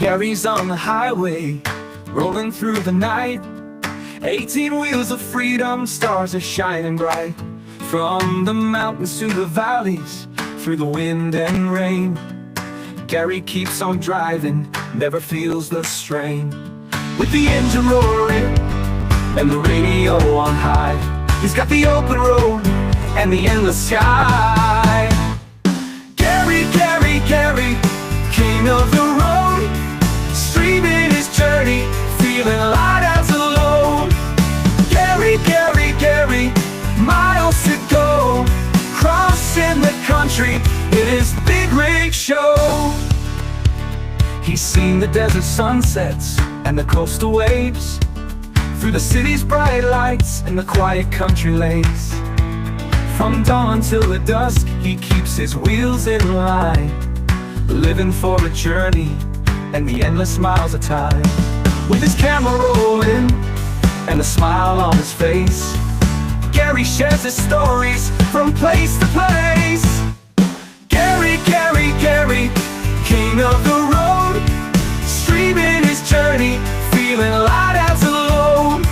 Gary's on the highway, rolling through the night. 18 wheels of freedom, stars are shining bright. From the mountains to the valleys, through the wind and rain, Gary keeps on driving, never feels the strain. With the engine roaring and the radio on high, he's got the open road and the endless sky. Gary, Gary, Gary, king of the road, streaming his journey, feeling light as a load. Gary, Gary, Gary, miles to go, crossing the country in his big rig show. He's seen the desert sunsets and the coastal waves, through the city's bright lights and the quiet country lanes. From dawn till the dusk, he keeps his wheels in line, living for a journey and the endless miles of time. With his camera rolling and a smile on his face, Gary shares his stories from place to place. Gary, Gary, Gary, king of the road, streaming his journey, feeling light as a load.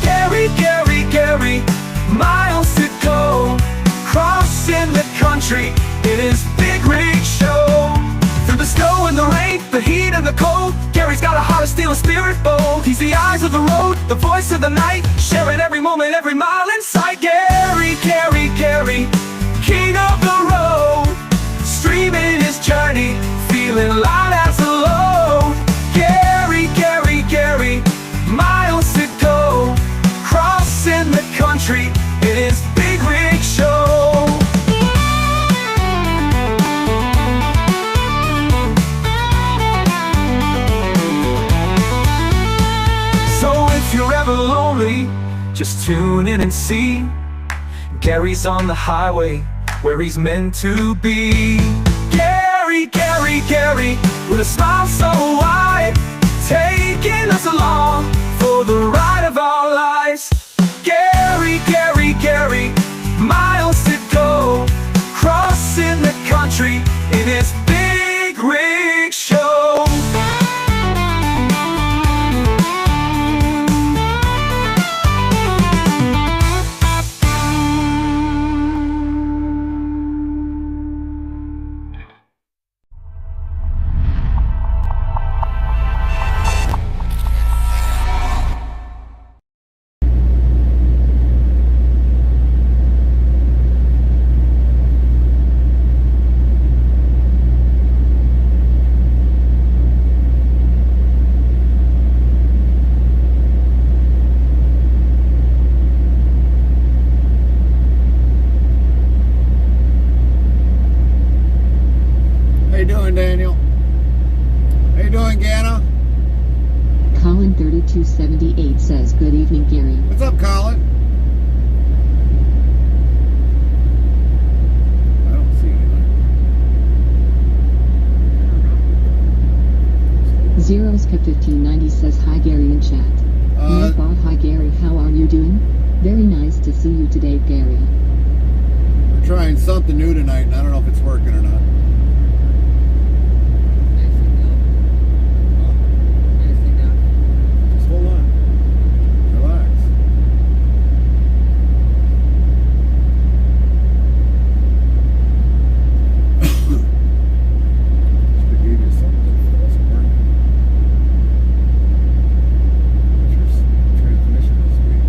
Gary, Gary, Gary, miles to go, crossing the country in his big rig show. Through the snow and the rain, the heat and the cold, Gary's got a heart of steel, a spirit bold. He's the eyes of the road, the voice of the night, sharing every moment, every mile in sight. Gary, Gary, Gary, king of the road, streaming his journey, feeling light as a load. Gary, Gary, Gary, miles to go, crossing the country in his big rig show. So if you're ever lonely, just tune in and see Gary's on the highway where he's meant to be. Gary, Gary, Gary, with a smile so wide, taking us along for the ride of our lives. Gary, Gary, Gary, miles to go, crossing the country in his big rig show. Daniel. How you doing, Gana? Colin 3278 says, good evening, Gary. What's up, Colin? I don't see anything. Zeros Kept 1590 says, hi, Gary in chat. Bob, hi, Gary. How are you doing? Very nice to see you today, Gary. We're trying something new tonight, and I don't know if it's working or not. Hold on. Relax. Should have gave you something if it wasn't working. Transmission this week.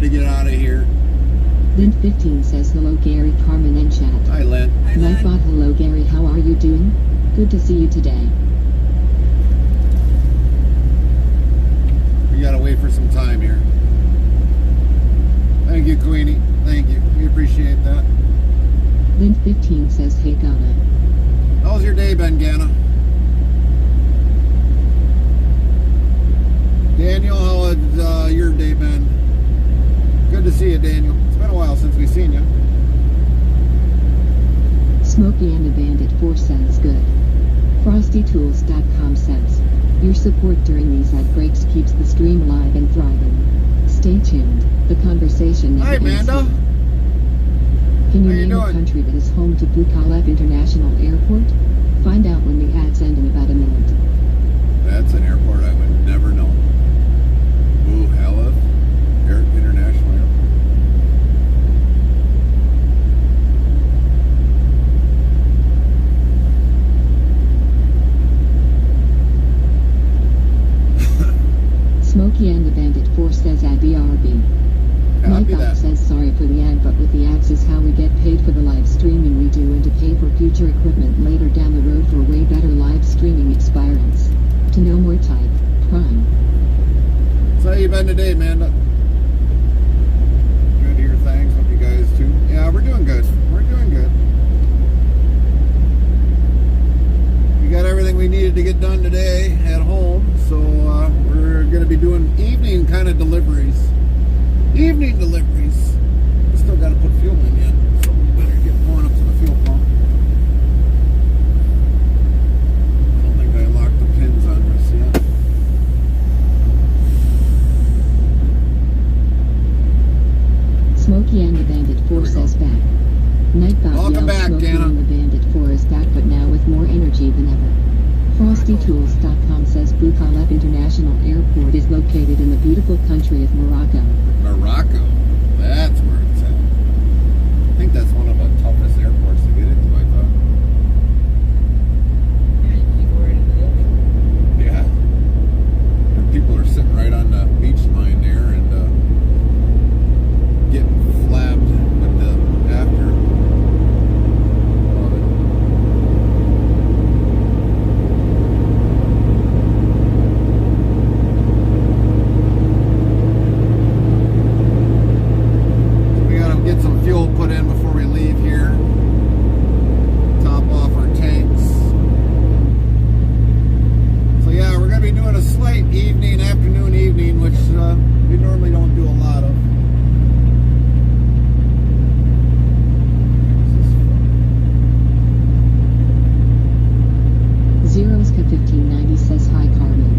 to get out of here. Lint 15 says hello Gary, Carmen and chat. Hi, Lynn. Nightbot, hello Gary, how are you doing? Good to see you today. We gotta wait for some time here. Thank you, Queenie. Thank you. We appreciate that. Lint 15 says hey Ghana. How's your day been, Gana? Daniel, how has your day been? Good to see you, Daniel. It's been a while since we've seen you. Smokey and the Bandit 4 says good. FrostyTools.com says, your support during these ad breaks keeps the stream alive and thriving. Stay tuned. The conversation never Hi, ends Amanda. here. Can you How you name a doing? country that is home to Bukalep International Airport? Find out when the ads end in about a minute. That's an airport I would never know. Bukalep International Airport. Smokey and the Bandit 4 says ad BRB. Copy Nightbot that. says sorry for the ad, but with the ads is how we get paid for the live streaming we do and to pay for future equipment later down the road for way better live streaming experience. To know more type, Prime. So how you been today, Amanda? Good to hear, thanks. Hope you guys too. Yeah, we're doing good. We're doing good. We got everything we needed to get done today at home, so we're going to be doing evening kind of deliveries. Evening deliveries. We still got to put fuel in yet, so we better get going up to the fuel pump. I don't think I locked the pins on this yet. Smokey and the Bandit 4 we says back. Nightbot Welcome yells back, Smokey Dana. and the Bandit 4 is back but now with more energy than ever. FrostyTools.com says Bukalep International Airport is located in the beautiful country of Morocco. Morocco. That's where it's at. I think that's one of the toughest airports to get into, I thought. Yeah. And people are sitting right on the beach line there and getting flapped with the after. Love it. So we gotta get some fuel put in before we leave here. Top off our tanks. So yeah, we're gonna be doing a slight evening, afternoon, evening, which we normally don't do a lot of. Zeroska 1590 says hi Carmen.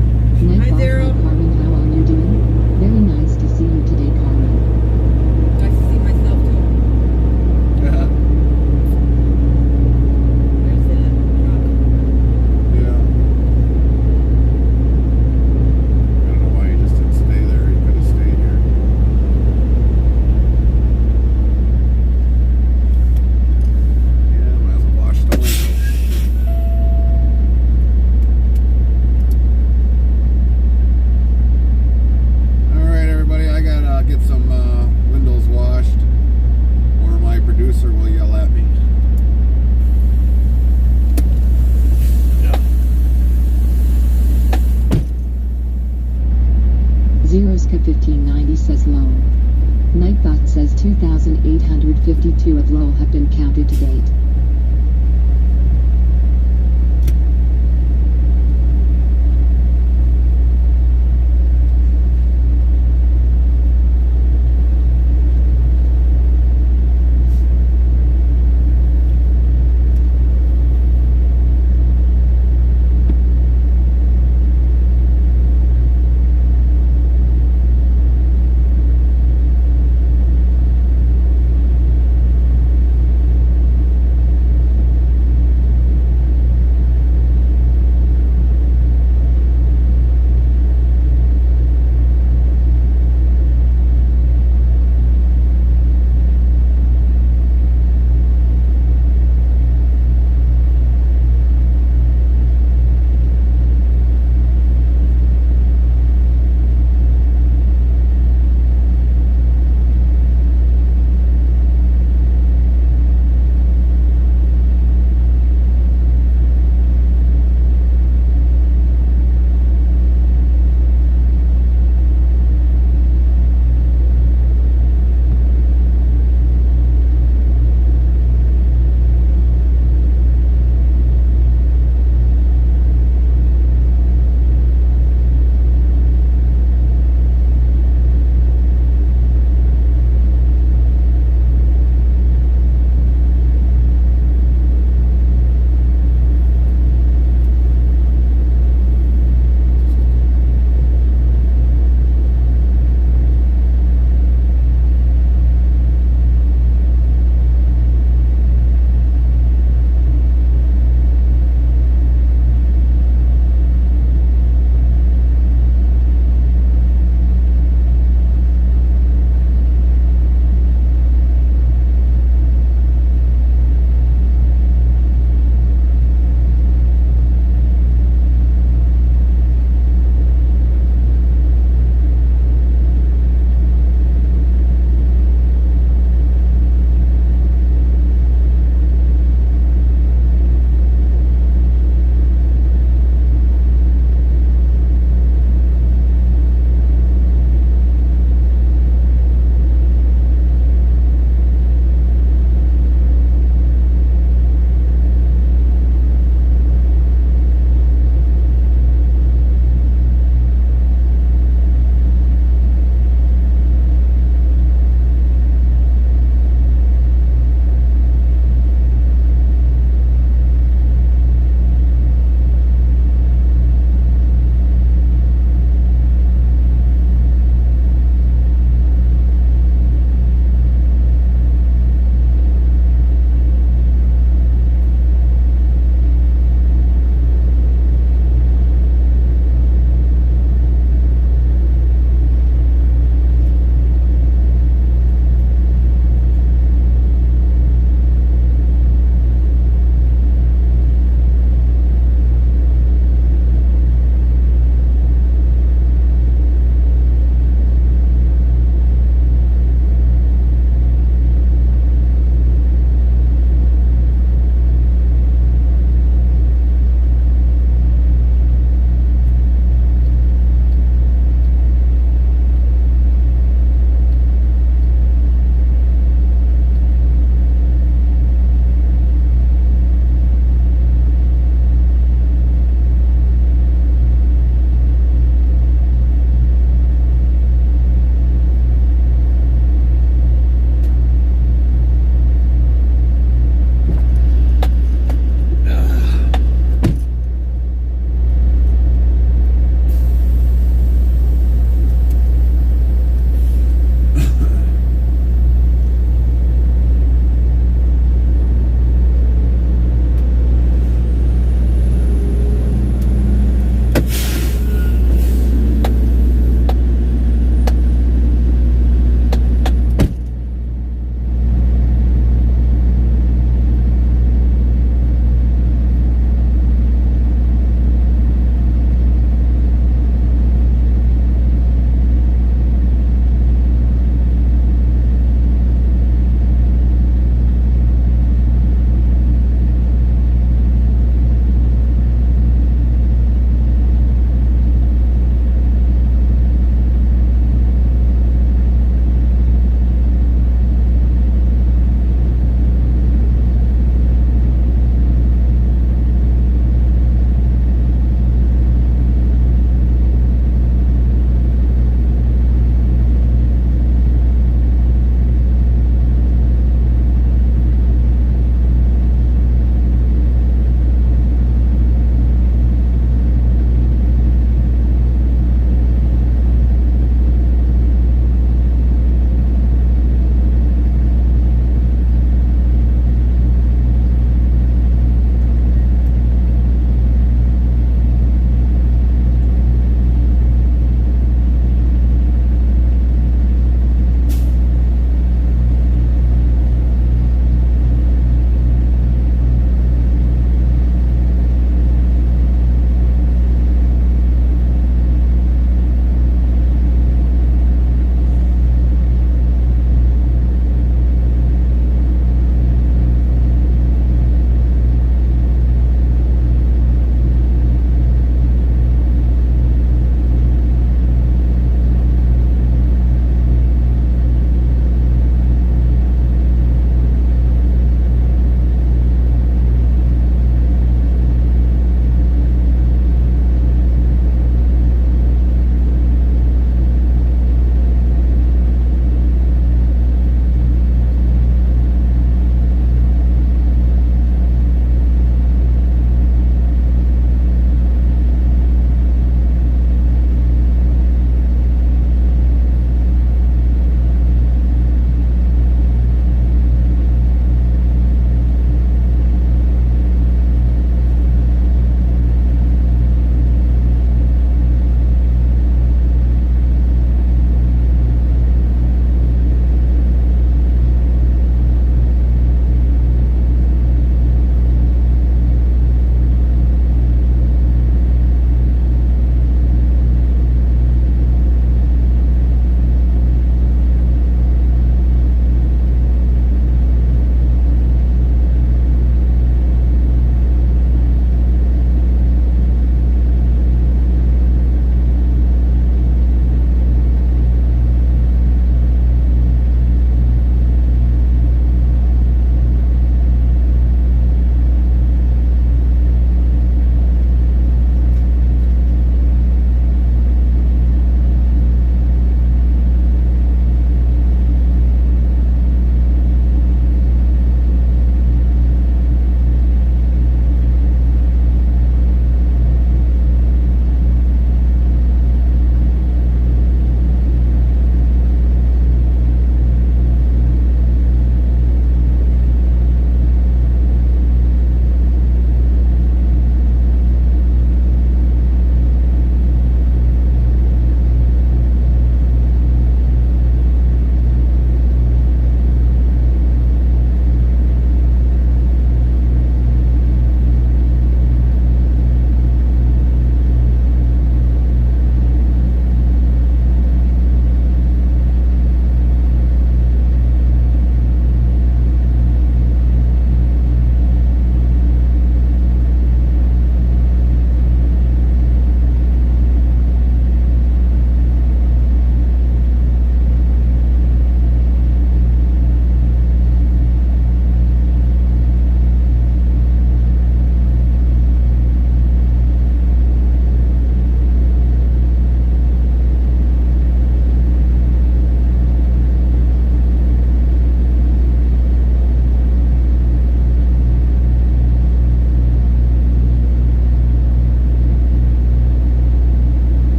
Nightbot, Zero. Carmen, how are you doing? Very nice to see you today Carmen. I see myself too. Yeah. There's that truck. Yeah. I don't know why he just didn't stay there. He could have stayed here. Yeah, might as well wash the window. All right, everybody. I gotta get some windows washed, or my producer will yell at me. Zeroska 1590 says lol. Nightbot says 2,852 of lol have been counted to date.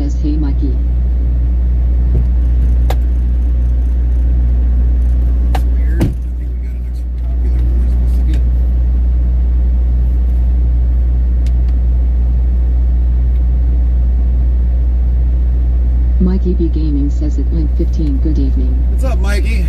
says, "Hey Mikey." That's weird. I think we got an extra copy that we weren't supposed to get. Mikey B Gaming says at link 15, "Good evening." What's up, Mikey?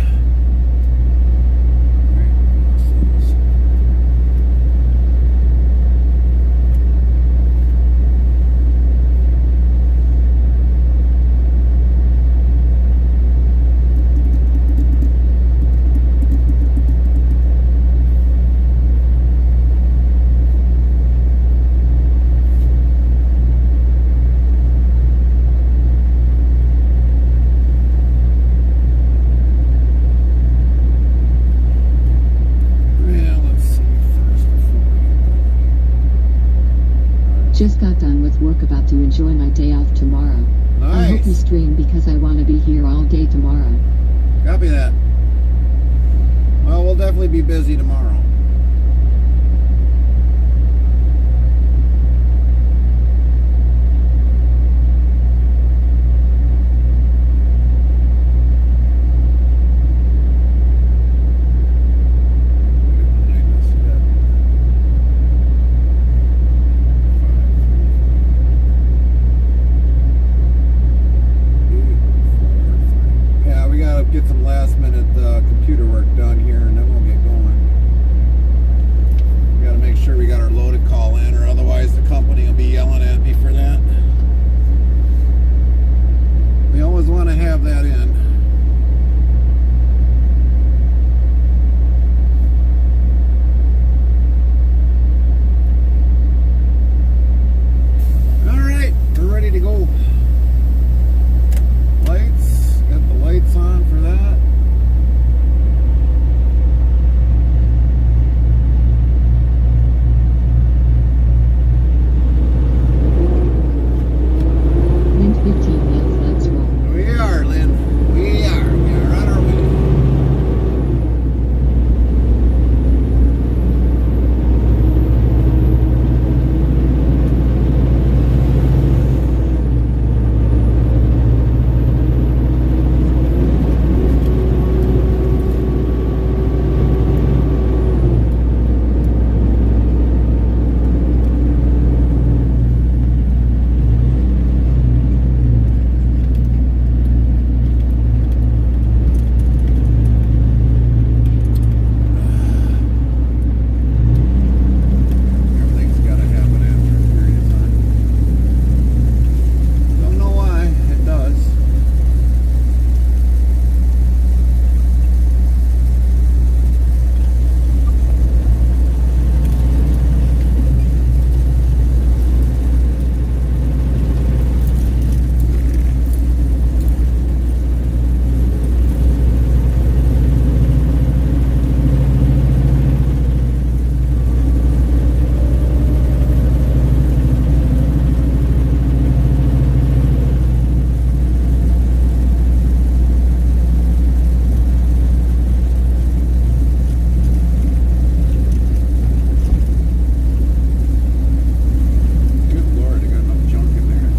Just got done with work, about to enjoy my day off tomorrow. I hope you Nice. stream because I want to be here all day tomorrow. Copy that. Well, we'll definitely be busy tomorrow. Yeah, we gotta get some last minute computer work done here and then we'll get going. We gotta make sure we got our loaded call in, or otherwise the company will be yelling at me for that. We always want to have that in. Alright, we're ready to go. Lights, got the lights on for that. Link 15, yes, let's roll. We are, Lynn. We are on our way. Everything's gotta happen after a period of time. Don't know why, it does. Good Lord, I got enough junk in there.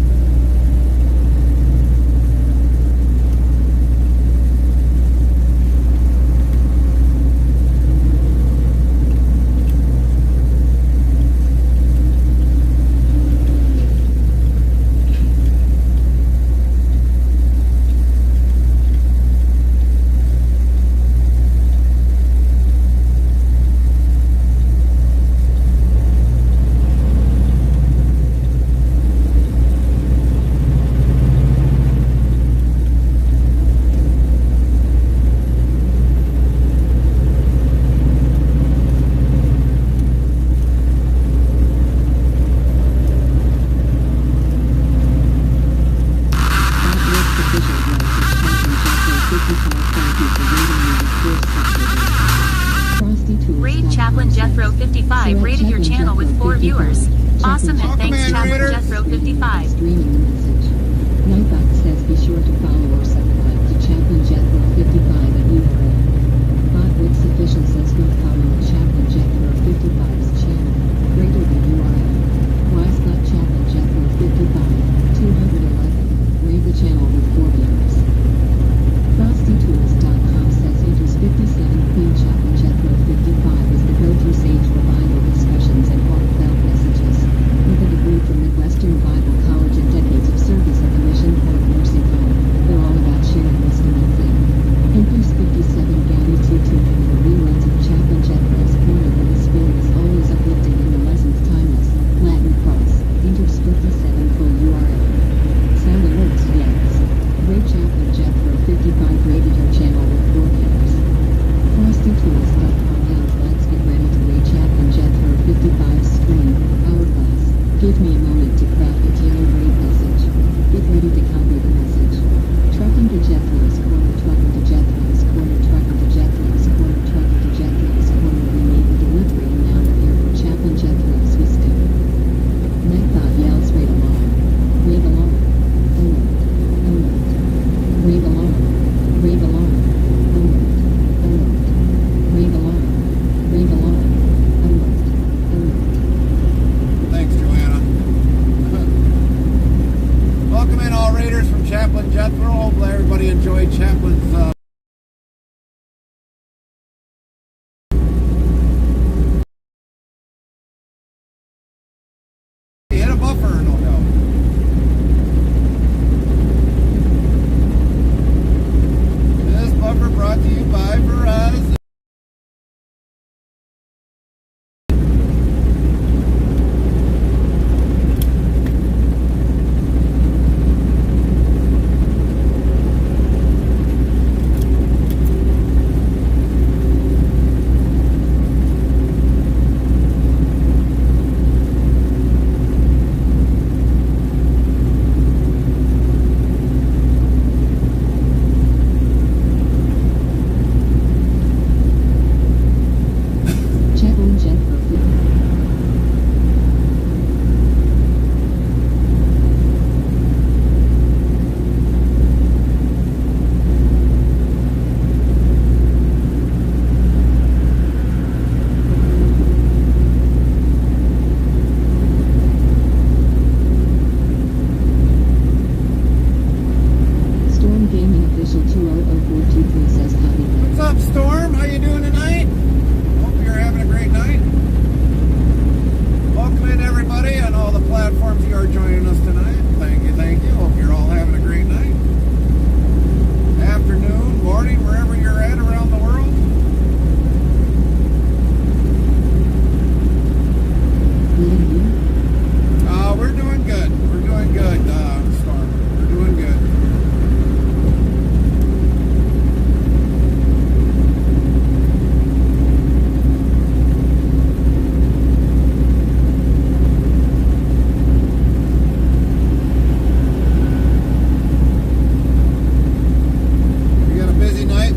Raid Chaplain Jethro 55 rated your channel with 4 viewers. Awesome, and thanks Chaplain Jethro 55. Streaming the message. Nightbot says be sure to follow or subscribe to Chaplain Jethro 55 at URL. Botwitz official says go follow Chaplain Jethro 55's channel. Greater than URL. Why Scott Chaplain Jethro 55 211.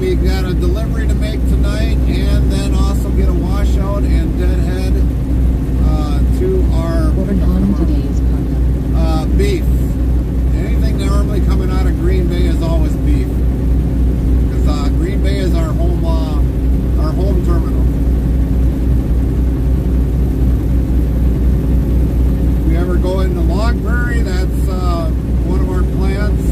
we got a delivery to make tonight, and then also get a washout and deadhead to our Ordered on today's cargo. beef. Anything normally coming out of Green Bay is always beef, because Green Bay is our home terminal. If we ever go into Log Prairie, that's one of our plants.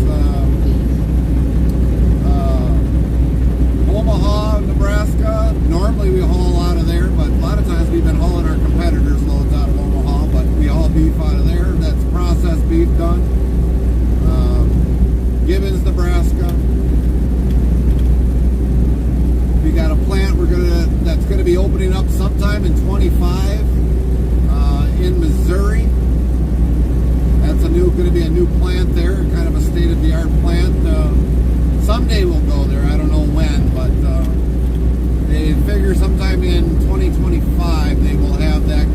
Omaha, Nebraska. Normally we haul out of there, but a lot of times we've been hauling our competitors' loads out of Omaha, but we haul beef out of there. That's processed beef done. Gibbons, Nebraska. We got a plant that's gonna be opening up sometime in 25 in Missouri. That's gonna be a new plant there, kind of a state-of-the-art plant. Someday we'll go there. I don't know when, but they figure sometime in 2025 they will have that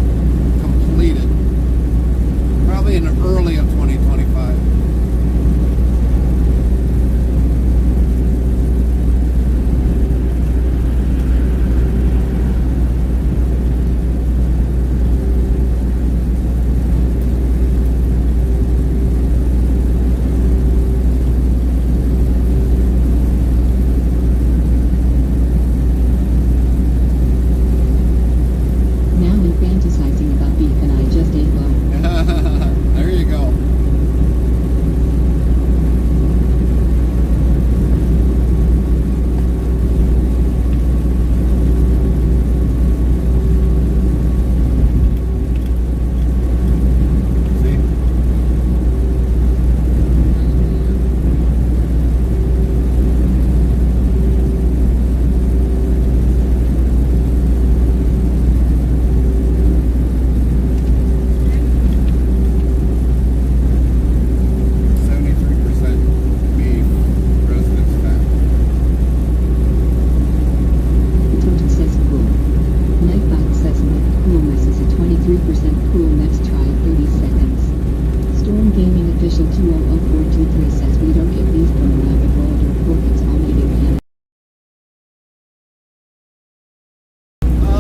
completed. Probably in the early of 2025. There you go.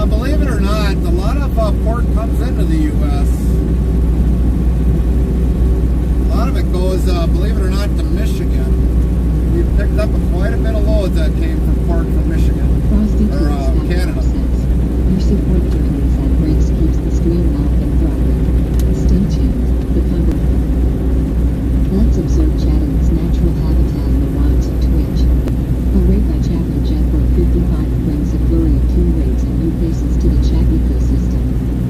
Believe it or not, a lot of pork comes into the U.S. A lot of it goes, believe it or not, to Michigan. We've picked up quite a bit of loads that came from pork from Michigan, or Canada. Your support during these outbreaks keeps the stream live and thriving. Stay tuned. The cover. Let's observe Chattanooga's natural habitat in the wilds of Twitch. A raid by Chaplain Jethro 55 brings a flurry of key raids and new faces to the chat ecosystem.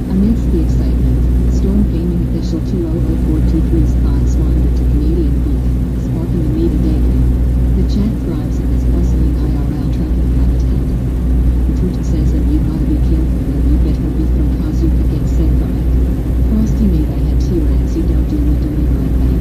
Amidst the excitement, Storm Gaming official 200423 spots wandered to Canadian beef, sparking a meaty daily. The chat thrives in this bustling IRL traffic habitat. Tuta says that you gotta be careful that you get her beef from cause you could get sick from it. Frosty made I had T-Rex, you don't do me dirty like that.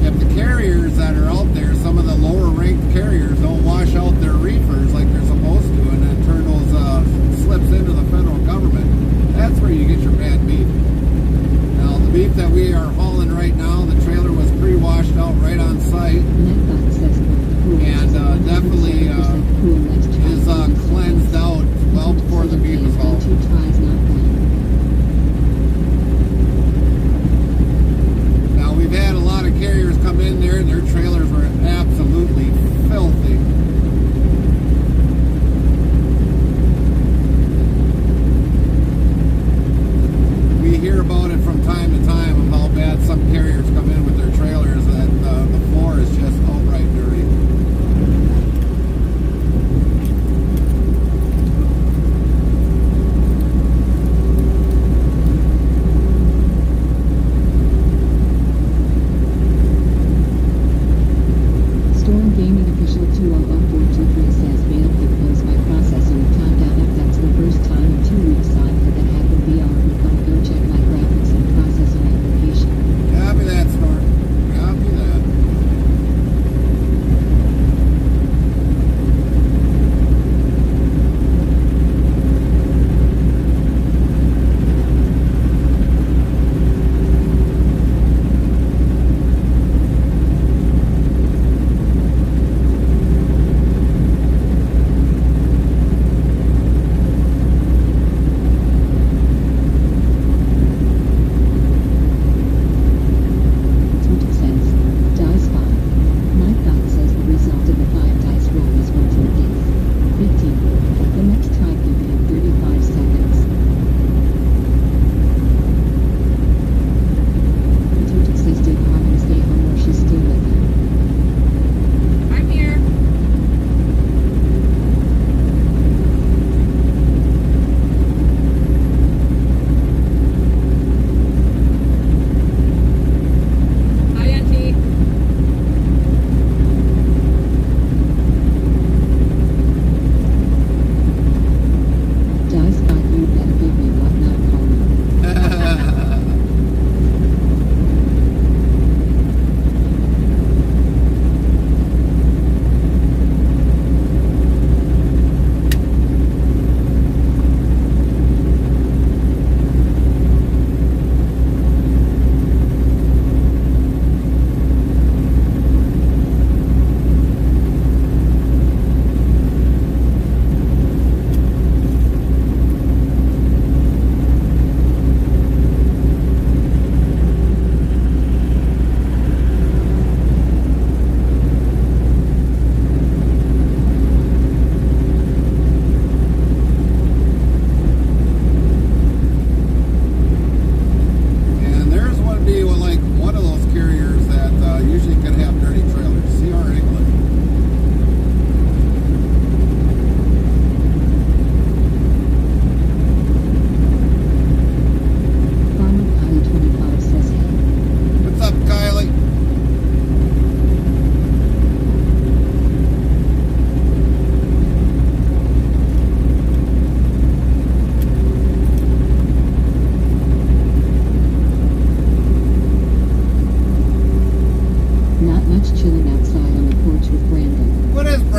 If the carriers that are out there, some of the lower ranked carriers don't wash out their reefers like they're supposed to and then turn those slips into the federal government, that's where you get your bad beef. Now the beef that we are hauling right now, the trailer was pre-washed out right on site and definitely is cleansed out well before the beef is hauled. We've had a lot of carriers come in there and their trailers were absolutely filthy. We hear about it from time to time of how bad some carriers come in with their trailers that the floor is just outright dirty.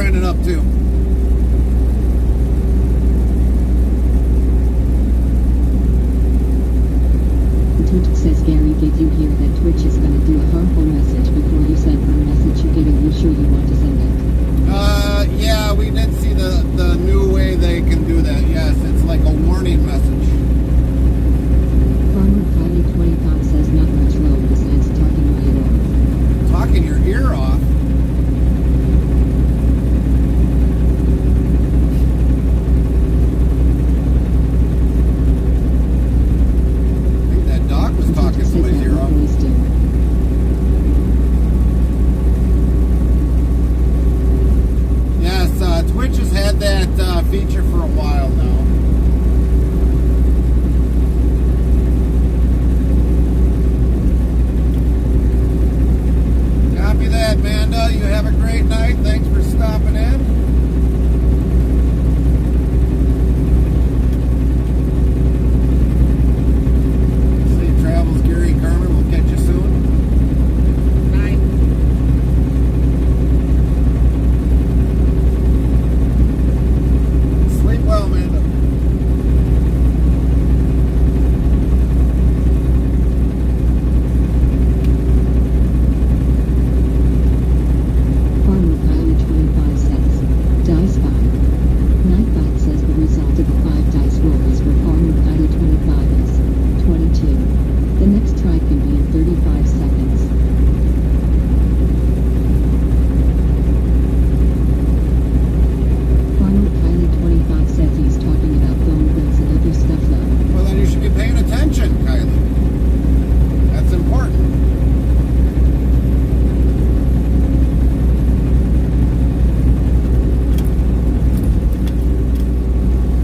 grinding up too. Toot says Gary, did you hear that Twitch is gonna do a harmful message before you send her a message you get? Are you sure you want to send it? Yeah, we did see the new way they can do that. Yes, it's like a warning message. Farmer Kylie 25 says not much wrong besides talking my ear off. Talking your ear off. I think that dog was talking Says somebody's that ear off. boys do. Yes, Twitch has had that feature for a while now. Copy that, Amanda. You have a great night. Thanks for stopping in. Safe travels, Gary Carmen. We'll catch you soon. Bye. Sleep well, Amanda. Farmer Kylie 25 says, dice 5. Nightbot says the result of the 5 dice rolls for Farmer Kylie 25 is 22. The next try can be in 35 seconds. Farmer Kylie 25 says he's talking about phone bills and other stuff though. Well, then you should be paying attention, Kylie. That's important.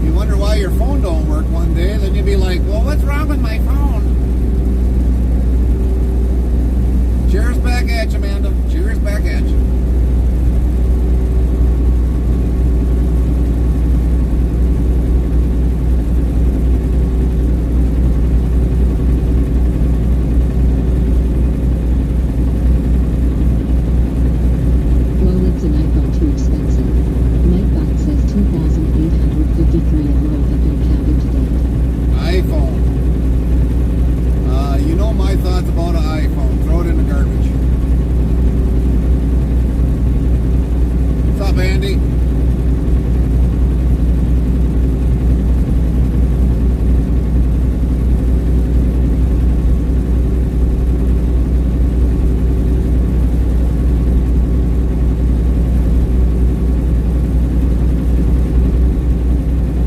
You wonder why your phone don't work one day, then you'd be like, well, what's wrong with my phone? Cheers back at you, Amanda. Cheers back at you. Lowlands an iPhone too expensive. Nightbot says 2,853 enrolled have been counted today. iPhone. You know my thoughts about an iPhone. Throw it in the garbage. What's up, Andy?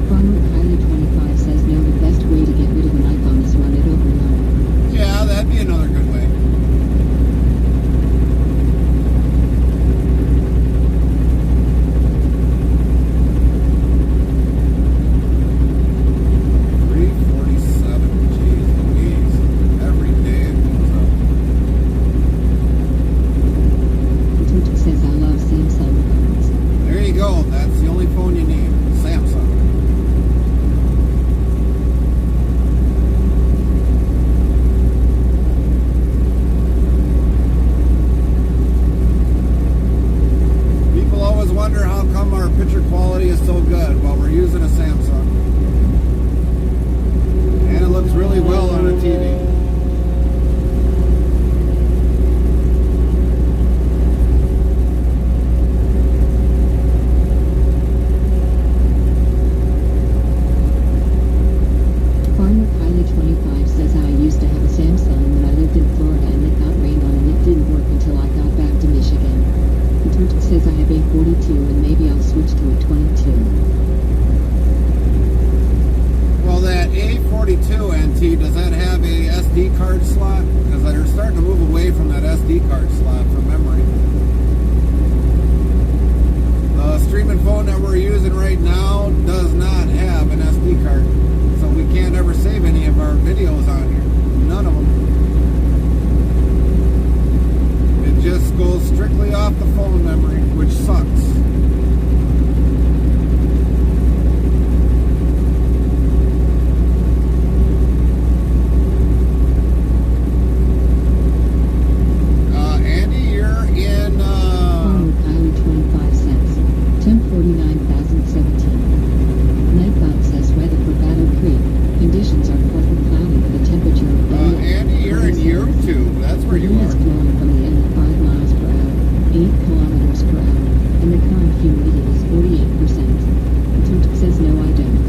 Farmer Kylie 25 says no, the best way to get rid of an iPhone is run it over low. Yeah, that'd be another good way. $3.47. Jeez Louise. Every day it goes up. Toot says I love Samsung phones. There you go. That's the only phone you need. Samsung. People always wonder how come our picture quality is so good. Well, we're using a Samsung. And it looks really well on a TV. Farmer Kylie 25 says I used to have a Samsung when I lived in Florida and it got rained on and it didn't work until I got back to Michigan. Toot says I have a 42 and maybe I'll switch to a 22. Well, that A42 NT, does that have a SD card slot? Because they're starting to move away from that SD card slot for memory. The streaming phone that we're using right now does not have an SD card. So we can't ever save any of our videos on here. None of them. It just goes strictly off the phone memory, which sucks. humidity is 48%. Tut says no I don't.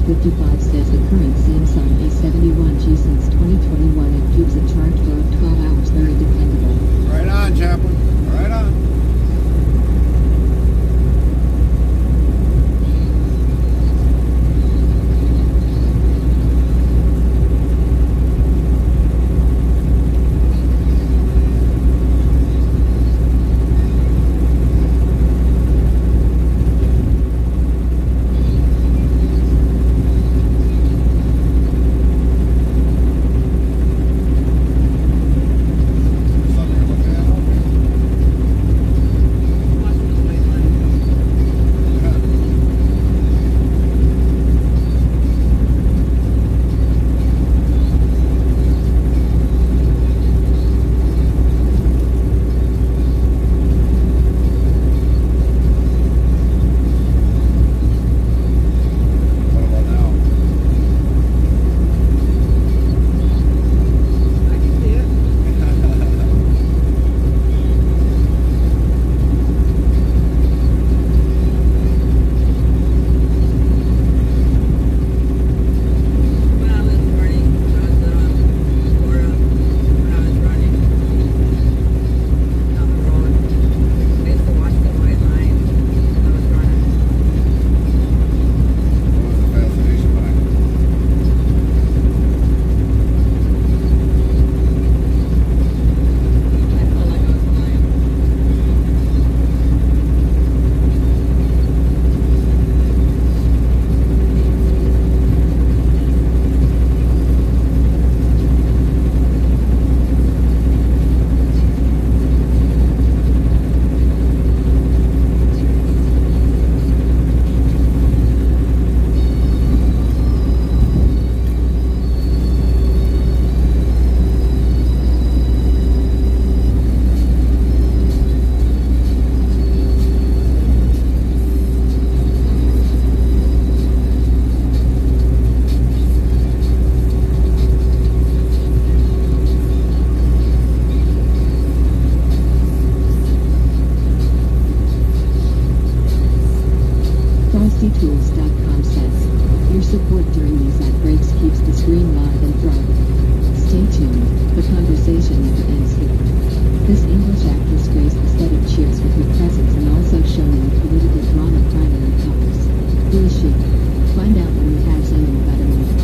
Jethro 55 says the current Samsung A71G since 2021 and keeps a charge for up 12 hours. Very dependable. Right on, Chaplain. Right on. FrostyTools.com says, your support during these ad breaks keeps the screen live and thriving. Stay tuned, the conversation never ends here. This English actress graced the set of Cheers with her presence and also shown in the political drama Primary Colors. Who is she? Find out when we have Zen in about a minute.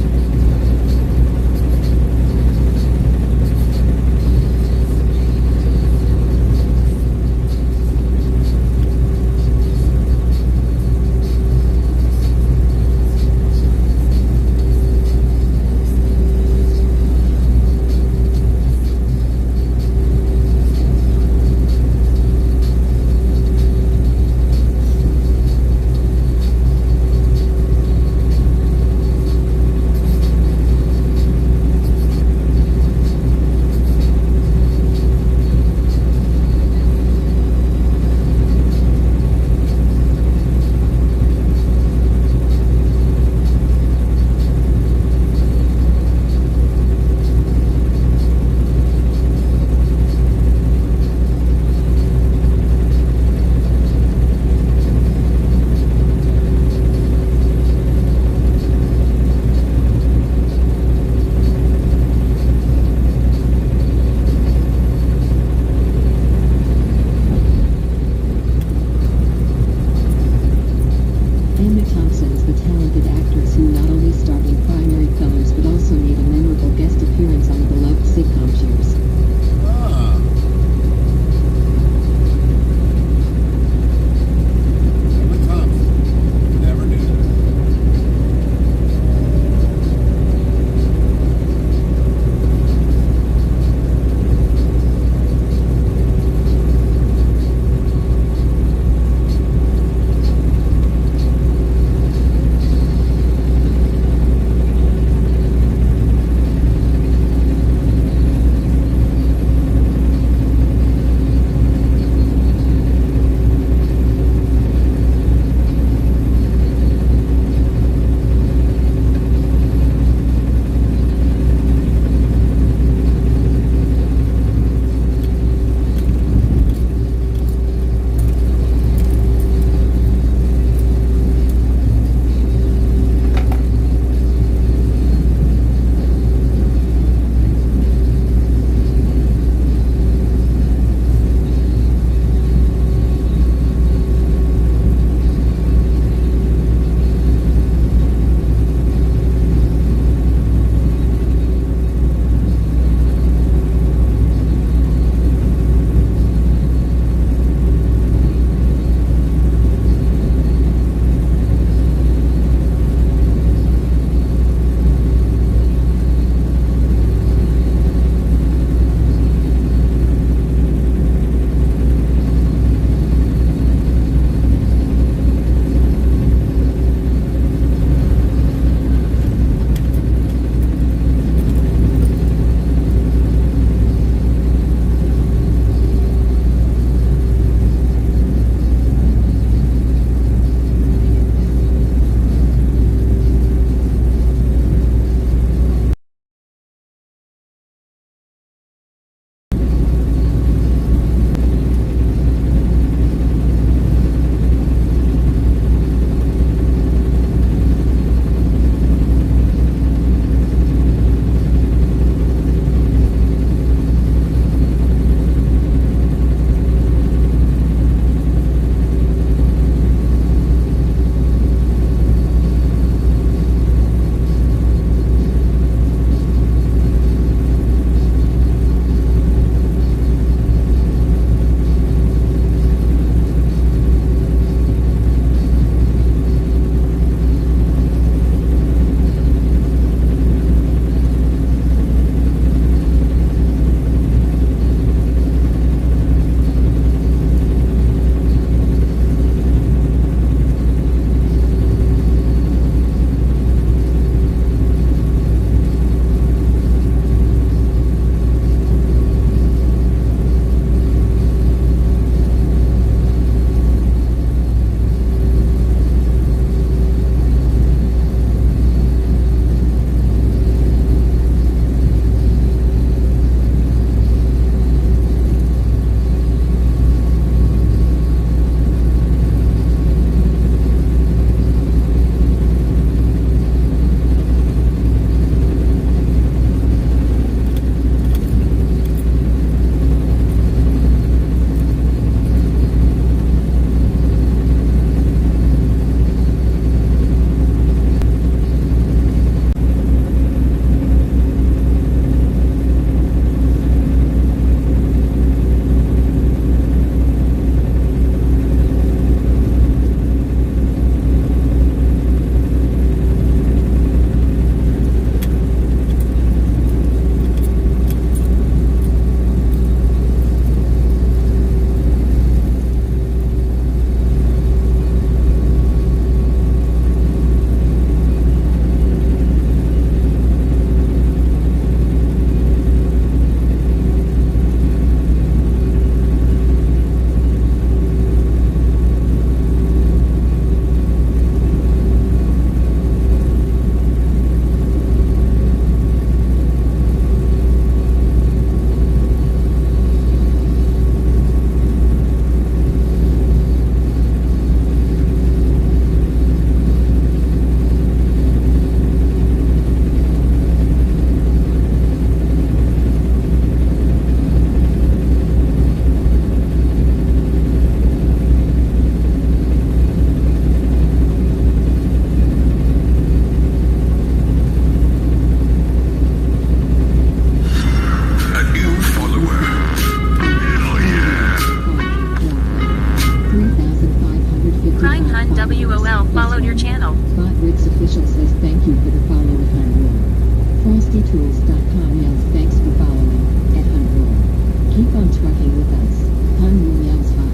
staying with us. Hunwool yells hi.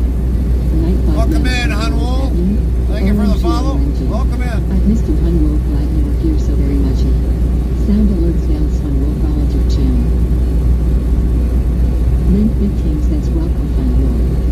Night 5 Welcome yells in, hi. Hunwool. Admin. Thank you for the OMG, follow. OMG. Welcome in. I've missed you, Hunwool. Glad you were here so very much. Sound alerts yells Hunwool followed your channel. Link 15 says welcome, Hunwool.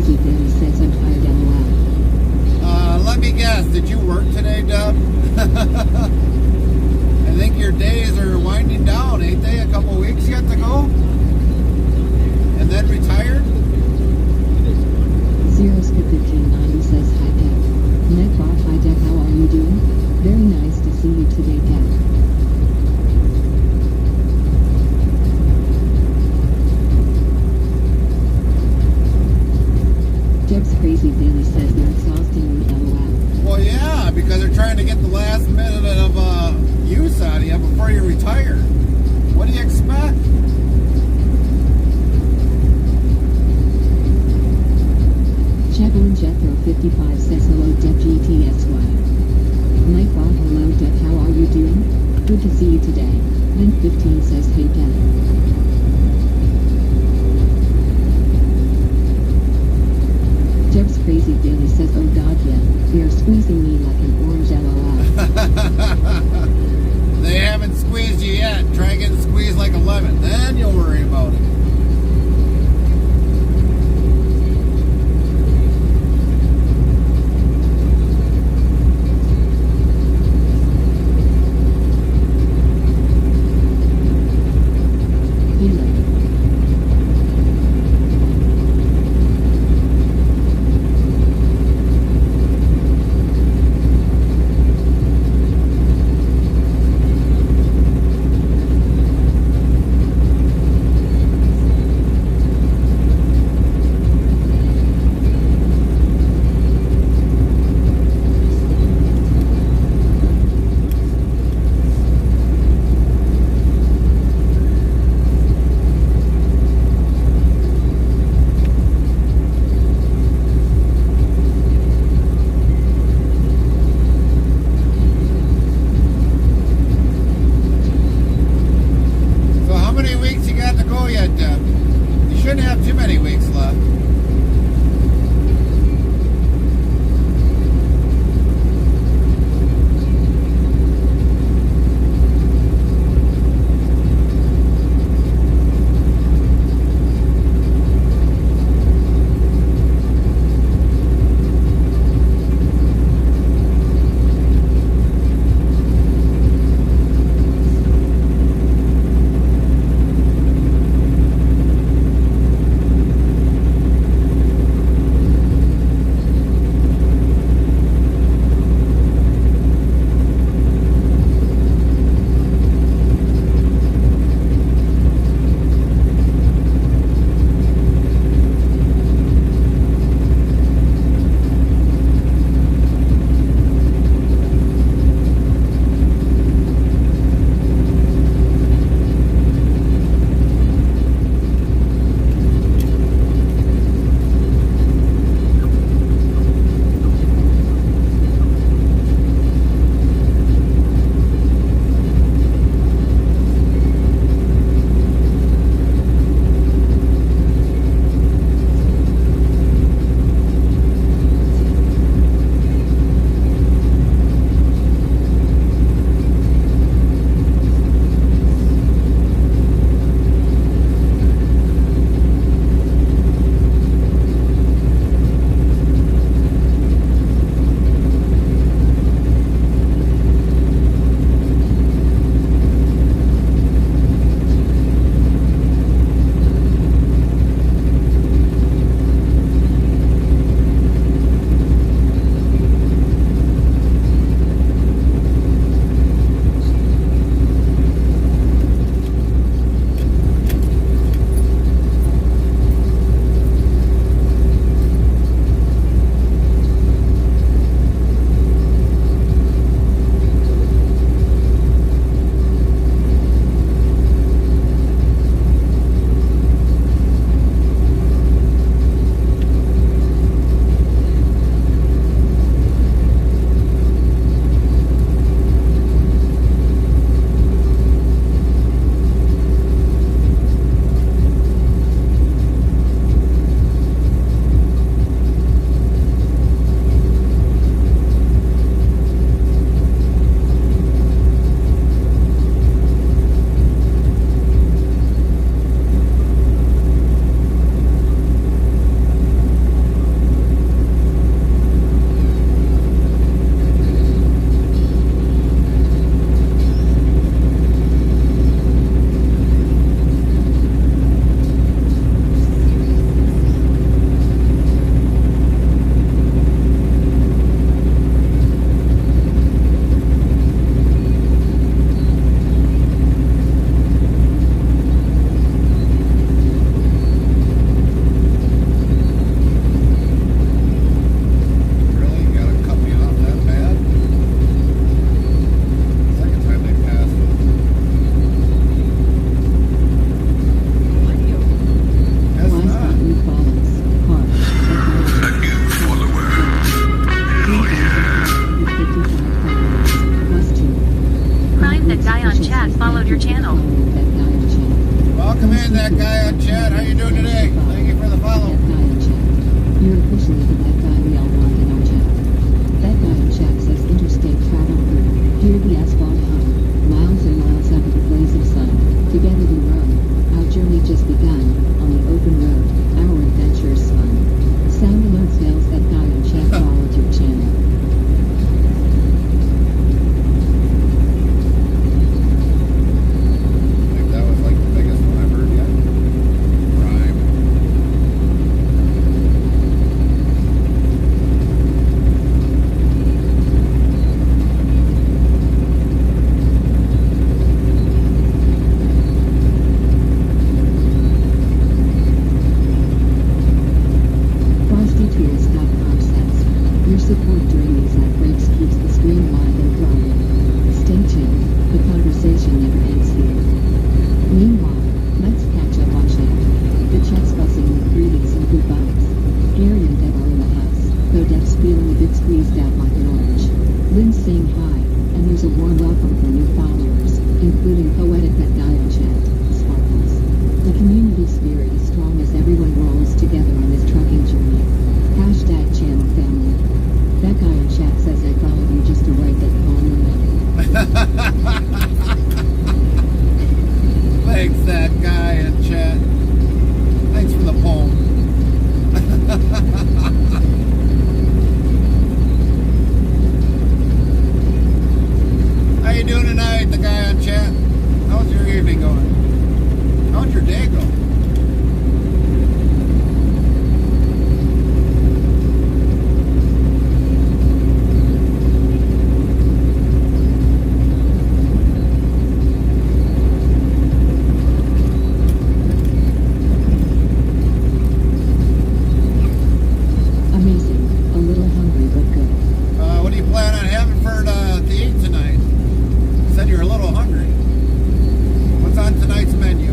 crazy Billy says I'm tired LOL. Let me guess, did you work today, Deb? I think your days are winding down, ain't they? A couple weeks yet to go? And then retired? Zeroska1590 says hi Deb. Netbot hi Deb, how are you doing? Very nice to see you today Deb. Deb's crazy Billy says they're exhausting me LOL. Well, yeah, because they're trying to get the last minute of use out of you before you retire. What do you expect? Chaplain Jethro 55 says hello Deb GTSY. Nightbot hello Deb, how are you doing? Good to see you today. Link 15 says hey Deb. Deb's crazy Billy says oh god yeah, they are squeezing me like an orange LOL. They haven't squeezed you yet. Try getting squeezed like a lemon. Then you'll worry about it. Hello. Support during these ad breaks keeps the stream live and thriving. Stay tuned, the conversation never ends here. Meanwhile, let's catch up on chat. The chat's buzzing with greetings and good vibes. Gary and Deb are in the house, though Deb's feeling a bit squeezed out like an orange. Lynn's saying hi, and there's a warm welcome for new followers, including Poetic that guy on chat, Sparkles. The community spirit is strong as everyone rolls together on this trucking journey. Hashtag channel family. That guy in chat says I followed you just to write that poem in there. Thanks, that guy in chat. Thanks for the poem. How you doing tonight, the guy on chat? How's your evening going? How's your day going? Amazing. A little hungry but good. What do you plan on having for to eat tonight? You said you're a little hungry. What's on tonight's menu?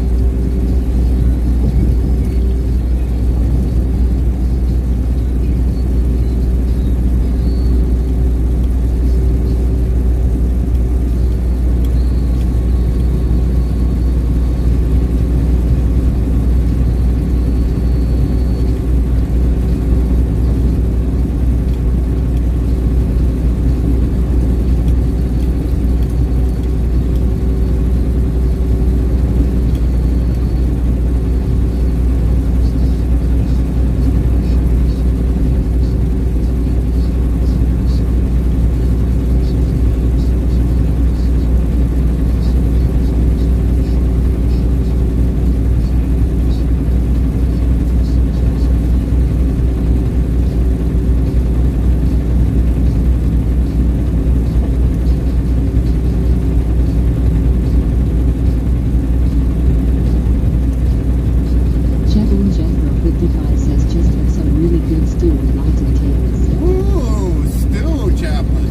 Chevron Jethro 55 says just had some really good stew and lots of potatoes. Ooh, stew, Chaplain.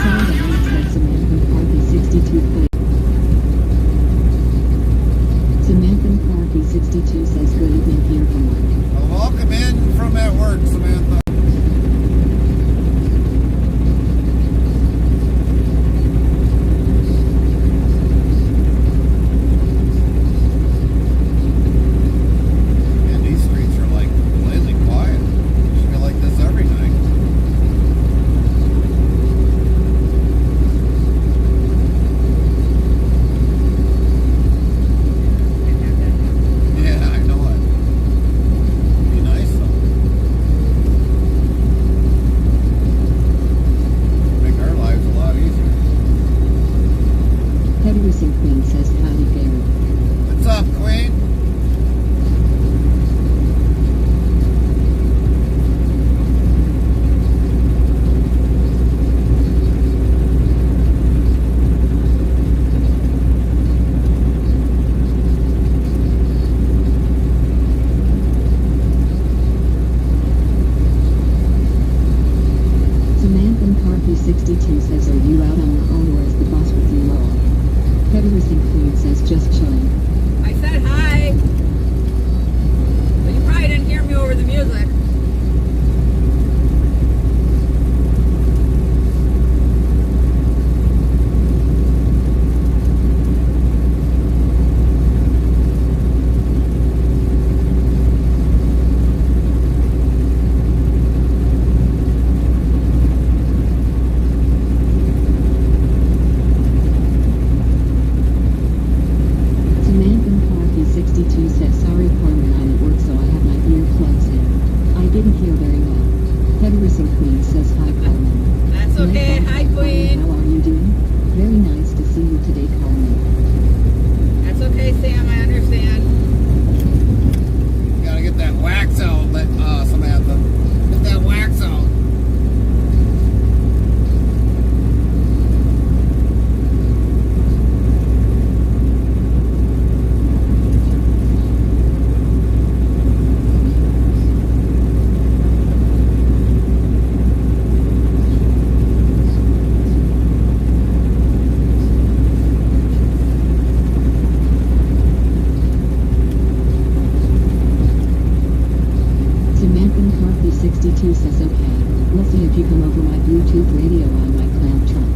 Sorry that Luke said Samantha McCarthy 62 played. Samantha McCarthy 62 says good evening here from work. Well, welcome in from at work, Samantha. Man, these streets are like completely quiet. It should be like this every night. Yeah, I know it. Be nice though. Make our lives a lot easier. Heavy Racing Queen says howdy Gary. What's up, Queen? Samantha McCarthy 62 says are you out on your own or is the boss with you all? Heavy Racing Queen says just chilling. I said hi. But you probably didn't hear me over the music. Samantha McCarthy 62 says sorry Corman, I'm at work so I have my earplugs in. 62 says okay. We'll see if you come over my Bluetooth radio on my clamp truck.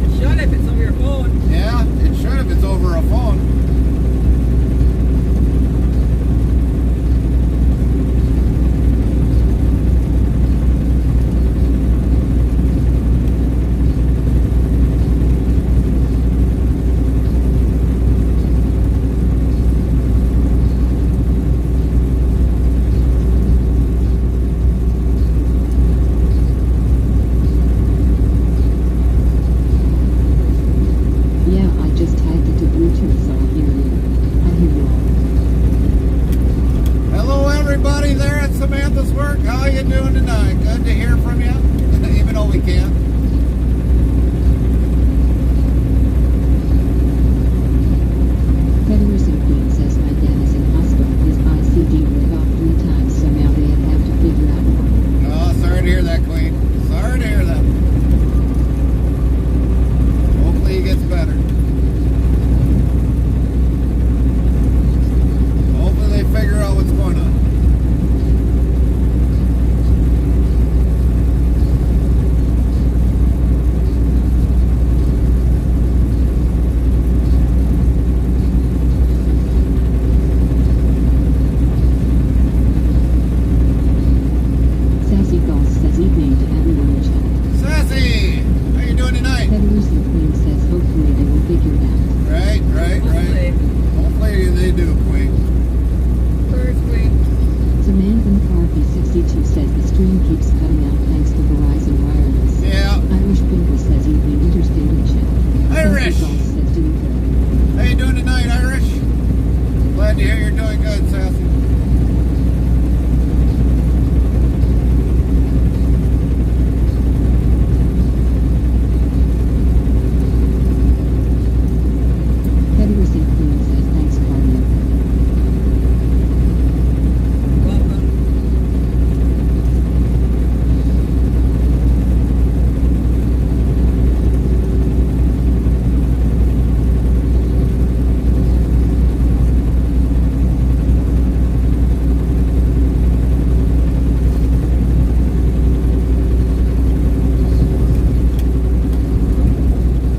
It should if it's over your phone. Yeah, it should if it's over a phone. Yeah, I just tagged it to Bluetooth, so I hear you. I hear you all. Hello, everybody there at Samantha's work. How you doing tonight? Good to hear from you, even though we can't. Federers in Queen says my dad is in hospital. His ICD went off 3 times, so now they have to figure out why. Oh, sorry to hear that, Queen. Sorry to hear that. Hopefully he gets better. Hopefully they figure out what's going on. Sassy Goss says evening to everyone in chat. Sassy! How you doing tonight? Federers in Queen says hopefully they will figure it out. Right. Hopefully. Hopefully they do, Queen. First week. Samantha McCarthy 62 says the stream keeps cutting out thanks to Verizon Wireless. Yeah. Irish Pinkle says evening interesting in chat. Irish! Sassy Goss says doing good. How you doing tonight, Irish? Glad to hear you're doing good, Sassy. Federers in Queen says thanks, Carmen. Welcome.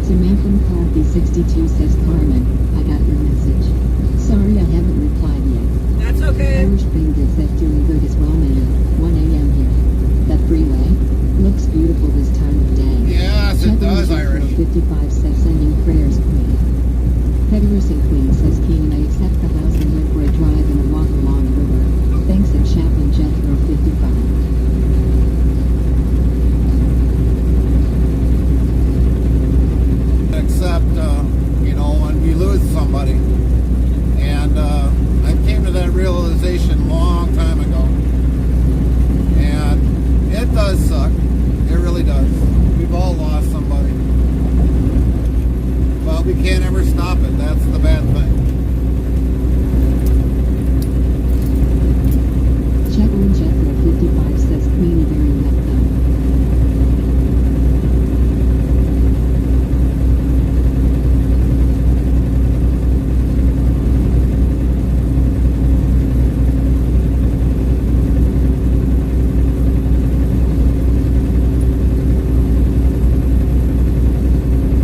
Samantha McCarthy 62 says Carmen, I got your message. Sorry I haven't replied yet. That's okay. Irish Bingo says doing good as well, man. 1 a.m. here. That freeway looks beautiful this time of day. Yes, it does, Irish. 55 says sending prayers, Queen. Federers in Queen says Keen I accept the house and live where I drive and a walk along the river. Thanks at Chaplain Jethro 55. Except, when we lose somebody. And I came to that realization a long time ago. And it does suck. It really does. We've all lost somebody. But we can't ever stop it. That's the bad thing. Chaplain Jethro 55 says Queenie very welcome.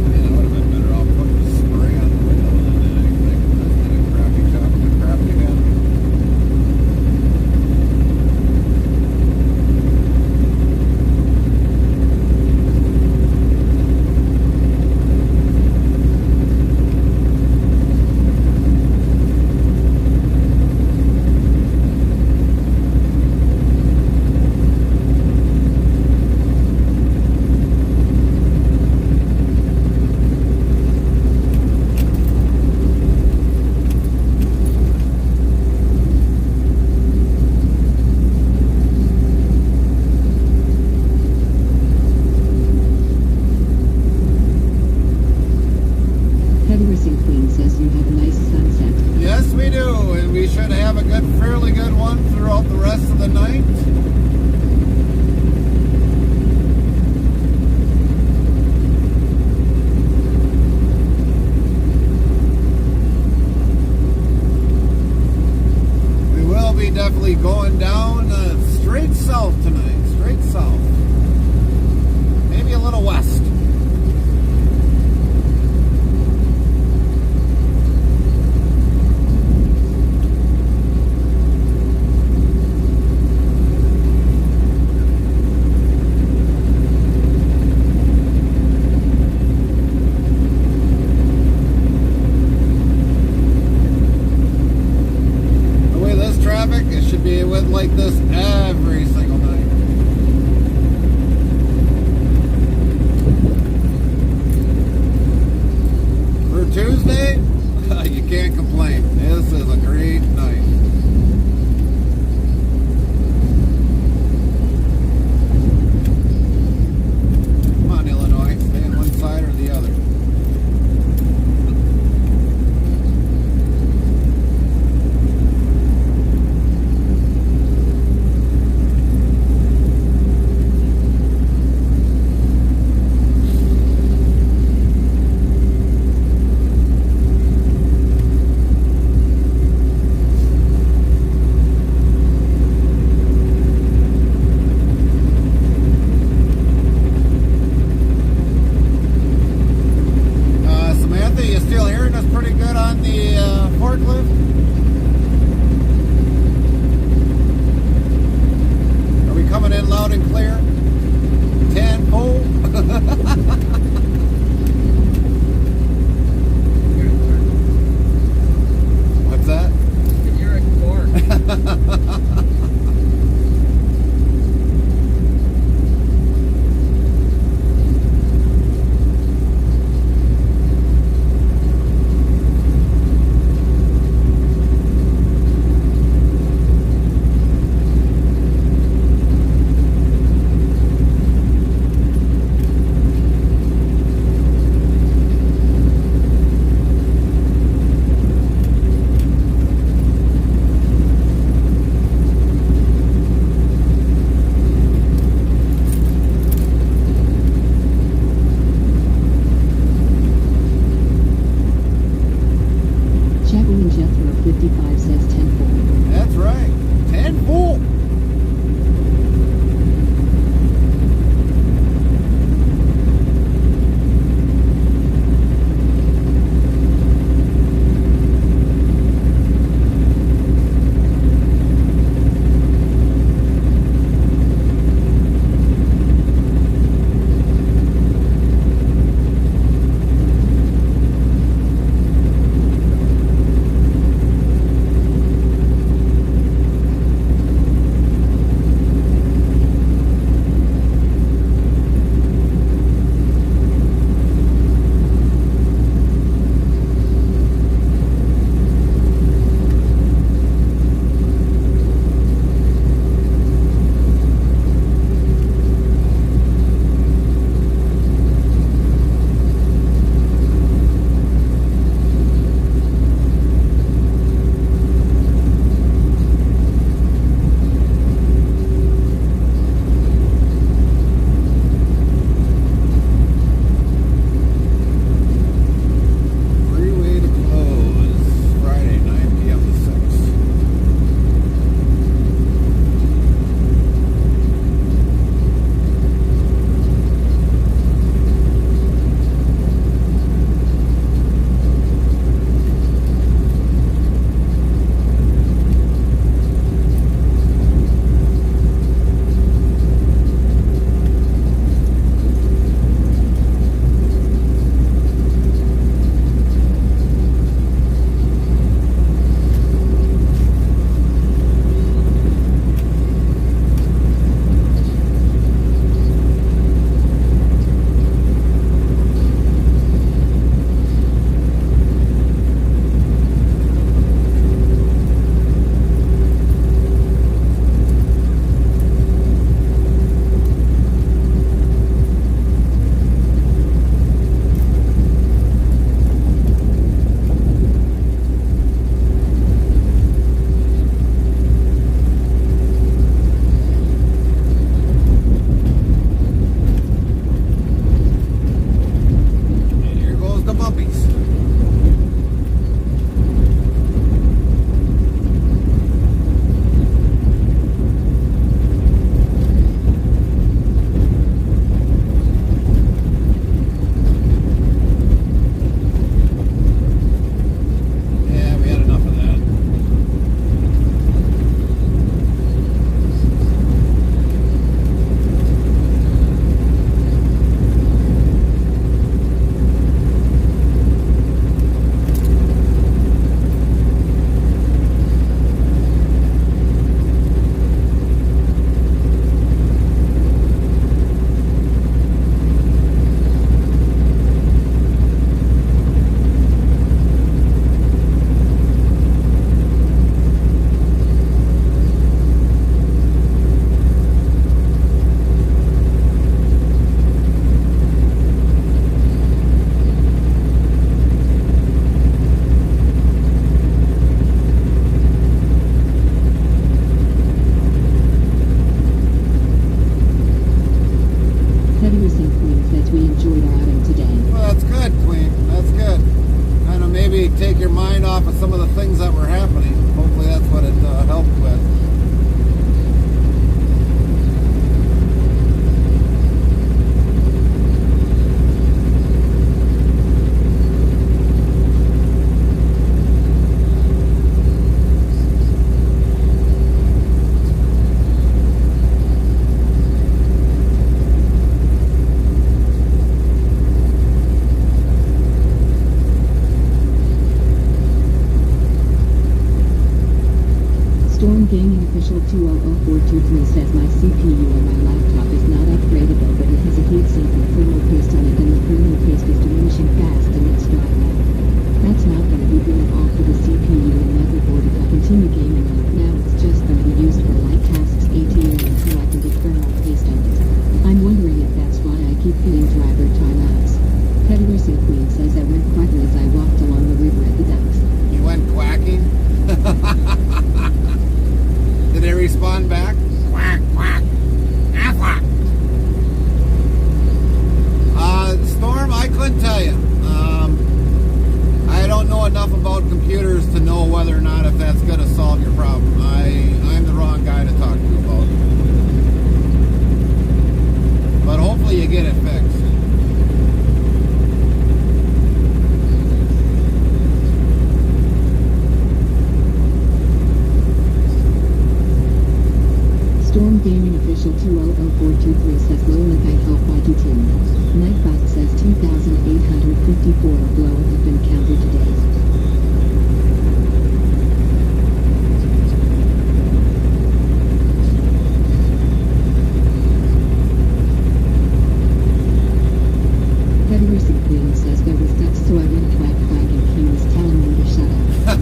Man, I would have been better off putting a spray on the window than says we enjoyed our outing today. Well, that's good, Queen. That's good. Kind of maybe take your mind off of some of the things that were happening. Hopefully that's what it helped with. Storm Gaming Official 200423 says my CPU on my laptop is not upgradable, but it has a heatsink and thermal paste on it, and the thermal paste is diminishing fast and it's drying out. That's not going to be good at all for the CPU and motherboard if I continue gaming on it now. It's just going to be used for light tasks ATA until I can get thermal paste on it. I'm wondering if that's why I keep getting driver timeouts. Heavy Racing Queen says I went quacking as I walked along the river at the docks. You went quacking? Did they respond back? Quack, quack. Ah, quack. Storm, I couldn't tell you. I don't know enough about computers to know whether or not if that's going to solve your problem. I'm the wrong guy to talk to about it. But hopefully you get it fixed. Storm Gaming Official 200423 says Lowlick I hope I do too. Nightbot says 2,854 blow have been counted today. Heavy Racing Queen says there was ducks, so I went quack quack and he was telling me to shut up.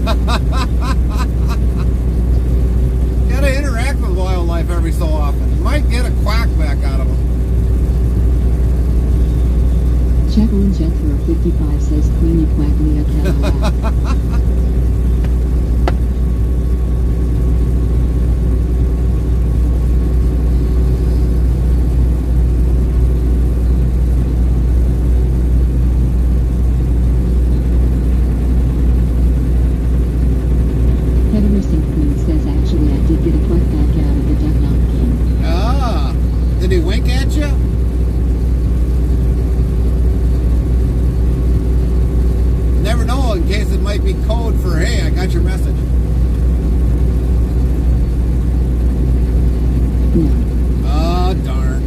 Gotta interact with wildlife every so often. You might get a quack back out of them. Jacqueline Jethro 55 says Queen you quack me up hell. Heavy Racing Queen says actually I did get a quack back out of the duck knock game. Ah, did he wink at you? Never know, in case it might be code for, hey, I got your message. No. Ah, darn.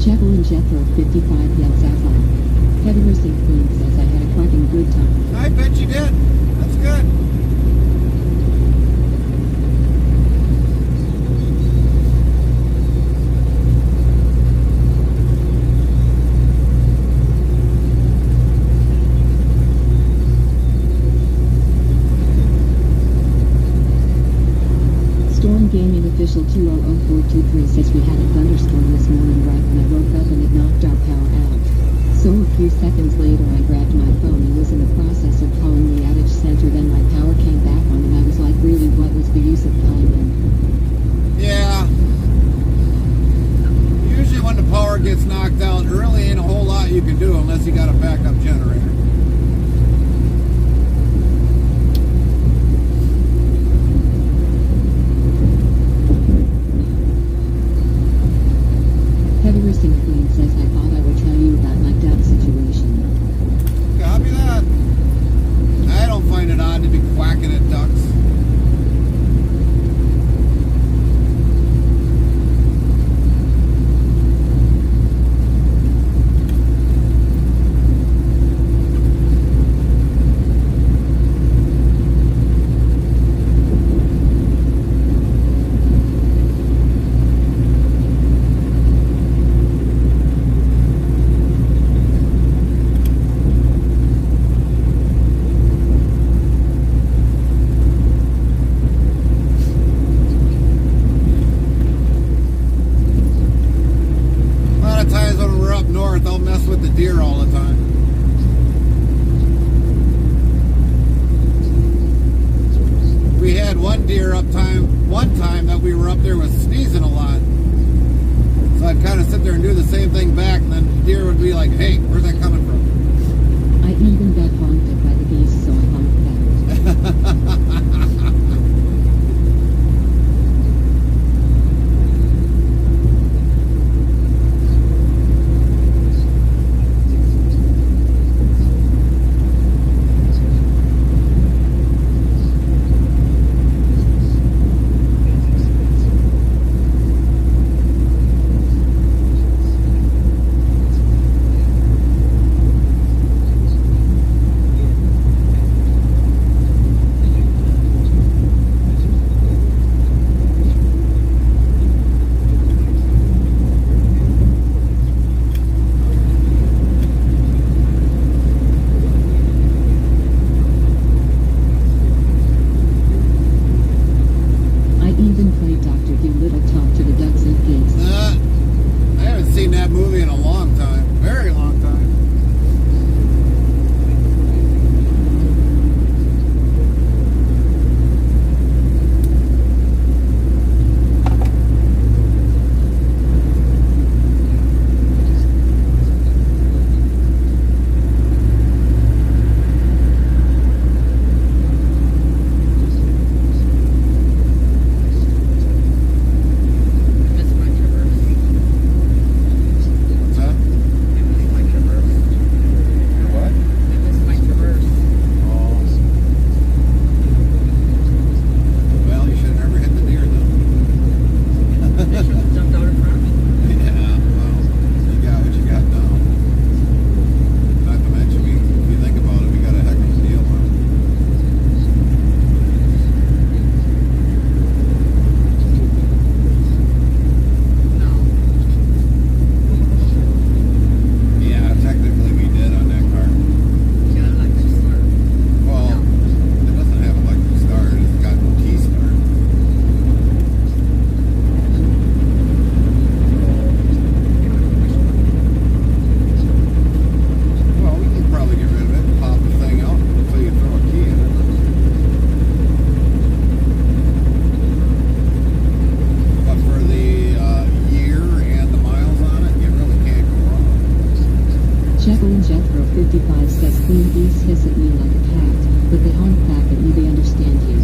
Jacqueline Jethro 55 yells out loud. Heavy Racing Queen says I had a quacking good time. I bet you did. That's good. Storm Gaming Official 200423 says we had a thunderstorm this morning right when I woke up and it knocked our power out. So a few seconds later I grabbed my phone and was in the process of calling the outage center, then my power came back on and I was like, really, what was the use of calling them? Yeah. Usually when the power gets knocked out, there really ain't a whole lot you can do unless you got a backup generator. Heavy Racing Queen says I thought I would tell you about my duck situation. Copy that. I don't find it odd to be quacking at ducks. deer all the time. We had one deer one time that we were up there was sneezing a lot. So I'd kind of sit there and do the same thing back, and then the deer would be like, hey, where's that coming from? I even got honked at by the geese, so I honked back. Jethro 55 says clean geese hiss at me like a cat, but they honk back at you, they understand you.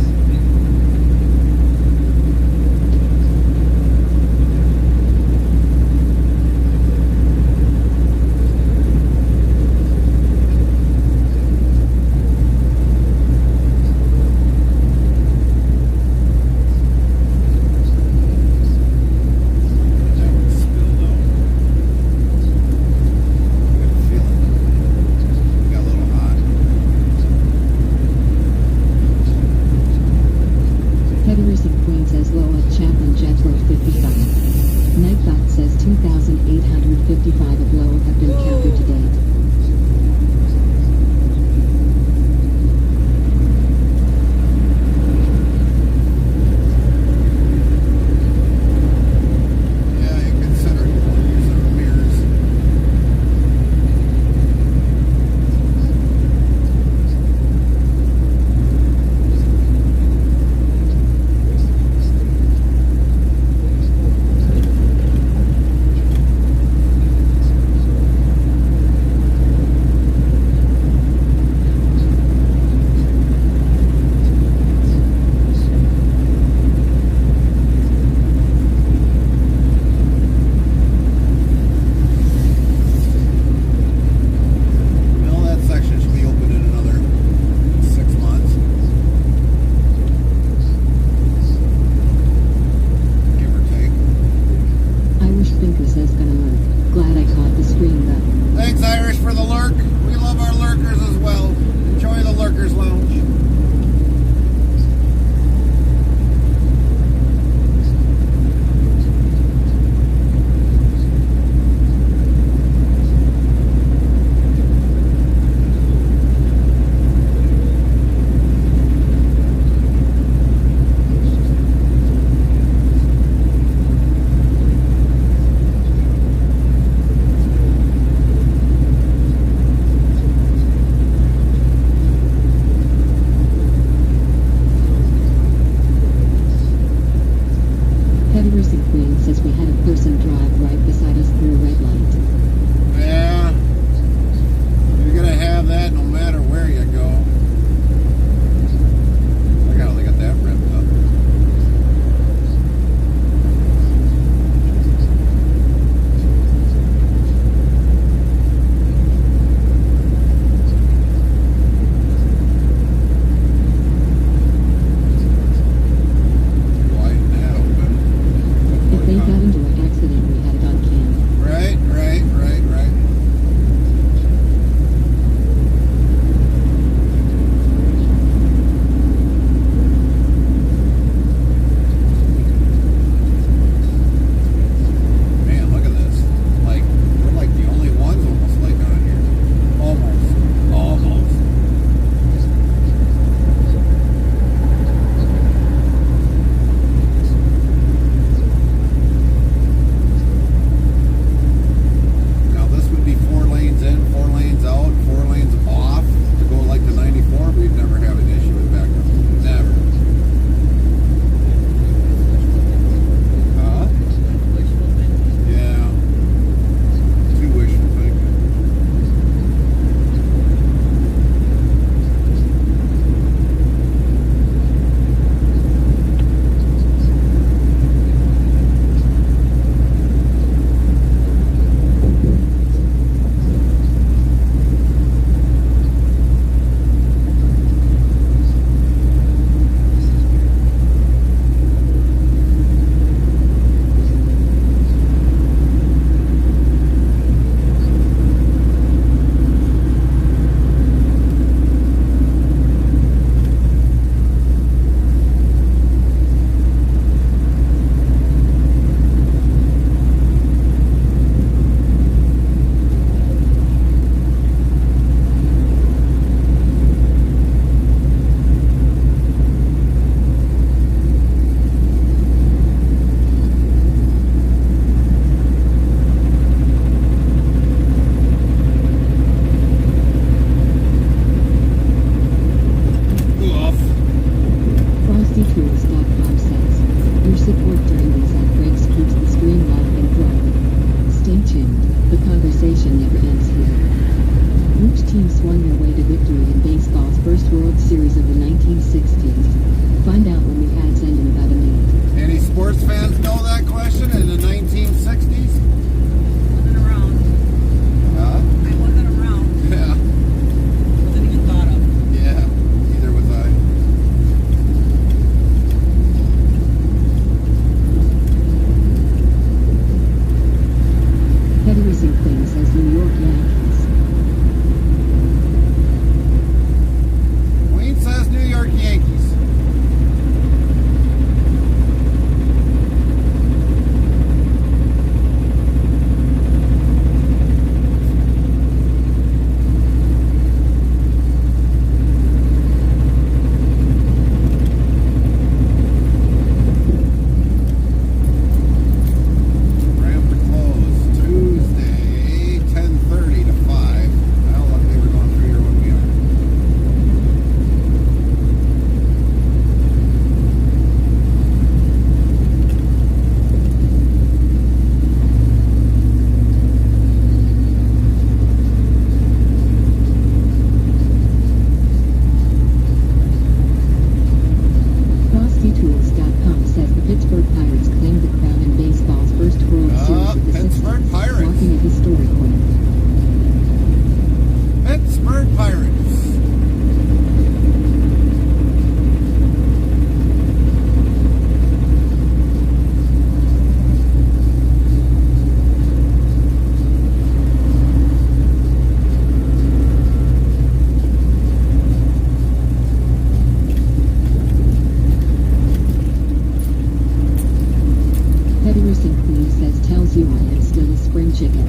Says low at Chaplain Jethro 55. Nightbot says 2,855 of low have been captured to date. The conversation never ends here. Which team swung their way to victory in baseball's first World Series of the 1960s? Find out when the ads end in about a minute. Any sports fans know that question in the 1960s? Wasn't around. Huh? I wasn't around. Yeah. Wasn't even thought of. Yeah. Neither was I. Heavy Racing Queen says New York Yankees. Wayne says New York Yankees. Ramp to close Tuesday, 10:30 to 5. Well, luckily we're going through here when we are. FrostyTools.com says the Pittsburgh Pirates claimed the crown in baseball's first World Series of the Pittsburgh 60s, Pirates. marking a historic win. Pittsburgh Pirates. Heavy Racing Queen says tells you I am still a spring chicken.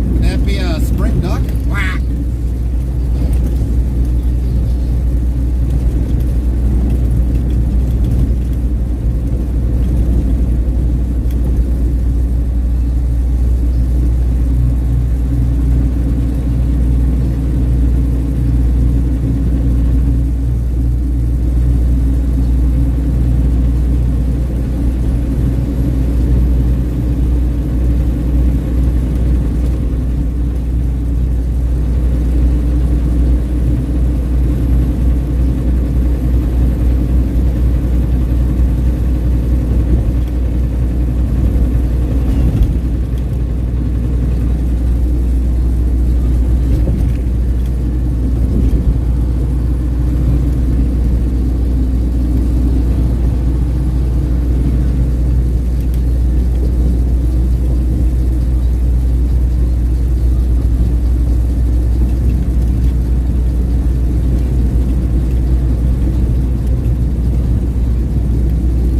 Can that be a spring duck? Quack.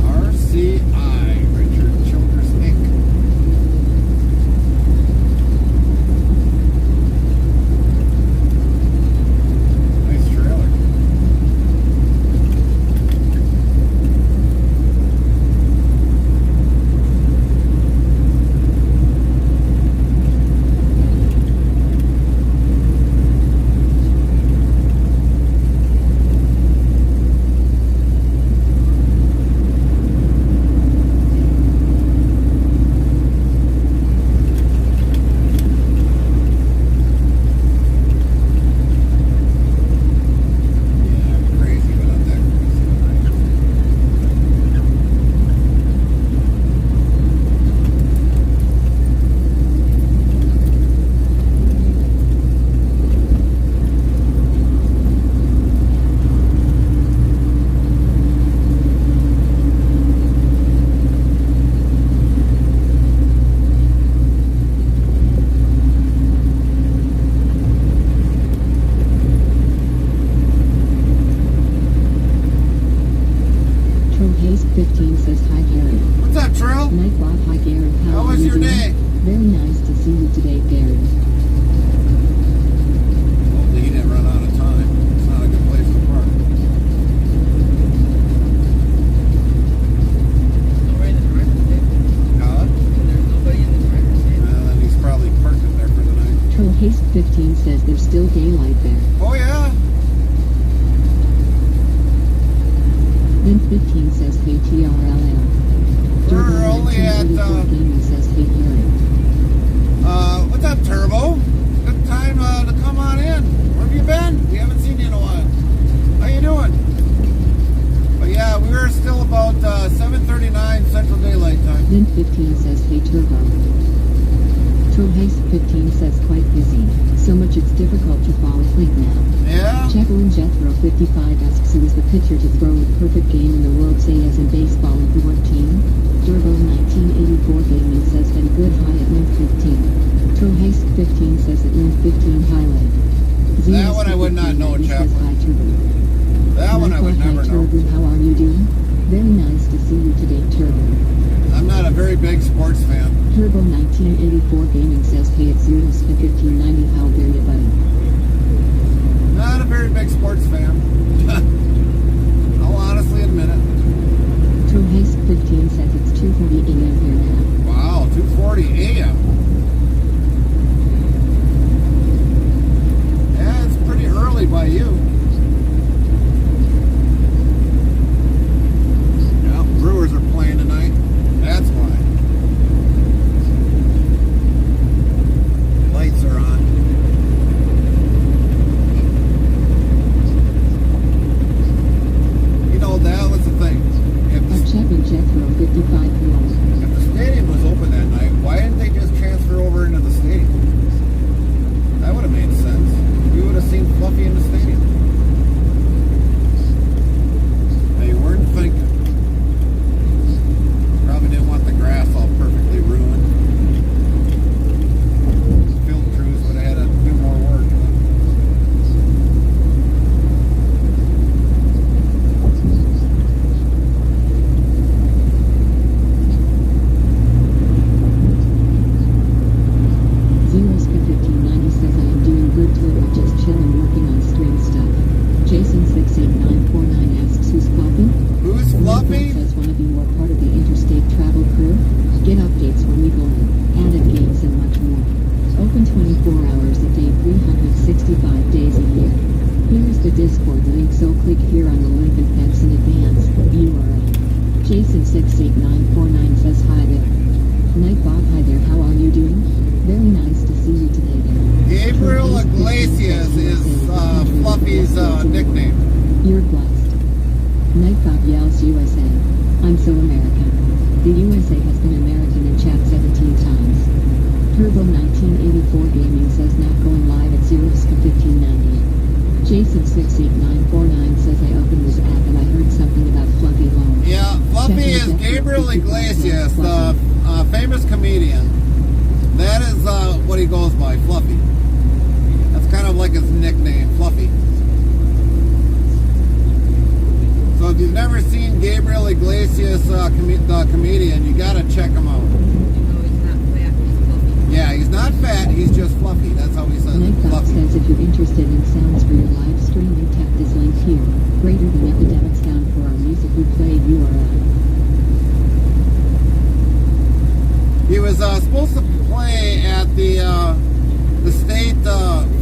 RCI, Richard Childress Inc. Nice trailer. Yeah, I'm crazy, but not that crazy. Trill Hayes 15 says hi Gary. What's up, Trill? Nightbot hi Gary. How are was you your doing? day? Very nice to see you today, Gary. Hopefully he didn't run out of time. It's not a good place to park. Nobody in the driver's seat. Huh? There's nobody in the driver's seat. Well, then he's probably parked it there for the night. Trill Hayes 15 says there's still daylight there. Oh, yeah? Vince 15 says KTRLL. at, Gaming says, hey, Gary. what's up, Turbo? Good time to come on in. Where have you been? We haven't seen you in a while. How you doing? But yeah, we were still about 7:39 Central Daylight Time. Then 15 says, hey, Turbo. Trohace 15 says, quite busy. So much it's difficult to fall asleep now. Yeah? Jacqueline Jethro 55 asks who is the pitcher to throw a perfect game in the World Series in baseball and for what team? Turbo 1984 Gaming says had a good high at 115. Trohace 15 says at 115 highlight. That one I would not know, says hi Turbo. That one I would never know. Turbo, how are you doing? Very nice to see you today, Turbo. I'm not a very big sports fan. Turbo 1984 Gaming says hey at 0 spin 1590 how dare you buddy. Not a very big sports fan. I'll honestly admit it. Trohace 15 says it's 2:40 a.m. here now. Wow, 2:40 a.m. Yeah, it's pretty early by you. Yeah, Brewers are playing tonight. That's why. Lights are on. You know, that was the thing. If Our Chapman Jethro 55 hello. If the stadium was open that night, why didn't they just transfer over into the stadium? That would have made sense. We would have seen Fluffy in the stadium. They weren't thinking. Probably didn't want the grass all perfectly ruined. Field crews would have had to do more work. Zeros for 1590 says I am doing good Turbo just chilling working on stream stuff. Jason 68949 asks who's Fluffy? Who's Fluffy? Says wanna be more part of the interstate travel crew? Get updates when we go in, added games and much more. Open 24 hours a day 365 days a year. Here's the Discord link so click here on the link and thanks in advance. URL. Jason 68949 says hi there. Night Bob hi there how are you doing? Very nice to see you today there. Gabriel Iglesias is Fluffy's nickname. You're blessed. Night Bob yells USA. I'm so American. The USA has been American in chat 17 times. Turbo 1984 Gaming says not going live at 0 ska 1590. Jason 68949 says I opened this app and I heard something about Fluffy Loan. Yeah, Fluffy is Gabriel Iglesias, the famous comedian. That is what he goes by, Fluffy. That's kind of like his nickname, Fluffy. So if you've never seen Gabriel Iglesias, the comedian, you gotta check him out. Yeah, he's not fat, he's just fluffy. That's how he says it, Nightbot fluffy. says if you're interested in sounds for your live streaming, tap this link here. Greater than epidemic sound for our music we played URL. He was supposed to play at the state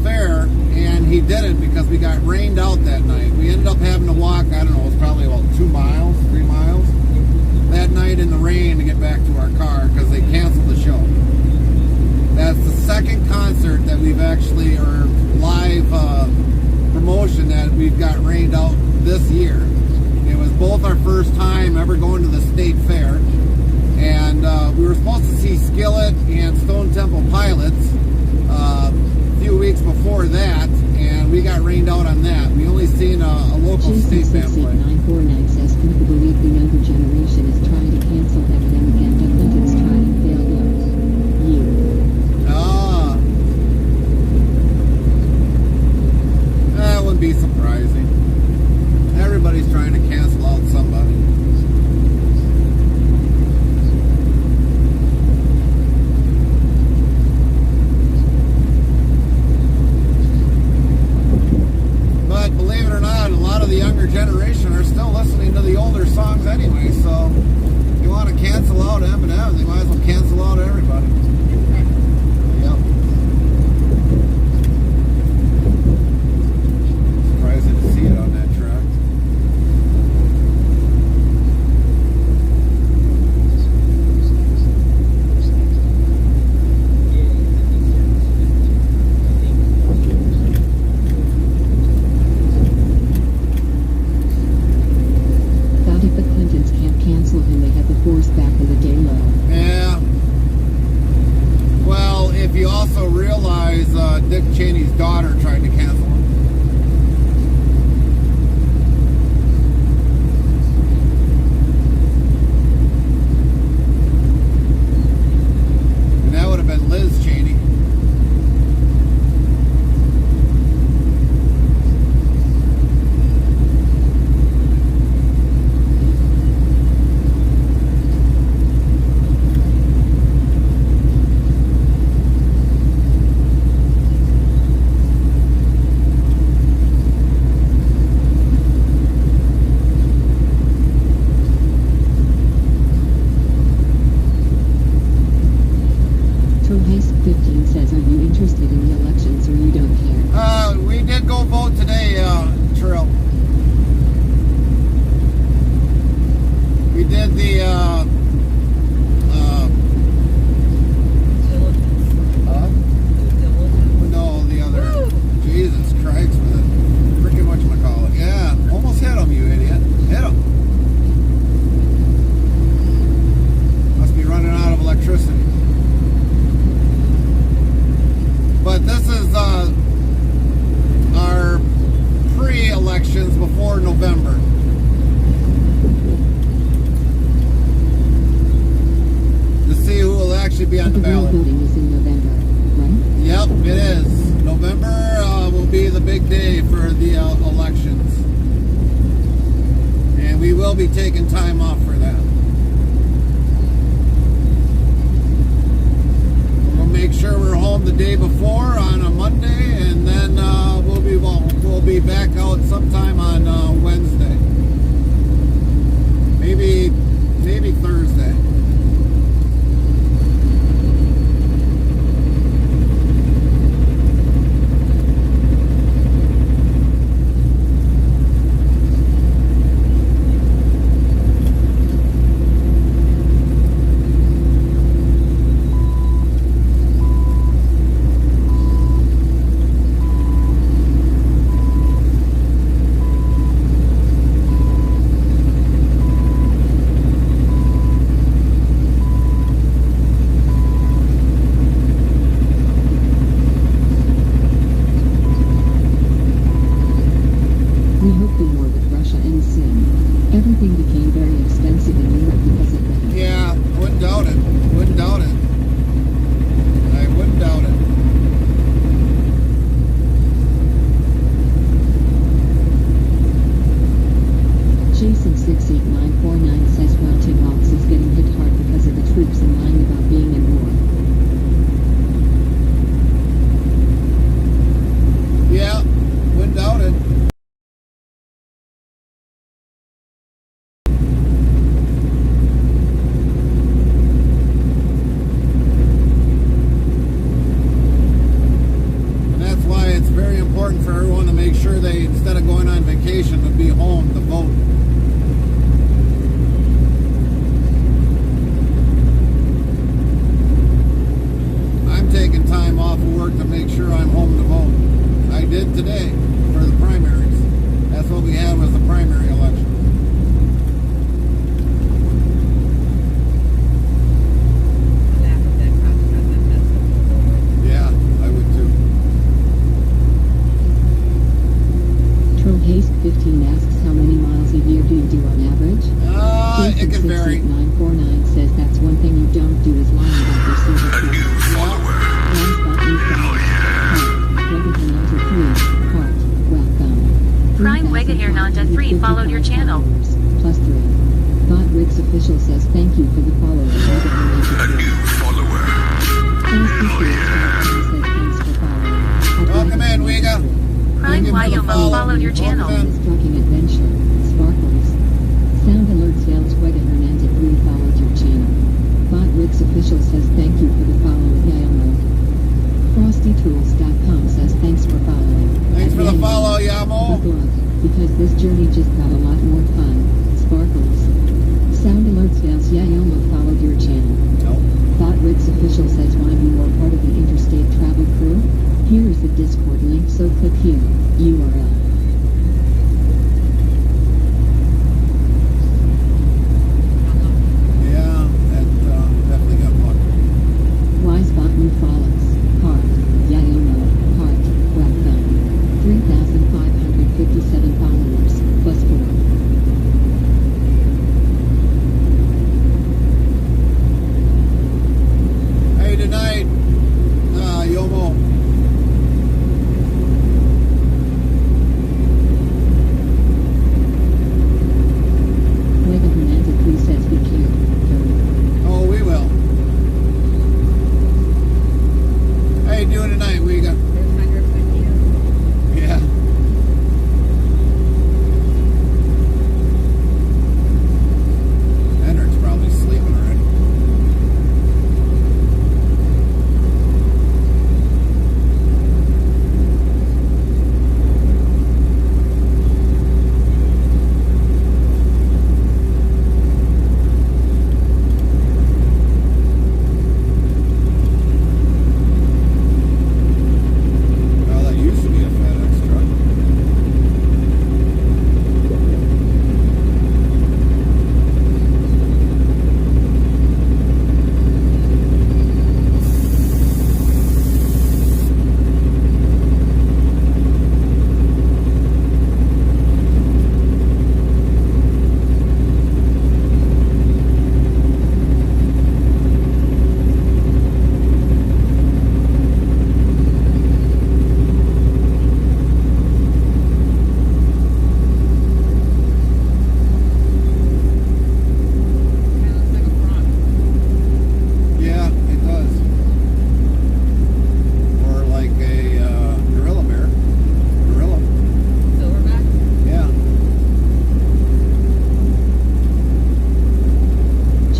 fair, and he didn't because we got rained out that night. We ended up having to walk, I don't know, it was probably about 2 miles, 3 miles, that night in the rain to get back to our car because they canceled the show. That's the second concert that we've actually, or live promotion that we've got rained out this year. It was both our first time ever going to the state fair. And we were supposed to see Skillet and Stone Temple Pilots a few weeks before that, and we got rained out on that. We only seen a local state band play. 949 says, can you believe the younger generation is trying to cancel epidemic and I think it's tried and failed yours? You. That wouldn't be surprising. Everybody's trying to cancel out somebody. But believe it or not, a lot of the younger generation are still listening to the older songs anyway, so if you want to cancel out Eminem, they might as well cancel out everybody. Yep. Surprising to see it on that track. November. To see who will actually be on the But the real ballot. voting is in November, right? Yep, it is. November will be the big day for the elections. And we will be taking time off for that. We'll make sure we're home the day before on a Monday, and then we'll be back out sometime on Wednesday. Maybe Thursday. We hope the war with Russia ends soon. Everything became very expensive in Europe because of that. Yeah, wouldn't doubt it. Wouldn't doubt it. I wouldn't doubt it. Jason68949 says Mountain Box is getting hit hard because of the troops and lying about being in war. Yeah, wouldn't doubt it. And that's why it's very important for everyone to make sure they, instead of going on vacation, to be home to vote. I'm taking time off of work to make sure I'm home to vote. I did today for the primaries. That's what we had, was the primary election. Laugh at that president. That's the Yeah, I would too. Troll Haste 15 asks how many miles a year do you do on average? It can vary. Jason68949 says that's one thing you don't do is lying about your service level. Prime Wega Hernanda 3 followed your channel. Plus 3. Bot Wix official says thank you for the follow. Wega Welcome in, Wiga. Prime Wyomo followed your channel. Trucking adventure. Sparkles. Sound alerts yells Wega Hernanda 3 followed your channel. Bot Wix official says thank you for the follow. Yamo. FrostyTools.com says thanks for following. Thanks for the follow, Yamo. Good luck, because this journey just got a lot more fun. Sparkles. Sound alerts yells Yayomo followed your channel. Nope. Bot Wix official says why you are part of the interstate travel crew? Here is the Discord link, so click here. URL. Yeah, that definitely got lucky. Wise bot new follows. Heart. Yayomo. Heart. Welcome. 3,557 followers. Plus 4. How you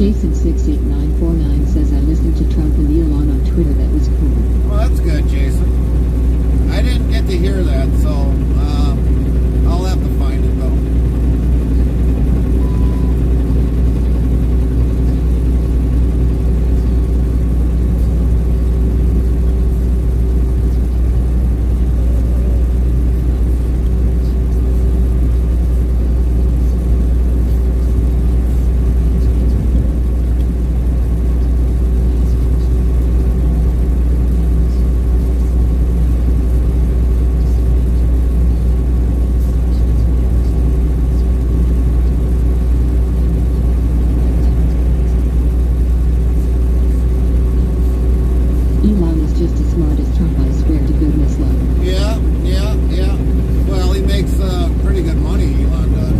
Jason68949 says I listened to Trump and Elon on Twitter. That was cool. Well, that's good, Jason. I didn't get to hear that, so I'll have to find it though. Elon is just as smart as Trump, I swear to goodness, love. Yeah. Well, he makes pretty good money, Elon does.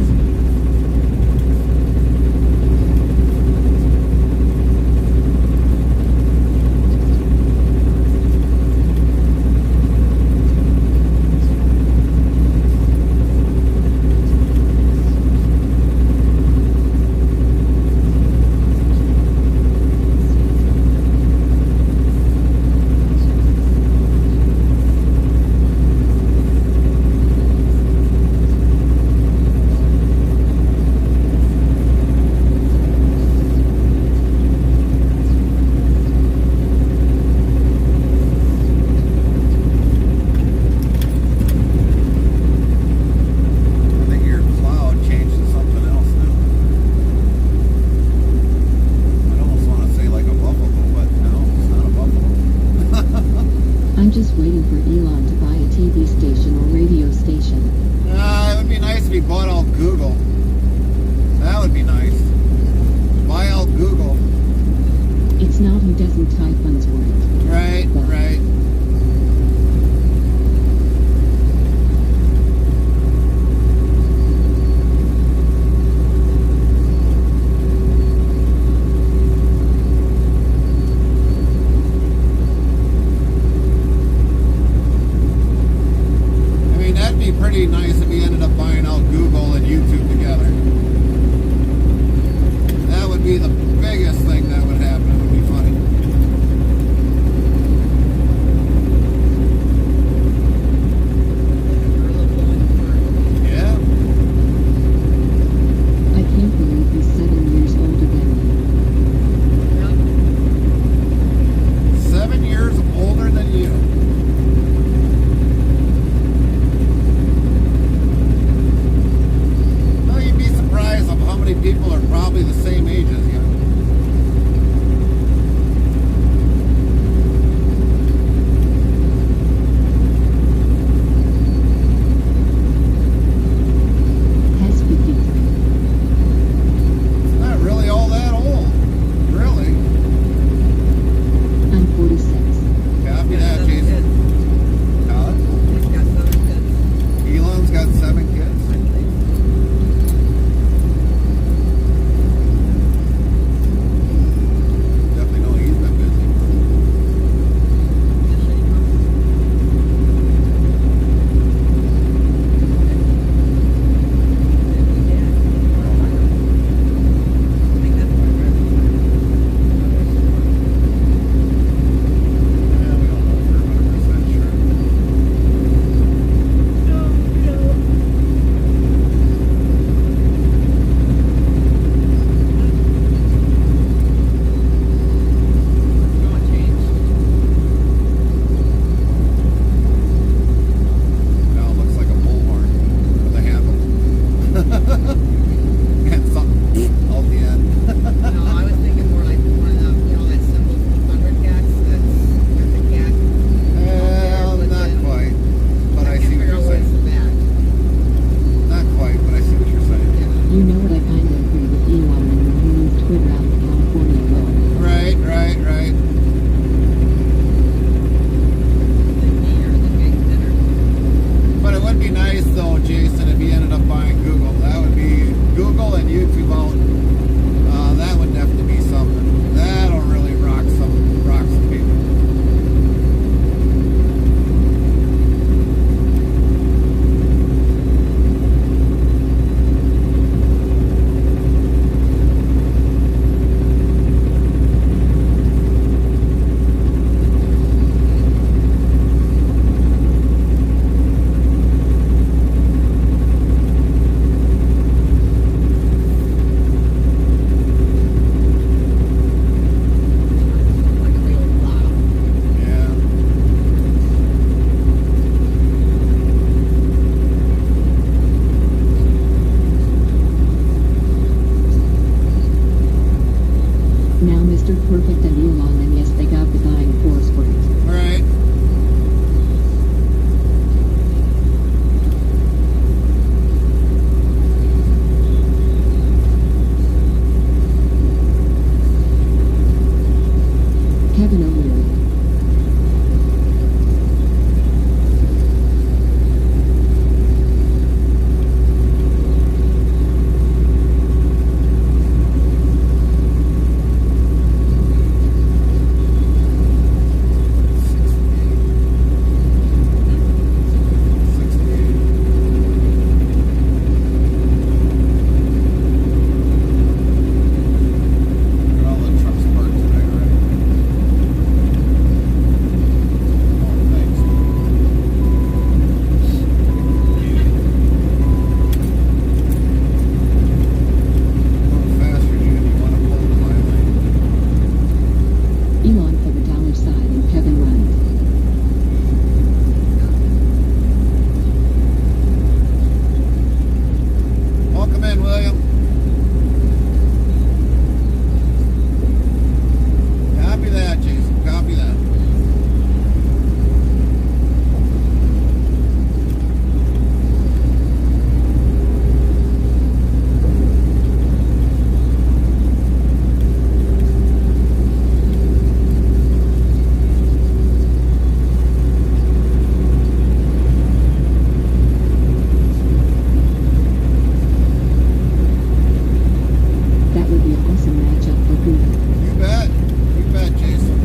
I think your cloud changed to something else now. I almost want to say like a buffalo, but no, it's not a buffalo. I'm just waiting for Elon to buy a TV station or radio station. It would be nice if he bought out Google. That would be nice. Buy out Google. It's not who doesn't type Unsworth. Right. I mean, that'd be pretty nice if he ended up buying out Google and YouTube together. That would be the biggest thing that would happen. It would be funny. Yeah. I can't believe he's 7 years older than me. 7 years older than you. Well, you'd be surprised of how many people are probably the same age as you. Has 53. Not really all that old. Really. I'm 46. Copy that, Jason. Todd? Elon's got 7 kids. Definitely know he's been busy. Yeah, we don't know for 100% sure. Now it looks like a bullhorn with a handle. And something out the end. No, I was thinking more like one of the, that symbol 100 cats. That's the cat. Well, not quite. But I see what you're saying. Not quite, but I see what you're saying. You know what, I kind of agree with Elon when he moved Twitter out of California alone. Right. But it would be nice though, Jason, if he ended up buying Google. That would be Google and YouTube out. That would definitely be something. That'll really rock some people. Mr. Perfect and Elon, and yes, they got the guy in Foursquare. All right. Kevin O'Leary. All the trucks parked tonight, right? Oh, thanks. A little faster, dude. You want to pull to my lane. Elon for the dollar sign and Kevin runs. Welcome in, William. Copy that, Jason. Copy that. That would be an awesome matchup for Google. You bet. You bet, Jason.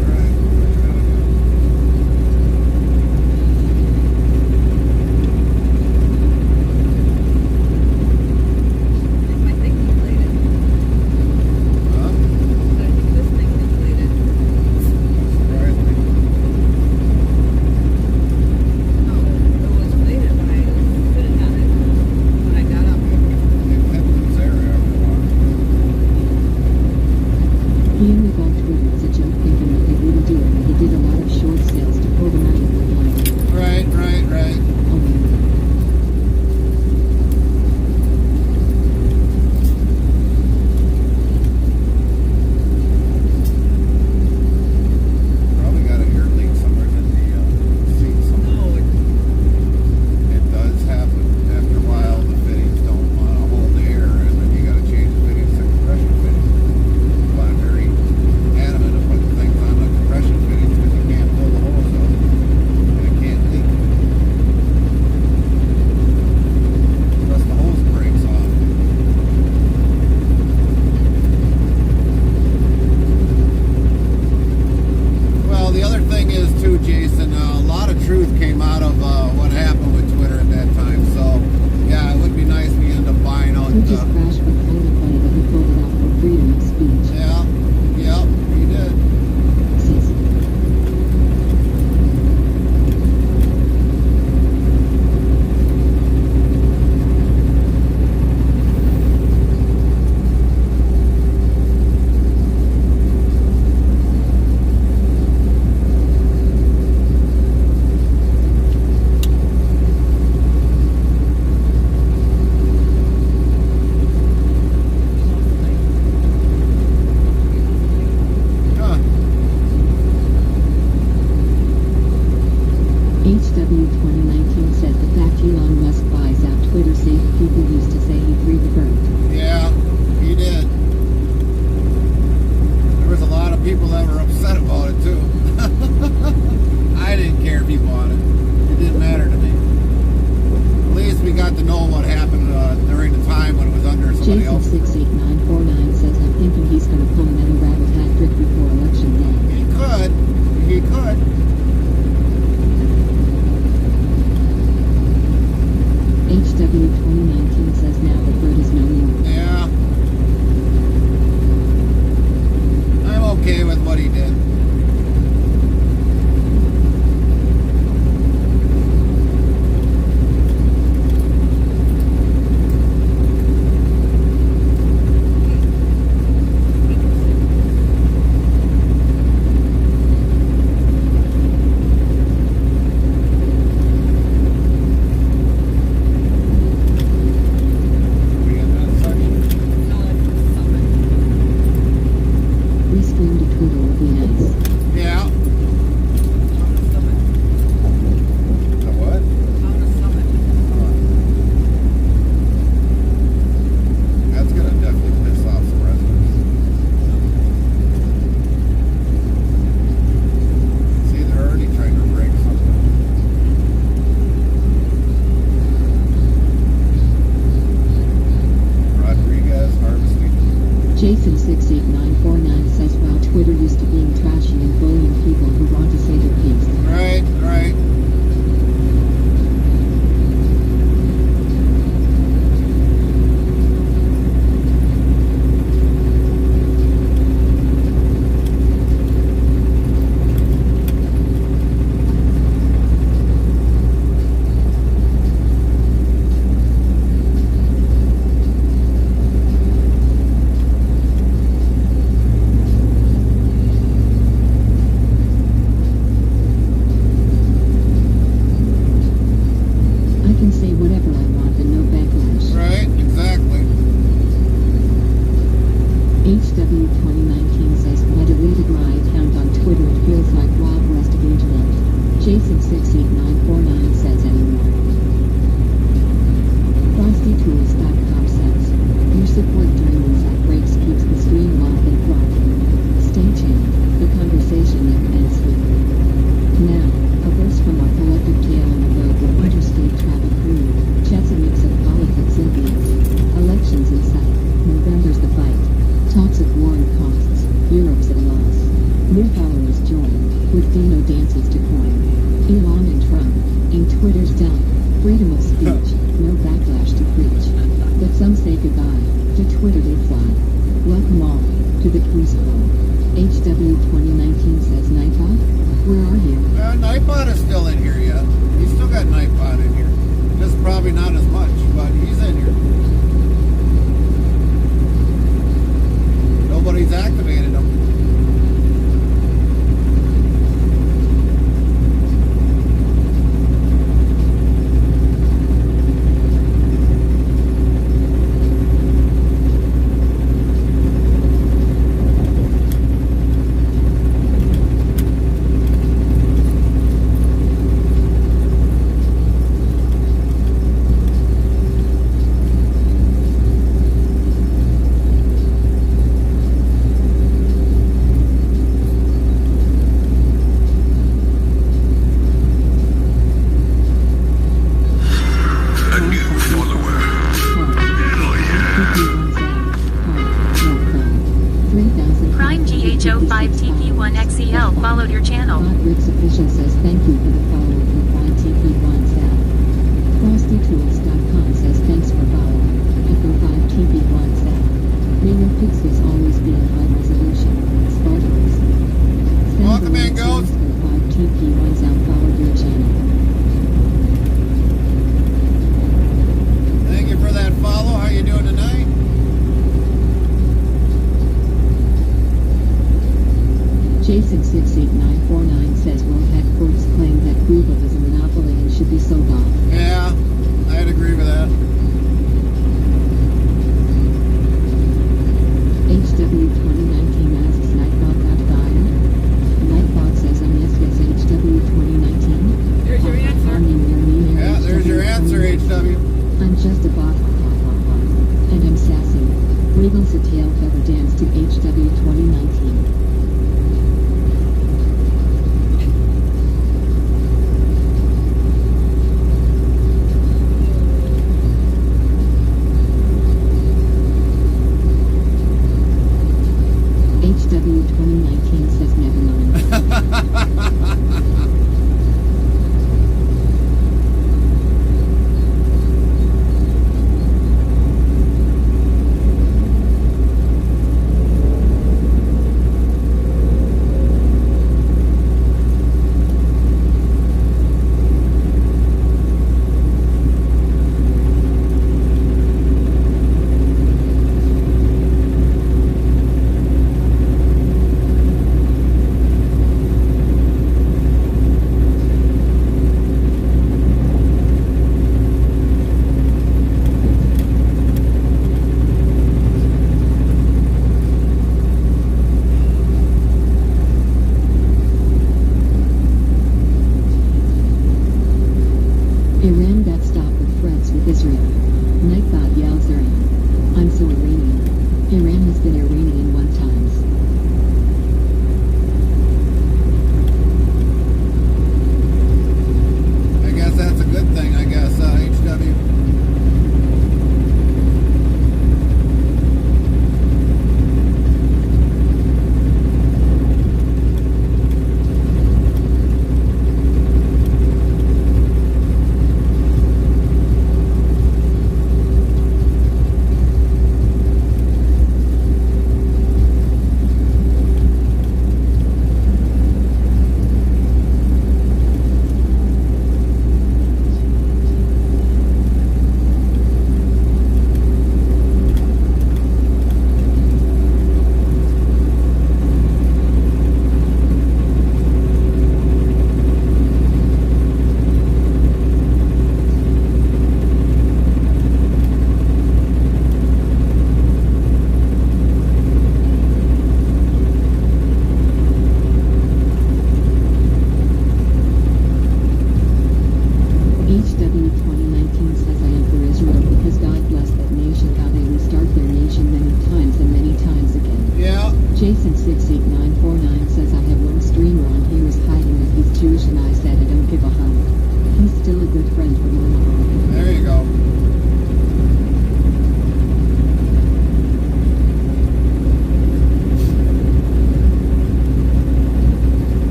All right. My thing completed. Huh? I think this thing completed. Surprised me. No, it was completed when I finished on it. When I got up. They've had this area after a while. He only got Twitter as a joke, thinking that they wouldn't do it, but he did a lot of short sales to pull the money with like, Right, right, right. oh man. Probably got an ear leak somewhere in the seat somewhere. No, It does happen. After a while, the fittings don't want to hold the air, and then you got to change the fittings to compression fittings. But I'm very adamant of putting things on the compression fittings because you can't pull the hose out, and it can't leak. Unless the hose breaks off. Well, the other thing is too, Jason, a lot of truth came out of what happened with Twitter at that time. So, yeah, it would be nice if we end up buying out. He just crashed, but kind of funny that he pulled it off for freedom of speech. Yeah, yep, he did. Says, Huh. HW 2019 says the fact Elon Musk buys out Twitter saved people used to say he threw the bird. Yeah, he did. There was a lot of people that were upset about it too. I didn't care if he bought it. It didn't matter to me. At least we got to know what happened during the time when it was under somebody Jason else's. 68949 says I'm thinking he's gonna pull another rabbit hat trick before election day. He could. He could. Jason68949 says anymore. FrostyTools.com says, your support during these outbreaks keeps the stream live and thriving. Stay tuned, the conversation never ends here. Now, a verse from our collective tale on the road with interstate traffic crew. Chat's a mix of politics and beats. Elections in sight, November's the fight. Talks of war and costs, Europe's at a loss. New power is joined, with Dino dances to coin. Elon and Trump, and Twitter's done. Freedom of speech, no backlash to preach. But some say goodbye, to Twitter they fly. Welcome all, to the cruise call. HW 2019 says Nightbot, where are you? Nightbot is still in here, yeah. He's still got Nightbot in here. Just probably not as much, but he's in here. Nobody's activated him. Prime GHO5TP1XEL followed your channel. Rick's official says thank you for the follow for Prime TP1 South. FrostyTools.com says thanks for following. Echo 5 TP1 South. May your pixels always be in high resolution. Spartans. Welcome in, Ghost. 5 TP1 South followed your channel. Thank you for that follow. How you doing tonight? Jason68949 says World Headquarters claim that Google is a monopoly and should be sold off. Yeah, I'd agree with that. HW2019 asks Nightbot got fired? Nightbot says yes HW2019. There's your answer. Yeah, there's your answer, HW. I'm just a bot, and I'm sassy. Wiggles a tail feather dance to HW2019.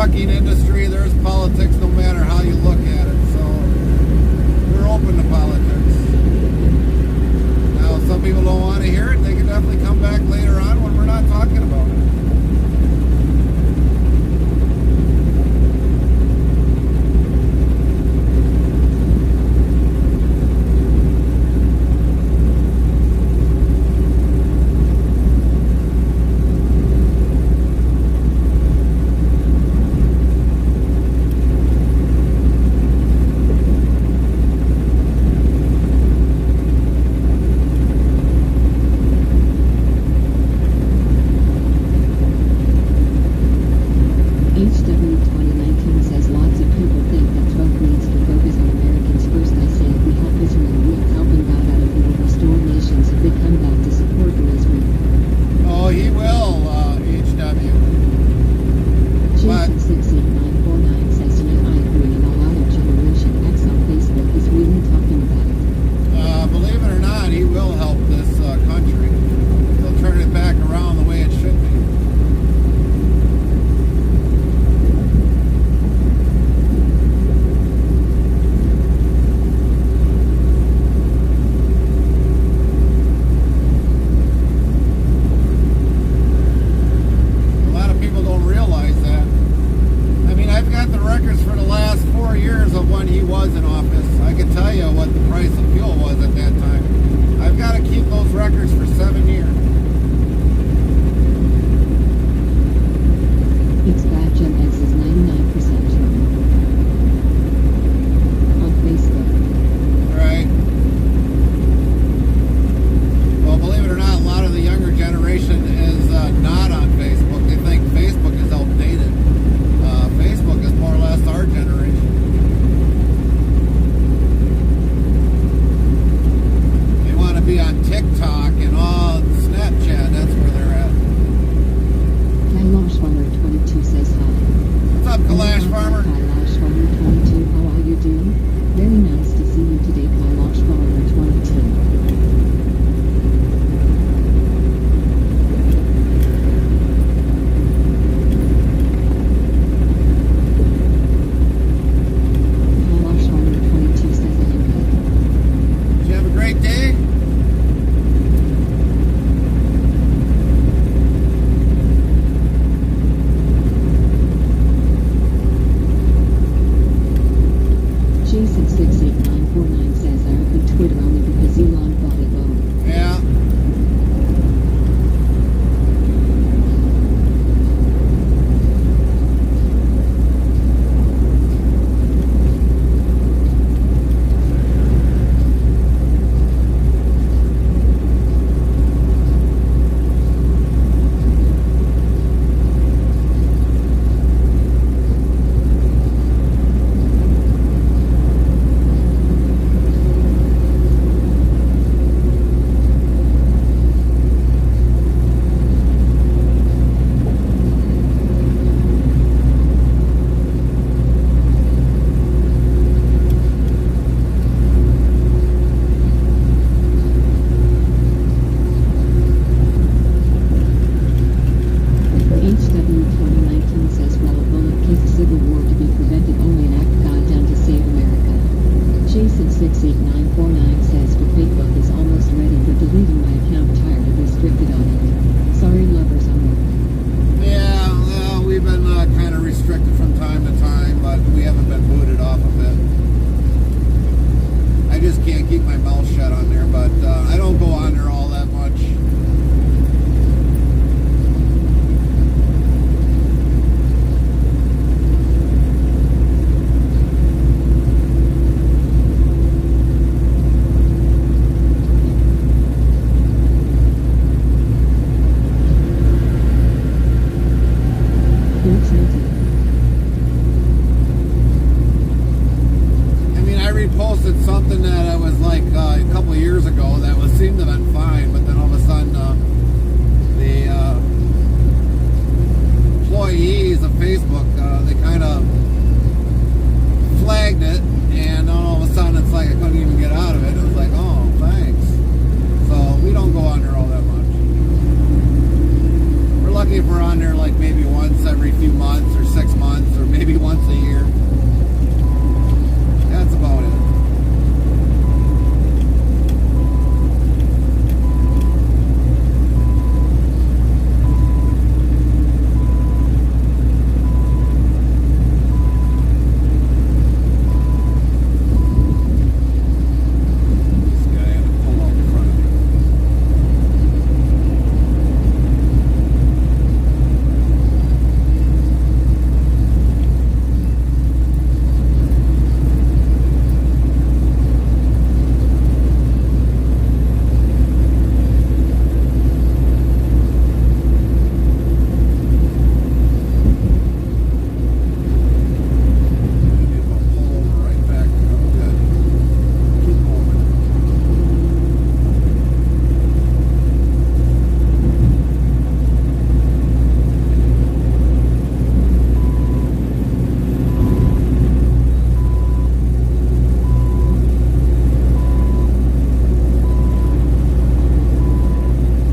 trucking industry, there's politics no matter how you look at it. So we're open to politics. Now, if some people don't want to hear it, they can definitely come back later on when we're not talking about it.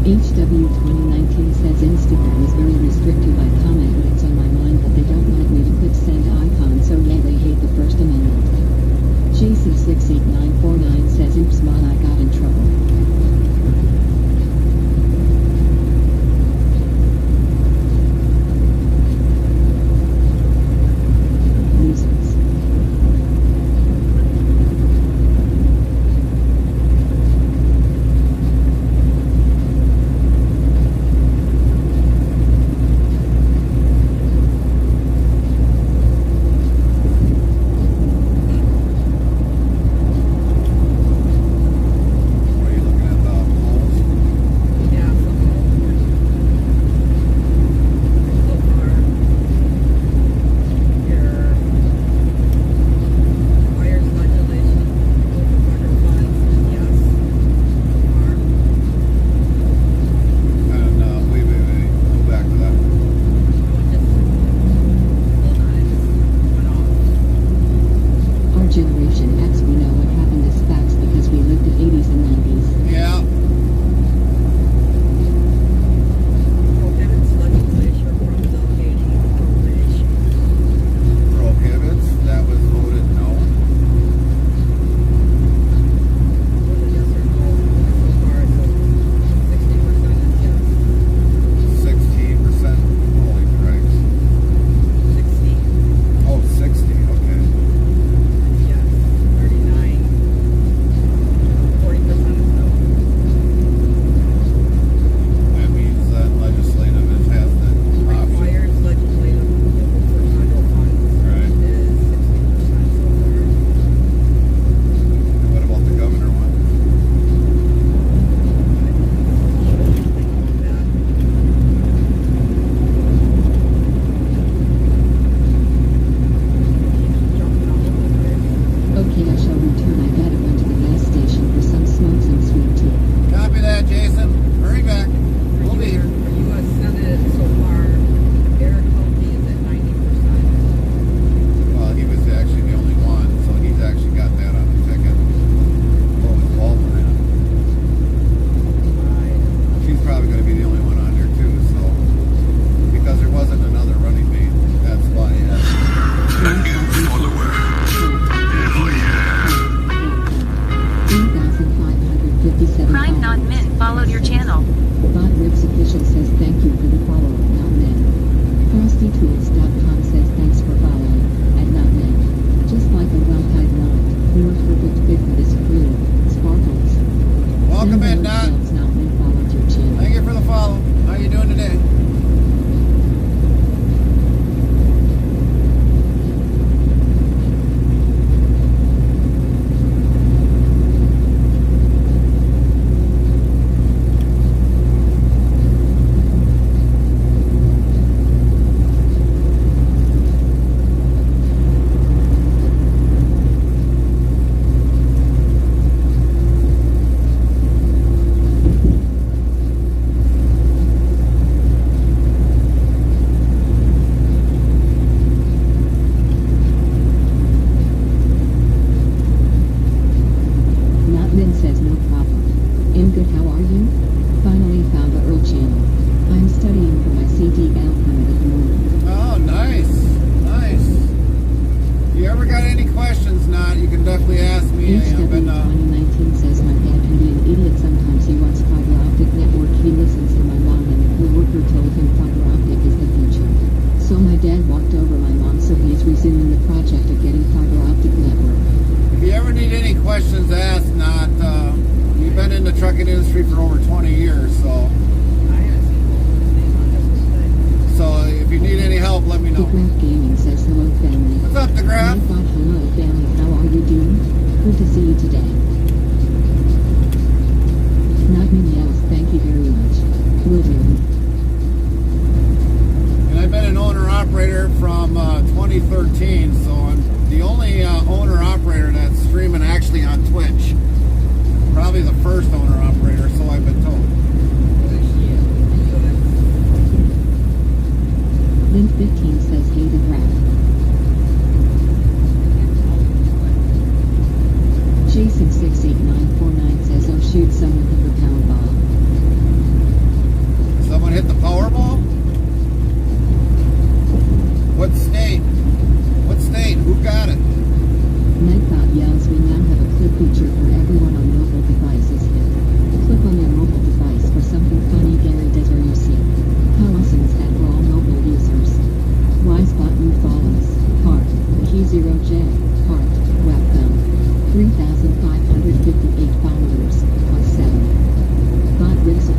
HW2019 says Instagram is very restrictive. I comment, but it's on my mind that they don't want me to click send icon, so yeah, they hate the First Amendment. JC68949 says oops man, I got in trouble. Nuisance. Are you looking at the poles? Yeah, so far, your requires legislation, open federal funds, yes, so far. And wait, go back to that. Our generation X, we know what happened as facts because we lived the 80s and 90s. Yeah. Prohibits legislation from delegating appropriation. Prohibits. That was voted no. Was it yes or no? So far, so 60% is yes. 16%. Holy Christ. 16 Oh, 60. Okay. yes. 39. 40% is no. That means that legislative has the option. Requires legislative approval for federal funds. Right. Is 60% so far. And what about the governor one? Okay, I shall return. I gotta run to the gas station for some smokes and sweet tea. Copy that, Jason. Hurry back. We'll be here. For U.S. Senate so far, Eric Helke is at 90%. Well, he was actually the only one, so he's actually got that on the ticket. What was Baldwin in? She's probably going to be the only one on there too, so because there wasn't another running mate, that's why. Thank you for the work. 3,557 Crime Not followers. Min followed your channel. Bob Riggs official says thank you for the follow, not men. FrostyTools.com says thanks for following, and not men. Just like a well-tied knot, you're a perfect fit for this crew. Sparkles. Welcome in, Not Dot. Not men followed your channel. Thank you for the follow. How you doing today? Not men says no problem. I'm good, how are you? Finally found the Earl channel. I'm studying for my CDL permit at the moment. Oh, nice. Nice. If you ever got any questions, Not, you can definitely ask me. I've been, HW2019 says my dad can be an idiot sometimes. He wants fiber optic network. He listens to my mom and her worker told him fiber optic is the future. So my dad walked over my mom, so he is resuming the project of getting fiber optic network. if you ever need any questions asked, Not, you've been in the trucking industry for over 20 years, so I haven't seen Bolton's name on this today. so if you need any help, let me The know. Graph Gaming says hello family. What's up, the Graph? I thought hello family, how are you doing? Good to see you today. Not many else, thank you very much. Will do. And I've been an owner-operator from 2013, so I'm the only owner-operator that's streaming actually on Twitch. Probably the first owner-operator, so I've been told. Well, you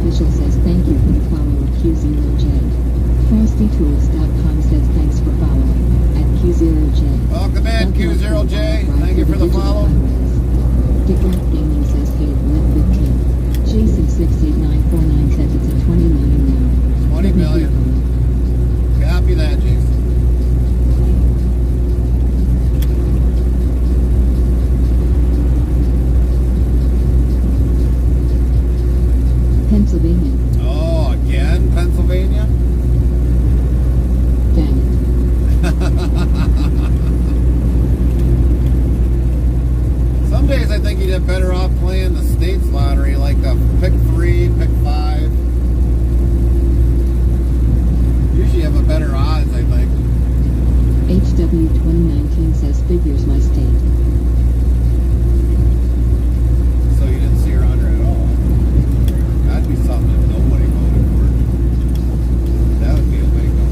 Official says thank you for the follow of Q0J. FrostyTools.com says thanks for following at Q0J. Welcome in, Q0J. Thank you for the follow. Dickert Gaming says hey, live good kid. Jason68949 says it's at 20 million now. 20 million. Copy that, Jason. Pennsylvania. Oh, again, Pennsylvania? Dang it. Some days I think you'd have better off playing the states lottery, like the pick 3, pick 5. Usually have a better odds, I think. HW2019 says figures my state. So you didn't see her under at all. That'd be something if nobody voted for it. That would be a big one.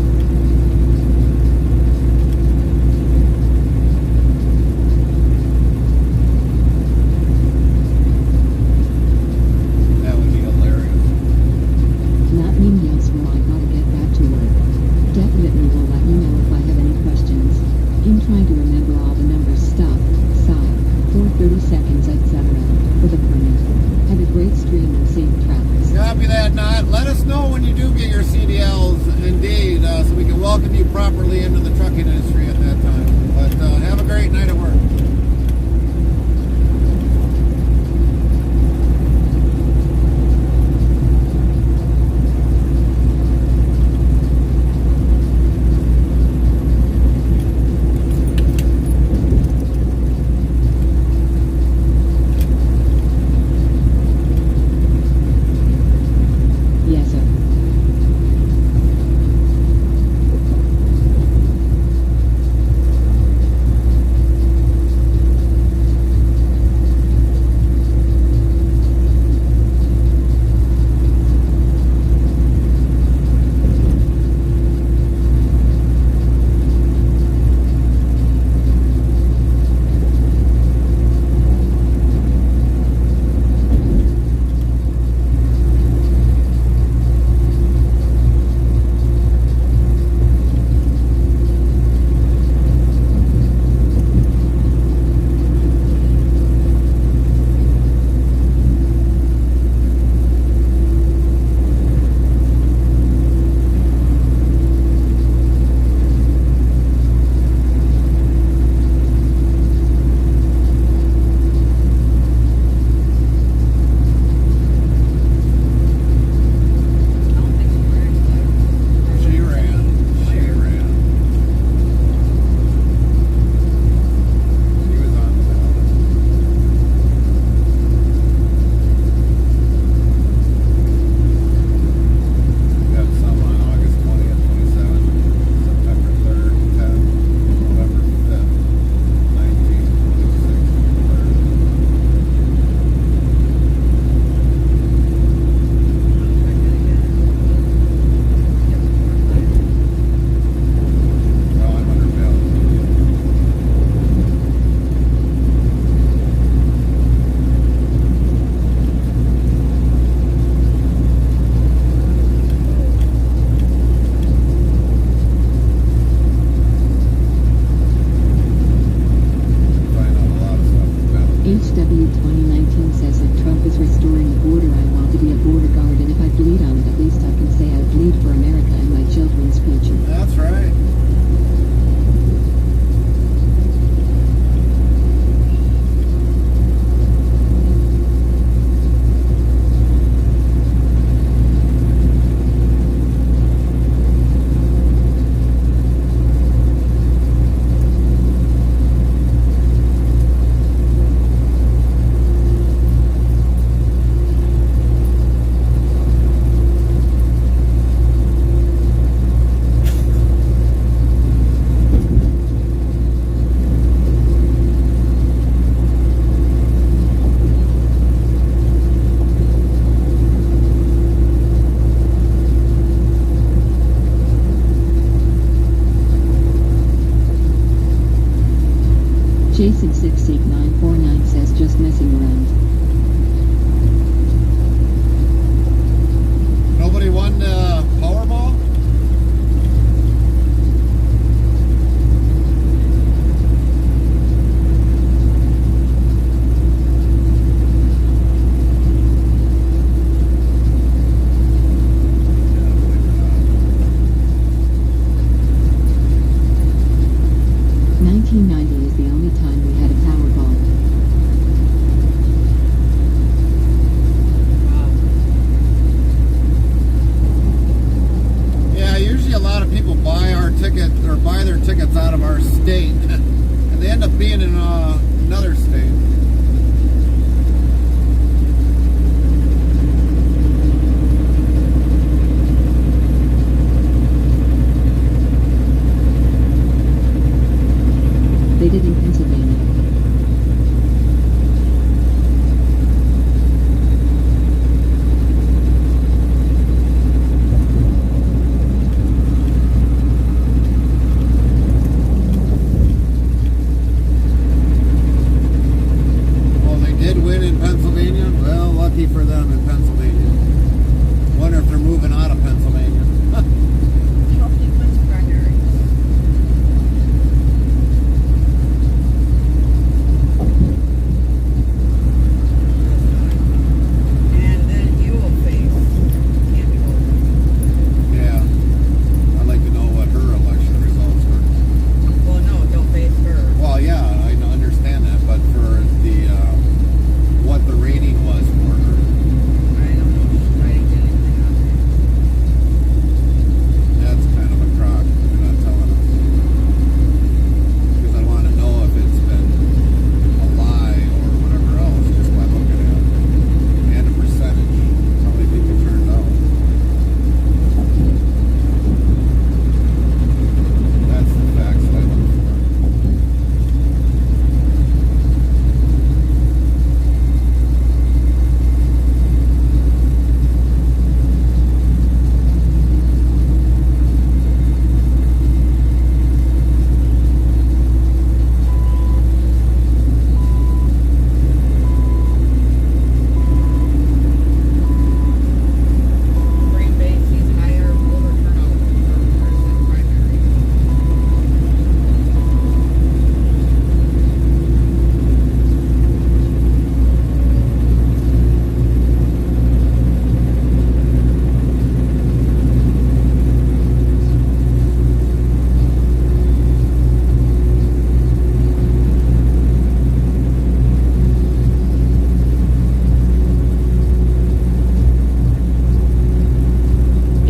That would be hilarious. Not me, yes, well, I gotta get back to work. Definitely will let you know if I have any questions. In trying to remember all the numbers, stop, sigh, for 30 seconds, etc. for the permit. Have a great stream and safe travels. Copy that, Not. Let us know when you do get your CDLs, indeed, so we can welcome you properly into the trucking industry at that time. But have a great night at work. Yes, sir. She ran. She ran. She was on the ballot. We got some on August 20th, 27th, September 3rd, 10th, November 5th, 19th, 26th, 3rd. Oh, I'm under ballot. Find out a lot of stuff with ballot. HW2019 says if Trump is restoring the border, I want to be a border guard, and if I bleed on it, at least I can say I bleed for America and my children's future. That's right. Jason68949 says just messing around.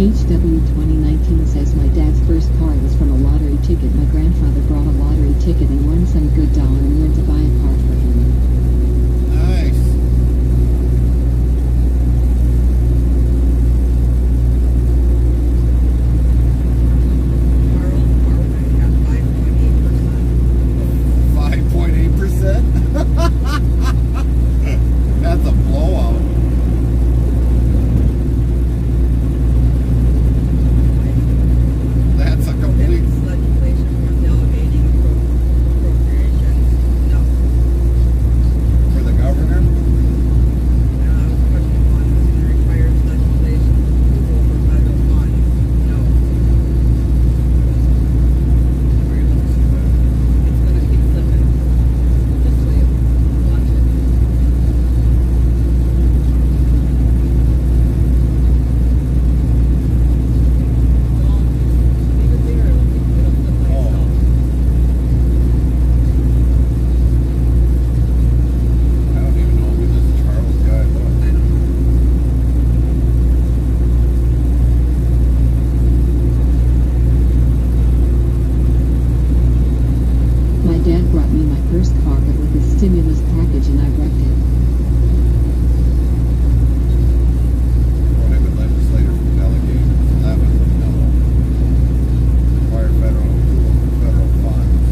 HW2019 says my dad's first car was from a lottery ticket. My grandfather brought a lottery ticket and won some good dollar and went to buy a car for him. Nice. That's a blowout. That's a complete. Legislation for delegating appropriations. No. For the governor? Question one, it requires legislation approval for federal funds. No. It's gonna keep slipping. Just so you watch it. Don't leave it there. It'll slip by Oh. itself. I don't even know who this Charles guy was. I don't know. My dad brought me my first car but with his stimulus package and I wrecked it. Prohibit legislator from delegating 11 no. Require federal approval for federal funds.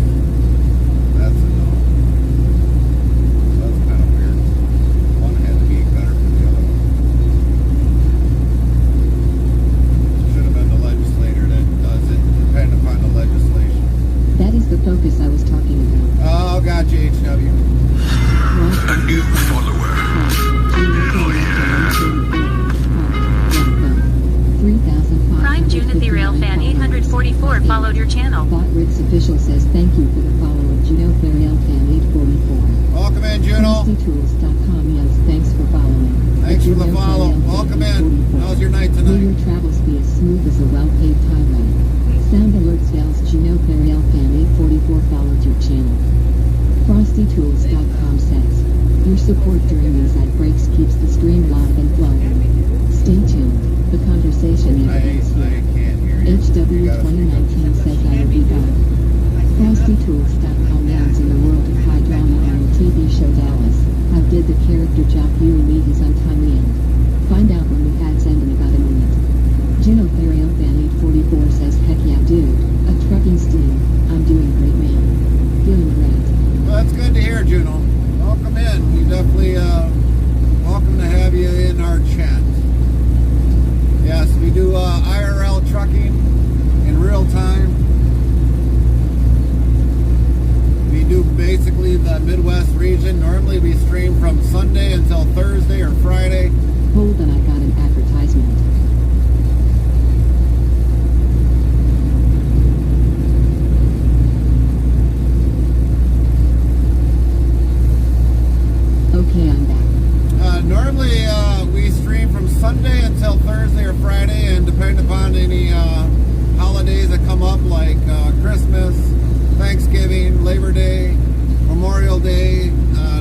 That's a no. That's kind of weird. One had to be better than the other one. Should have been the legislator that does it, depending upon the legislation. That is the focus I was talking about. Oh, gotcha, HW. A new follower. Prime June Ethereal Fan 844 followed your channel. Botritz official says thank you for the follow of Juno Ethereal Fan 844. Welcome in, Juno. CrustyTools.com, yes, thanks for following. Thanks for the Juno follow. Ethereal Fan Welcome in. 844. How's your night May tonight? your travels be as smooth as a well-paved highway. Sound alerts Dell's Juno Ethereal Fan 844 followed your channel. FrostyTools.com says, your support during these ad breaks keeps the stream live and flowing. Stay tuned. The conversation I ends here. can't hear you. You gotta speak up. HW2019 says I will be back. FrostyTools.com lands in the world of high drama on the TV show Dallas. How did the character Jock you meet his untimely end? Find out when the ads end in about a minute. Juno Ethereal Fan 844 says heck yeah dude, a trucking steam, I'm doing great man. Feeling great. Well, that's good to hear, Juno. Welcome in. We definitely welcome to have you in our chat. Yes, we do IRL trucking in real time. We do basically the Midwest region. Normally we stream from Sunday until Thursday or Friday. Hold on, I got an advertisement. Okay, I'm back. Normally we stream from Sunday until Thursday or Friday, and depending upon any holidays that come up like Christmas, Thanksgiving, Labor Day, Memorial Day,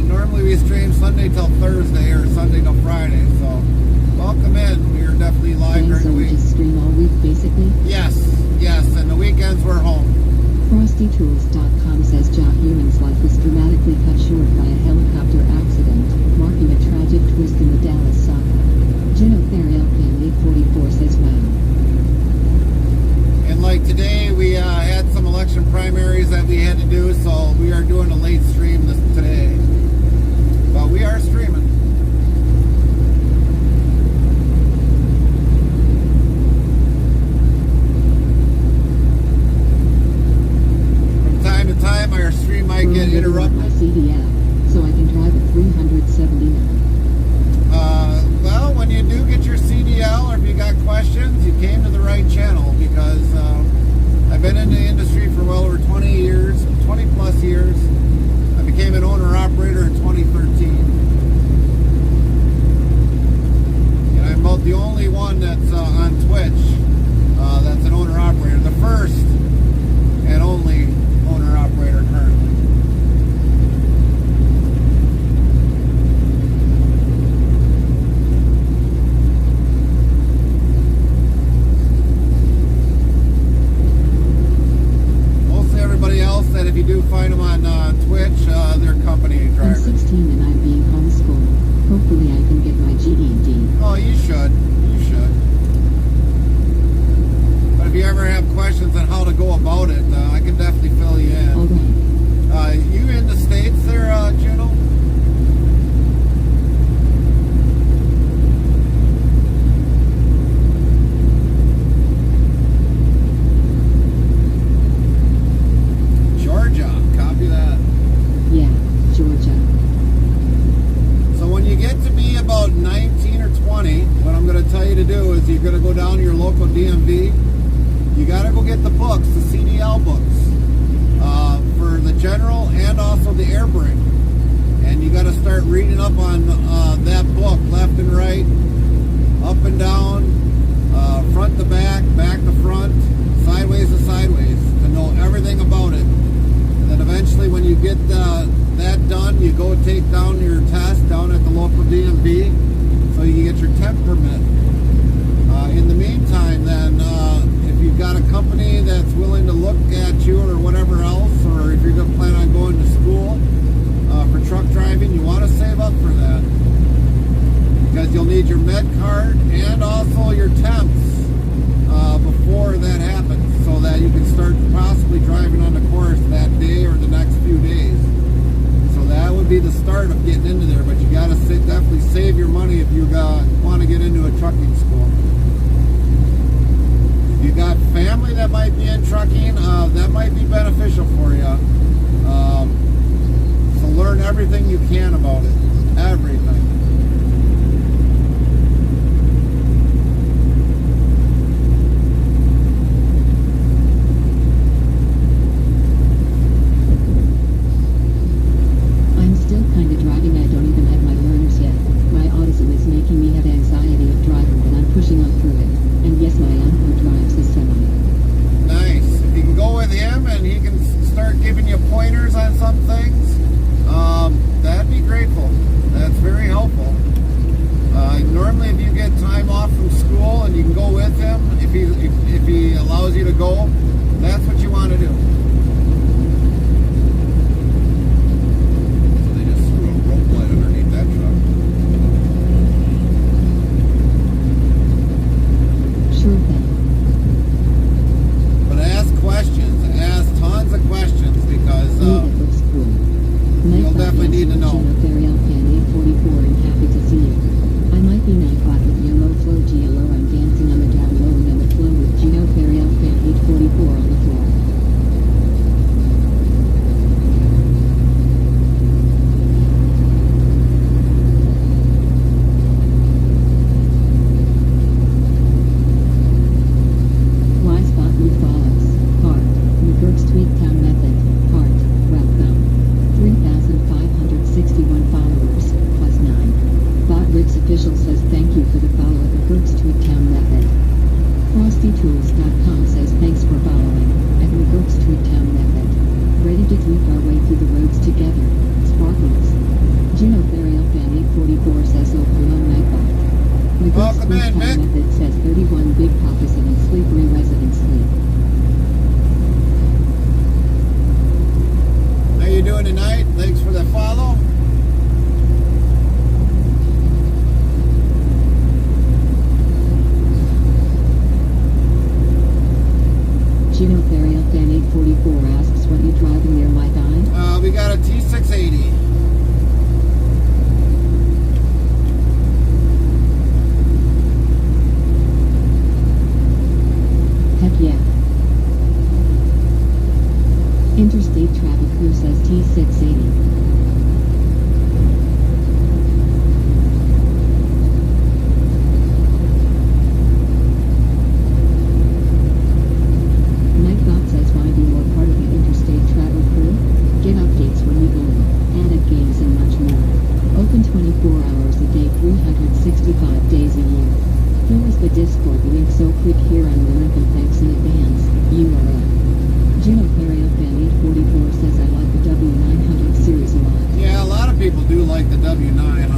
normally we stream Sunday till Thursday or Sunday till Friday. So welcome in. We are definitely live Dang, during so the we week. just stream all week basically? Yes, and the weekends we're home. FrostyTools.com says Jock Ewing's life was dramatically cut short by a helicopter accident, marking a tragic twist in the Dallas saga. Juno Ethereal Fan 844 says wow. And like today, we had some election primaries that we had to do, so we are doing a late stream today. But we are streaming. From time to time, our stream might get interrupted. My CDL, so I can drive at 379. Well, when you do get your CDL, or if you got questions, you came to the right channel, because I've been in the industry for well over 20 years, 20 plus years. I became an owner ever have questions on how to go about it, I can definitely fill you in. Alright. You in the States there, Juno? Georgia, copy that. Yeah, Georgia. So when you get to be about 19 or 20, what I'm going to tell you to do is you're going to go down to your local DMV. You got to go get the books, the CDL books, for the general and also the air brake. And you got to start reading up on that book, left and right, up and down, front to back, back to front, sideways to sideways, to know everything about it. And then eventually when you get that done, you go take down your test down at the local DMV so you get your temp permit. In the meantime, then, if you've got a company that's willing to look at you or whatever else, or if you're going to plan on going to school for truck driving, you want to save up for that. Because you'll need your med card and also your temps before that happens, so that you can start possibly driving on the course that day or the next few days. So that would be the start of getting into there, but you got to definitely save your money if you want to get into a trucking school. If you got family that might be in trucking, that might be beneficial for you. So learn everything you can about it. Everything. I'm still kinda driving. I don't even have my learners yet. My autism is making me have anxiety of driving, but I'm pushing on through it. And yes, my uncle drives a semi. Nice. If you can go with him and he can start giving you pointers on some things, that'd be grateful. That's very helpful. Normally, if you get time off from school and you can go with him, if he allows you to go, that's what you want to do. So they just threw a rope light underneath that truck. Sure thing. But ask questions. Ask tons of questions because It looks cool. you'll definitely need to know. Peoria fan 844 and happy to see you. I might be Nightbot with Yellow Flow GLO. I'm dancing on the down low and on the flow with Gino Peoria fan 844 on the floor. Y spot with follows. Heart. Newburgh Street Town Method. Heart. Welcome. 3,561 followers. Plus 9. Bot Rick's official says thank you for the follow at the Brook Street Town Method. FrostyTools.com says thanks for following at the Brook Street Town Method. Ready to tweak our way through the roads together. Sparkles. Gino Peoria fan 844 says oh hello Nightbot. The Brook Welcome Street in, Town Mick. Method says 31 big poppers and sleepery residents sleep. How you doing tonight? Thanks for the follow. Gino Peoria fan 844 asks what you driving there my guy? We got a T680. Heck yeah. Interstate Traffic Crew says T680. Nightbot says wanna be more part of the Interstate Travel Crew? Get updates when you go, added games and much more. Open 24 hours a day, 365 days a year. Here is the Discord link, so click here on the link and thanks in advance. URL. Gino Peoria fan 844 says I like the W900 series a lot. Yeah, a lot of people do like the W900.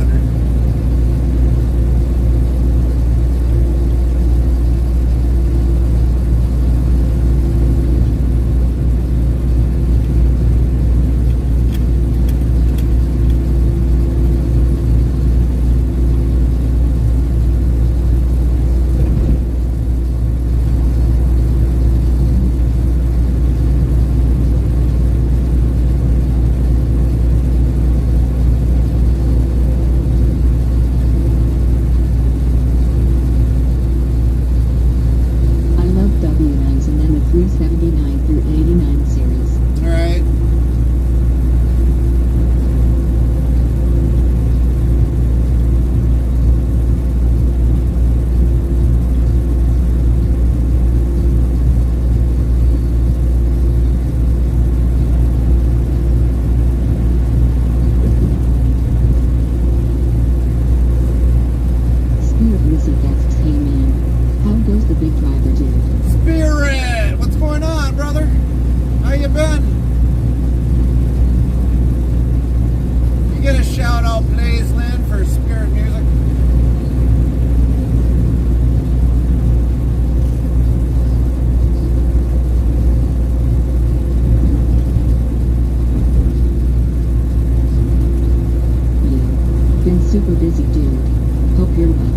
79 through 89 series. All right. Spirit Music asks, hey man, how goes the big driver dude? Spirit, what's going on, brother? How you been? You get a shout out, please, Lynn, for Spirit Music. Yeah, been super busy dude. Hope you're well.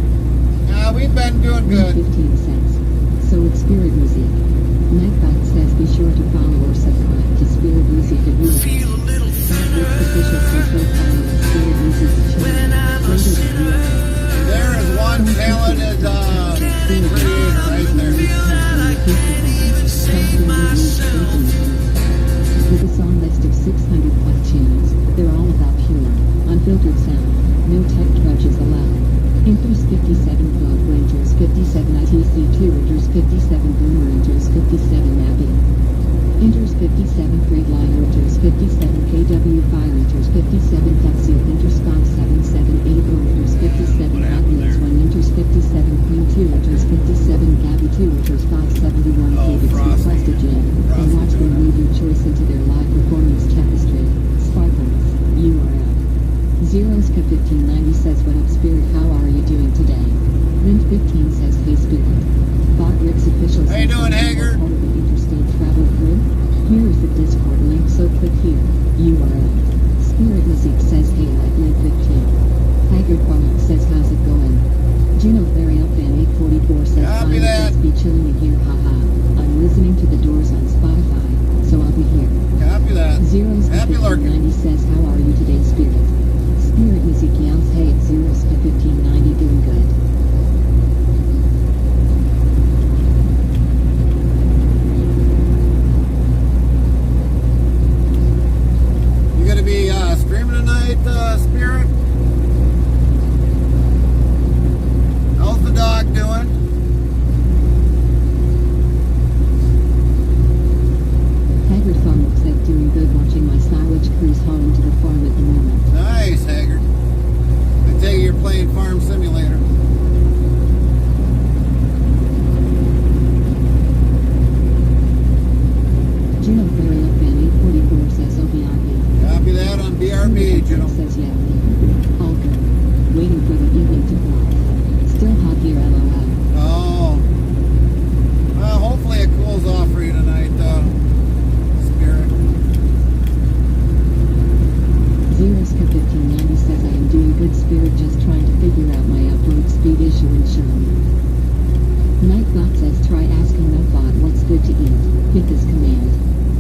We've been doing Link good. 15 cents. So it's Spirit Music. Nightbot says be sure to follow or subscribe to Spirit Music at URL. Official says go follow Spirit Music's channel. Greater than URL. There is one talented creator right there. With a song list of 600 plus tunes, they're all about pure, unfiltered sound, no tech trudges allowed. Inters 57 Club Rangers 57 ITC2 Rangers 57 Boom Rangers 57 Nappy Inters 57 Freeline Rangers 57 KW5 Rangers 57 Flexi Inters 577 Able Rangers 57 Hot Wheels 1 Inters 57 Queen 2 Rangers 57 Gabby 2 Rangers 571 David's requested jam and watch them weave your choice into their live performance chemistry. Sparkles, URL. Zeroska 1590 says what up Spirit, how are you doing today? Lint 15 says hey Spirit. Bot Rick's official How you says doing, Hager? part of the interstate travel crew. Here is the Discord link, so click here. URL. Spirit Music says hey like Lint 15. Haggard Farmer says how's it going? Juno Flario Fan 844 says Copy I'm that. just be chilling in here, haha. I'm listening to The Doors on Spotify, so I'll be here. Copy that. Zeros Happy lurking. 1590 says how are you today Spirit? Spirit Music yells hey it's Zeros 1590 doing good. You gonna be streaming tonight, Spirit? How's the dog doing? Haggard Farmer said doing good watching my silage cruise home to the farm at the moment. Nice, Haggard. I take it you're playing Farm Simulator. Juno Flario Fan 844 says OBRB. Copy that on BRB, Juno. Says yeah. All good. Waiting for the evening to fly. Still hot here, LOL. Oh. Well, hopefully it cools off for you tonight, Spirit. Zeroska 1590 says I am doing good Spirit, just trying to figure out my upload speed issue and show. Nightbot says try asking Notbot what's good to eat. Hit this command.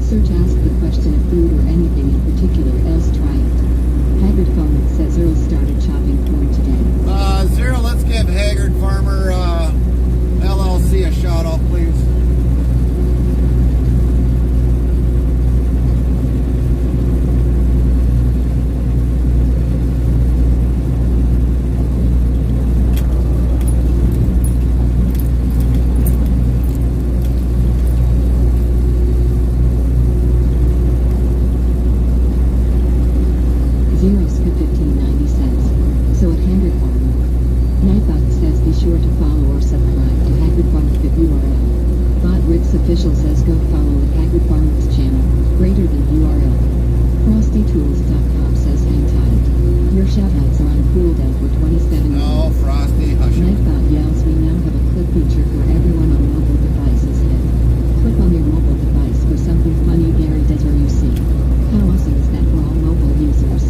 Search ask the question of food or anything in particular, else try it. Haggard Farmer says Earl started chopping corn today. Zero, let's give Haggard Farmer LLC a shout out, please. Zeroska 1590 says. So at Haggard Farmer. Nightbot says be sure to follow or subscribe to Haggard Farmer at URL. Bot Rick's official says go follow at Haggard Farmer's channel, greater than URL. FrostyTools.com says hang tight. Your shoutouts are on cooldown for 27 No, minutes. Frosty, hush it. Nightbot yells we now have a clip feature for everyone on mobile devices hit. Click on your mobile device for something funny Gary does or you see. How awesome is that for all mobile users?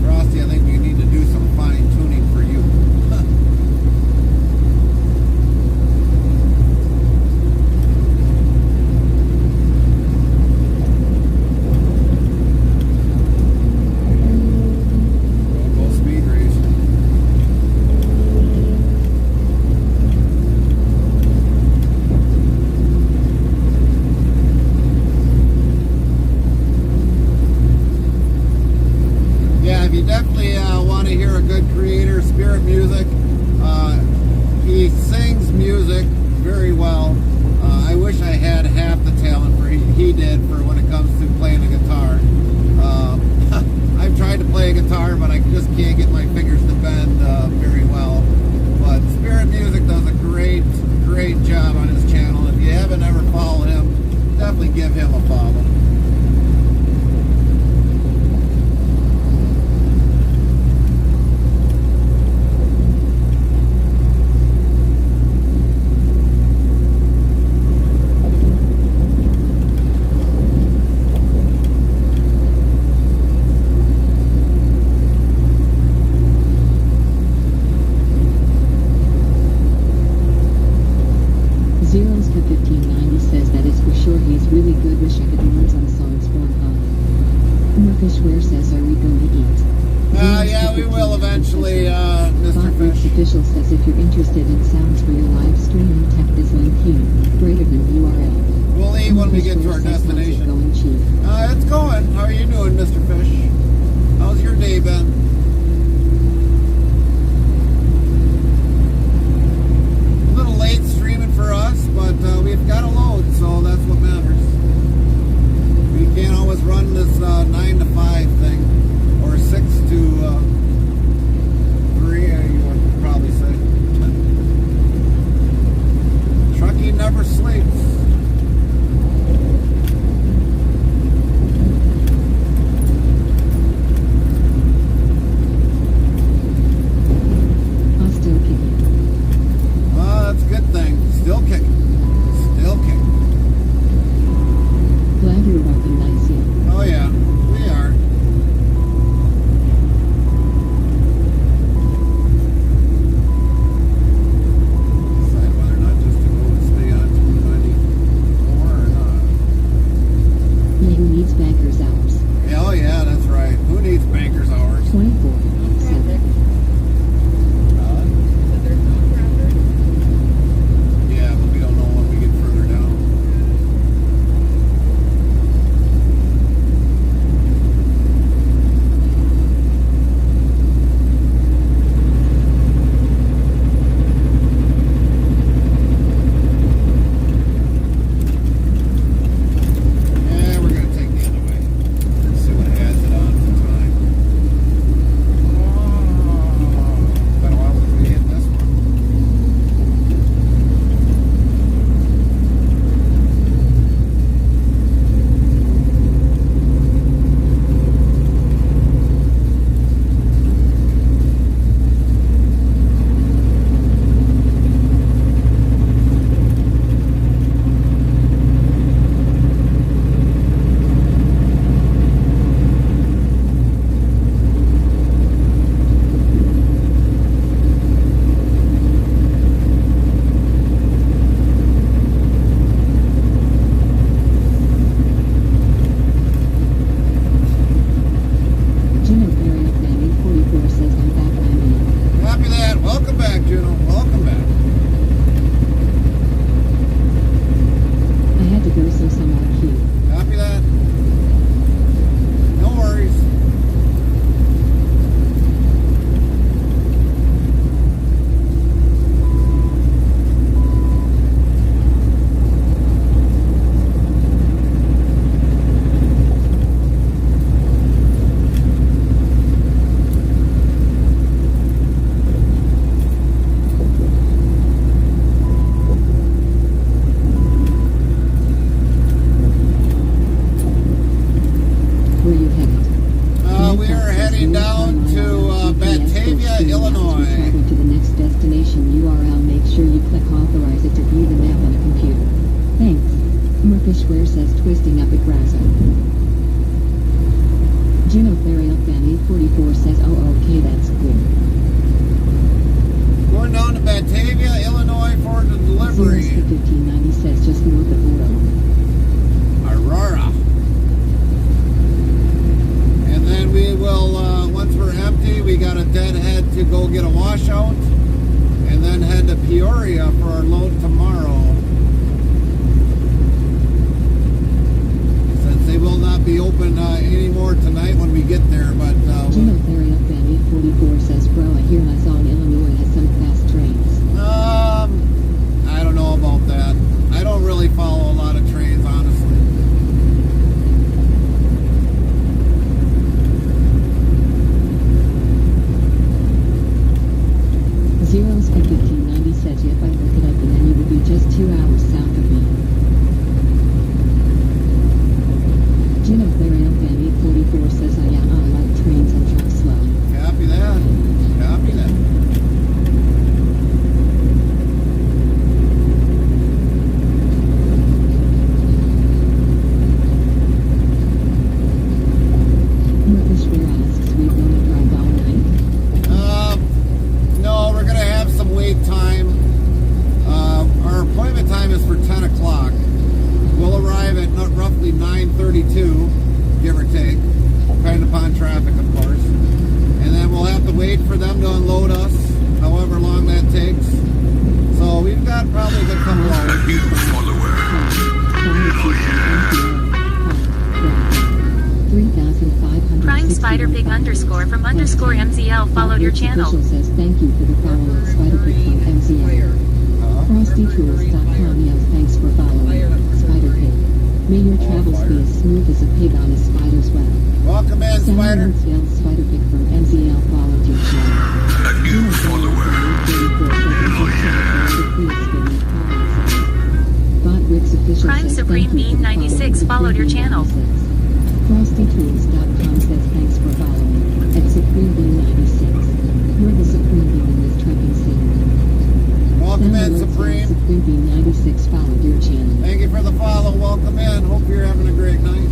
Frosty, I think we need to do some fine tuning for you. wish I could learn some songs for Murfishware says, are we going to eat? Yeah, we will eventually, Mr. Botwitz Fish. Official says if you're interested in sounds for your live streaming, tech this link here, greater than URL. We'll eat when we get to our Murfishware says, how's it destination. going, Chief? It's going. How are you doing, Mr. Fish? How's your day been? A little late streaming for us, but we've got a load, so that's what matters. We can't always run this 9 to 5 thing, or 6 to 3, you would probably say. Trucking never sleeps. Still kicking. That's a good thing. Still kicking. Still kicking. Glad you're rocking nice here. Oh yeah, we are. Decide whether or not just to go and stay on 294 or not. Who needs banker's hours? Yeah, oh yeah, that's right. Who needs banker's hours? 24, 7. But there's no traffic. Yeah, but we don't know when we get further down. Yeah, we're gonna take the other way. Let's see what has it on for time. Been a while since we hit this one. Juno Peoria Family 44 says, I'm back, I'm in. Copy that. Welcome back, Juno. Welcome back. I had to go so some are cute. Copy that. No worries. Where you headed? We are heading down to Batavia, Illinois. Traveling to the next destination URL, make sure you click authorize it to view the map on a computer. Thanks. Murfishware says twisting up at Grasso. Juno Burial Family 44 says, oh okay, that's clear. Going down to Batavia, Illinois for the delivery. 1590 says just north of Aurora. Aurora. And then we will, once we're empty, we got a deadhead to go get a washout. And then head to Peoria for our load tomorrow. Since they will not be open anymore tonight when we get there, but Juno Burial Family 44 says, bro, I hear my song Illinois has some fast trains. I don't know about that. I don't really follow a lot of trains, honestly. Zeros for 1590 says, if I look it up and then you would be just 2 hours south of me. Juno Burial Family 44 says, I like trains and trucks slow. Copy that. Copy that. wait for them to unload us, however long that takes. So we've got probably a good couple hours. New follower. Oh yeah. 3,500. Prime Spider Pig underscore from underscore MZL followed your channel. Official says thank you for the follow of Spider Pig from MZL. FrostyTools.com yells thanks for following Spider Pig. May your travels be as smooth as a pig on a spider's web. Welcome in, Spider. Sound yells Spider Pig from MZL followed your channel. A new follower. Prime Supreme Bean 96 followed your channel. FrostyTools.com says thanks for following at Supreme Bean 96. You're the Supreme Bean in this trucking scene. Welcome in, Supreme. Supreme Bean 96 followed your channel. Thank you for the follow. Welcome in. Hope you're having a great night.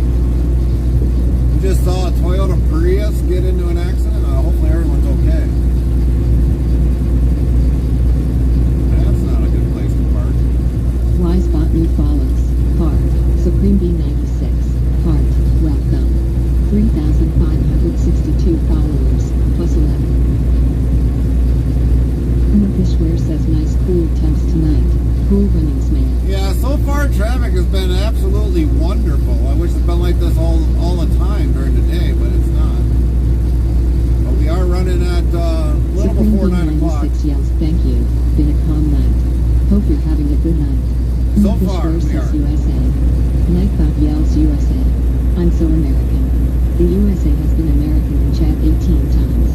We just saw a Toyota Prius get into an accident. Hopefully everyone's okay. That's not a good place to park. Wise Bot New follows. Heart. Supreme Bean 96. Heart. Welcome. 3,562 followers. Plus 11. Fishware says nice cool temps tonight. Cool runnings, man. Yeah, so far traffic has been absolutely wonderful. I wish it's been like this all the time during the day, but it's not. But we are running at a little Supreme before Bean 9 o'clock. 96 yells thank you. Been a calm night. Hope you're having a good night. So far, Fishware we says are. USA. Nightbot yells USA. I'm so American. The USA has been American in chat 18 times.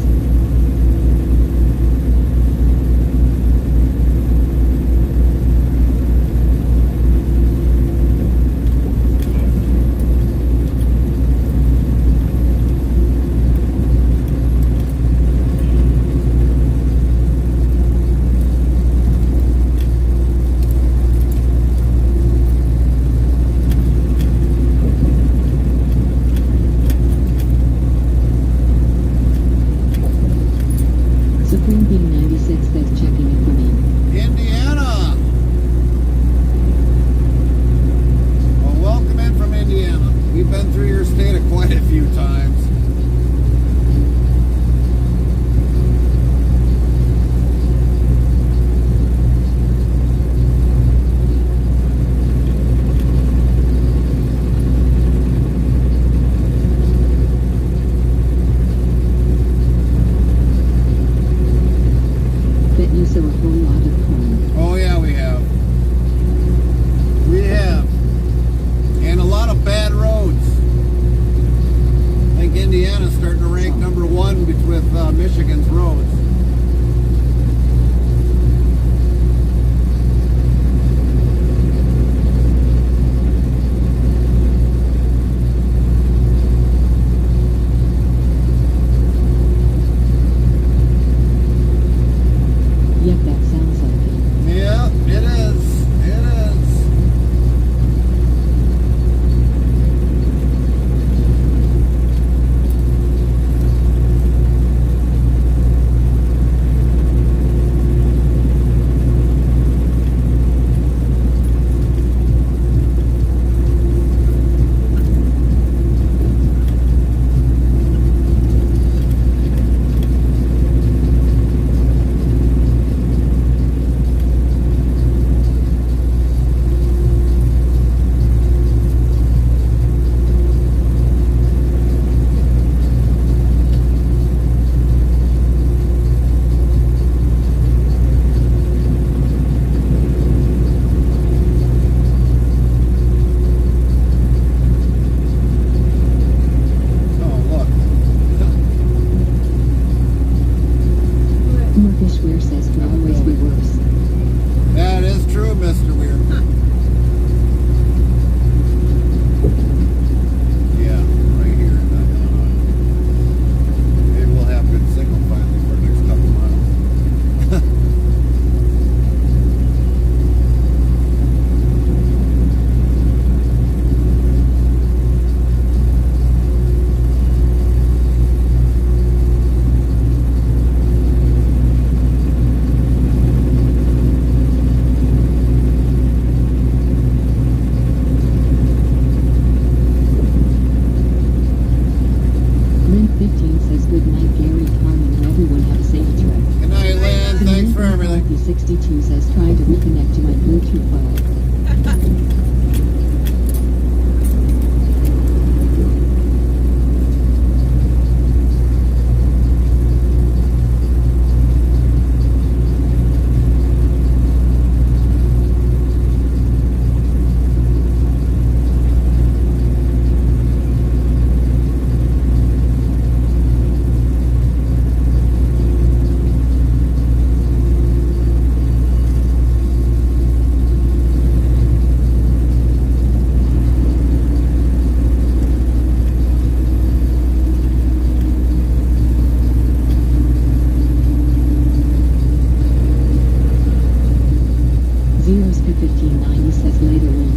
Supreme Bean 96 says checking in for me. Indiana! Well, welcome in from Indiana. We've been through your state quite a few times. Bet you sow a whole lot of corn. Oh yeah, we have. We have. And a lot of bad roads. I think Indiana's starting to rank number one with Michigan's roads. Yep, that sounds like it. Yeah, it is. It is. Oh, look. More Fishware says could always be worse. That is true, Mr. Weir. Yeah, right here in Illinois. Maybe we'll have good signal finally for the next couple miles. everything. P62 says trying to reconnect to my Bluetooth phone. Zeros P1590 says later on.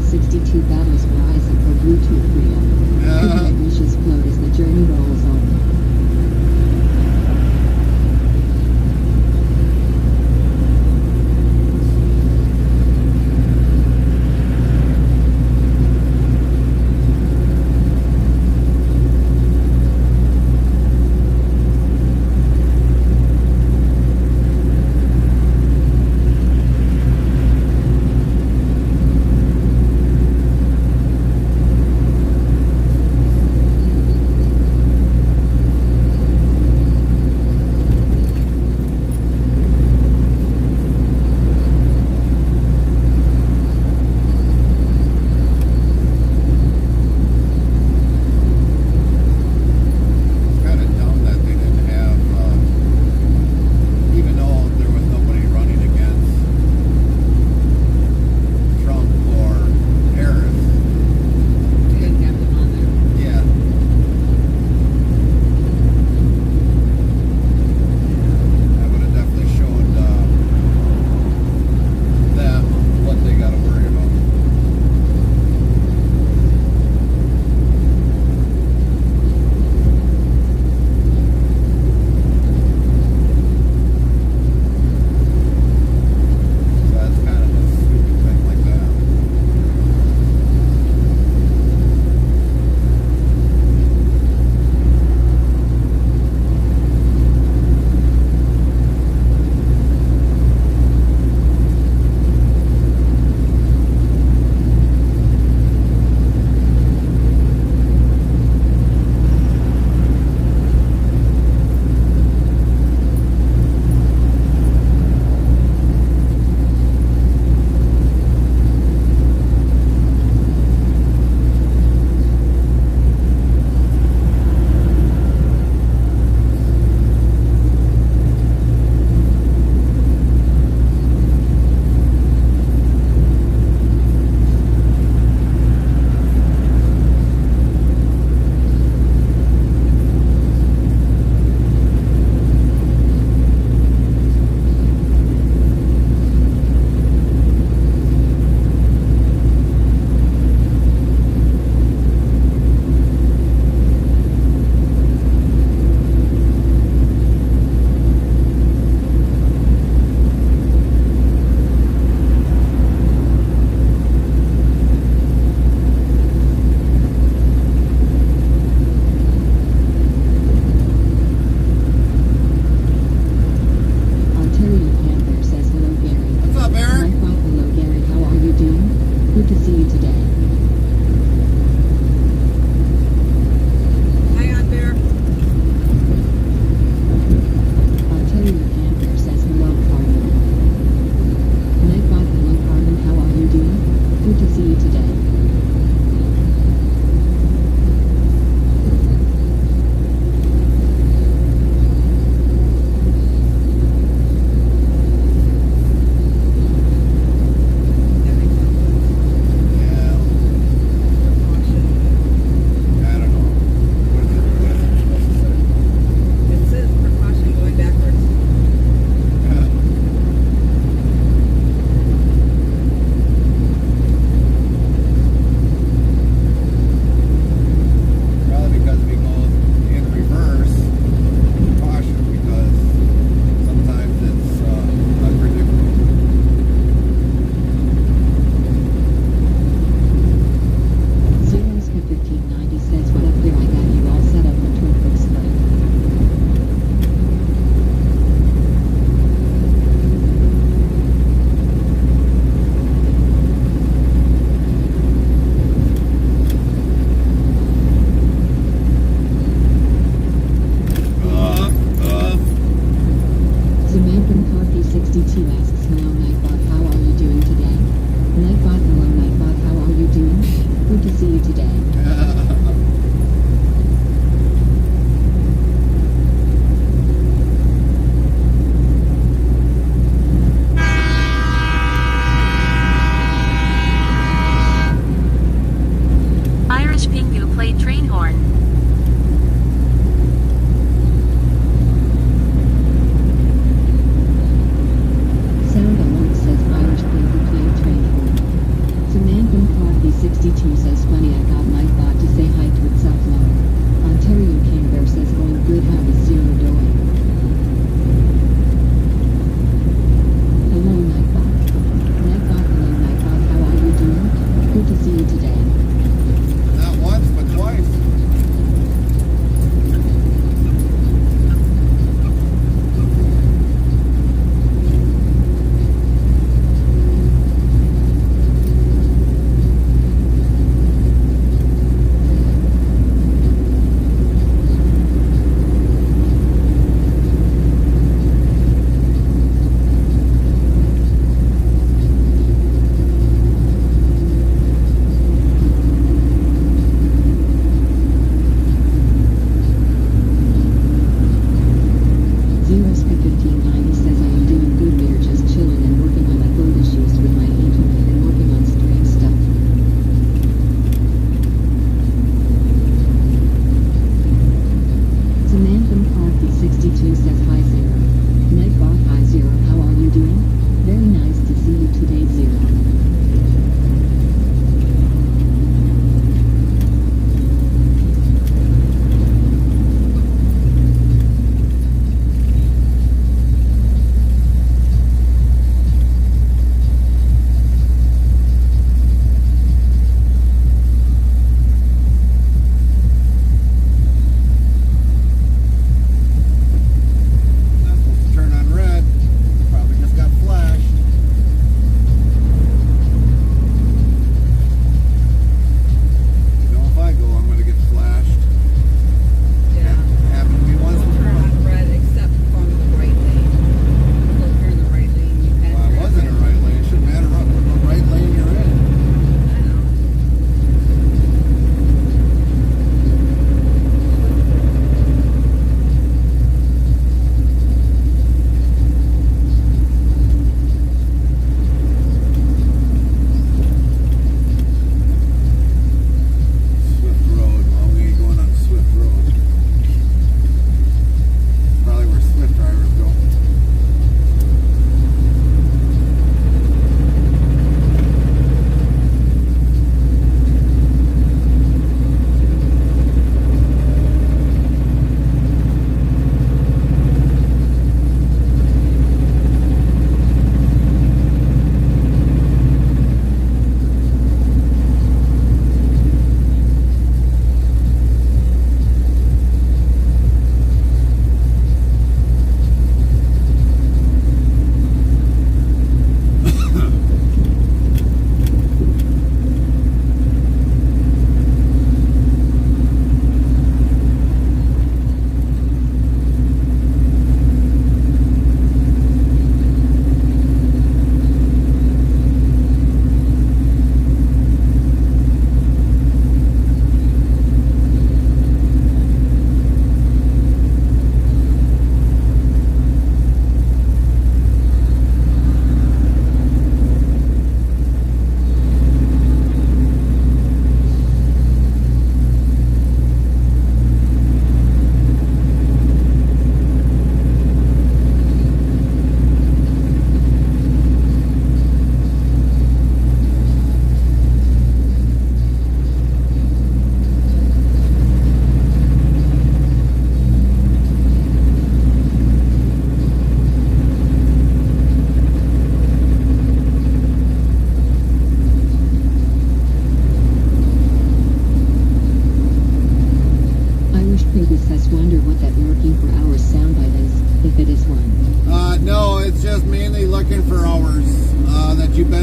62 battles Verizon for Bluetooth freedom. Good wishes float as the journey rolls on.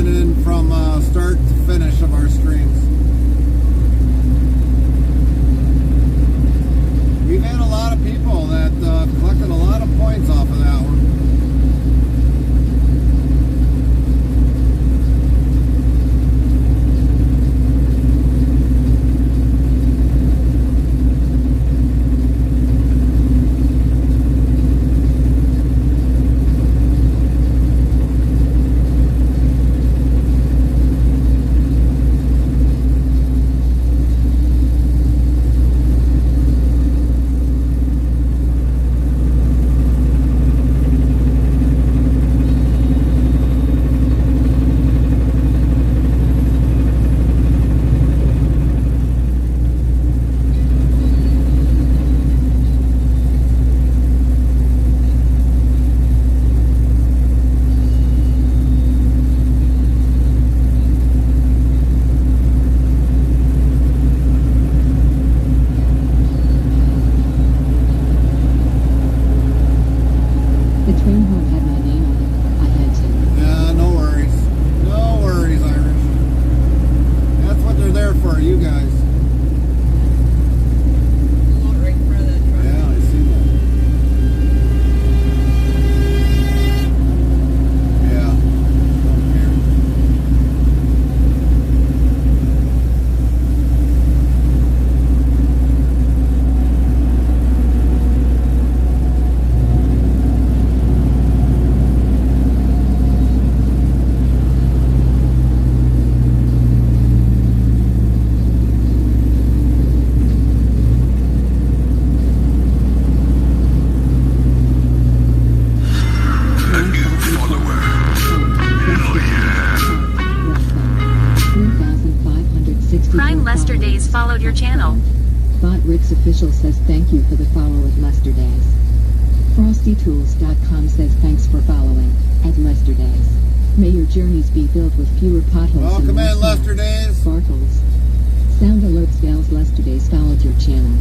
documenting from start to finish of our streams. We've had a lot of people that collected a lot of points off of that one. Followed your channel. Bot Rick's official says thank you for the follow at Lester Days. FrostyTools.com says thanks for following at Lester Days. May your journeys be filled with fewer potholes. Welcome in, Lester Days. Bartles. Sound Alerts Gals Lester Days followed your channel.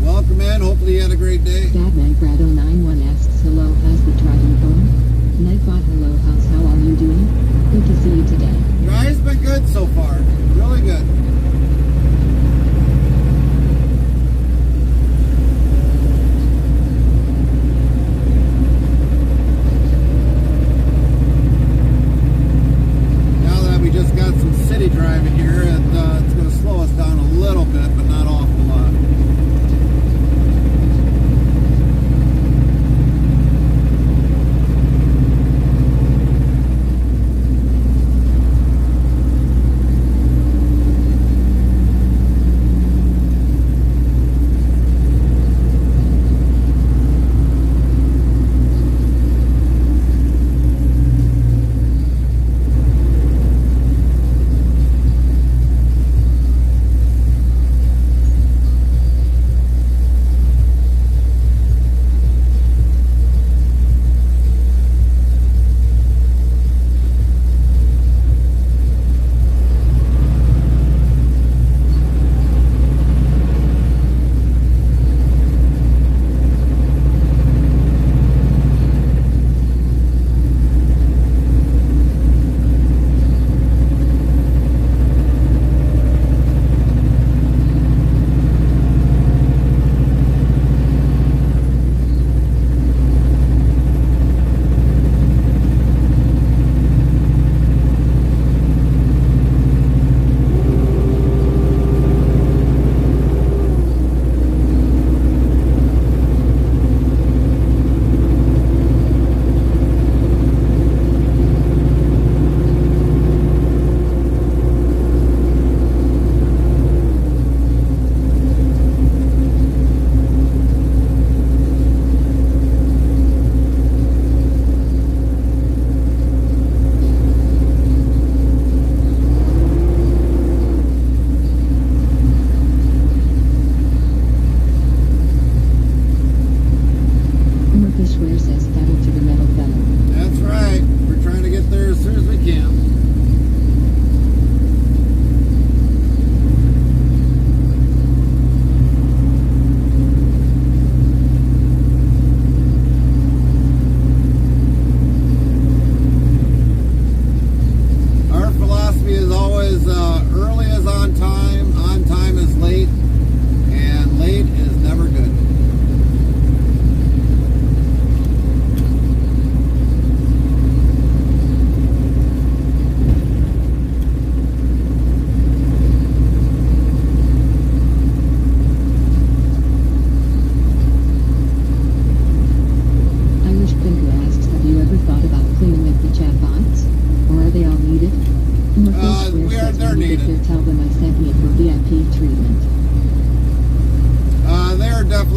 Welcome in. Hopefully you had a great day. Batman Brado91 asks hello, how's the driving going? Nightbot hello, how are you doing? Good to see you today. Drive's been good so far. Really good. Now that we just got some city driving here, it's going to slow us down a little bit, but not an awful lot.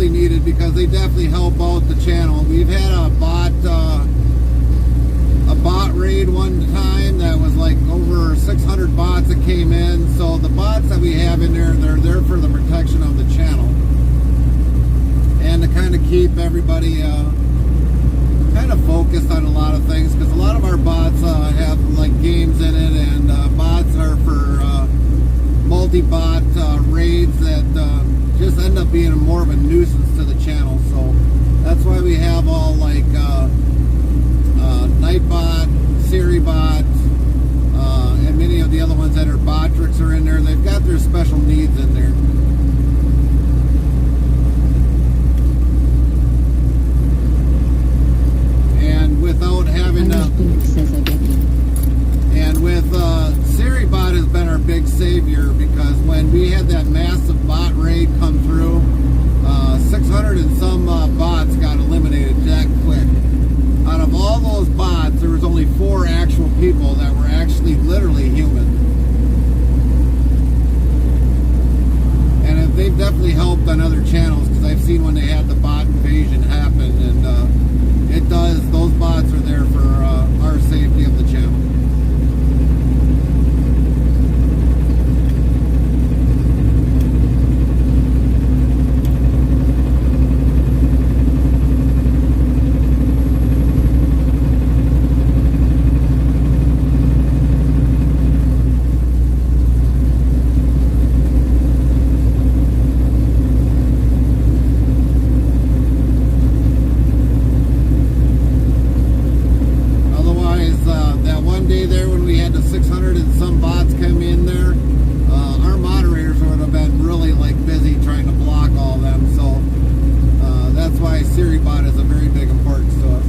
really needed because they definitely help out the channel. We've had a bot raid one time that was like over 600 bots that came in. So the bots that we have in there, they're there for the protection of the channel and to kind of keep everybody kind of focused on a lot of things, because a lot of our bots have like games in it, and bots are for multi-bot raids that just end up being more of a nuisance to the channel. So that's why we have all like Nightbot, SiriBot, and many of the other ones that are Botrix are in there. They've got their special needs in there. And without having and with SiriBot has been our big savior, because when we had that massive bot raid come through, 600 and some bots got eliminated that quick. Out of all those bots, there was only 4 actual people that were actually literally human. And they've definitely helped on other channels, because I've seen when they had the bot invasion happen, and it does, those bots are there for our safety of the channel. SiriBot is a very big importance to us.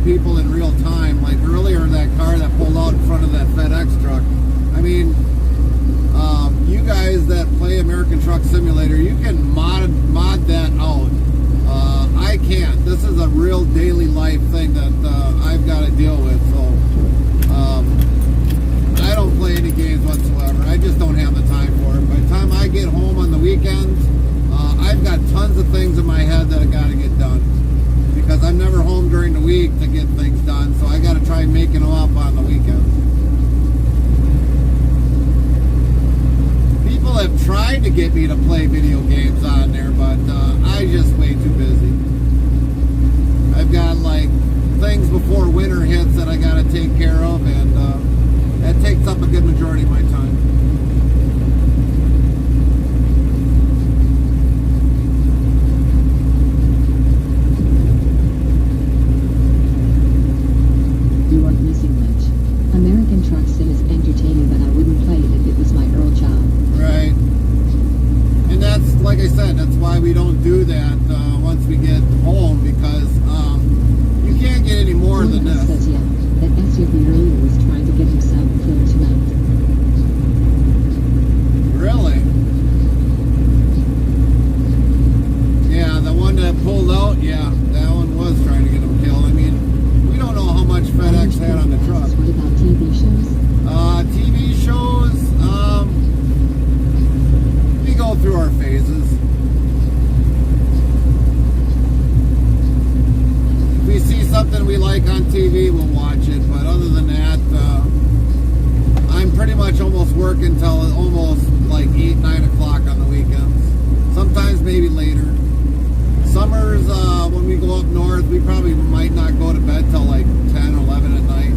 People in real time. Like earlier, that car that pulled out in front of that FedEx truck. I mean, you guys that play American Truck Simulator, you can mod that out. I can't. This is a real daily life thing that I've got to deal with. So I don't play any games whatsoever. I just don't have the time for it. By the time I get home on the weekends, I've got tons of things in my head that I got to get done, because I'm never home during the week to get things done, so I got to try making them up on the weekends. People have tried to get me to play video games on there, but I just way too busy. I've got like things before winter hits that I got to take care of, and that takes up a good majority of my time. American Truck Sim is entertaining, but I wouldn't play it if it was my Earl job. Right. And that's, like I said, that's why we don't do that once we get home, because you can't get any more than this. Says, yeah, that SUV earlier was trying to get himself killed tonight. Really? Yeah, the one that pulled out, yeah, that one was trying to get him killed. I mean, we don't know how much FedEx had on the truck. What about TV shows? TV shows, we go through our phases. If we see something we like on TV, we'll watch it. But other than that, I'm pretty much almost working till almost like 8, 9 o'clock on the weekends. Sometimes maybe later. Summers, when we go up north, we probably might not go to bed till like 10 or 11 at night.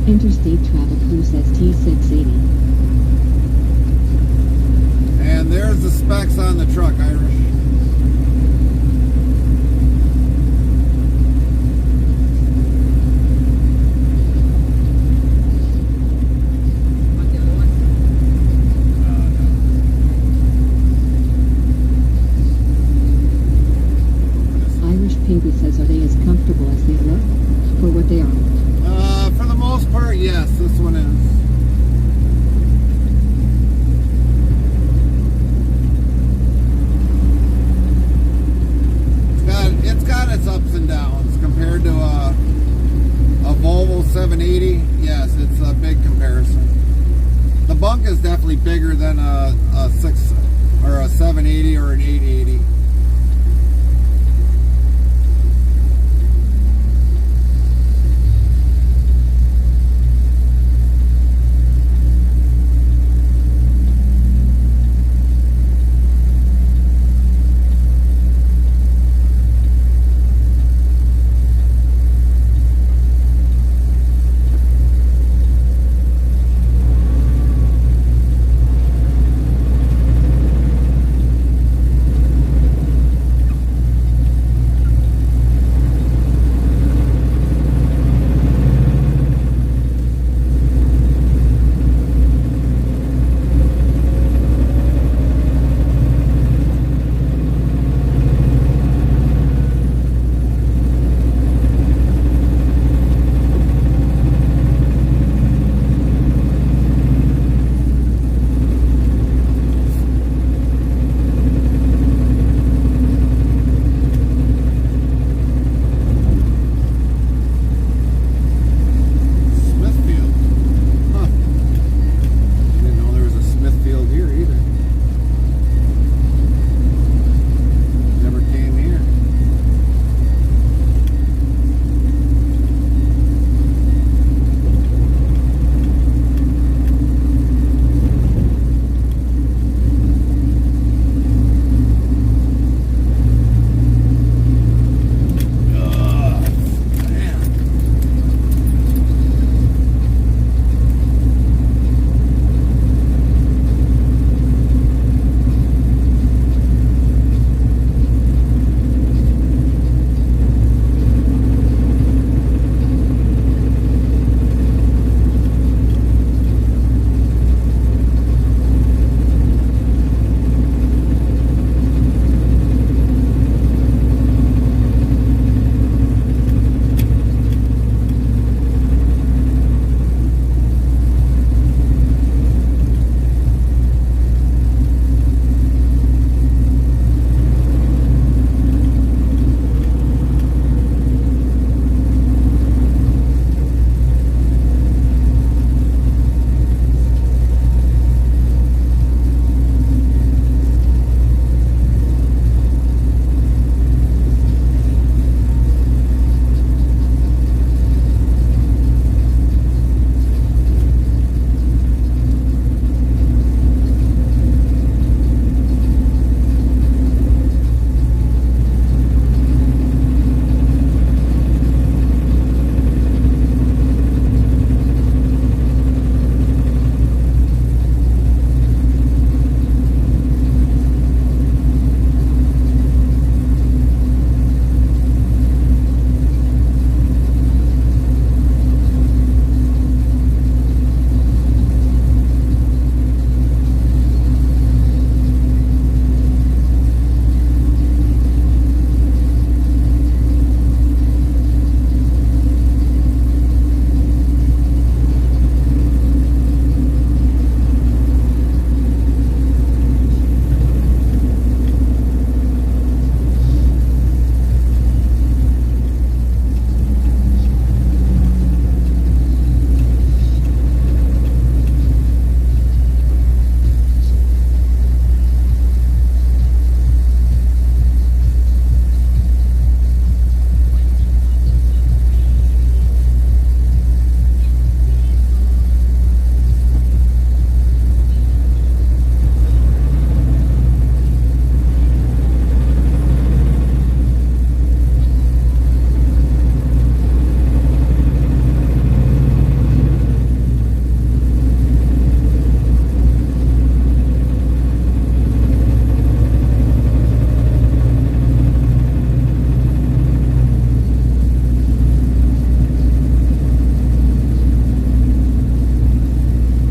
Interstate Travel Cruise ST680. And there's the specs on the truck, Irish. Irish Pinky says, are they as comfortable as they look? For what they are? For the most part, yes, this one is. bunk is definitely bigger than a 6 or a 780 or an 880.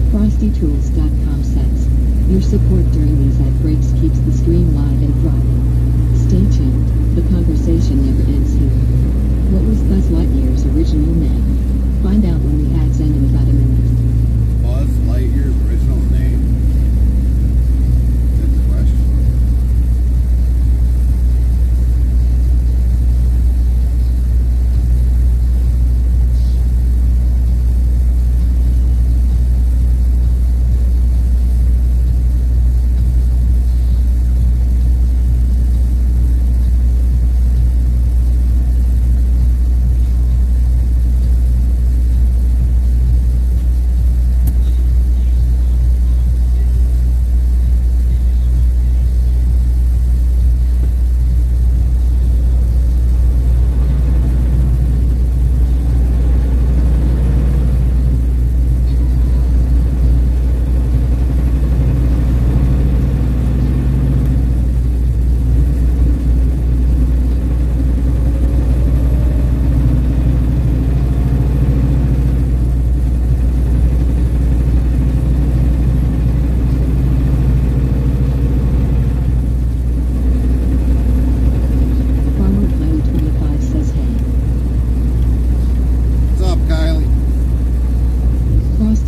FrostyTools.com says, your support during these ad breaks keeps the stream live and thriving. Stay tuned, the conversation never ends here. What was Buzz Lightyear's original name? Find out when the ads end in about a minute. Buzz Lightyear's original name? Good question.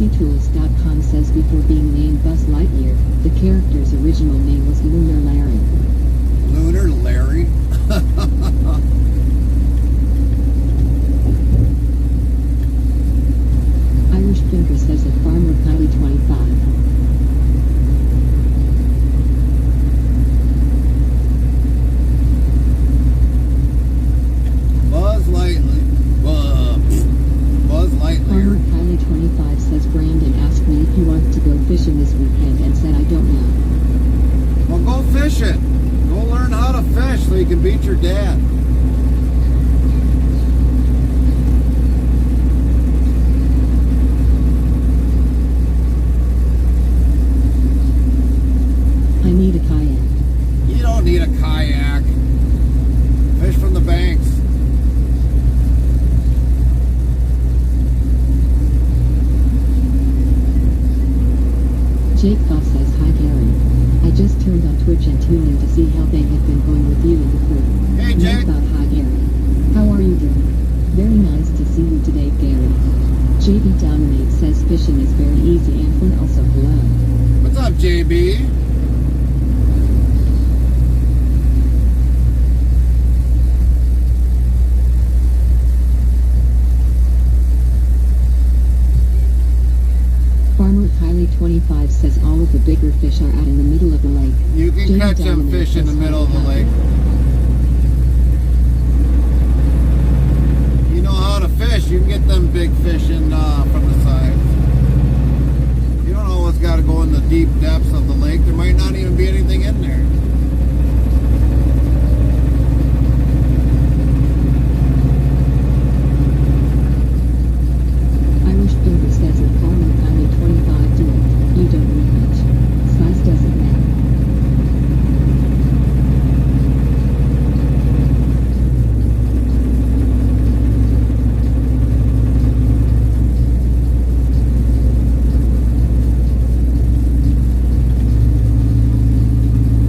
FrostyTools.com says before being named Buzz Lightyear, the character's original name was Lunar Larry. Lunar Larry? Irish Pinker says at Farmer Kylie 25. Buzz Lightyear. Farmer Kylie 25 says Brandon asked me if he wants to go fishing this weekend and said I don't know. Well, go fishing. Go learn how to fish so you can beat your dad. I need a kayak. You don't need a kayak. Fish from the banks. Jake Goff says hi Gary. I just turned on Twitch and tuned in to see how they have been going with you and the crew. Hey, Jake. Thought, hi Gary. How are you doing? Very nice to see you today Gary. JB Dominate says fishing is very easy and fun. Also hello. What's up, JB? Farmer Kylie 25 says all of the bigger fish are out in the middle of the lake. You can JB catch them Dominate fish in the says middle of the hi. lake. You know how to fish. You can get them big fish in from the side. You don't always got to go in the deep depths of the lake. There might not even be anything in there. Irish Pinker says if Farmer Kylie 25 do it, you don't need much. Size doesn't matter.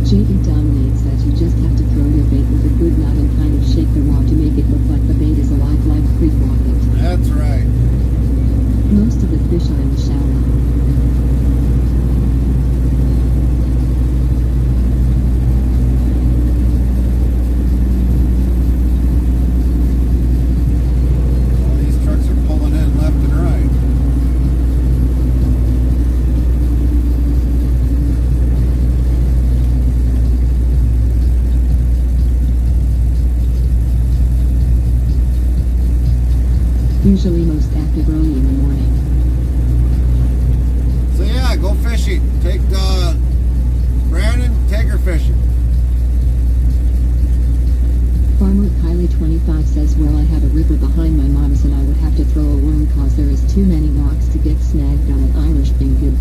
JD Dominate says you just have to throw your bait with a good knot and kind of shake the rod to make it look like the bait is alive like creek rocket. That's right. Most of the fish are in the shallow. All these trucks are pulling in left and right. Usually most active early in the morning. So yeah, go fishing. Take Brandon, take her fishing. Farmer Kylie 25 says well I have a river behind my mom's and I would have to throw a worm cause there is too many rocks to get snagged on an Irish Pinker.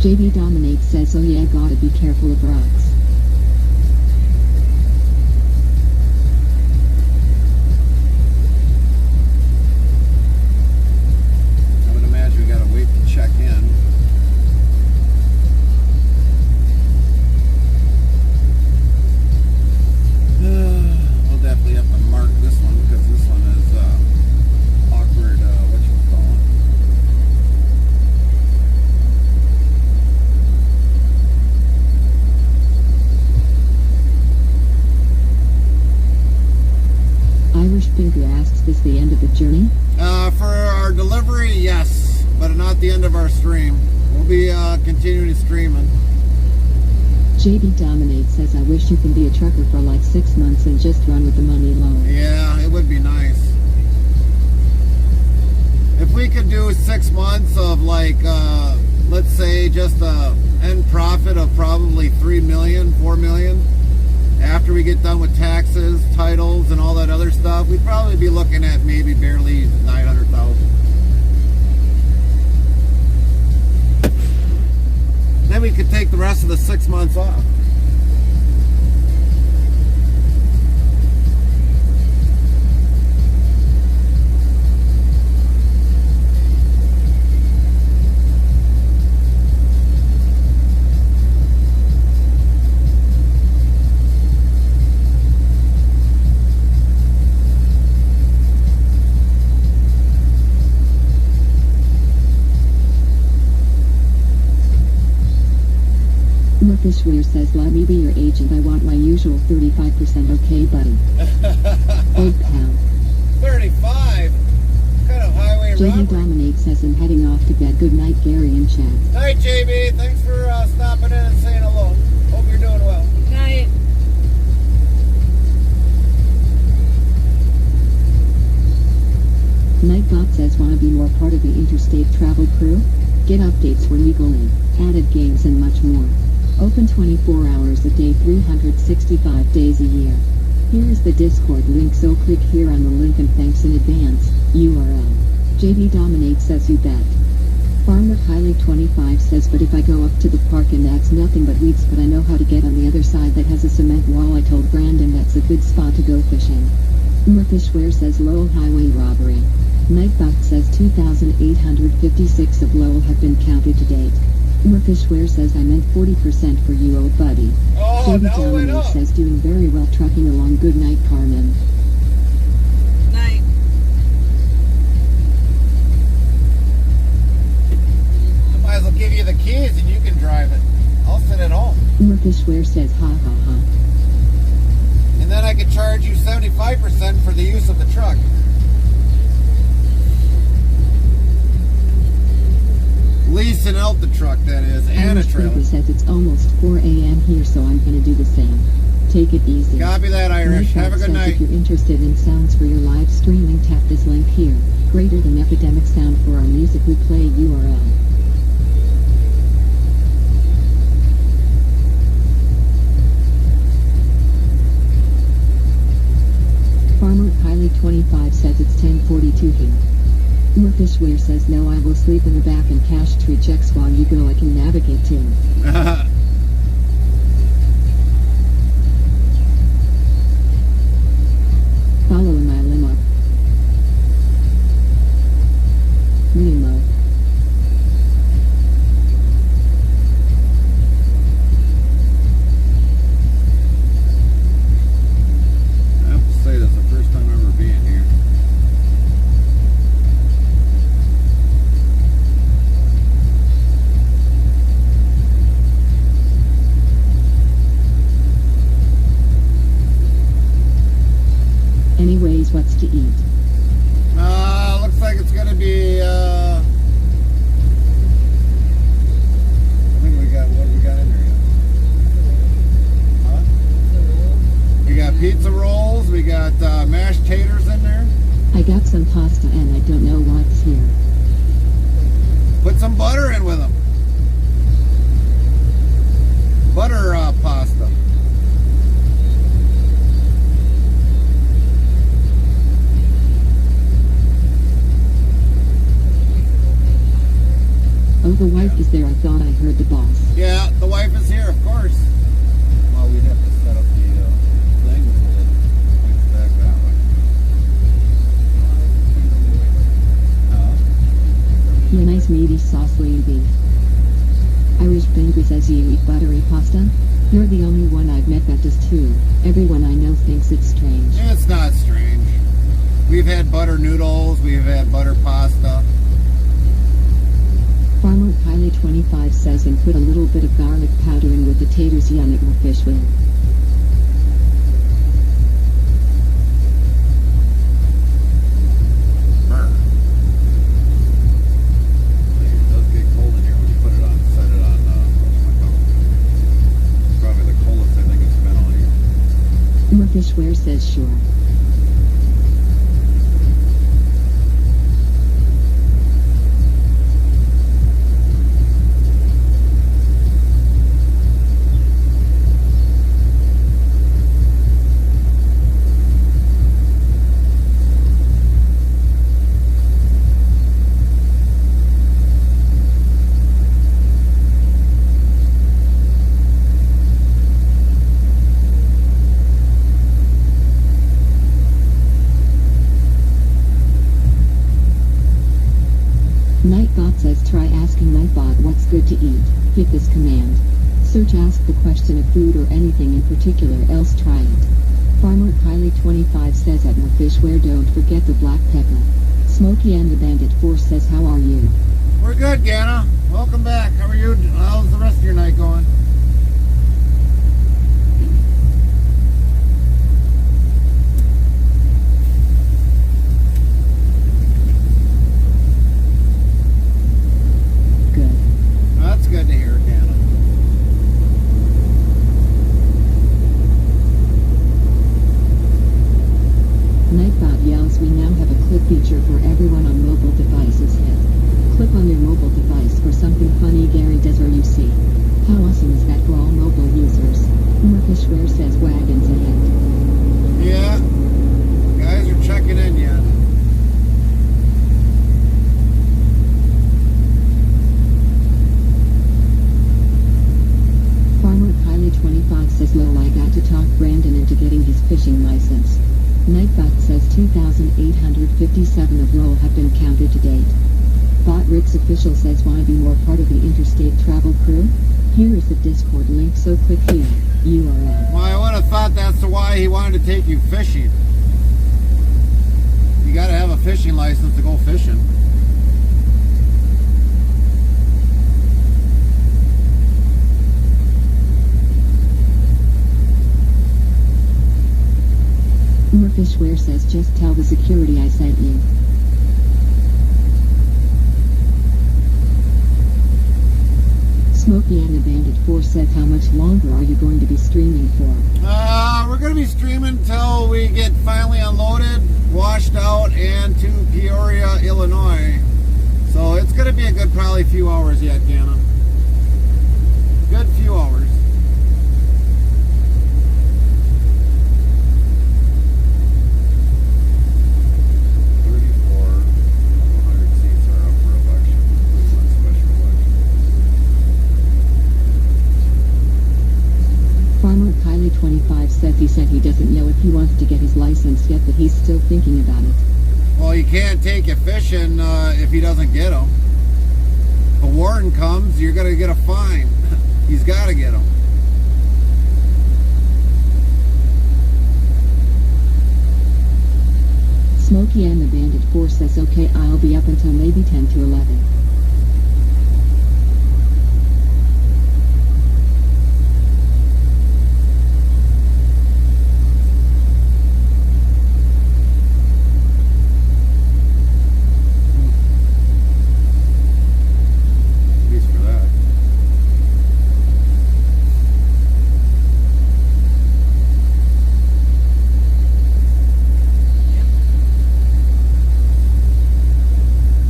JB Dominate says oh yeah gotta be careful of rocks. I would imagine we gotta wait to check in. We'll definitely have to mark this one because this one is awkward, whatchamacallit. Irish Pinker asks is the end of the journey? For our delivery, yes, but not the end of our stream. We'll be continuing streaming. JB Dominate says I wish you can be a trucker for like 6 months and just run with the money loan. Yeah, it would be nice. If we could do 6 months of like, let's say just a end profit of probably 3 million, 4 million, after we get done with taxes, titles, and all that other stuff, we'd probably be looking at maybe barely 900,000. Then we could take the rest of the 6 months off. Murphishware says, let me be your agent. I want my usual 35%. Okay, buddy. Old pal. 35? What kind of highway JB robbery? Dominique says, I'm heading off to bed. Good night, Gary and Chad. Night, JB. Thanks for stopping in and saying hello. Hope you're doing well. Night. Nightbot says, wanna be more part of the interstate travel crew? Get updates when we go in, added games and much more. Open 24 hours a day, 365 days a year. Here is the Discord link, so click here on the link and thanks in advance. URL. JB Dominique says, you bet. Farmer Kylie 25 says, but if I go up to the park and that's nothing but weeds, but I know how to get on the other side that has a cement wall. I told Brandon that's a good spot to go fishing. Murphishware says, Lowell highway robbery. Nightbot says 2,856 of Lowell have been counted to date. Murphishware says, I meant 40% for you, old buddy. Oh, JB now it went Dominique up. says, doing very well trucking along. Good night, Carmen. Night. I might as well give you the keys and you can drive it. I'll sit at home. Murphishware says, ha ha ha. And then I could charge you 75% for the use of the truck. Leasing out the truck, that is, and a Irish trailer. Baby says, it's almost 4 a.m. here, so I'm gonna do the same. Take it easy. Copy that, Irish. Nightbot Have a good says, night. if you're interested in sounds for your live streaming, tap this link here. Greater than Epidemic Sound for our music we play URL. Farmer Kylie 25 says it's 10:42 here. Murphishware says, no, I will sleep in the back and cash tree checks while you go. I can navigate too. Follow my limo. Limo. I have to say, that's the first time ever being here. Anyways, what's to eat? Looks like it's gonna be, I think we got, what we got in there yet? Huh? We got pizza rolls, we got mashed taters in there. I got some pasta and I don't know what's here. Put some butter in with them. Butter pasta. Oh, the wife is there. I thought I heard the boss. Yeah, the wife is here, of course. Well, we'd have to set up the thing so that it points back that way. Yeah, nice meaty sauce lean beef. Irish Baby says, you eat buttery pasta? You're the only one I've met that does too. Everyone I know thinks it's strange. It's not strange. We've had butter noodles, we've had butter pasta. Farmer Kylie 25 says, and put a little bit of garlic powder in with the taters. Yum, or fish with. Burr. It does get cold in here when you put it on, set it on, it's probably the coldest I think it's been all year. Murphishware says, sure. Nightbot says, try asking Nightbot what's good to eat. Hit this command. Search ask the question of food or anything in particular, else try it. Farmer Kylie 25 says, at Murphishware, don't forget the black pepper. Smokey and the Bandit Force says, how are you? We're good, Ganna. Welcome back. How are you? How's the rest of your night going? feature for everyone on mobile devices hit. Click on your mobile device for something funny Gary does or you see. How awesome is that for all mobile users? Murphishware says wagons ahead. Yeah. Guys are checking in yet. Farmer Kylie25 says lol I got to talk Brandon into getting his fishing license. Nightbot says 2,857 of lol have been counted to date. Bot Rick's official says wanna be more part of the interstate travel crew? Here is the Discord link, so click here. URL. Well, I would have thought that's why he wanted to take you fishing. You gotta have a fishing license to go fishing. Murphishware says just tell the security I sent you. Smokey and the Bandit 4 says how much longer are you going to be streaming for? We're gonna be streaming until we get finally unloaded, washed out, and to Peoria, Illinois. So it's gonna be a good probably few hours yet, Gannon. Good few hours. Farmer Kylie25 says he said he doesn't know if he wants to get his license yet, but he's still thinking about it. Well, you can't take you fishing if he doesn't get them. If a warden comes, you're going to get a fine. He's got to get them. Smokey and the Bandit 4 says okay, I'll be up until maybe 10 to 11.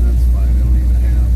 That's fine. They don't even have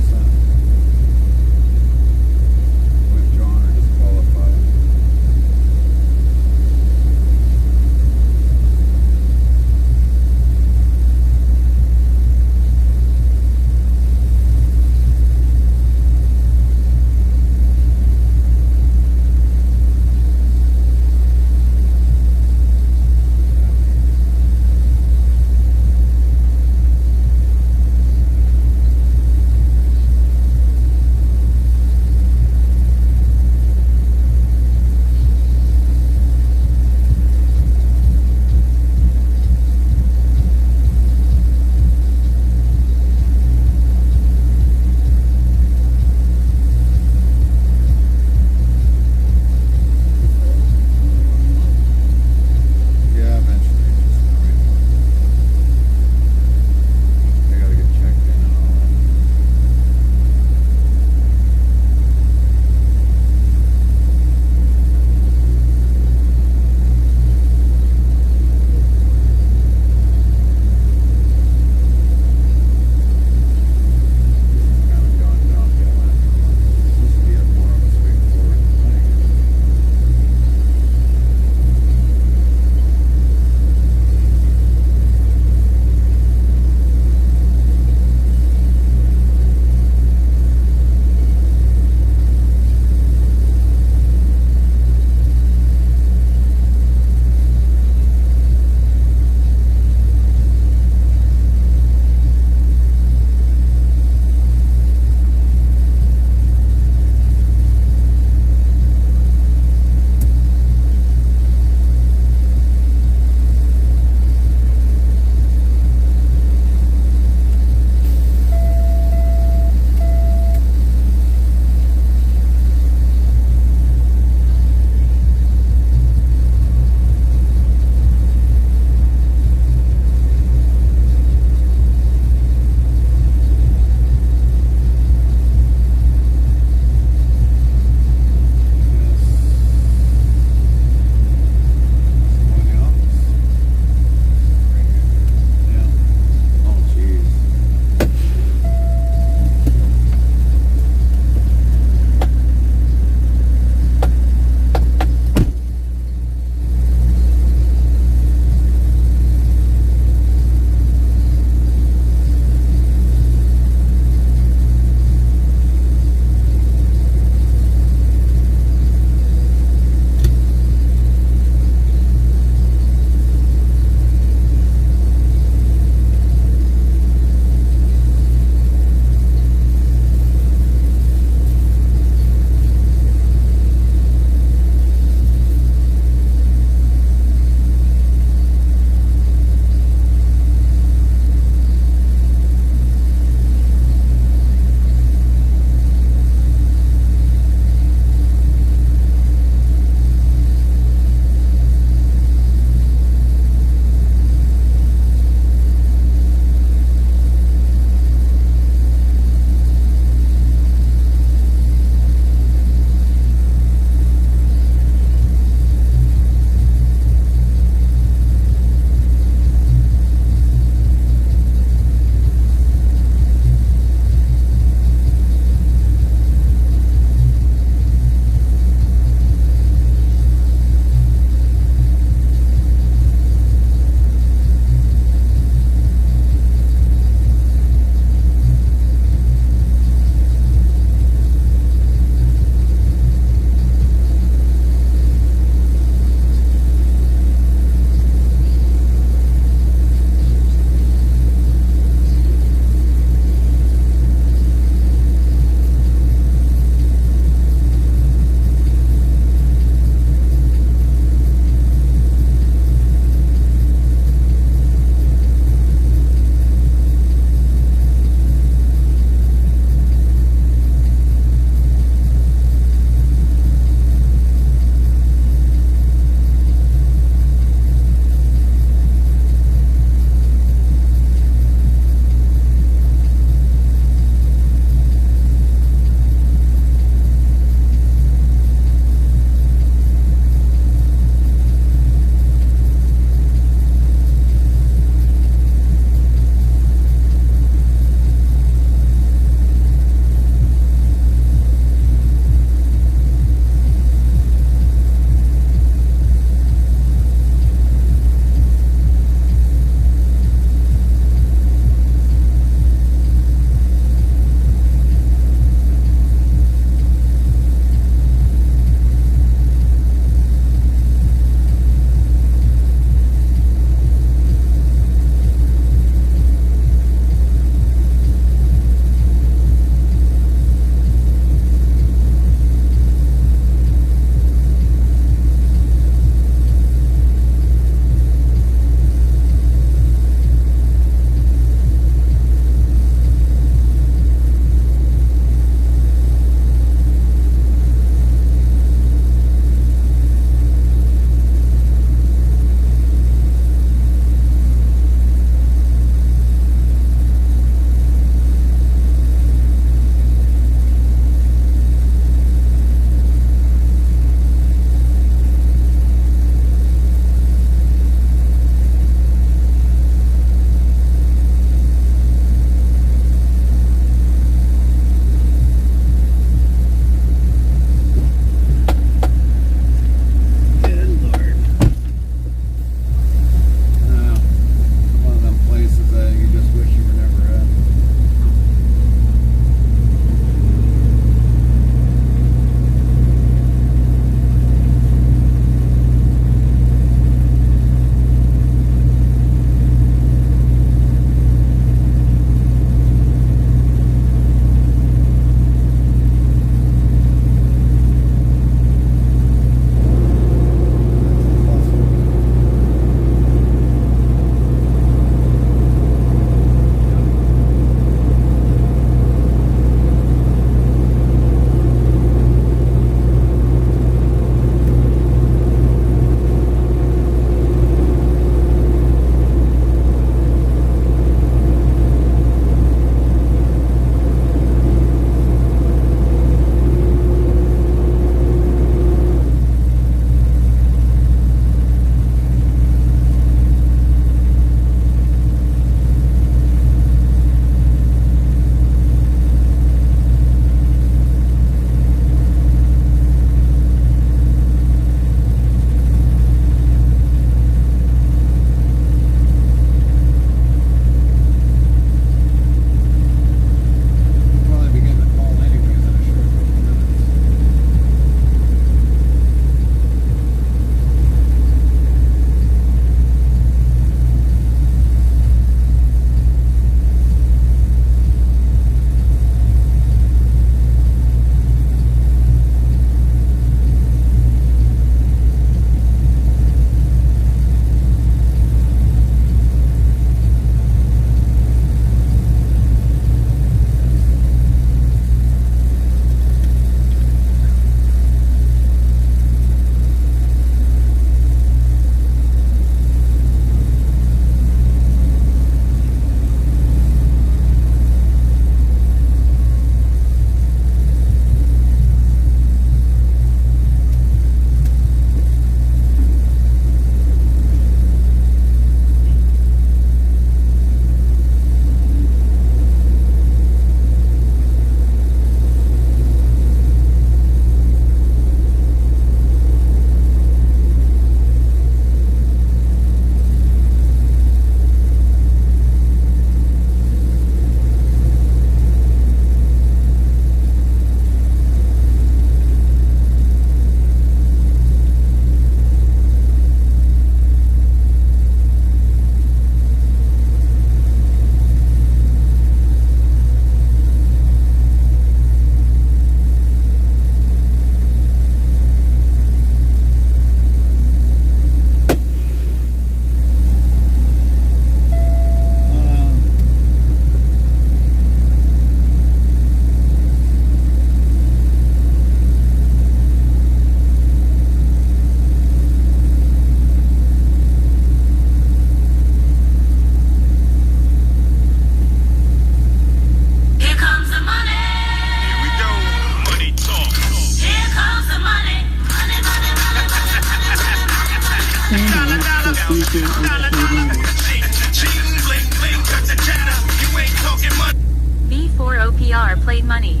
V4OPR played money.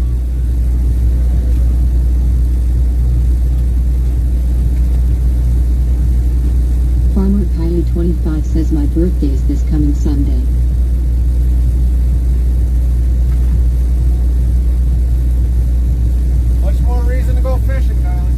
Farmer Kylie 25 says my birthday is this coming Sunday. Much more reason to go fishing, Kylie.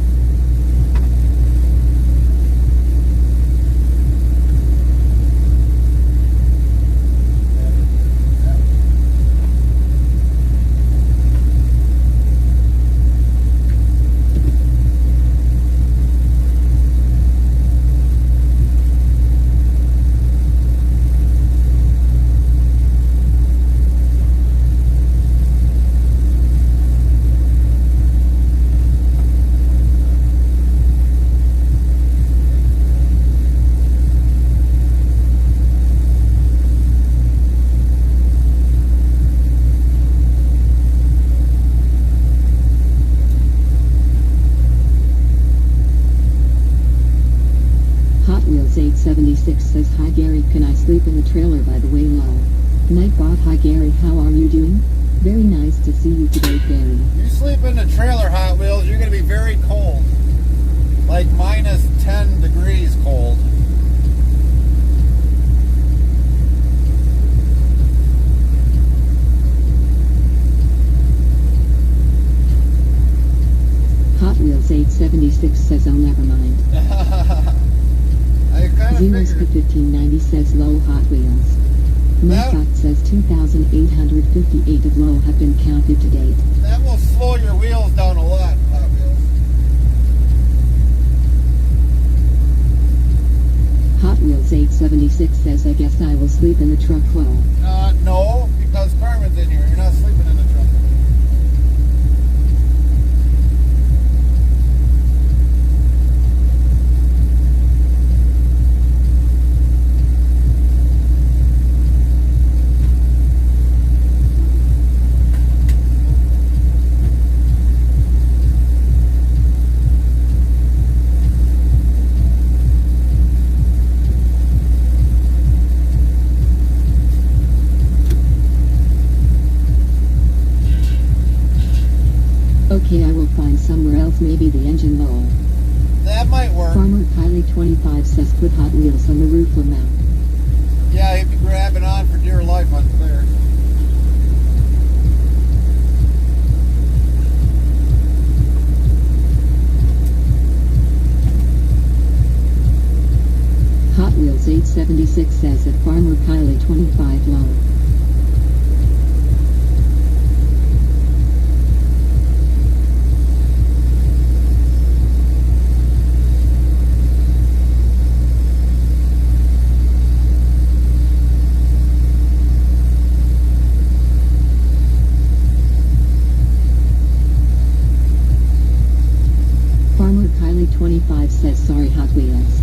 Hot Wheels 876 says, hi Gary, can I sleep in the trailer by the way low? Nightbot, hi Gary, how are you doing? Very nice to see you today, Gary. You sleep in the trailer, Hot Wheels, you're going to be very cold. Like minus 10 degrees cold. Hot Wheels 876 says, oh never mind. I kind of Zenos figured. 1590 says low Hot Wheels. That- Nightbot says 2,858 of low have been counted to date. That will slow your wheels down a lot, Hot Wheels. Hot Wheels 876 says, I guess I will sleep in the truck low. No, because Carmen's in here. You're not sleeping in the truck. Okay, I will find somewhere else, maybe the engine low. That might work. Farmer Kylie 25 says, put Hot Wheels on the roof mount. Yeah, he'd be grabbing on for dear life on clear. Hot Wheels 876 says at Farmer Kylie 25 low. Farmer Kylie 25 says, sorry Hot Wheels.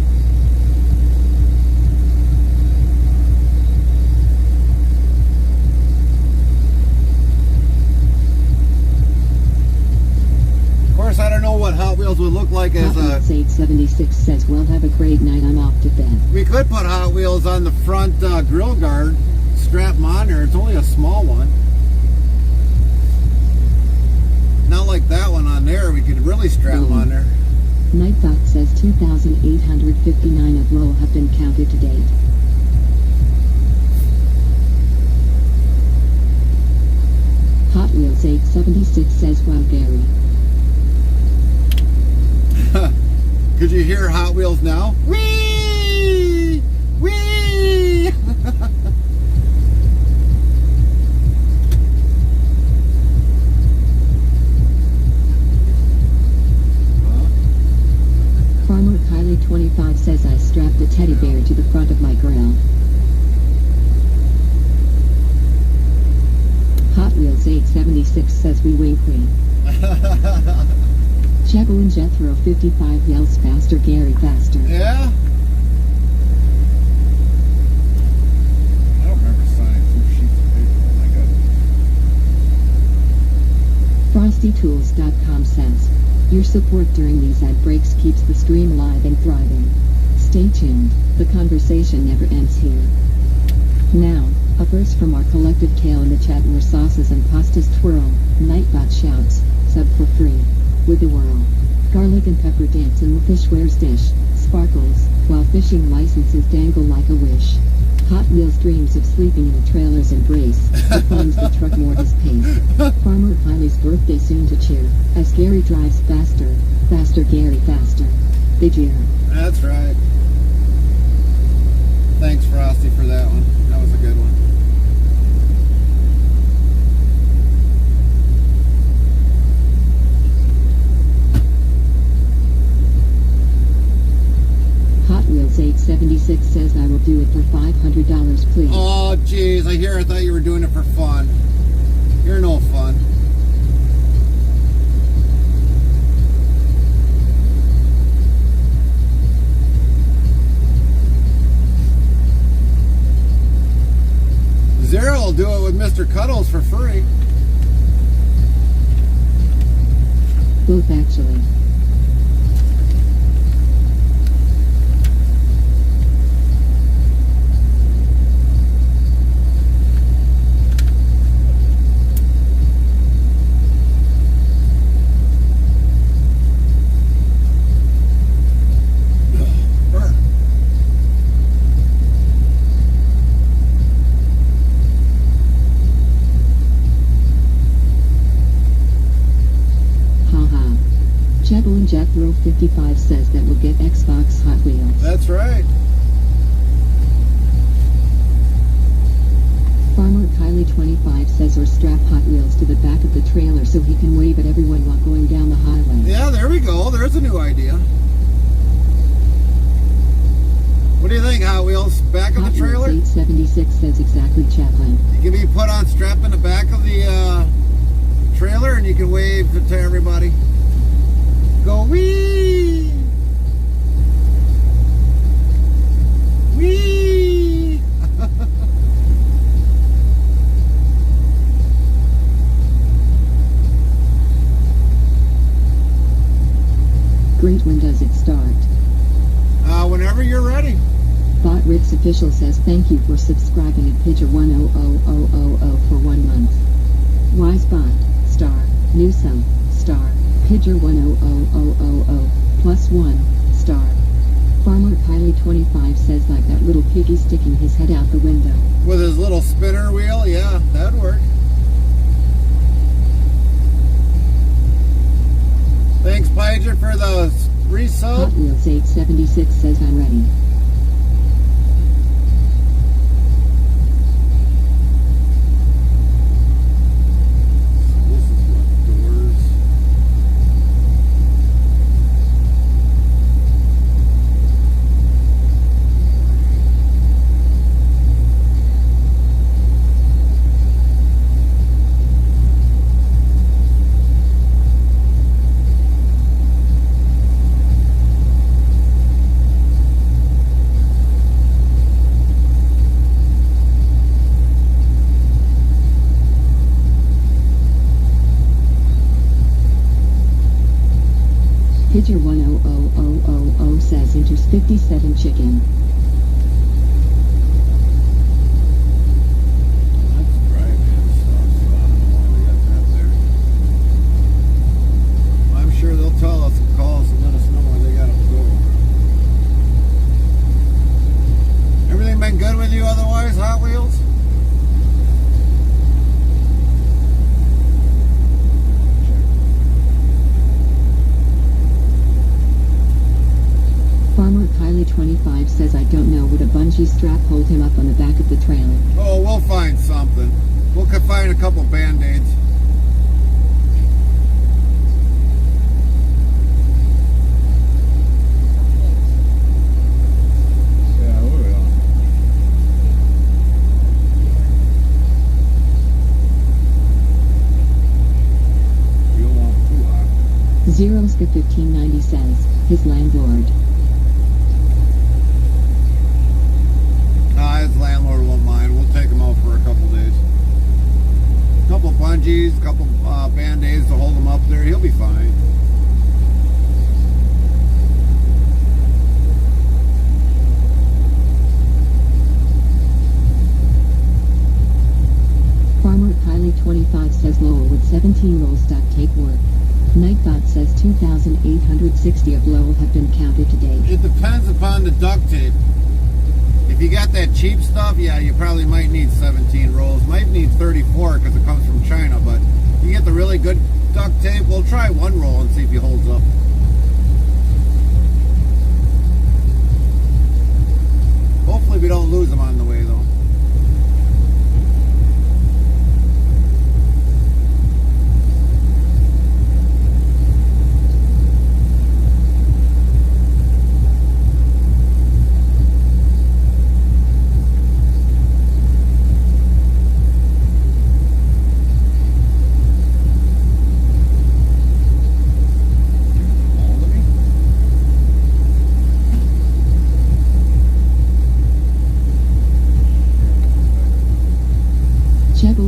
Of course, I don't know what Hot Wheels would look like as Hot a... Wheels 876 says, well, have a great night, I'm off to bed. We could put Hot Wheels on the front grill guard, strap them on there. It's only a small one. Not like that one on there. We could really strap them on there. Nightbot says 2,859 of low have been counted to date. Hot Wheels 876 says, wow Gary. Could you hear Hot Wheels now? Whee! Whee! Farmer Kylie 25 says I strapped a teddy bear to the front of my grill. Hot Wheels 876 says we wink wink. Jebo and Jethro 55 yells faster Gary faster. Yeah? I don't remember signing 2 sheets of paper when I got it. FrostyTools.com says, your support during these ad breaks keeps the stream alive and thriving. Stay tuned, the conversation never ends here. Now, a verse from our collective tale in the chat where sauces and pastas twirl, Nightbot shouts, sub for free. With the whirl. Garlic and pepper dance in the fishware's dish, sparkles, while fishing licenses dangle like a wish. Hot Wheels dreams of sleeping in a trailer's embrace, defines the truck more his pace. Farmer Piley's birthday soon to cheer, as Gary drives faster, faster Gary faster. They jeer. That's right. Thanks, Frosty, for that one. That was a good one. Hot Wheels 876 says I will do it for $500, please. Oh, jeez. I thought you were doing it for fun. You're no fun. Zero will do it with Mr. Cuddles for free. Both actually. Jethro 55 says that we'll get Xbox Hot Wheels. That's right. Farmer Kylie 25 says or strap Hot Wheels to the back of the trailer so he can wave at everyone while going down the highway. Yeah, there we go. There's a new idea. What do you think, Hot Wheels? Back of the trailer? Hot Wheels 876 says exactly, Chaplain. You can be put on strap in the back of the trailer and you can wave to everybody. Go wee! Wee! Great, when does it start? Whenever you're ready. Bot Rick's official says thank you for subscribing at Pidger 100000 for 1 month. Wisebot, star, new sub, star. Pidger 100000 plus 1 star. Farmer Kylie 25 says like that little piggy sticking his head out the window. With his little spinner wheel, yeah, that'd work. Thanks, Pidger, for the resub. Hot Wheels 876 says I'm ready. Pidger 100000 says enters 57 chicken. That's right, man. Sucks. I don't know why we got that there. I'm sure they'll tell us and call us and let us know where they got to go. Everything been good with you otherwise, Hot Wheels? Farmer Kylie 25 says I don't know, would a bungee strap hold him up on the back of the trailer? Oh, we'll find something. We'll find a couple Band-Aids. Yeah, we will. You don't want too hot. Zeroska 1590 says, his landlord. His landlord won't mind. We'll take him out for a couple days. A couple bungees, a couple Band-Aids to hold him up there. He'll be fine. Kylie 25 says Lowell with 17 rolls duct tape work. Nightbot says 2,860 of Lowell have been counted to date. It depends upon the duct tape. If you got that cheap stuff, yeah, you probably might need 17 rolls. Might need 34 because it comes from China, but you get the really good duct tape, we'll try one roll and see if he holds up. Hopefully we don't lose him on the way though.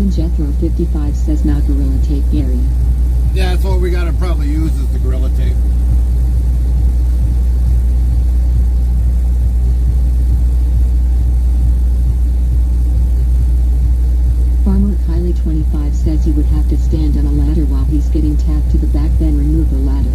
Jethro 55 says now Gorilla Tape area. Yeah, that's what we gotta probably use is the Gorilla Tape. Farmer Kylie 25 says he would have to stand on a ladder while he's getting tapped to the back, then remove the ladder.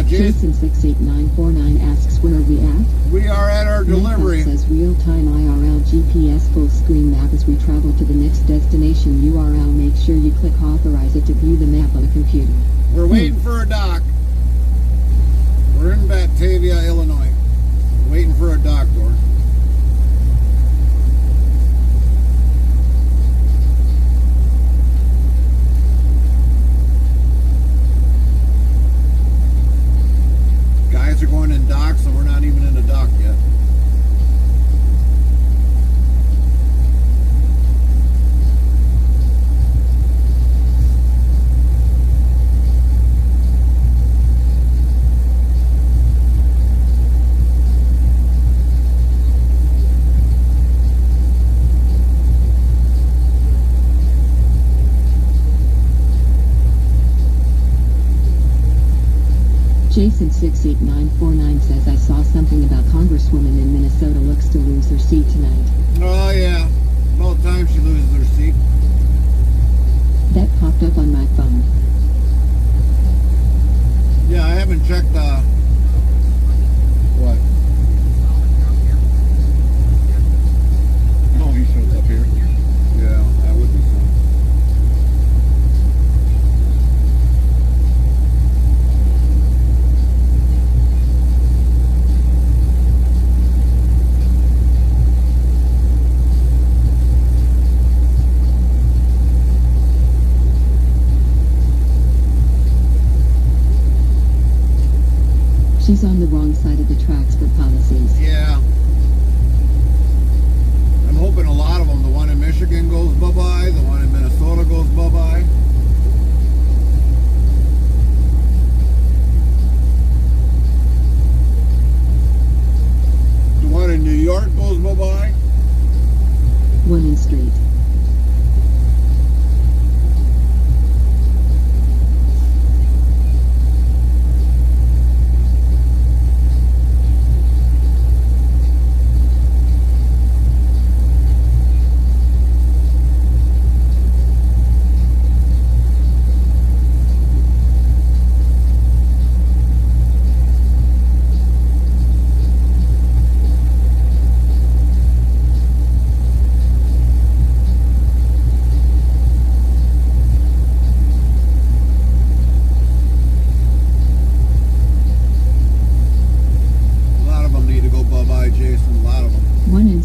Jason 68949 asks where are we at? We are at our delivery. Nightbot says real-time IRL GPS full screen map as we travel to the next destination URL. Make sure you click authorize it to view the map on a computer. We're waiting for a dock. We're in Batavia, Illinois. We're waiting for a dock door. Guys are going in docks and we're not even in the dock yet. Jason 68949 says I saw something about Congresswoman in Minnesota looks to lose her seat tonight. Oh yeah, about time she loses her seat. That popped up on my phone. Yeah, I haven't checked what? Oh, he shows up here. Yeah, that would be fun. She's on the wrong side of the tracks for policies. Yeah. I'm hoping a lot of them, the one in Michigan goes bye-bye, the one in Minnesota goes bye-bye. The one in New York goes bye-bye. One in street.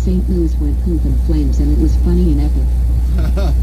St. Louis went poop in flames and it was funny and epic.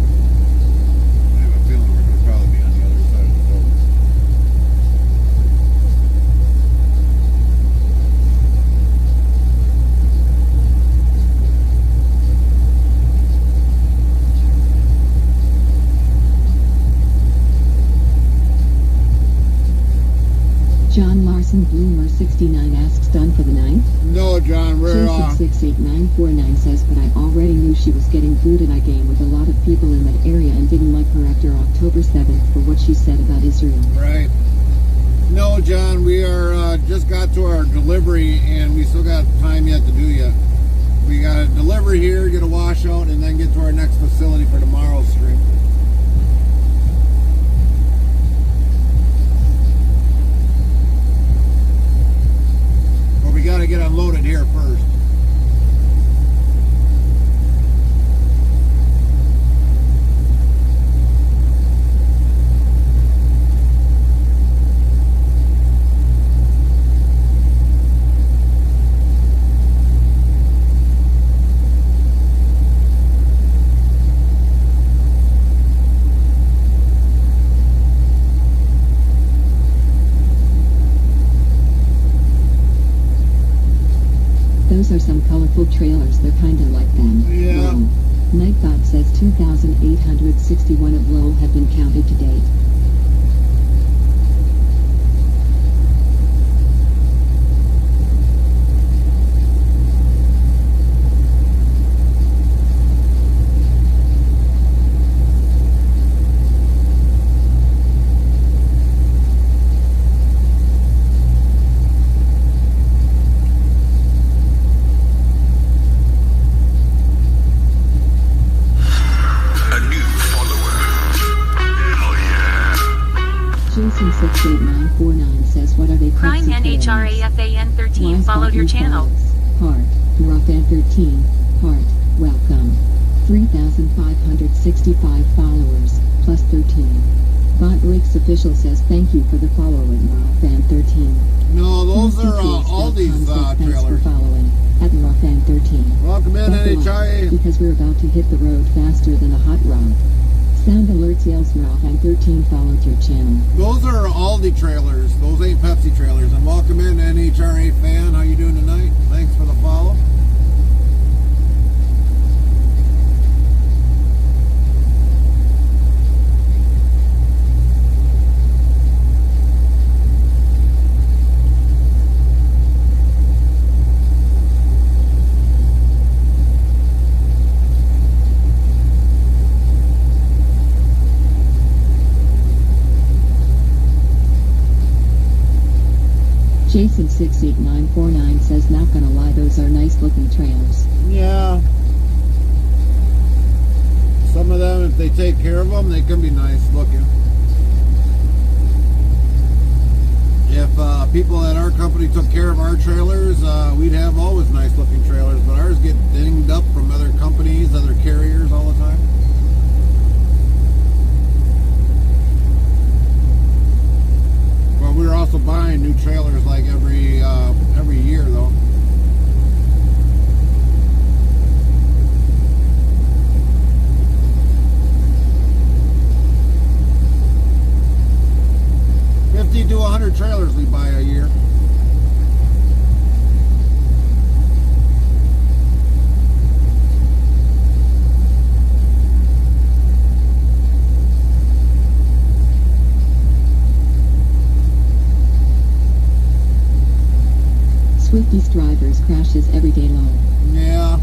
I have a feeling we're going to probably be on the other side of the door. John Larson Bloomer 69 asks, done for the night? No, John, we're Jason 68949 says, but I already knew she was getting booted. I game with a lot of people in that area and didn't like her after October 7th for what she said about Israel. right. No, John, we are just got to our delivery and we still got time yet to do yet. We got to deliver here, get a washout, and then get to our next facility for tomorrow's stream. But we got to get unloaded here first. Those are some colorful trailers, they're kinda like them. Yeah. Lol. Nightbot says 2,861 of LOL have been counted to date. A new follower. Hell yeah. Jason 68949 says, what are they? Prime Pepsi trailers? NHRAFAN 13 Wise followed your button channel. follows. Heart. Roughan 13. Heart. Welcome. 3,565 followers. Plus 13. Bot Rick's official says, thank you for the follow in Roughan 13. No, those are PCPS.com Aldi's says, thanks for trailers. following. At Roughan 13. Welcome in, Buckle up, NHIA. because we're about to hit the road faster than a hot rod. Sound alerts yells Roughan 13 followed your channel. Those are Aldi trailers. Those ain't Pepsi trailers. And welcome in, NHRA fan. How you doing tonight? Thanks for the follow. Jason 68949 says, not gonna lie, those are nice looking trailers. Yeah. Some of them, if they take care of them, they can be nice looking. If people at our company took care of our trailers, we'd have always nice looking trailers, but ours get dinged up from other companies, other carriers all the time. But we're also buying new trailers like every year though. $50 to 100 trailers we buy a year. Northeast drivers crashes every day low. Yeah.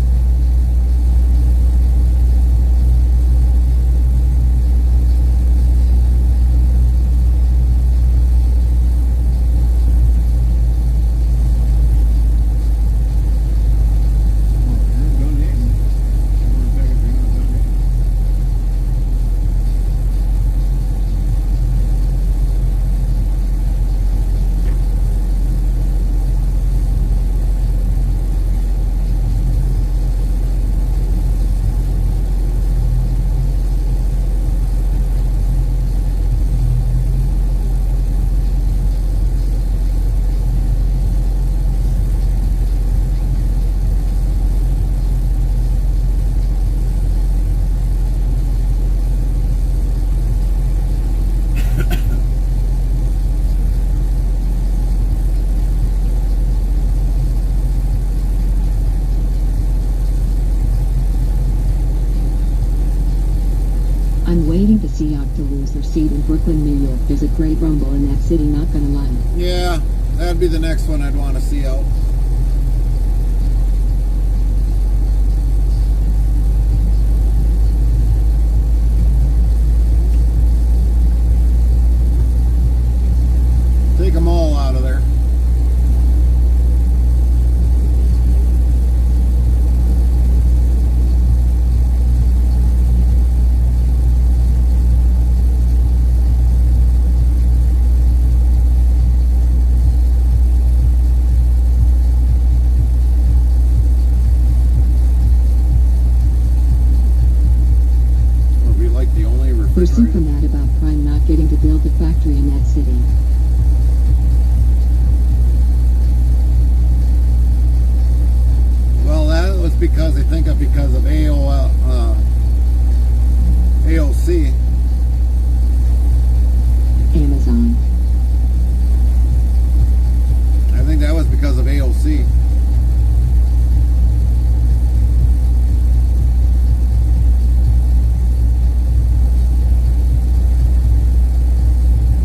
I'm waiting to see Ock to lose their seat in Brooklyn, New York. There's a great rumble in that city, not gonna lie. Yeah, that'd be the next one I'd want to see out. Take them all out of there. Are we like the only They're super refrigerator? mad about Prime not getting to build a factory in that city. Well, that was because I think because of AOC. Amazon. I think that was because of AOC.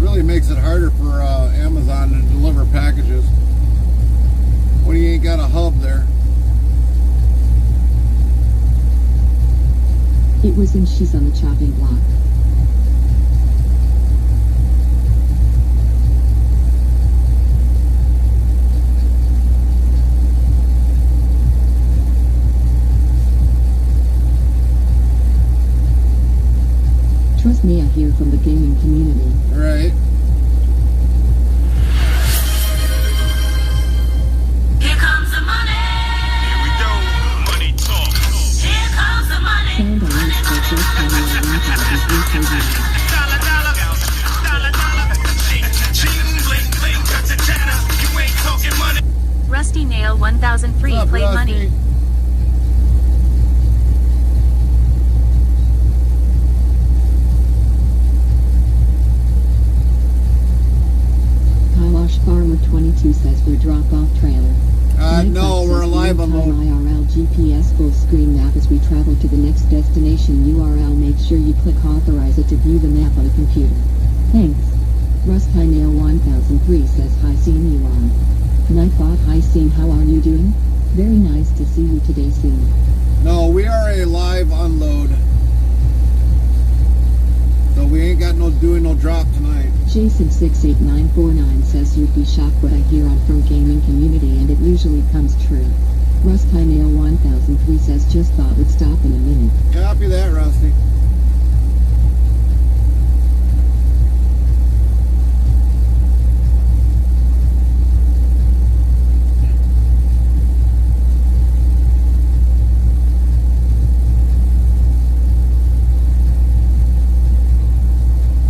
Really makes it harder for Amazon to deliver packages when you ain't got a hub there. It was him, she's on the chopping block. Trust me, I hear from the gaming community. Right. Here comes the money. Here we go. Money talk. Here comes the money. Found on Xbox Just Chatting on 1,330. Dollar, dollar. Dollar, dollar. Ching, bling, bling, cut the chatter. You ain't talking money. Rusty Nail 1000 free What's up, play Rusty? money. Kailash Farmer 22 says we're drop-off trailer. No, we're live on real-time mode. IRL GPS full screen map as we travel to the next destination URL. Make sure you click authorize it to view the map on a computer. Thanks. Rustinail 1003 says hi, seeing you on. Nightbot, hi, seeing, how are you doing? Very nice to see you today, seeing. No, we are a live unload. So we ain't got no doing no drop tonight. Jason68949 says you'd be shocked what I hear on from gaming community, and it usually comes true. Rustinail 1003 says just thought would stop in a minute. Copy that, Rusty.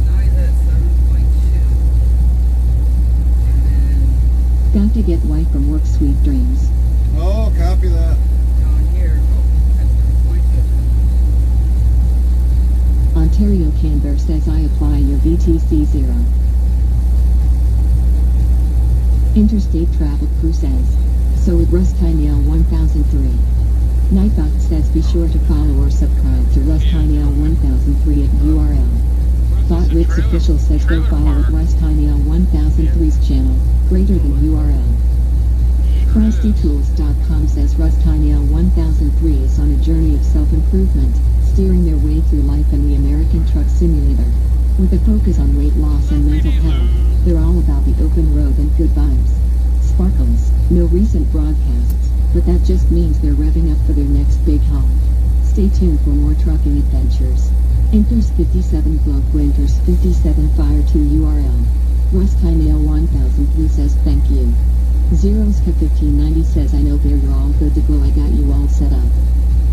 Now he's at 7.2. And Got to get white from work, sweet dreams. Oh, copy that. then down here, at 7.2. Ontario Canberra says I apply your VTC 0. Interstate Travel Crew says, so with Rustinail 1003. Nightbot says be sure to follow or subscribe to Rustinail 1003 at URL. Thoughtwits Official says go follow at Rustinail 1003's channel, greater than URL. Christ FrostyTools.com says Rustineo 1003 is on a journey of self-improvement, steering their way through life in the American Truck Simulator. With a focus on weight loss and mental health, they're all about the open road and good vibes. Sparkles, no recent broadcasts, but that just means they're revving up for their next big haul. Stay tuned for more trucking adventures. Enters 57 Globe Winters 57 Fire 2 URL. Rustineo 1003 says thank you. Zeros Cut 1590 says I know Bear you're all good to go, I got you all set up.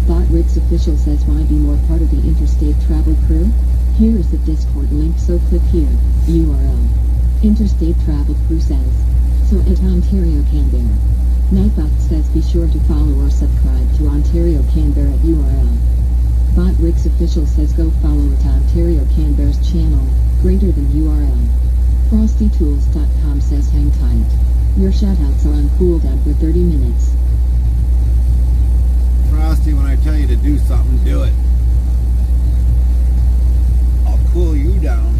Bot Rick's official says why be more part of the interstate travel crew? Here is the Discord link, so click here, URL. Interstate travel crew says. So at Ontario Canberra. Nightbot says be sure to follow or subscribe to Ontario Canberra at URL. Bot Rick's official says go follow at Ontario Canberra's channel, greater than URL. FrostyTools.com says hang tight. Your shoutouts are on cooldown for 30 minutes. Frosty, when I tell you to do something, do it. I'll cool you down.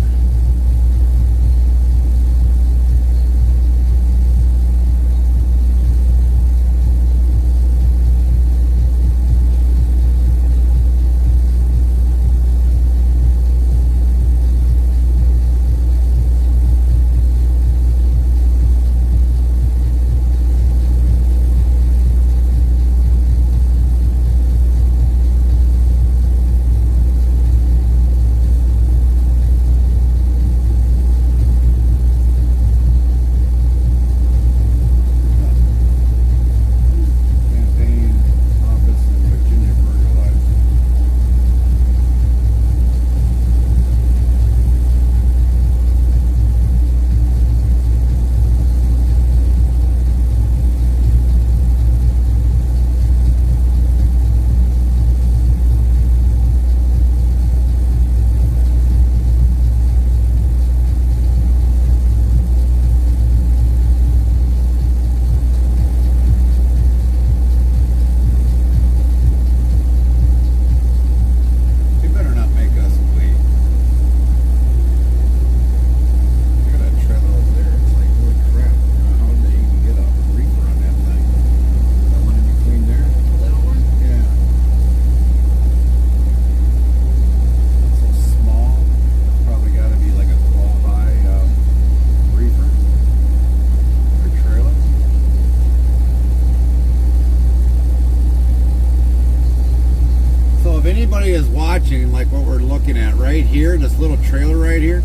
Is watching like what we're looking at right here, this little trailer right here,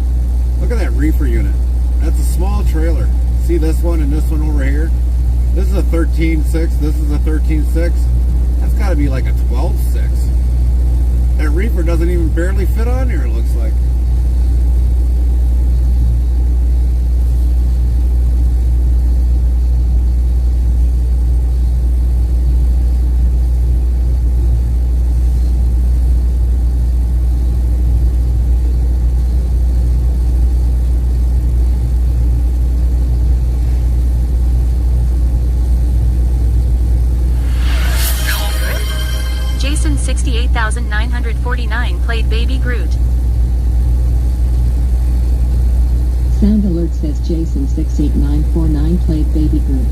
look at that reefer unit. That's a small trailer. See this one and this one over here? This is a 13.6, this is a 13.6. That's got to be like a 12.6. That reefer doesn't even barely fit on here, it looks like. Jason 68,949 played Baby Groot. Sound alert says Jason 68949 played Baby Groot.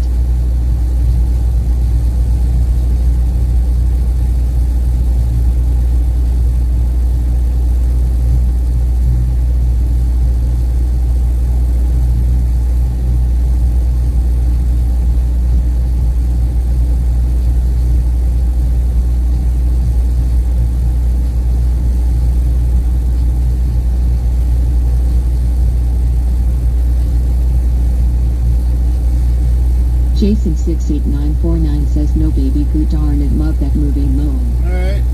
Jason 68949 says no Baby Groot, darn it, love that movie, Mo. Alright.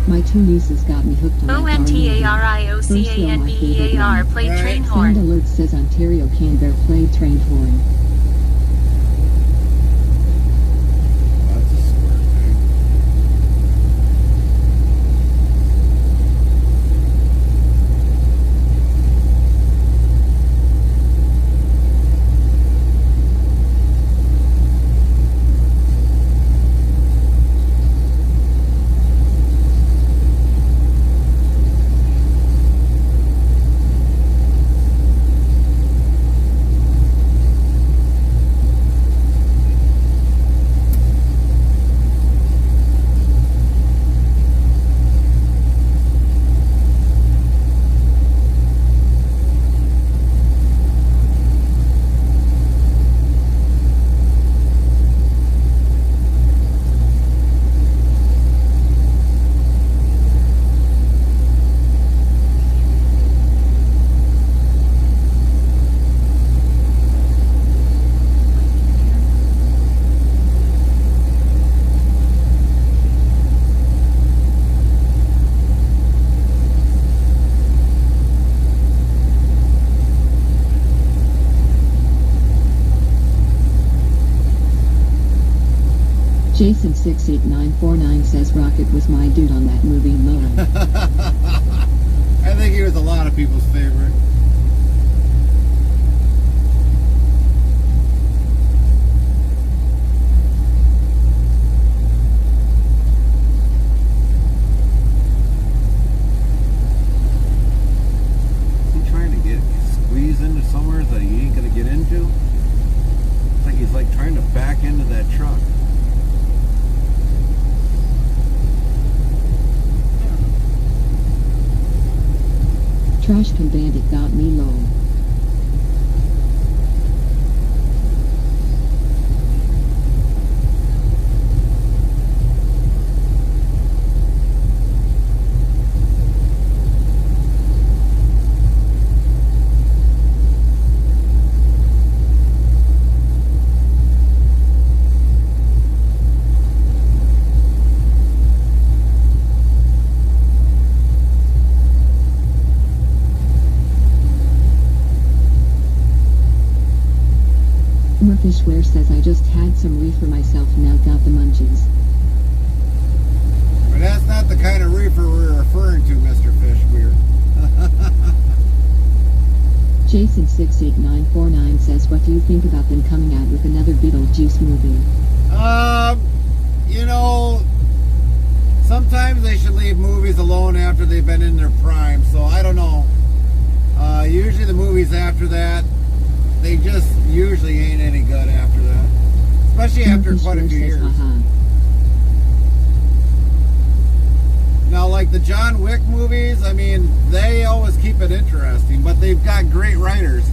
My two nieces got me hooked on that darn TARIOCANBEAR played Alright. train Sound horn. alert says Ontario Canberra played train horn. That's a square thing. Jason68949 says Rocket was my dude on that movie Moan. I think he was a lot of people's favorite. Is he trying to squeeze into somewhere that he ain't gonna get into? It's like he's like trying to back into that truck. Trash Can Bandit got me low. Fishware says I just had some reefer myself, now got the munchies. But that's not the kind of reefer we're referring to, Mr. Fishweir. Jason68949 says, what do you think about them coming out with another Beetlejuice movie? You know, sometimes they should leave movies alone after they've been in their prime, so I don't know. Usually the movies after that, they just usually ain't any good after that. Especially after quite a few years. Now, like the John Wick movies, I mean, they always keep it interesting, but they've got great writers.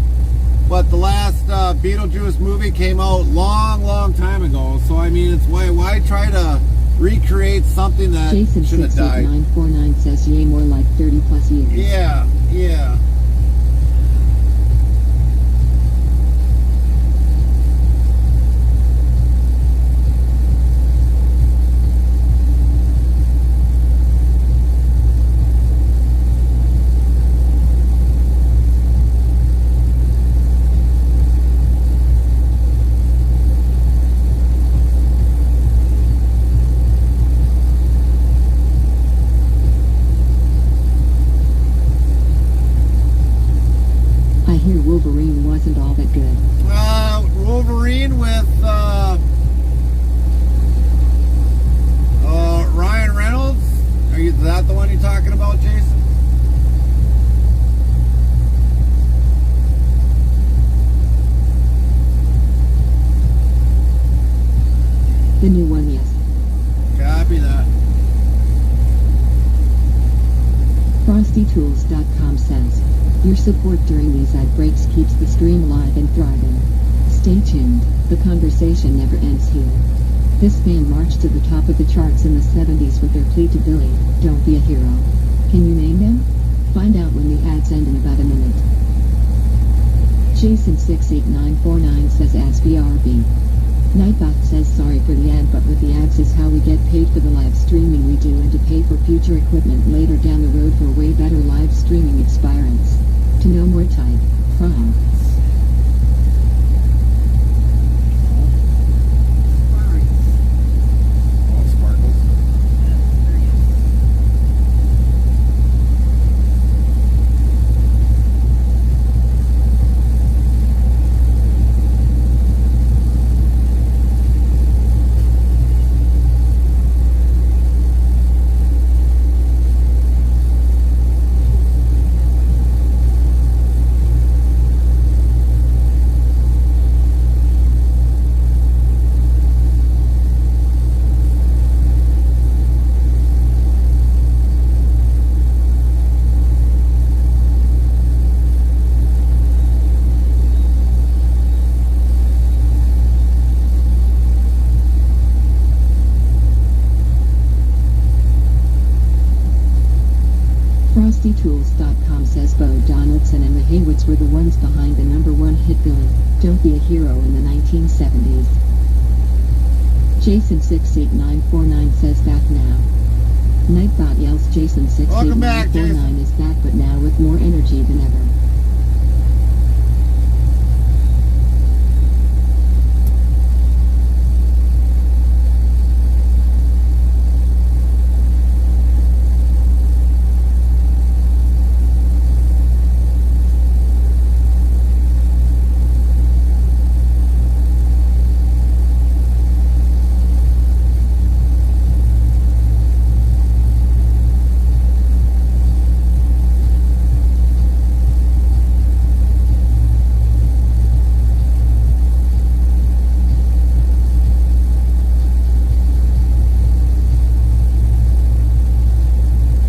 But the last Beetlejuice movie came out long time ago, so I mean, it's why try to recreate something that should have died? Jason68949 says yay, more like 30 plus years. Yeah. Wolverine wasn't all that good. Wolverine with Ryan Reynolds? Is that the one you're talking about, Jason? The new one, yes. Copy that. FrostyTools.com says, your support during these ad breaks keeps the stream alive and thriving. Stay tuned, the conversation never ends here. This band marched to the top of the charts in the 70s with their plea to Billy, don't be a hero. Can you name them? Find out when the ads end in about a minute. Jason68949 says as BRB. Nightbot says sorry for the ad, but with the ads is how we get paid for the live streaming we do and to pay for future equipment later down the road for way better live streaming experience. To know more type, Prime. Oh, sparkles. FrostyTools.com says Bo Donaldson and the Haywoods were the ones behind the #1 hit Billy, Don't Be a Hero in the 1970s. Jason68949 says back now. Nightbot yells Welcome back, Jason. Jason68949 is back but now with more energy than ever.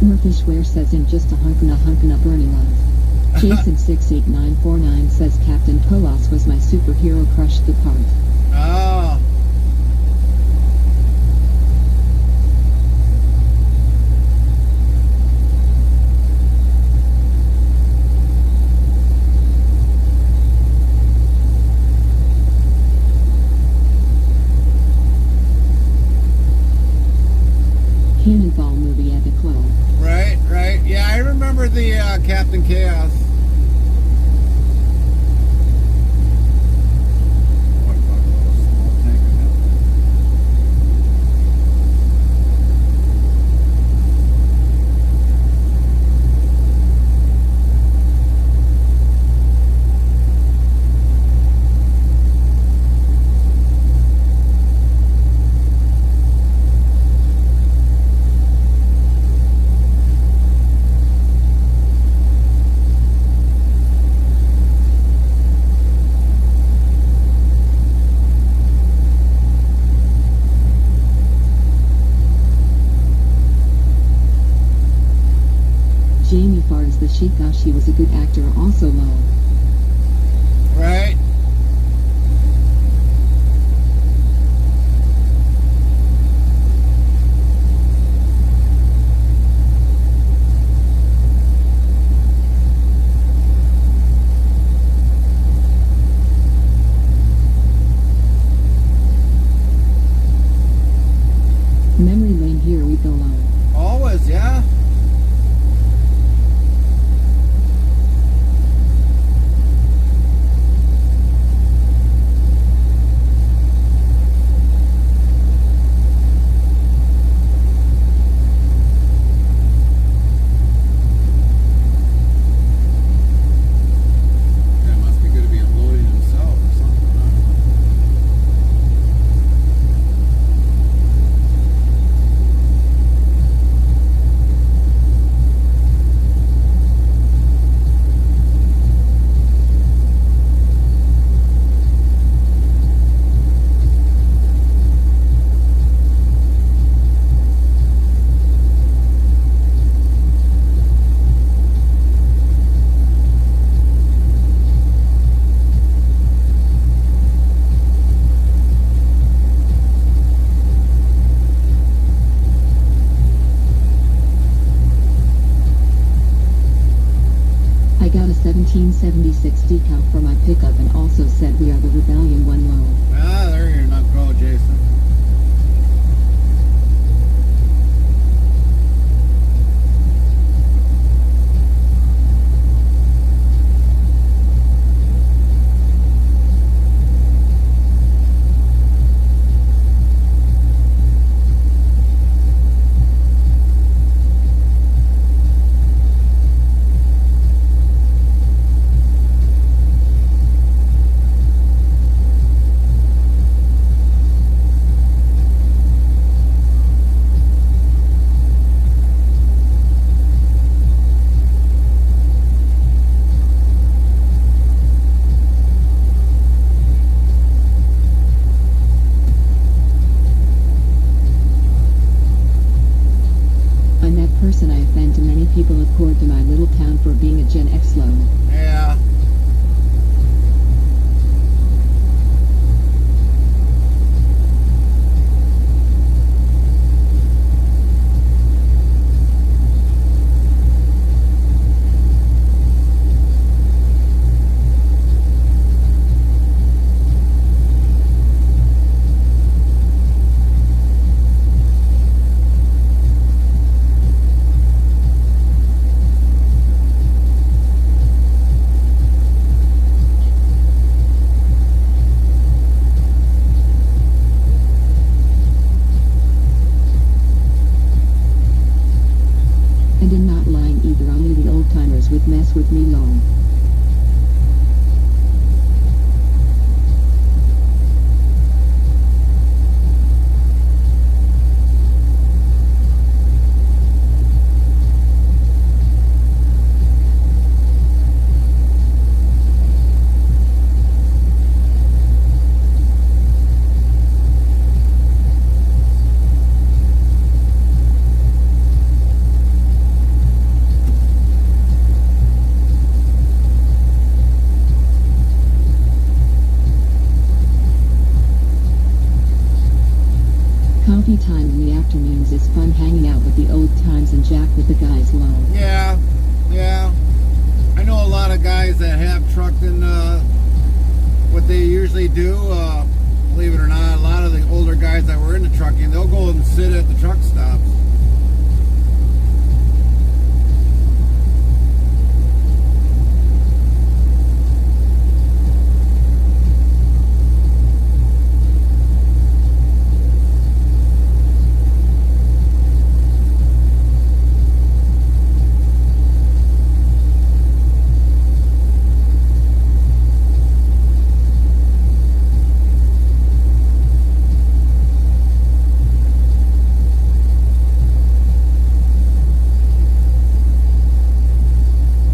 Murphishware says in just a hunkin' a burning love. Jason68949 says Captain Polos was my superhero crush the part. Oh. Cannonball movie at the club. Right, right. Yeah, I remember the Captain Chaos. Oh, I thought about a small tank of that. Jamie Farr is the Sheik. Gosh, he was a good actor. Also low. Right. Memory lane, here we go low. Always, yeah. Yeah, it must be good to be unloading himself or something. I got a 1776 decal for my pickup and also said we are the Rebellion one low. Ah, there you're not Jason. I'm that person I offend to many people accord to my little town for being a Gen X low. Yeah. And in not lying either, only the old timers would mess with me long. Coffee time in the afternoons is fun, hanging out with the old times and Jack with the guys low. Yeah. Yeah. I know a lot of guys that have trucked in what they usually do. Believe it or not, a lot of the older guys that were into trucking, they'll go and sit at the truck stops.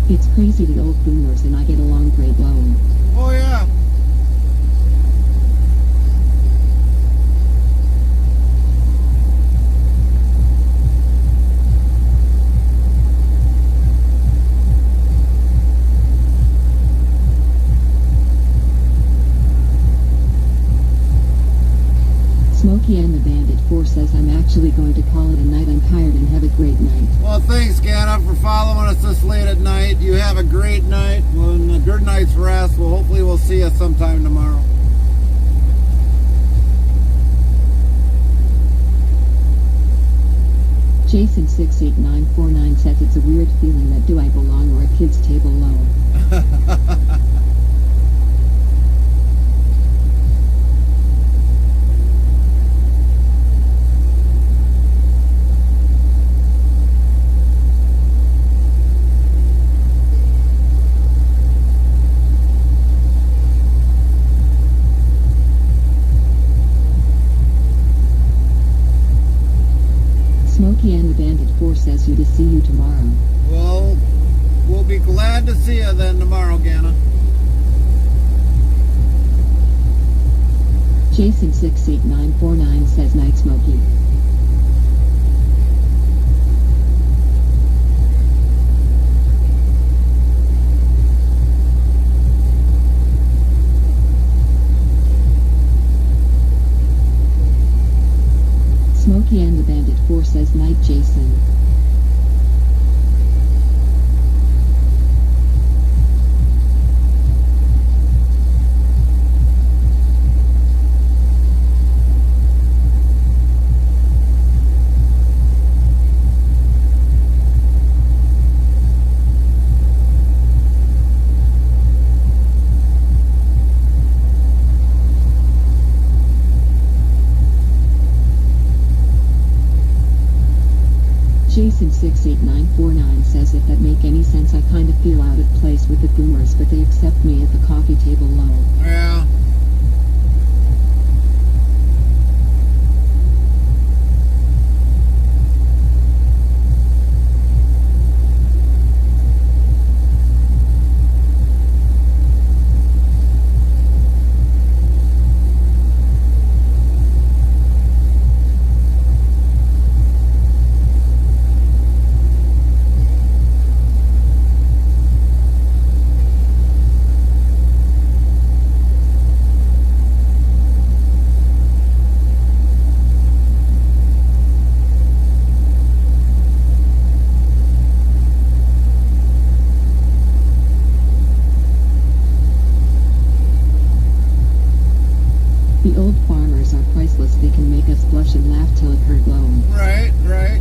It's crazy, the old boomers and I get along great low. Oh yeah. Smokey and the Bandit 4 says I'm actually going to call it a night. I'm tired and have a great night. Well, thanks, Ganna, for following us this late at night. You have a great night. And a good night's rest. Well, hopefully we'll see you sometime tomorrow. Jason 68949 says it's a weird feeling that do I belong or a kid's table low. Smokey and the Bandit 4 says you to see you tomorrow. Well, we'll be glad to see you then tomorrow, Ganna. Jason 68949 says night, Smokey. Smokey and the Bandit 4 says night, Jason. Cat49 says if that make any sense, I kind of feel out of place with the boomers, but they accept me at the coffee table low. Yeah. The old farmers are priceless. They can make us blush and laugh till it hurt low. Right, right.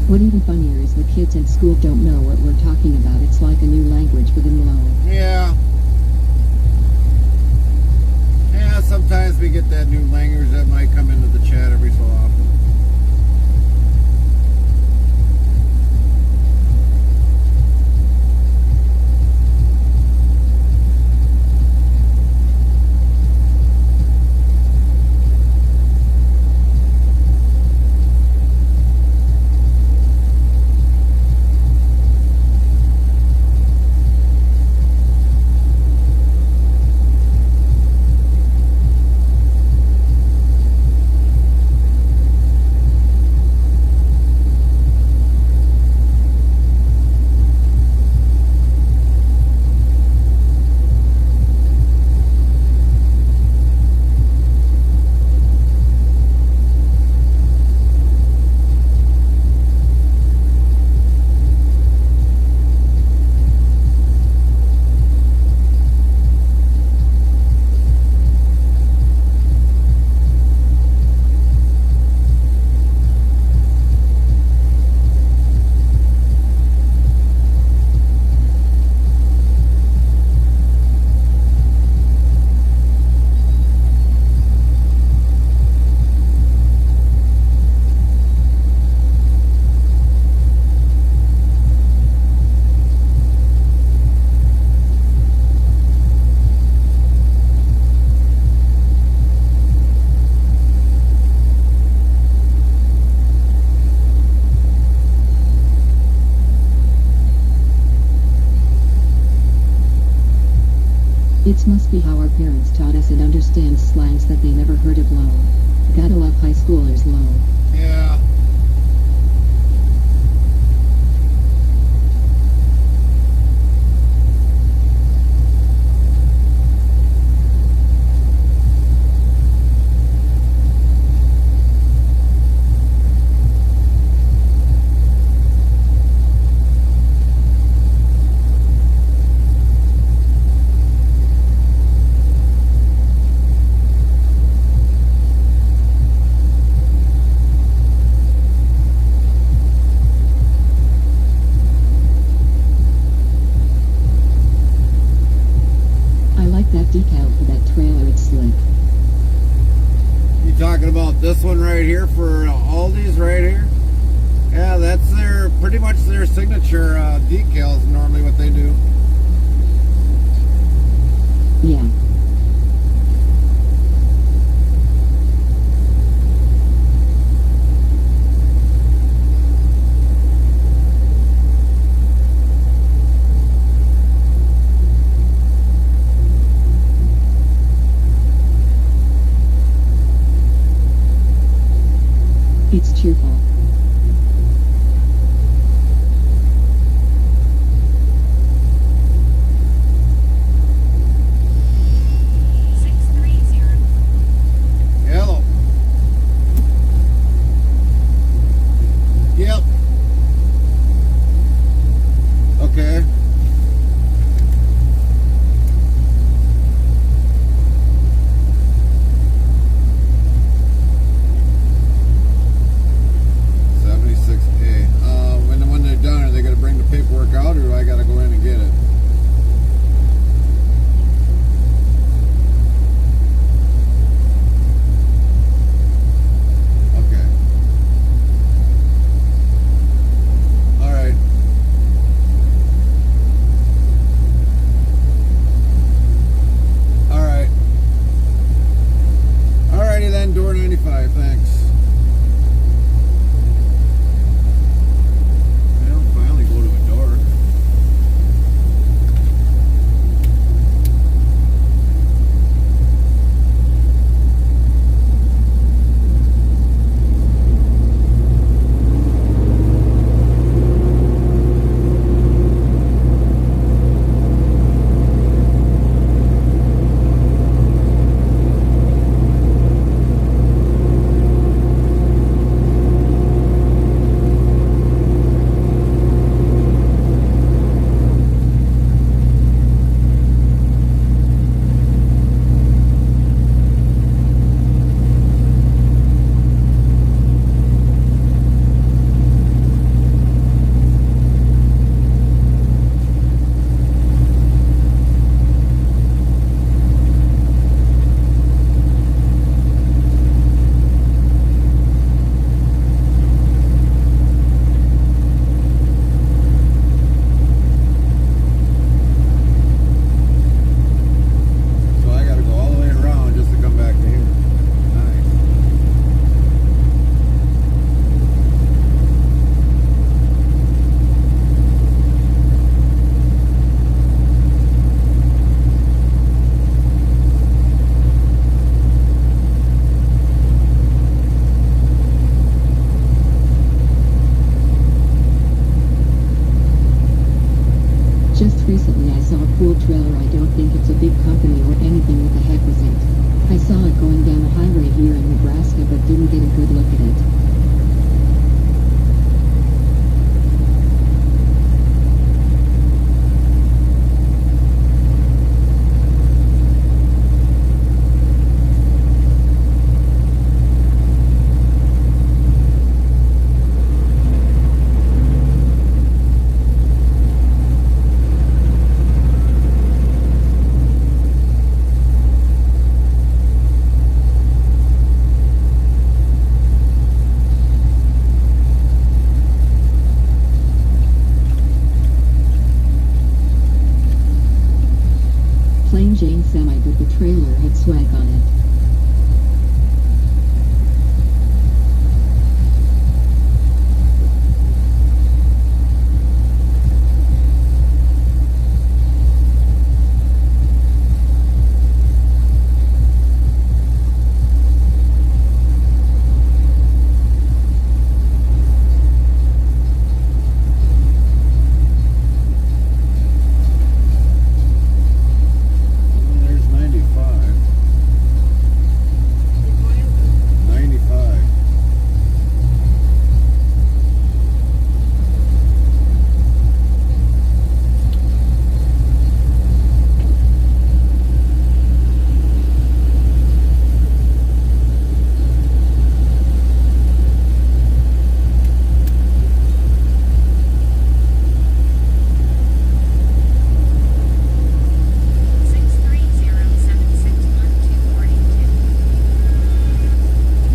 What even funnier is the kids at school don't know what we're talking about. It's like a new language within low. Yeah. Yeah, sometimes we get that new language that might come into the chat every so often. It must be how our parents taught us and understand slangs that they never heard of low. Gotta love high schoolers low. Yeah. Decal for that trailer, it's slick. You talking about this one right here for Aldi's right here? Yeah, that's their pretty much their signature decals. Normally, what they do. Yeah. cheerful. Hello. Yep. Okay. When they're done, are they going to bring the paperwork out, or do I got to go in and get it? Okay. All right. All right. Alrighty then, door 95. Thanks. Finally go to a door. Recently I saw a pool trailer. I don't think it's a big company or anything. What the heck was it? I saw it going down the highway here in Nebraska but didn't get a good look at it. Plain Jane semi, but the trailer had swag on it. There's 95. 95.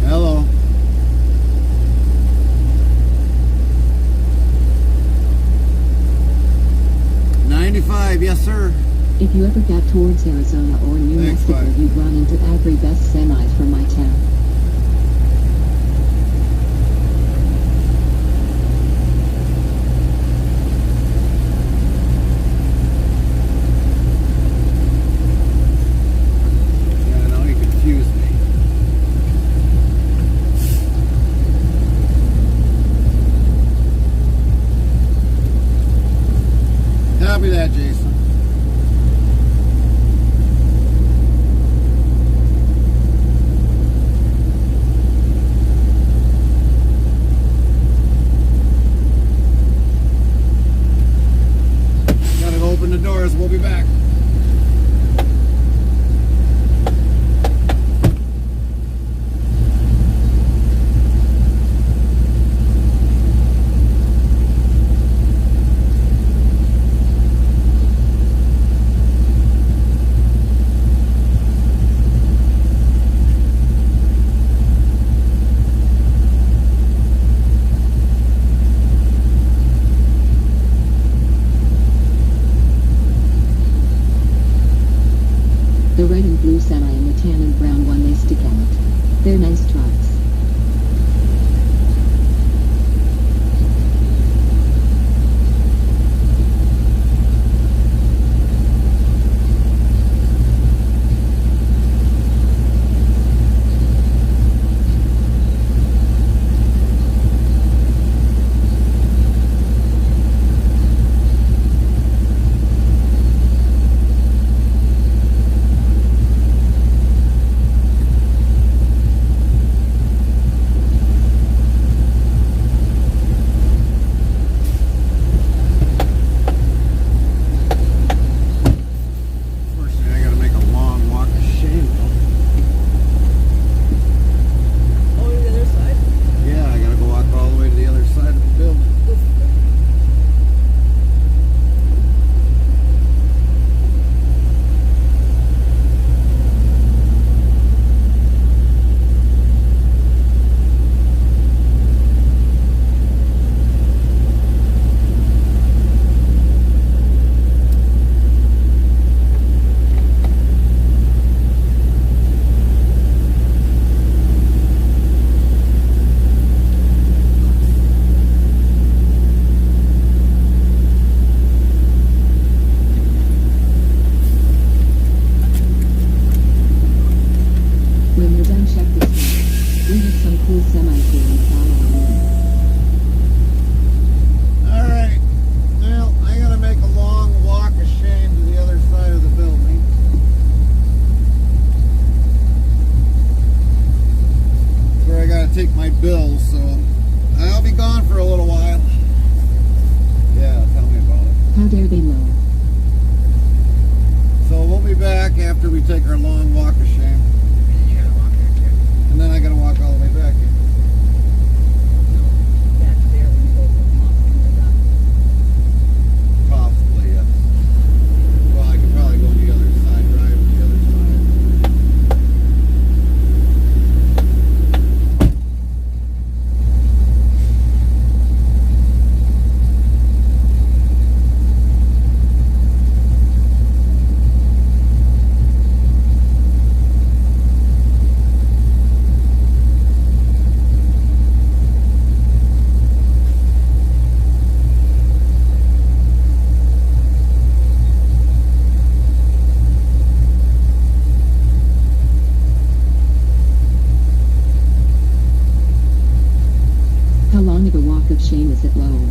Hello. 95, yes sir. If you ever got towards Arizona or New Thanks, Mexico, bye. you'd run into every best semis from my town. Yeah, now you confused me. They're nice trucks. Unfortunately, I gotta make a long walk to shame though. Oh, to the other side? Yeah, I gotta go walk all the way to the other side of the building. When you're done, check this out. We have some cool semi-cooling following you. Alright. Well, I gotta make a long walk of shame to the other side of the building. Where I gotta take my bill, so I'll be gone for a little while. Yeah, tell me about it. How dare they know? So we'll be back after we take our long walk of shame. You gotta walk back there. And then I gotta walk all the way back here. Back there when you go from you're done. Possibly, yes. Well, I could probably go on the other side, drive to the other side. How long of a walk of shame is it low?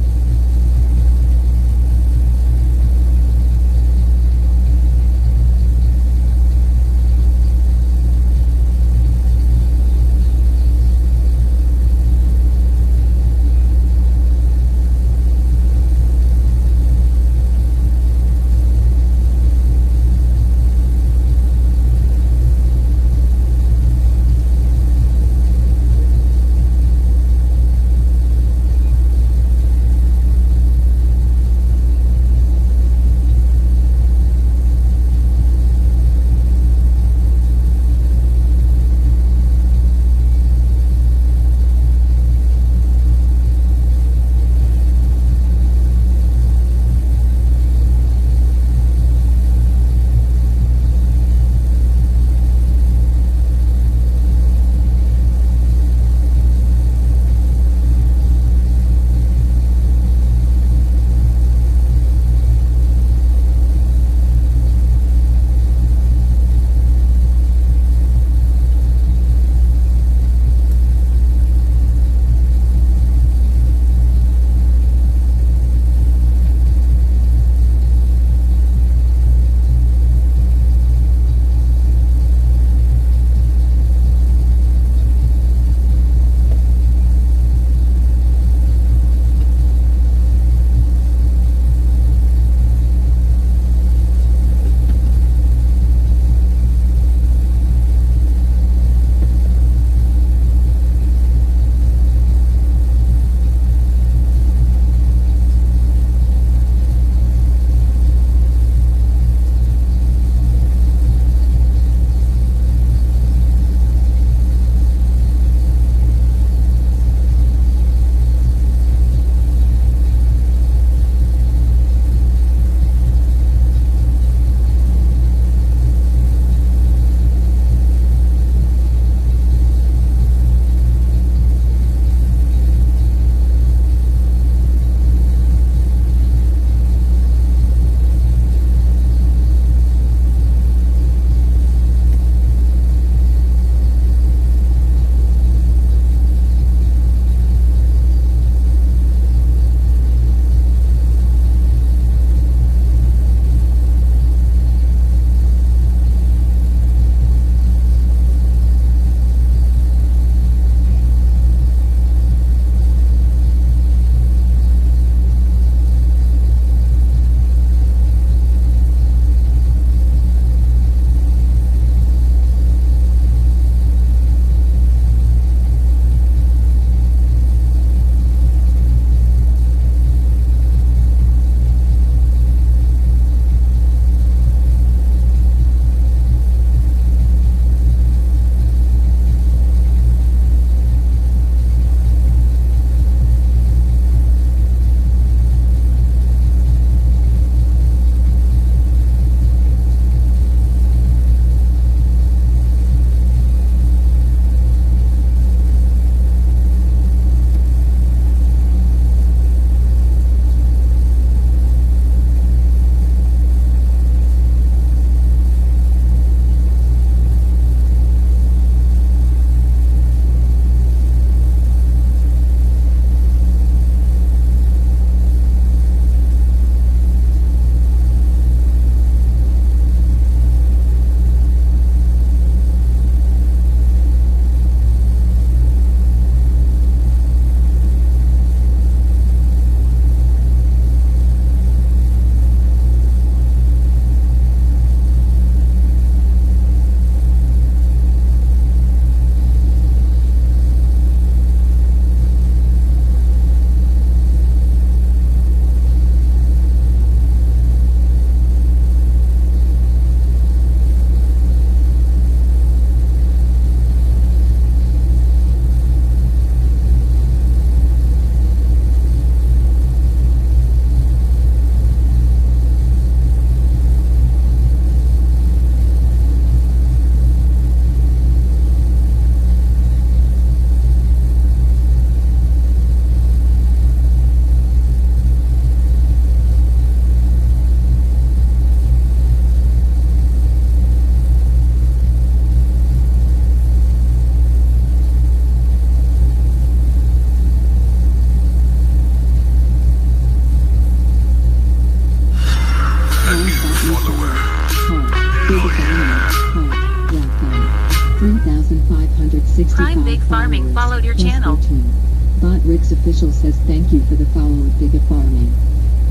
3,565 Prime Big Farming followers, followed your plus channel. 13. Bot Rick's official says thank you for the follow at Big at Farming.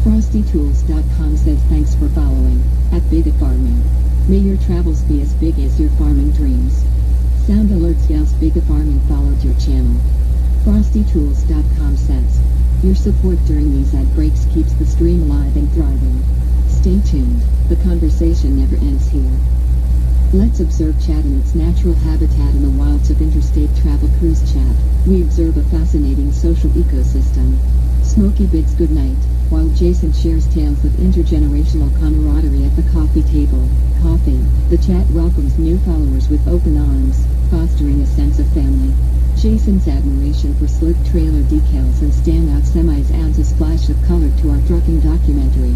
FrostyTools.com says thanks for following at Big at Farming. May your travels be as big as your farming dreams. Sound Alerts yells Big at Farming followed your channel. FrostyTools.com says your support during these ad breaks keeps the stream alive and thriving. Stay tuned, the conversation never ends here. Let's observe chat in its natural habitat in the wilds of interstate travel cruise chat. We observe a fascinating social ecosystem. Smokey bids goodnight, while Jason shares tales of intergenerational camaraderie at the coffee table. Coffee. The chat welcomes new followers with open arms, fostering a sense of family. Jason's admiration for slick trailer decals and standout semis adds a splash of color to our trucking documentary.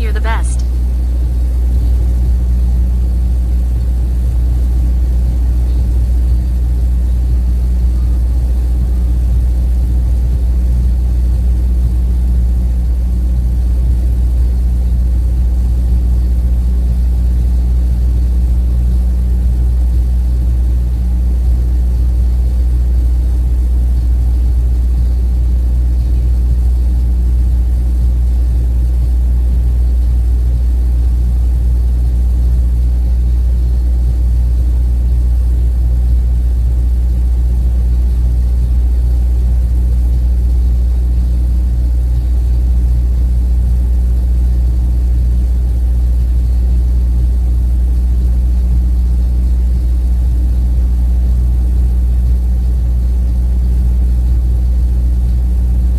you're the best.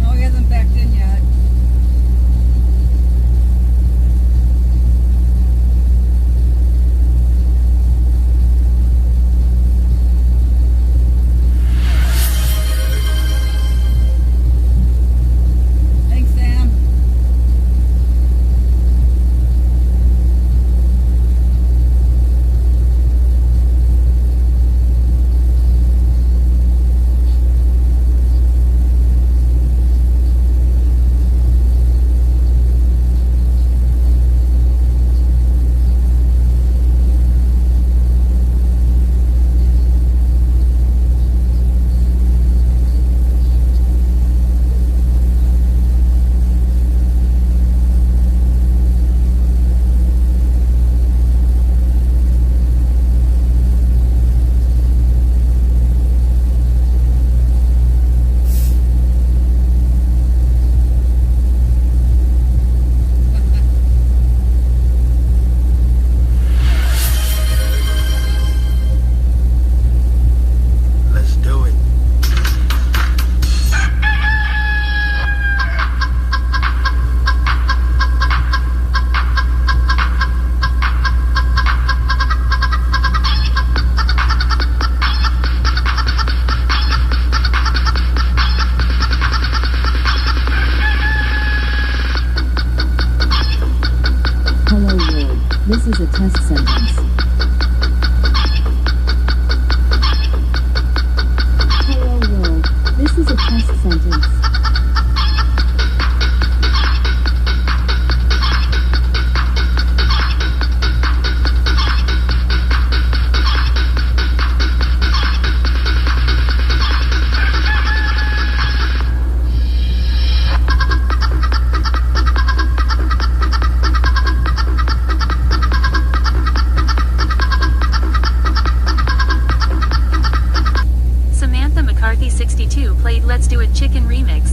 No, he hasn't backed in yet. Thanks, Sam. Let's do it. Hello world, this is a test sentence. Hello world, this is a test sentence. Samantha McCarthy 62 played Let's Do It Chicken Remix.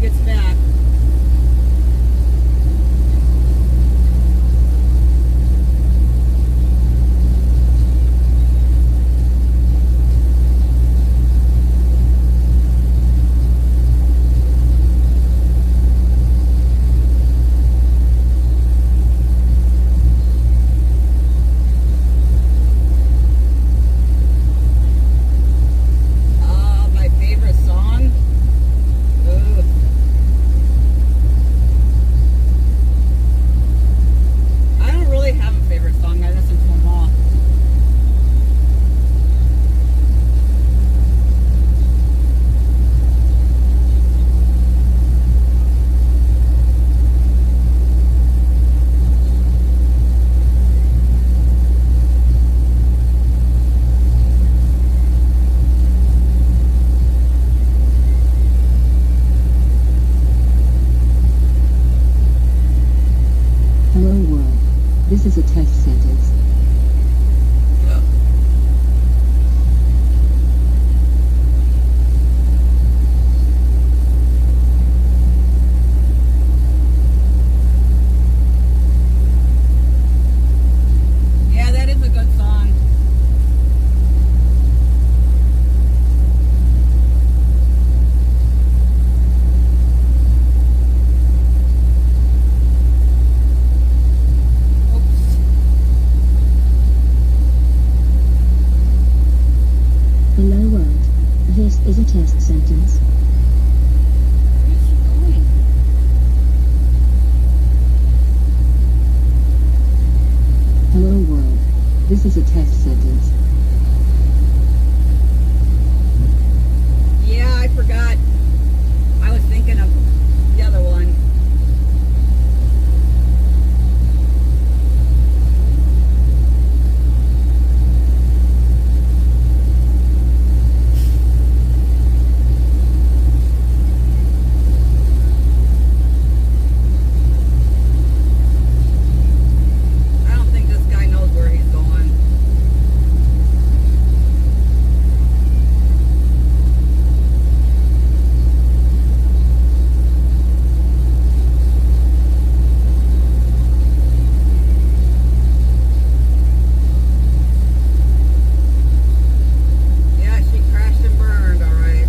gets back. My favorite song? Ugh. I don't really have a favorite song. I listen to them all. Hello world. This is a test sentence. Yeah, that is a good song. Oops. Hello world. This is a test sentence. Where is she going? Hello world. This is a test sentence. Yeah, I forgot. I was thinking of the other one. I don't think this guy knows where he's going. Yeah, she crashed and burned, all right.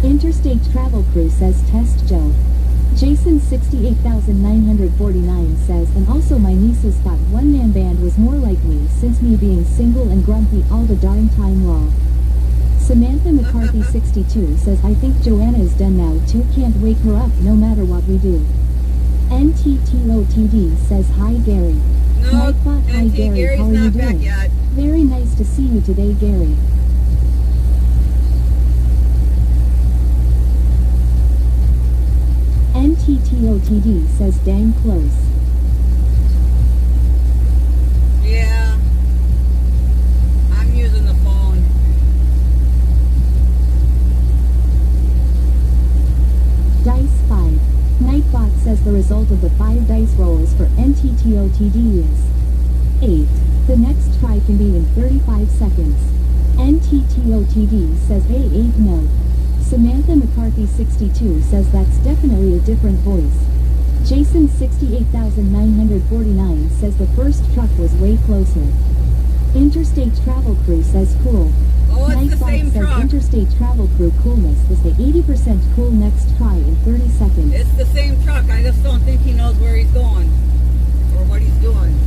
Interstate Travel Crew says test Joe. Jason 68,949 says, and also my nieces thought one-man band was more like me since me being single and grumpy all the darn time lol. Samantha McCarthy 62 says, I think Joanna is done now too, can't wake her up no matter what we do. NTTOTD says, hi Gary. No, Nightbot, hi NT Gary, Gary's how are you not back doing? yet. Very nice to see you today Gary. NTTOTD says dang close. Yeah. I'm using the phone. Dice 5. Nightbot says the result of the 5 dice rolls for NTTOTD is 8. The next try can be in 35 seconds. NTTOTD says A8 no. Samantha McCarthy 62 says that's definitely a different voice. Jason 68,949 says the first truck was way closer. Interstate Travel Crew says cool. Oh, it's the Nightbot same says truck. Interstate Travel Crew coolness is the 80% cool next try in 30 seconds. It's the same truck. I just don't think he knows where he's going or what he's doing.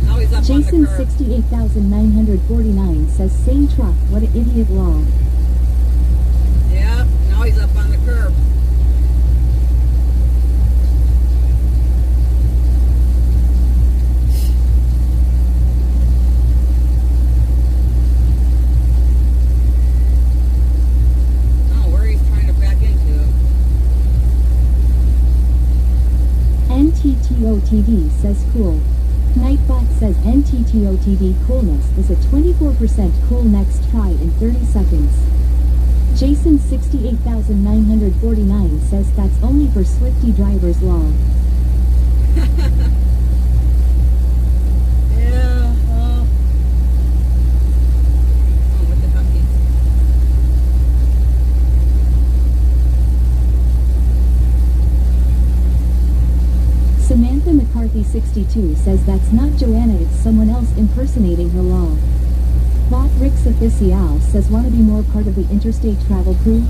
Now he's up Jason on the curb. 68,949 says same truck, what an idiot lol. Yeah, now he's up on the curb. NTTOTD says cool. Nightbot says NTTOTD coolness is a 24% cool next try in 30 seconds. Jason 68,949 says that's only for Swifty drivers lol. Yeah, oh, with the cookies. Samantha McCarthy 62 says that's not Joanna, it's someone else impersonating her lol. Bot Rix Official says wanna be more part of the interstate travel crew?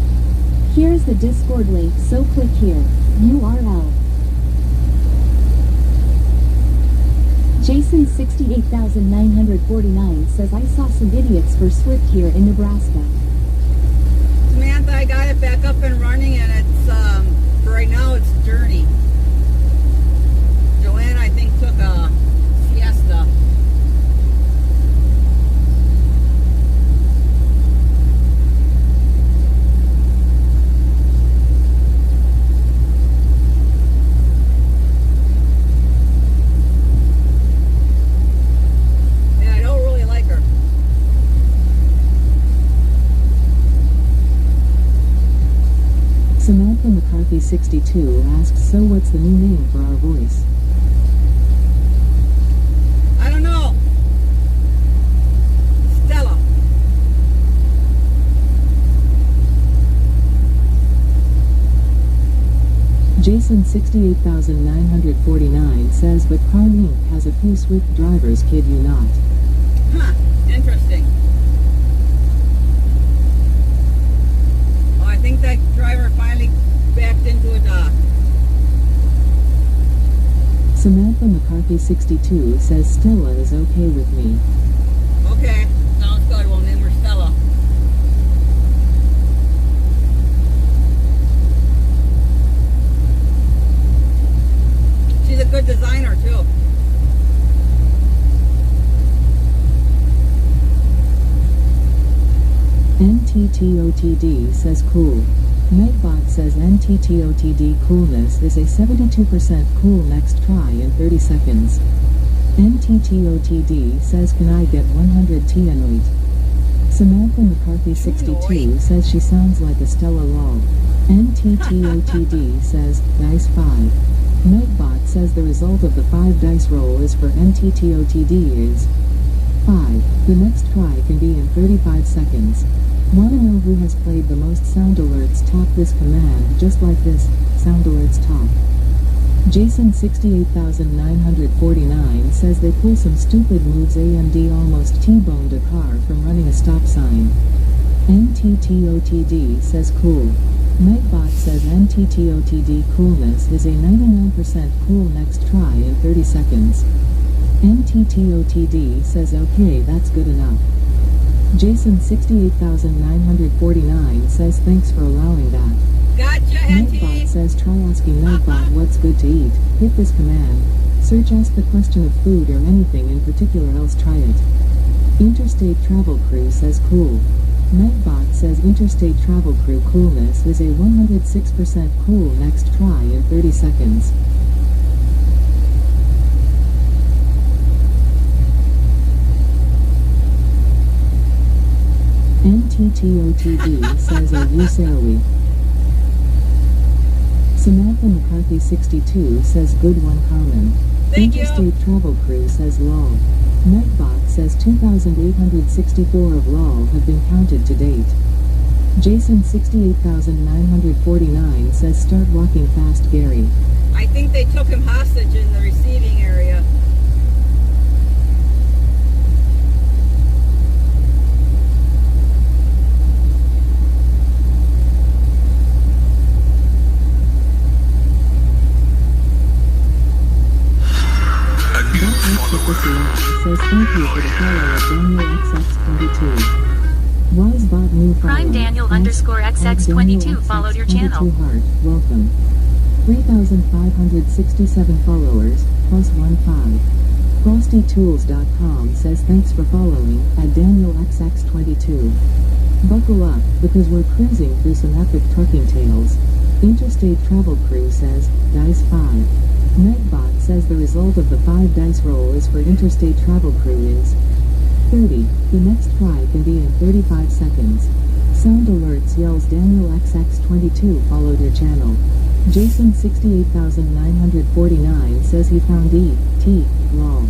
Here's the Discord link, so click here. URL. Jason 68,949 says I saw some idiots for Swift here in Nebraska. Samantha, I got it back up and running, and it's for right now it's Journey. Joanne, I think, took a siesta. Yeah, I don't really like her. Samantha McCarthy 62 asks, so what's the new name for our voice? I don't know. Stella. Jason 68,949 says, but Car Inc. has a few Swift drivers, kid you not. Huh, interesting. Oh, I think that driver finally backed into a dock. Samantha McCarthy 62 says Stella is okay with me. Okay, sounds good. We'll name her Stella. She's a good designer, too. NTTOTD says cool. Nightbot says NTTOTD coolness is a 72% cool next try in 30 seconds. NTTOTD says can I get 100 Tianoid? Samantha McCarthy 62 says she sounds like a Stella lol. NTTOTD says dice 5. Nightbot says the result of the 5 dice roll is for NTTOTD is 5. The next try can be in 35 seconds. Wanna know who has played the most sound alerts? Tap this command just like this, sound alerts top. Jason 68,949 says they pull some stupid moves. AMD almost T-boned a car from running a stop sign. NTTOTD says cool. Nightbot says NTTOTD coolness is a 99% cool next try in 30 seconds. NTTOTD says okay, that's good enough. Jason 68,949 says thanks for allowing that. Gotcha, Nightbot NT. says try asking Nightbot what's good to eat. Hit this command. Search ask the question of food or anything in particular, else try it. Interstate Travel Crew says cool. Nightbot says Interstate Travel Crew coolness is a 106% cool next try in 30 seconds. NTTOTD says are you Sally? Samantha McCarthy 62 says good one Carmen. Thank you. Interstate Travel Crew says lol. Nightbot says 2,864 of lol have been counted to date. Jason 68,949 says start walking fast Gary. I think they took him hostage in the receiving area. Says thank you for the follow at Daniel XX22. Wisebot new follower. Prime Daniel _XX22 Daniel followed your XX22 channel. Heart, welcome. 3,567 followers, plus 15. FrostyTools.com says thanks for following at Daniel XX22. Buckle up, because we're cruising through some epic trucking tales. Interstate Travel Crew says, Dice 5. Megbot says the result of the 5 dice roll is for Interstate Travel Crew is 30. The next try can be in 35 seconds. Sound alerts yells Daniel XX22 followed your channel. Jason 68949 says he found E.T. lol.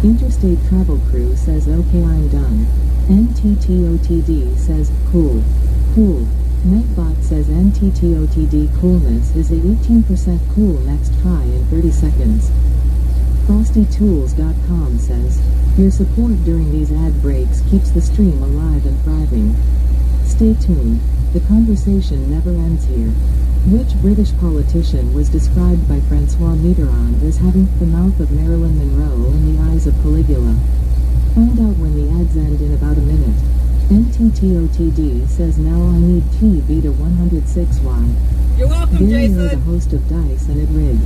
Interstate Travel Crew says okay I'm done. NTTOTD says cool. Cool. Megbot says NTTOTD coolness is a 18% cool next try in 30 seconds. FrostyTools.com says, your support during these ad breaks keeps the stream alive and thriving. Stay tuned, the conversation never ends here. Which British politician was described by Francois Mitterrand as having the mouth of Marilyn Monroe and the eyes of Caligula? Find out when the ads end in about a minute. NTTOTD says now I need T beta 106Y. You're welcome, Gary Jason. You're the host of Dice and It Rigged.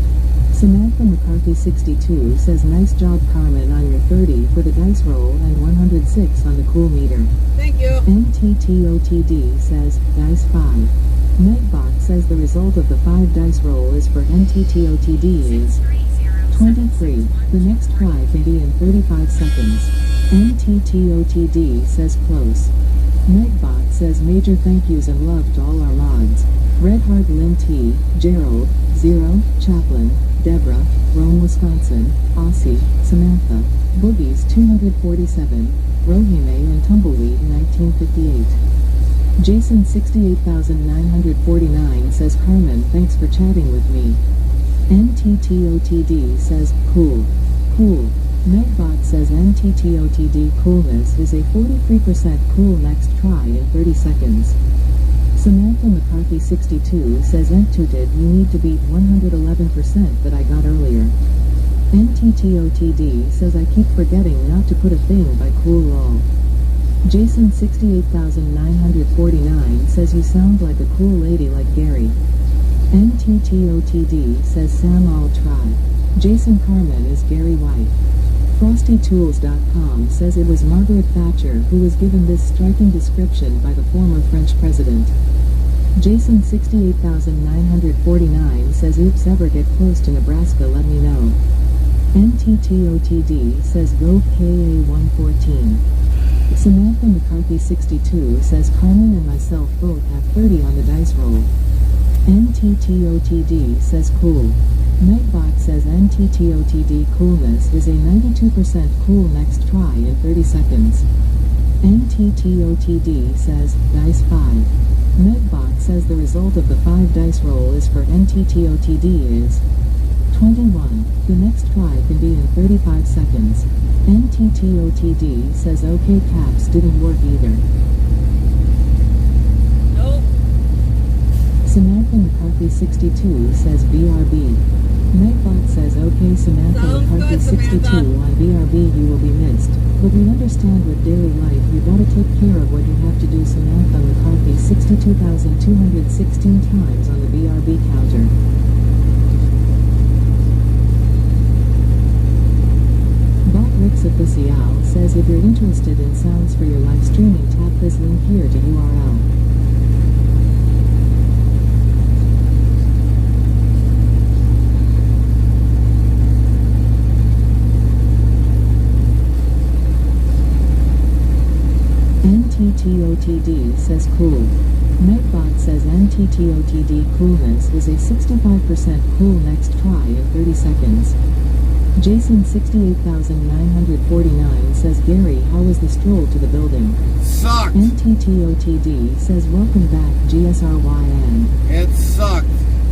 Samantha McCarthy 62 says nice job Carmen on your 30 for the dice roll and 106 on the cool meter. Thank you. NTTOTD says dice 5. Megbot says the result of the 5 dice roll is for NTTOTD is 23. The next try can be in 35 seconds. NTTOTD says close. Megbot says major thank yous and love to all our mods. Redheart Lynn T, Gerald, Zero, Chaplin, Deborah, Rome, Wisconsin, Aussie, Samantha, Boogies 247, Rohime and Tumbleweed 1958. Jason 68949 says Carmen thanks for chatting with me. NTTOTD says cool. Cool. Megbot says NTTOTD coolness is a 43% cool next try in 30 seconds. Samantha McCarthy 62 says Entooted you need to beat 111% that I got earlier. NTTOTD says I keep forgetting not to put a thing by cool lol. Jason 68949 says you sound like a cool lady like Gary. NTTOTD says Sam I'll try. Jason Carmen is Gary White. FrostyTools.com says it was Margaret Thatcher who was given this striking description by the former French president. Jason 68949 says oops ever get close to Nebraska let me know. NTTOTD says go KA114. Samantha McCarthy 62 says Carmen and myself both have 30 on the dice roll. NTTOTD says cool. Megbot says NTTOTD coolness is a 92% cool next try in 30 seconds. NTTOTD says dice 5. Megbot says the result of the 5 dice roll is for NTTOTD is 21. The next try can be in 35 seconds. NTTOTD says OK caps didn't work either. Nope. Samantha McCarthy 62 says BRB. Megbot says okay Samantha Sounds McCarthy good, 62 Samantha. on BRB you will be missed. But we understand with daily life you gotta take care of what you have to do Samantha McCarthy 62,216 times on the BRB counter. Botrix Official says if you're interested in sounds for your live streaming tap this link here to URL. NTTOTD says cool. Megbot says NTTOTD coolness is a 65% cool next try in 30 seconds. Jason 68949 says Gary how was the stroll to the building? Sucked. NTTOTD says welcome back GSRYN. It sucked.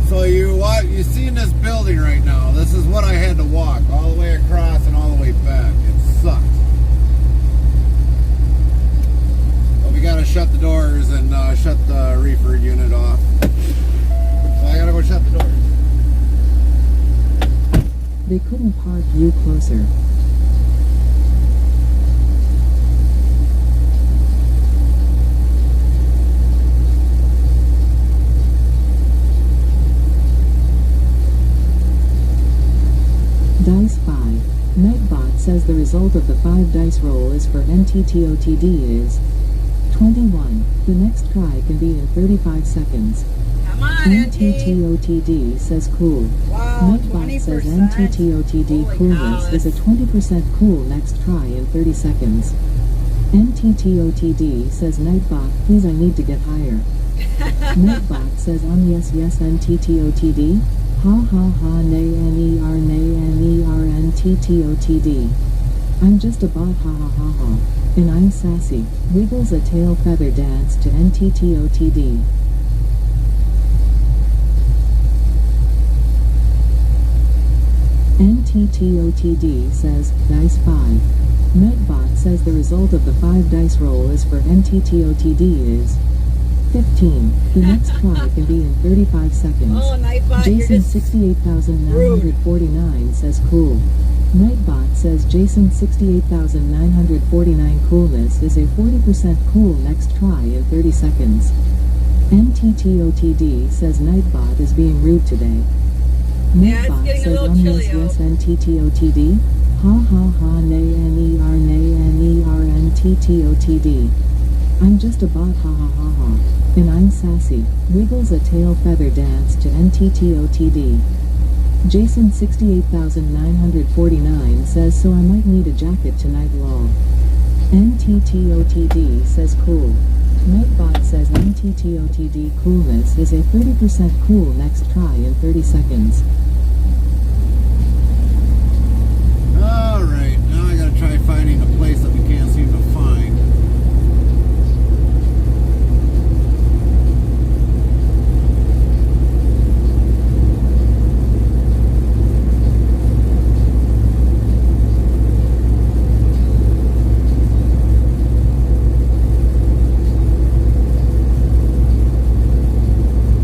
So you seen this building right now. This is what I had to walk all the way across and all the way back. It sucked. But we gotta shut the doors and shut the reefer unit off. So I gotta go shut the doors. They couldn't park you closer. Dice 5. Megbot says the result of the 5 dice roll is for NTTOTD is 21. The next try can be in 35 seconds. Come on, NT. NTTOTD says cool. Wow, Nightbot says 20%. NTTOTD Holy coolness cow, is a 20% cool next try in 30 seconds. NTTOTD says Nightbot, please I need to get higher. Nightbot says yes NTTOTD. Ha ha ha nay NTTOTD. I'm just a bot ha ha ha ha. And I'm sassy. Wiggles a tail feather dance to NTTOTD. NTTOTD says, dice 5. Nightbot says the result of the 5 dice roll is for NTTOTD is 15. The next try can be in 35 seconds. Oh, Nightbot, you're Jason just 68,949 says cool. Nightbot says Jason 68,949 coolness is a 40% cool next try in 30 seconds. NTTOTD says Nightbot is being rude today. Yeah, it's Nightbot getting a says little chilly yes out. NTTOTD. Ha ha ha nay NTTOTD. I'm just a bot ha ha ha ha. And I'm sassy. Wiggles a tail feather dance to NTTOTD. Jason 68,949 says so I might need a jacket tonight lol. NTTOTD says cool. Nightbot says NTTOTD coolness is a 30% cool next try in 30 seconds. Alright, now I gotta try finding a place that we can't seem to find.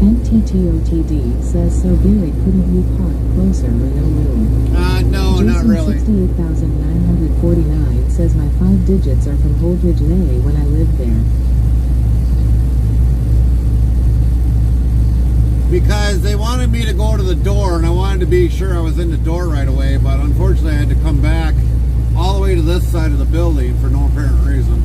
NTTOTD says so Gary couldn't you park closer or no room? No, not really. Jason 68,949 says my 5 digits are from Holdridge Lane when I lived there. Because they wanted me to go to the door and I wanted to be sure I was in the door right away, but unfortunately I had to come back all the way to this side of the building for no apparent reason.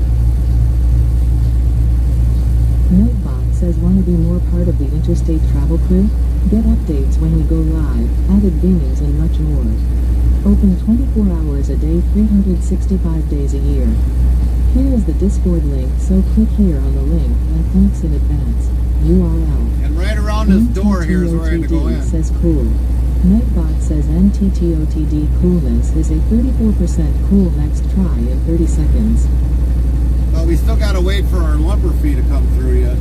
Nightbot says want to be more part of the interstate travel crew? Get updates when we go live, added venues and much more. Open 24 hours a day 365 days a year. Here is the Discord link, so click here on the link, and thanks in advance. URL. And right around this door here is where I had to go in. Says cool. Nightbot says NTTOTD coolness is a 34% cool next try in 30 seconds. But we still gotta wait for our lumber fee to come through yet.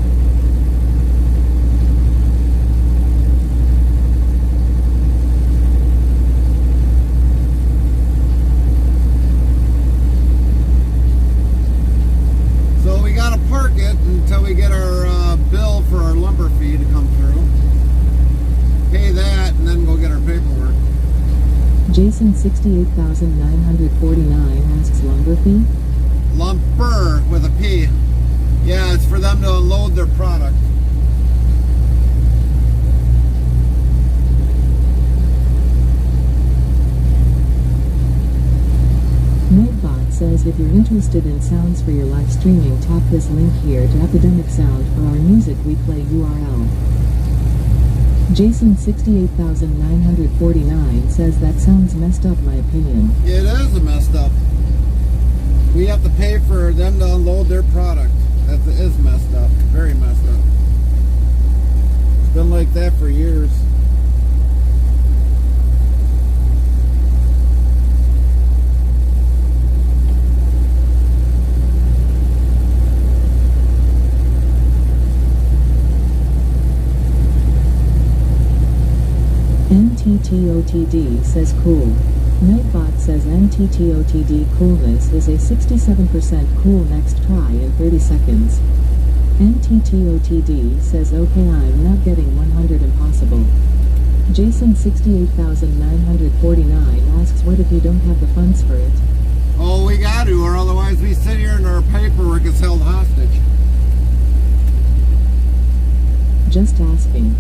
So we gotta park it until we get our bill for our lumber fee to come through. Pay that and then go get our paperwork. Jason 68,949 asks lumber fee? Lumber with a P. Yeah, it's for them to unload their product. Nightbot says if you're interested in sounds for your live streaming, tap this link here to Epidemic Sound for our music we play URL. Jason 68,949 says that sounds messed up, my opinion. It is messed up. We have to pay for them to unload their product. That is messed up. Very messed up. It's been like that for years. NTTOTD says cool. Nightbot says NTTOTD coolness is a 67% cool next try in 30 seconds. NTTOTD says okay I'm not getting 100 impossible. Jason 68,949 asks what if you don't have the funds for it? Oh, we got to, or otherwise we sit here and our paperwork is held hostage. Just asking.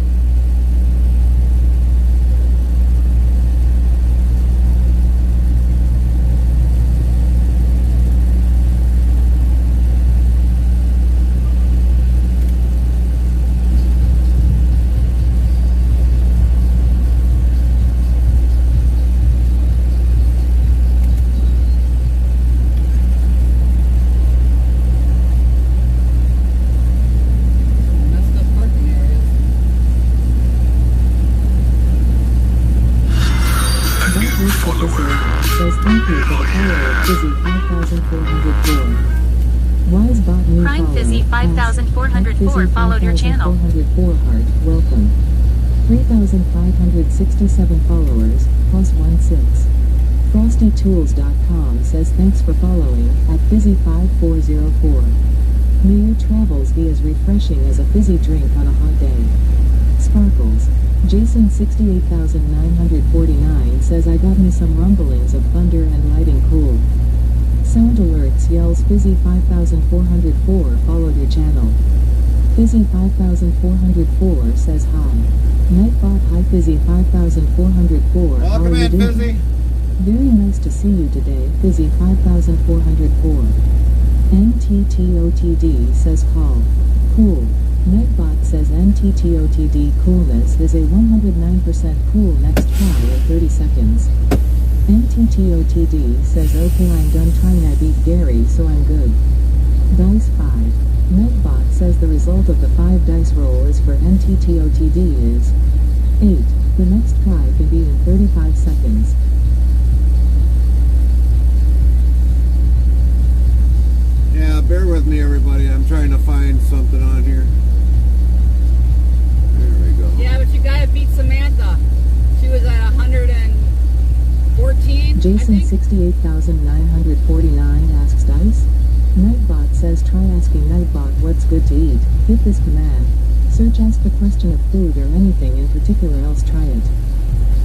you for the follow of Fizzy 5404. Wisebot new Prime follow. Fizzy Ask. 5404 followed your channel. 404 heart. Welcome. 3,567 followers, plus 16. FrostyTools.com says thanks for following, at Fizzy5404. May your travels be as refreshing as a fizzy drink on a hot day. Sparkles. Jason 68949 says I got me some rumblings of thunder and lighting cool. Sound alerts yells Fizzy 5404 followed your channel. Fizzy 5404 says hi. Nightbot hi Fizzy 5404 how are Welcome you in, doing? Fizzy. Very nice to see you today, Fizzy 5404. NTTOTD says call. Cool. Nightbot says NTTOTD coolness is a 109% cool next try in 30 seconds. NTTOTD says okay I'm done trying I beat Gary so I'm good. Dice 5. Nightbot says the result of the 5 dice roll is for NTTOTD is 8. The next try can be in 35 seconds. Yeah, bear with me, everybody. I'm trying to find something on here. There we go. Yeah, but you gotta beat Samantha. She was at 114. Jason 68949 asks Dice. Nightbot says try asking Nightbot what's good to eat. Hit this command. Search ask the question of food or anything in particular else try it.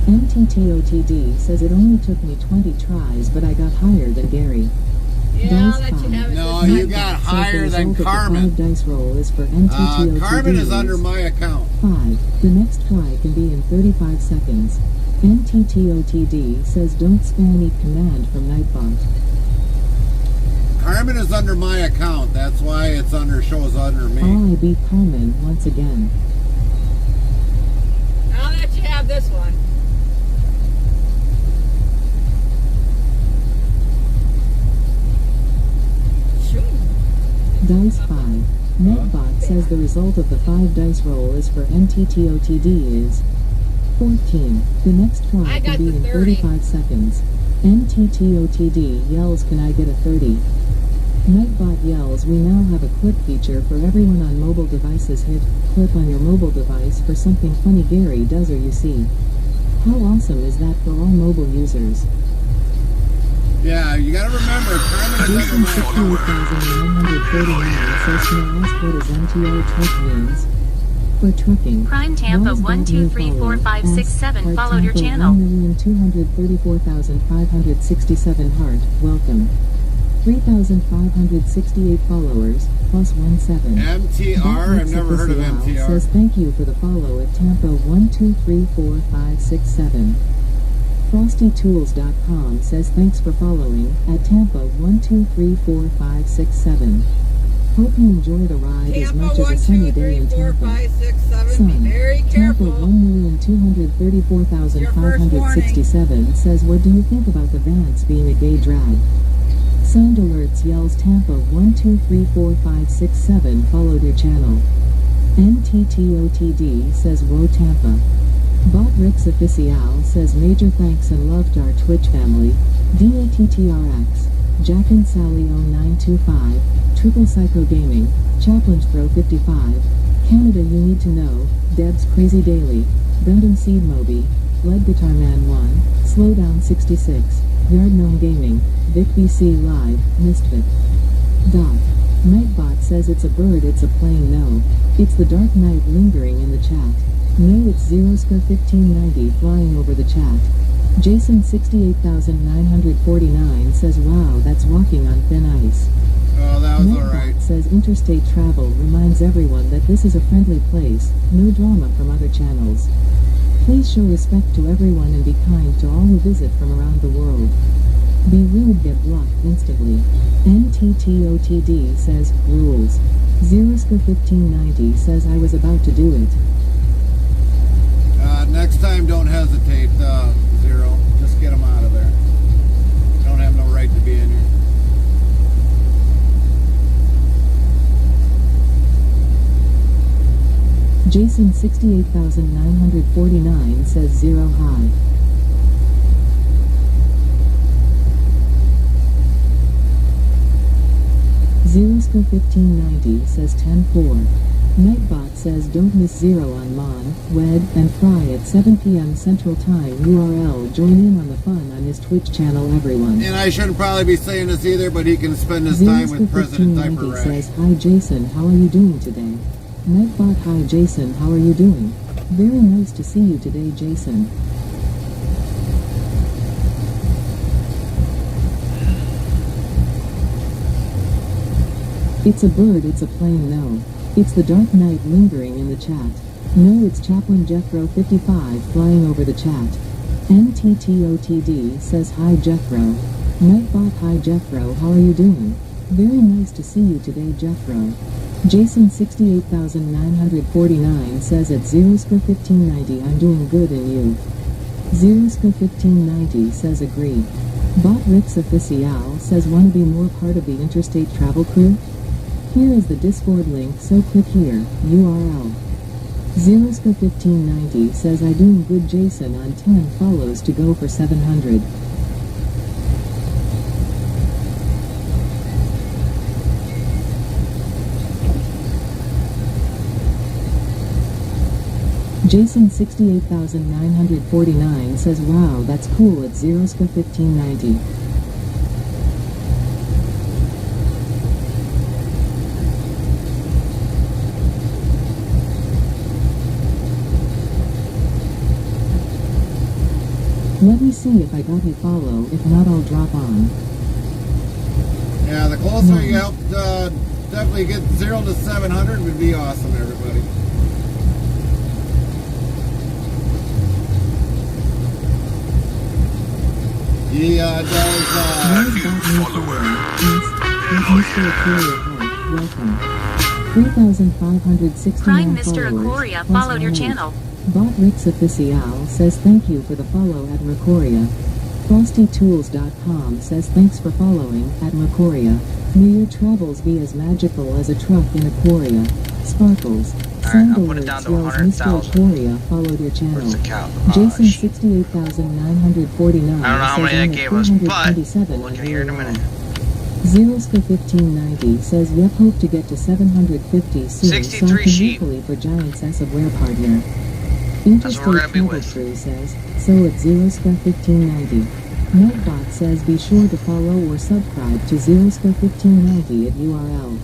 NTTOTD says it only took me 20 tries but I got higher than Gary. Yeah, Dice that you 5. have it. No, this you time. got Says the higher than result of the Carmen. 5 dice roll is for NTTOTD Carmen is under my account. 5. The next try can be in 35 seconds. NTTOTD says don't spam eat command from Nightbot. Carmen is under my account. That's why it's under shows under me. I beat Carmen once again. Now that you have this one. Dice 5. Nightbot says the result of the 5 dice roll is for NTTOTD is 14. The next try I can got be the in 30. 35 seconds. NTTOTD yells can I get a 30? Nightbot yells we now have a clip feature for everyone on mobile devices. Hit clip on your mobile device for something funny Gary does or you see. How awesome is that for all mobile users? Yeah, you gotta remember, Carmen is Jason under my account. 68949 says can I ask what is MTO truck means? For trucking. Prime Tampa Wisebot new follow. 1234567 Ask followed your Tampa channel. 1,234,567 heart. Welcome. 3,568 followers, plus 17. MTR? I've never heard of MTR. Says thank you for the follow at Tampa 1234567. FrostyTools.com says thanks for following at Tampa 1234567. Hope you enjoy the ride as Tampa much as a 1, 2, sunny day 3, in 4, Tampa. 5, 6, 7. Sun. Be very Tampa careful. 1,234,567 says what do you think about the Vance being a gay drag? Sound alerts yells Tampa 1234567 followed your channel. NTTOTD says whoa Tampa. Bot Rix Official says major thanks and love to our Twitch family. DATTRX. Jack and Sally 0925. Triple Psycho Gaming. Chaplin's Throw 55. Canada You Need to Know. Deb's Crazy Daily. Gundam Seed Moby. Lead Guitar Man 1. Slowdown 66. Yard Gnome Gaming. Vic BC Live. Misfit. Doc. Nightbot says it's a bird it's a plane no. It's the Dark Knight lingering in the chat. No it's Zeroska1590 flying over the chat. Jason 68949 says wow that's walking on thin ice. Oh, that was Nightbot alright. says interstate travel reminds everyone that this is a friendly place, no drama from other channels. Please show respect to everyone and be kind to all who visit from around the world. Be rude get blocked instantly. NTTOTD says, rules. Zeroska1590 says I was about to do it. Next time, don't hesitate, Zero. Just get them out of there. You don't have no right to be in here. Jason 68949 says zero high. Zerosco1590 says 10-4. Nightbot says don't miss Zero on Mon, Wed, and Fry at 7 p.m. Central Time URL. Join in on the fun on his Twitch channel, everyone. And I shouldn't probably be saying this either, but he can spend his time with President Diaper Rash. says, hi Jason, how are you doing today? Nightbot, hi Jason, how are you doing? Very nice to see you today, Jason. It's a bird, it's a plane, no. It's the Dark Knight lingering in the chat. No, it's Chaplain Jethro 55 flying over the chat. NTTOTD says hi Jethro. Nightbot, hi Jethro, how are you doing? Very nice to see you today, Jethro. Jason 68949 says at Zerosco1590 I'm doing good and you. Zerosco1590 says agree. Bot Rix Official says wanna be more part of the interstate travel crew? Here is the Discord link, so click here, URL. Zerosco1590 says I doing good Jason on 10 follows to go for 700. Jason 68949 says wow that's cool at Zerosco1590. Let me see if I got you follow, if not I'll drop on. Yeah, the closer you help definitely get 0 to 700 would be awesome, everybody. He does, Welcome. 3,569 Prime Mr. followers, Aquaria plus followed your one channel. Bot Rix Official says thank you for the follow at Racoria. FrostyTools.com says thanks for following at Racoria. May your travels be as magical as a truck in Aquaria. Sparkles. Alright, I'll put it down to Mr. 100,000. Aquaria followed your channel. Where's the count? Jason Shit. 68949 I don't know how many that gave us, but we'll look in here in a minute. Zerosco1590 says yep, hope to get to 750 soon. 63 sheep. For Giants as a wear partner. That's what we're gonna be Travel with. Crew says, so at Zerosco1590. Nightbot says be sure to follow or subscribe to Zerosco1590 at URL.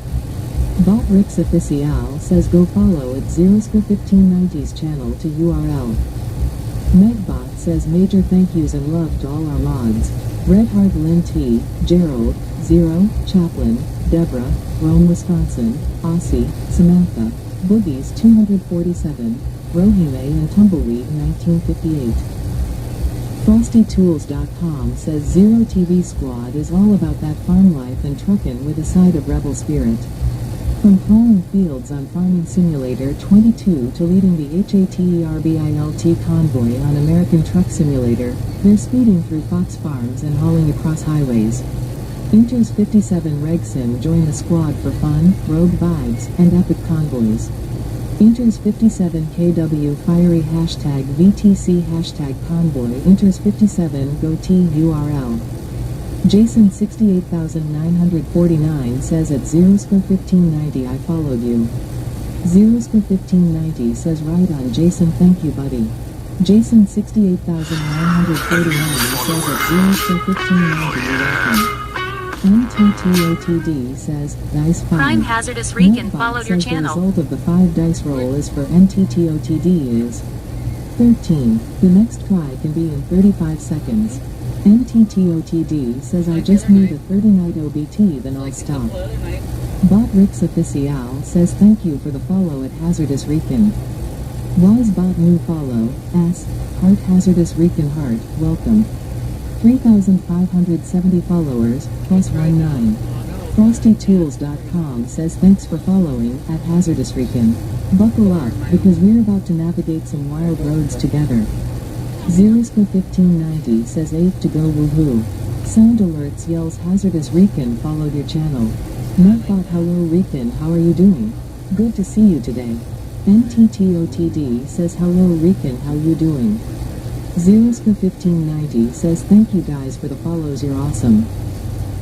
Bot Rix Official says go follow at Zerosco1590's channel to URL. Nightbot says major thank yous and love to all our mods. Redheart Lynn T, Gerald, Zero, Chaplain, Deborah, Rome, Wisconsin, Aussie, Samantha, Boogies 247, Rohime and Tumbleweed 1958. FrostyTools.com says Zero TV Squad is all about that farm life and truckin' with a side of rebel spirit. From plowing fields on Farming Simulator 22 to leading the HATERBILT convoy on American Truck Simulator, they're speeding through Fox Farms and hauling across highways. Inters 57 Regsim join the squad for fun, rogue vibes, and epic convoys. Inters 57 KW Fiery hashtag VTC hashtag convoy Inters 57 Go T URL. Jason 68949 says at Zerosco1590 I followed you. Zerosco1590 says right on Jason thank you buddy. Jason 68949 says at Zerosco1590 you're welcome. NTTOTD says Dice 5. Prime Hazardous Recon Nightbot followed your says channel. The result of the 5 dice roll is for NTTOTD is 13. The next try can be in 35 seconds. NTTOTD says I just need a 30-night OBT then I'll stop. Bot Rix Official says thank you for the follow at Hazardous Recon. Wisebot new follow, S, Heart Hazardous Recon Heart, welcome. 3,570 followers, plus 19. FrostyTools.com says thanks for following at Hazardous Recon. Buckle up, because we're about to navigate some wild roads together. Zerosco1590 says 8 to go woohoo. Sound Alerts yells Hazardous Recon followed your channel. Nightbot hello Recon how are you doing? Good to see you today. NTTOTD says hello Recon how you doing? Zerosco1590 says thank you guys for the follows you're awesome.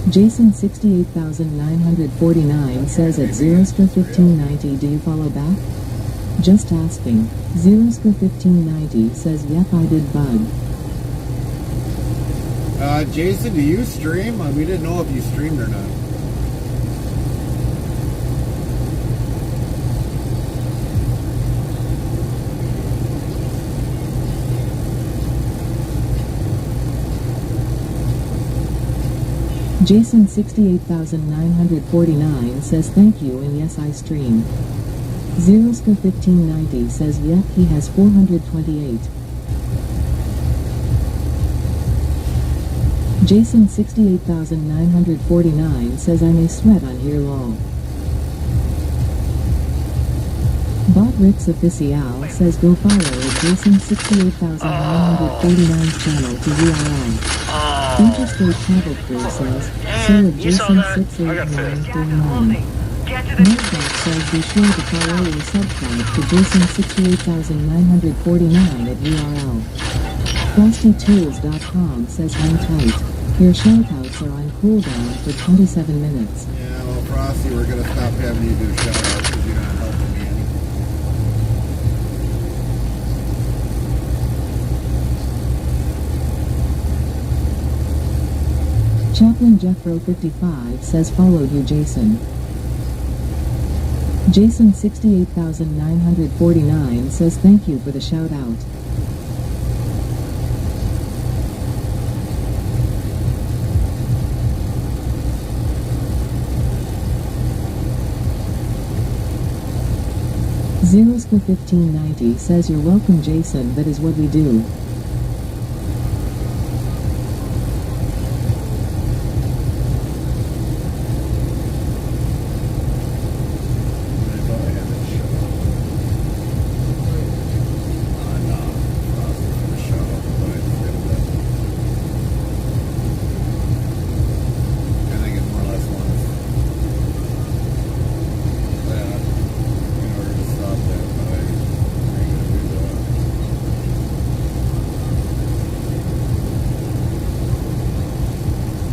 Jason 68,949 says at Zeroska 1590, do you follow back? Just asking. Zeroska 1590 says yep, I did bug. Jason, do you stream? We didn't know if you streamed or not. Jason 68,949 says thank you and yes I stream. Zeroska 1590 says yep, he has 428. Jason 68,949 says I may sweat on here lol. Bot Rix Official says go follow at Jason 68,949's channel to URL. Interstate Travel Crew says, so at Jason 68939. Nightbot says be sure to follow or subscribe to Jason 68,949 at URL. FrostyTools.com says hang tight. Your shoutouts are on cooldown for 27 minutes. Yeah, well, Frosty, we're going to stop having you do shoutouts because you're not helping me any. Chaplain Jethro 55 says followed you Jason. Jason 68,949 says thank you for the shout out. Zeroska 1590 says you're welcome Jason, that is what we do.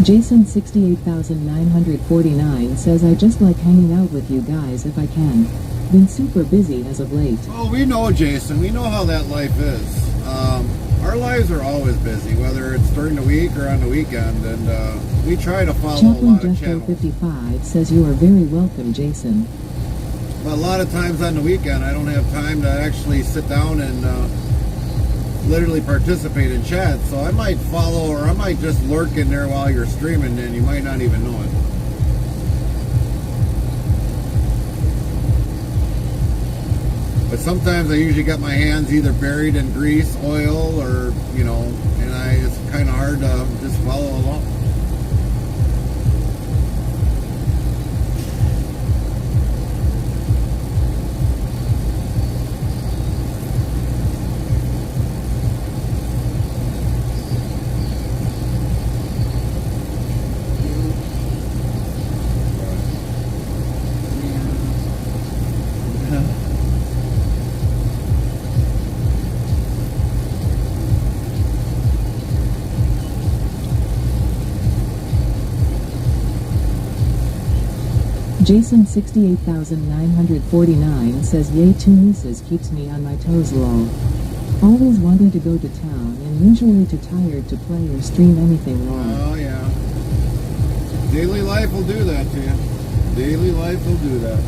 Jason 68,949 says I just like hanging out with you guys if I can. Been super busy as of late. Oh, we know, Jason. We know how that life is. Our lives are always busy, whether it's during the week or on the weekend, and we try to follow a Chaplain lot of Jethro channels. 55 says you are very welcome Jason. But a lot of times on the weekend, I don't have time to actually sit down and literally participate in chat, so I might follow or I might just lurk in there while you're streaming and you might not even know it. But sometimes I usually got my hands either buried in grease, oil, or, you know, and it's kind of hard to just follow along. Jason 68,949 says yay, two nieces keeps me on my toes lol. Always wanting to go to town and usually too tired to play or stream anything lol. Oh yeah. Daily life will do that to you. Daily life will do that.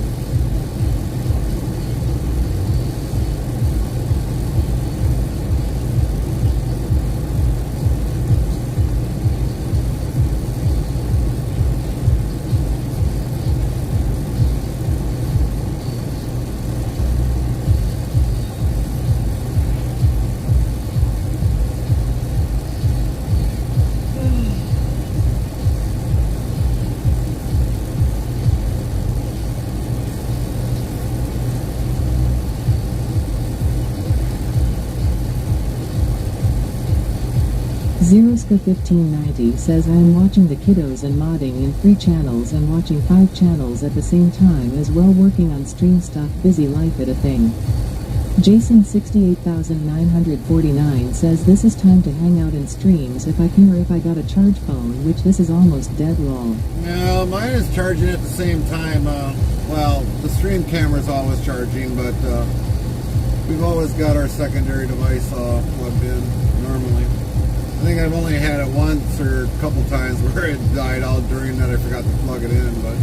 Zeroska 1590 says I am watching the kiddos and modding in 3 channels and watching 5 channels at the same time as well, working on stream stuff, busy life at a thing. Jason 68,949 says this is time to hang out in streams if I can or if I got a charge phone, which this is almost dead lol. No, mine is charging at the same time. Well, the stream camera's always charging, but we've always got our secondary device plugged in normally. I think I've only had it once or a couple times where it died out during that I forgot to plug it in, but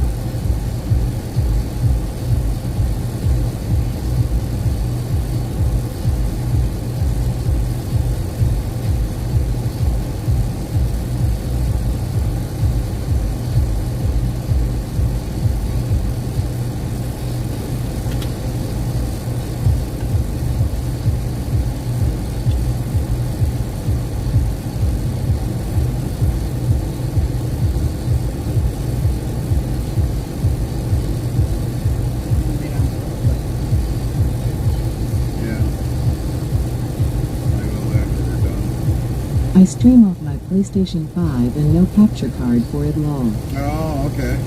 I stream off my PlayStation 5 and no capture card for it lol. oh, okay.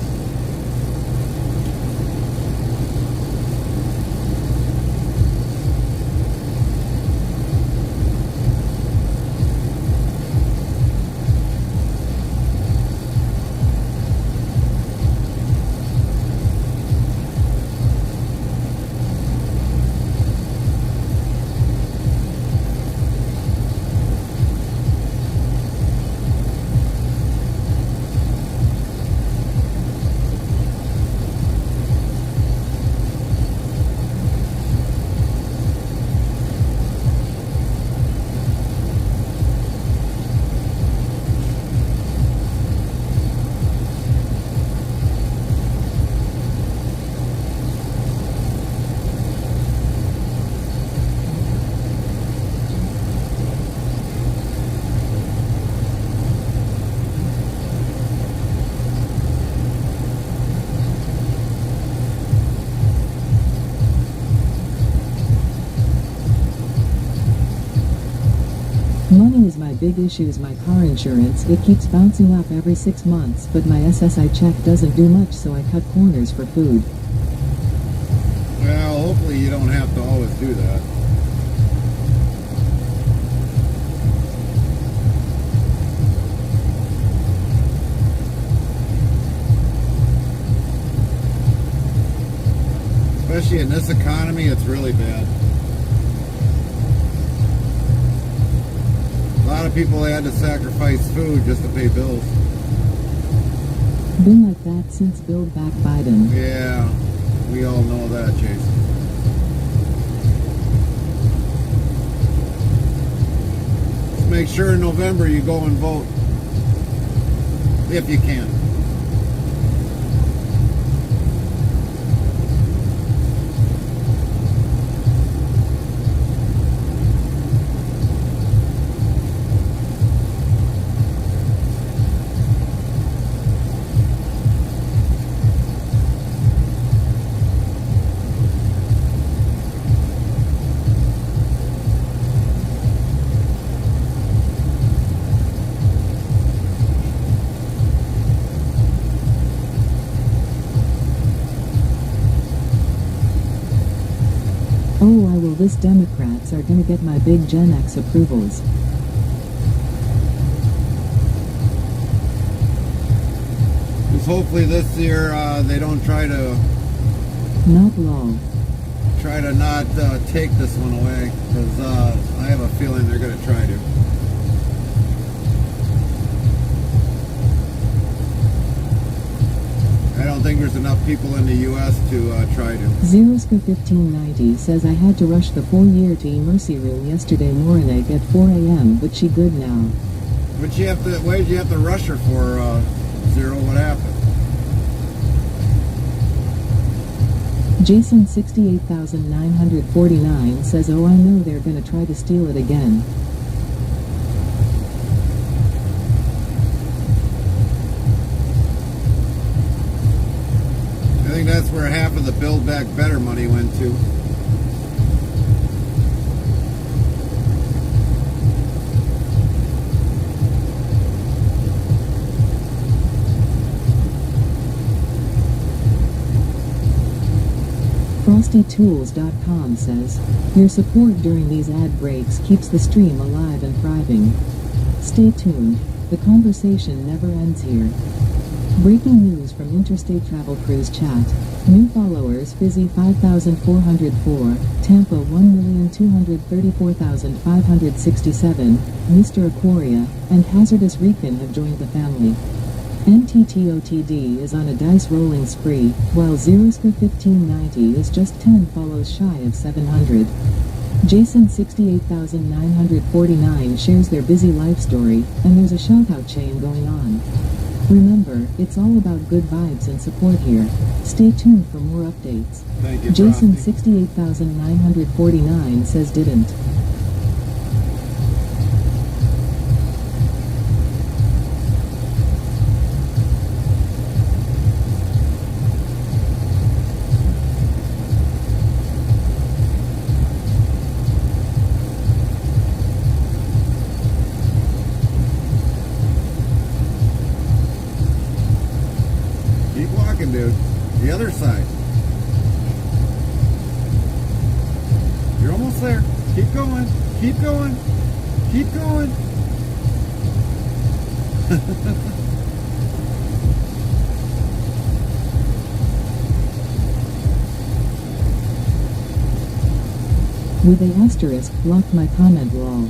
Money is my big issue. Is my car insurance. It keeps bouncing up every 6 months, but my SSI check doesn't do much, so I cut corners for food. Well, hopefully you don't have to always do that. Especially in this economy, it's really bad. A lot of people had to sacrifice food just to pay bills. Been like that since Build Back Biden. Yeah, we all know that, Jason. Just make sure in November you go and vote. If you can. Oh, I will. This Democrats are gonna get my big Gen X approvals. Just hopefully this year they don't try to Not lol. not take this one away, because I have a feeling they're going to try to. I don't think there's enough people in the U.S. to try to. Zeroska1590 says I had to rush the 4-year to emergency room yesterday morning at 4 a.m., but she good now. But you have to. Why did you have to rush her for, Zero? What happened? Jason 68,949 says oh I know they're gonna try to steal it again. I think that's where half of the Build Back Better money went to. FrostyTools.com says, your support during these ad breaks keeps the stream alive and thriving. Stay tuned, the conversation never ends here. Breaking news from Interstate Travel Cruise Chat. New followers Fizzy 5,404, Tampa 1,234,567, Mr. Aquaria, and Hazardous Recon have joined the family. NTTOTD is on a dice rolling spree, while Zeroska 1590 is just 10 follows shy of 700. Jason 68,949 shares their busy life story, and there's a shout-out chain going on. Remember, it's all about good vibes and support here. Stay tuned for more updates. Thank you, Jason Frosty. 68,949 says didn't. Keep walking, dude. The other side. You're almost there. Keep going. Keep going. Keep going. With a asterisk blocked my comment lol.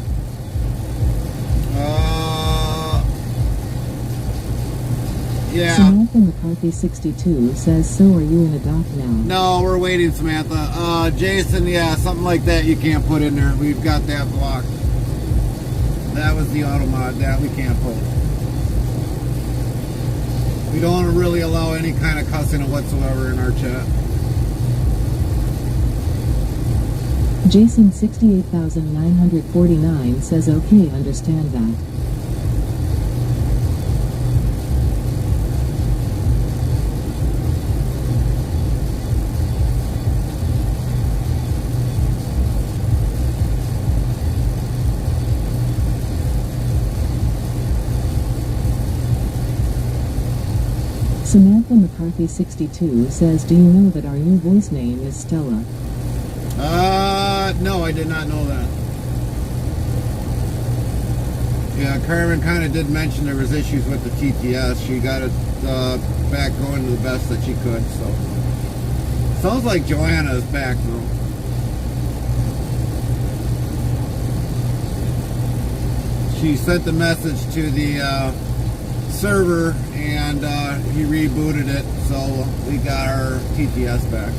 Yeah. Samantha McCarthy 62 says, so are you in a dock now? No, we're waiting, Samantha. Jason, yeah, something like that you can't put in there. We've got that blocked. That was the auto mod. That we can't post. We don't really allow any kind of cussing whatsoever in our chat. Jason 68,949 says okay, understand that. Samantha McCarthy 62 says, do you know that our new voice name is Stella? No, I did not know that. Yeah, Carmen kind of did mention there was issues with the TTS. She got it back going to the best that she could, so. Sounds like Joanna is back, though. She sent the message to the server, and he rebooted it, so we got our TTS back.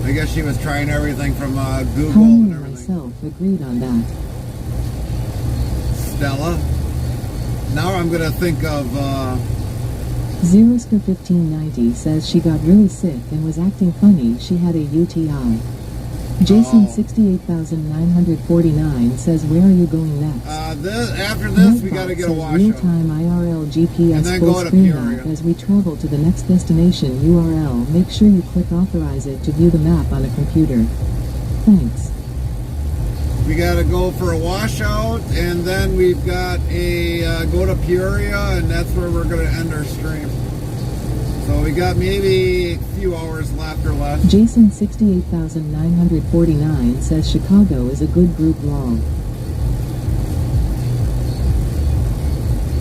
I guess she was trying everything from Google Connie and and everything. myself agreed on that. Stella. Now I'm gonna think of Zeroska 1590 says she got really sick and was acting funny. She had a UTI. Jason Oh. 68,949 says, where are you going next? after this we gotta get a washout. Real-time IRL And GPS then full go to screen Peoria. map as we travel to the next destination URL. Make sure you click authorize it to view the map on a computer. Thanks. We gotta go for a washout, and then we've got a go to Peoria, and that's where we're gonna end our stream. So we got maybe a few hours left or less. Jason 68,949 says Chicago is a good group lol.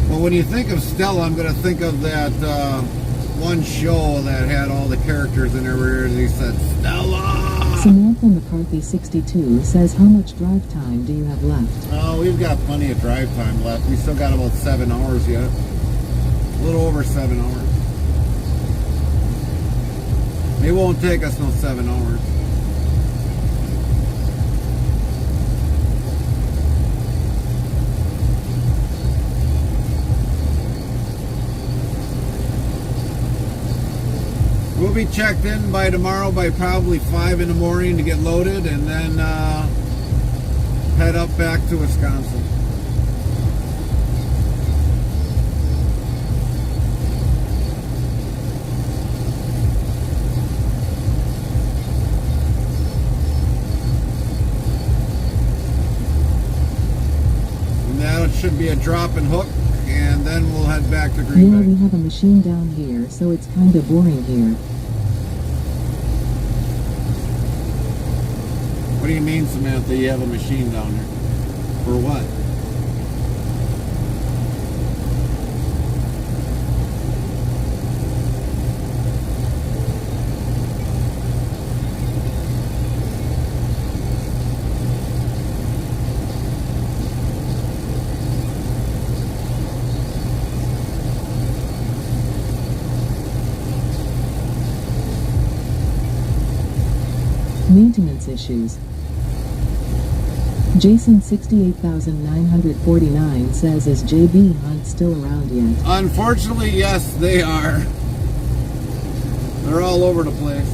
Well, when you think of Stella, I'm gonna think of that one show that had all the characters in there where they said Stella. Samantha McCarthy 62 says, how much drive time do you have left? Oh, we've got plenty of drive time left. We still got about 7 hours yet. A little over 7 hours. It won't take us no 7 hours. We'll be checked in by tomorrow by probably 5 in the morning to get loaded, and then head up back to Wisconsin. And that should be a drop and hook, and then we'll head back to Green Yeah, Bay. we have a machine down here, so it's kinda boring here. What do you mean, Samantha, you have a machine down there? For what? Maintenance issues. Jason 68,949 says, is JB Hunt still around yet? Unfortunately, yes, they are. They're all over the place.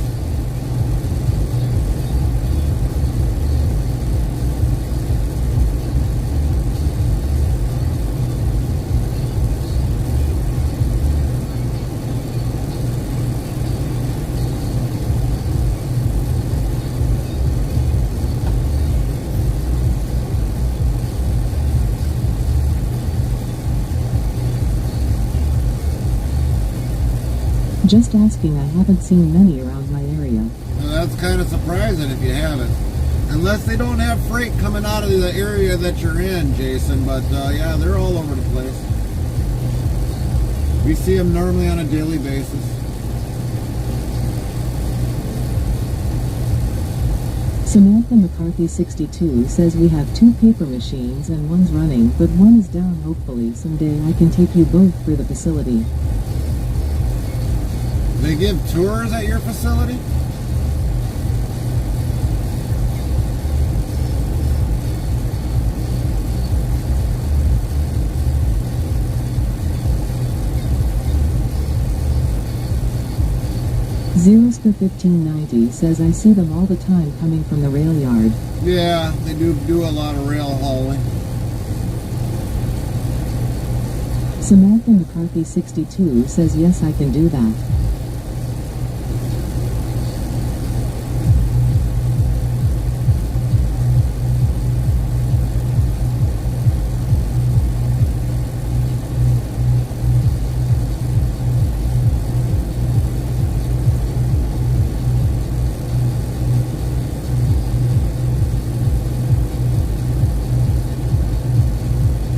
Just asking, I haven't seen many around my area. Now, that's kind of surprising if you haven't. Unless they don't have freight coming out of the area that you're in, Jason. But yeah, they're all over the place. We see them normally on a daily basis. Samantha McCarthy 62 says, we have 2 paper machines and one's running, but one is down. Hopefully someday I can take you both through the facility. They give tours at your facility? Zeros for 1590 says, I see them all the time coming from the rail yard. Yeah, they do a lot of rail hauling. Samantha McCarthy 62 says, yes, I can do that.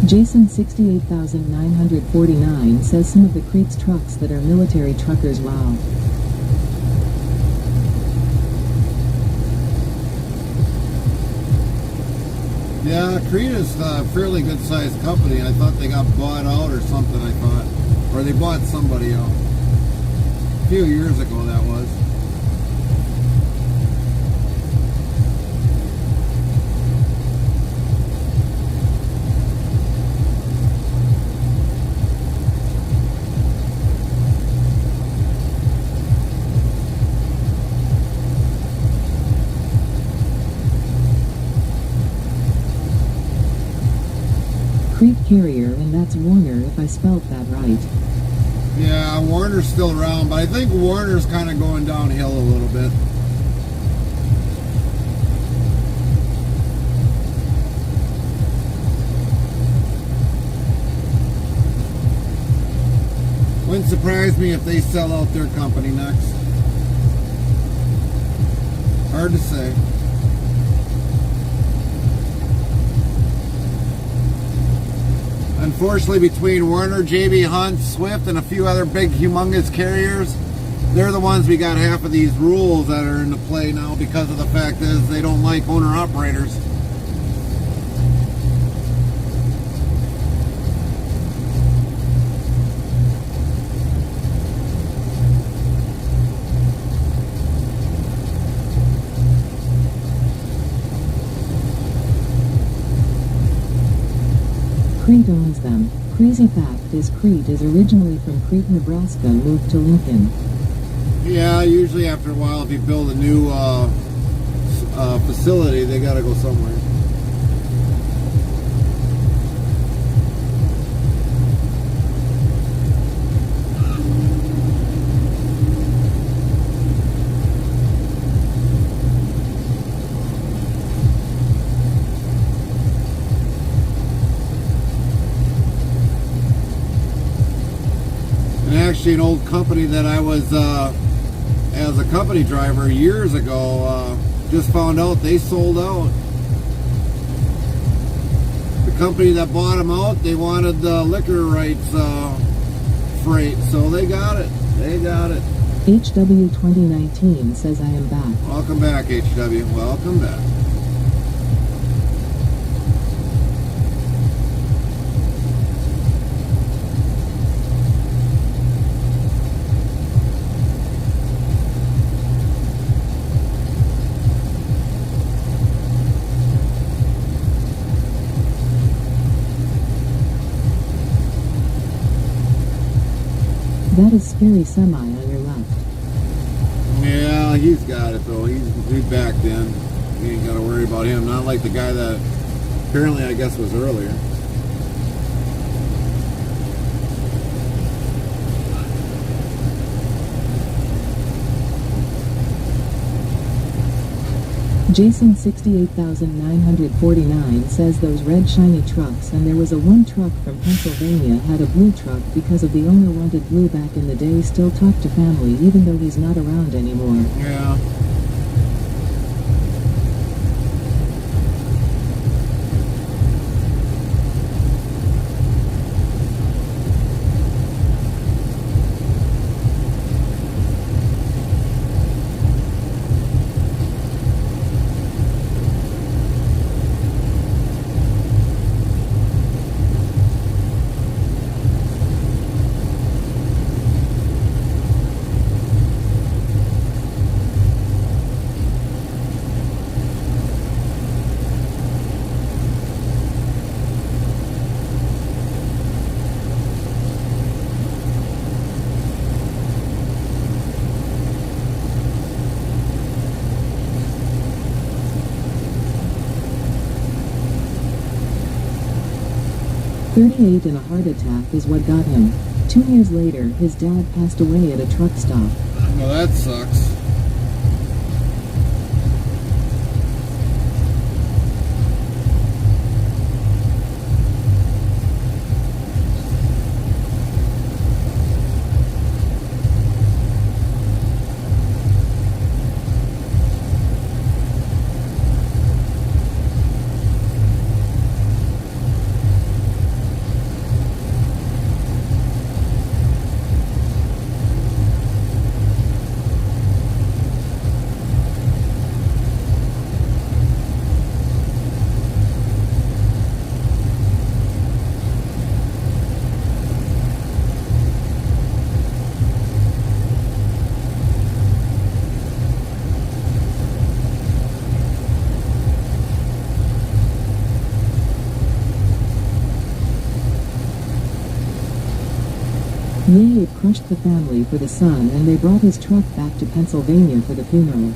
Jason 68,949 says, some of the Crete's trucks that are military truckers. Wow. Yeah, Crete is a fairly good sized company. I thought they got bought out or something, I thought. Or they bought somebody out. A few years ago, that was. Crete Carrier, and that's Warner if I spelt that right. Yeah, Warner's still around, but I think Warner's kind of going downhill a little bit. Wouldn't surprise me if they sell out their company next. Hard to say. Unfortunately, between Werner, JB Hunt, Swift, and a few other big, humongous carriers, they're the ones we got half of these rules that are into play now because of the fact is they don't like owner-operators. Crete owns them. Crazy fact is Crete is originally from Crete, Nebraska, moved to Lincoln. Yeah, usually after a while, if you build a new facility, they got to go somewhere. Actually, an old company that I was as a company driver years ago Just found out they sold out. The company that bought them out, they wanted the liquor rights freight, so they got it. They got it. HW 2019 says I am back. Welcome back, HW. Welcome back. That is Scary Semi on your left. Yeah, he's got it though. He's back then. We ain't got to worry about him. Not like the guy that apparently I guess was earlier. Jason 68,949 says those red shiny trucks, and there was a one truck from Pennsylvania had a blue truck because of the owner wanted blue back in the day. Still talk to family even though he's not around anymore. Yeah. .38 and a heart attack is what got him. 2 years later, his dad passed away at a truck stop. Well, that sucks. Yay, it crushed the family for the son, and they brought his truck back to Pennsylvania for the funeral.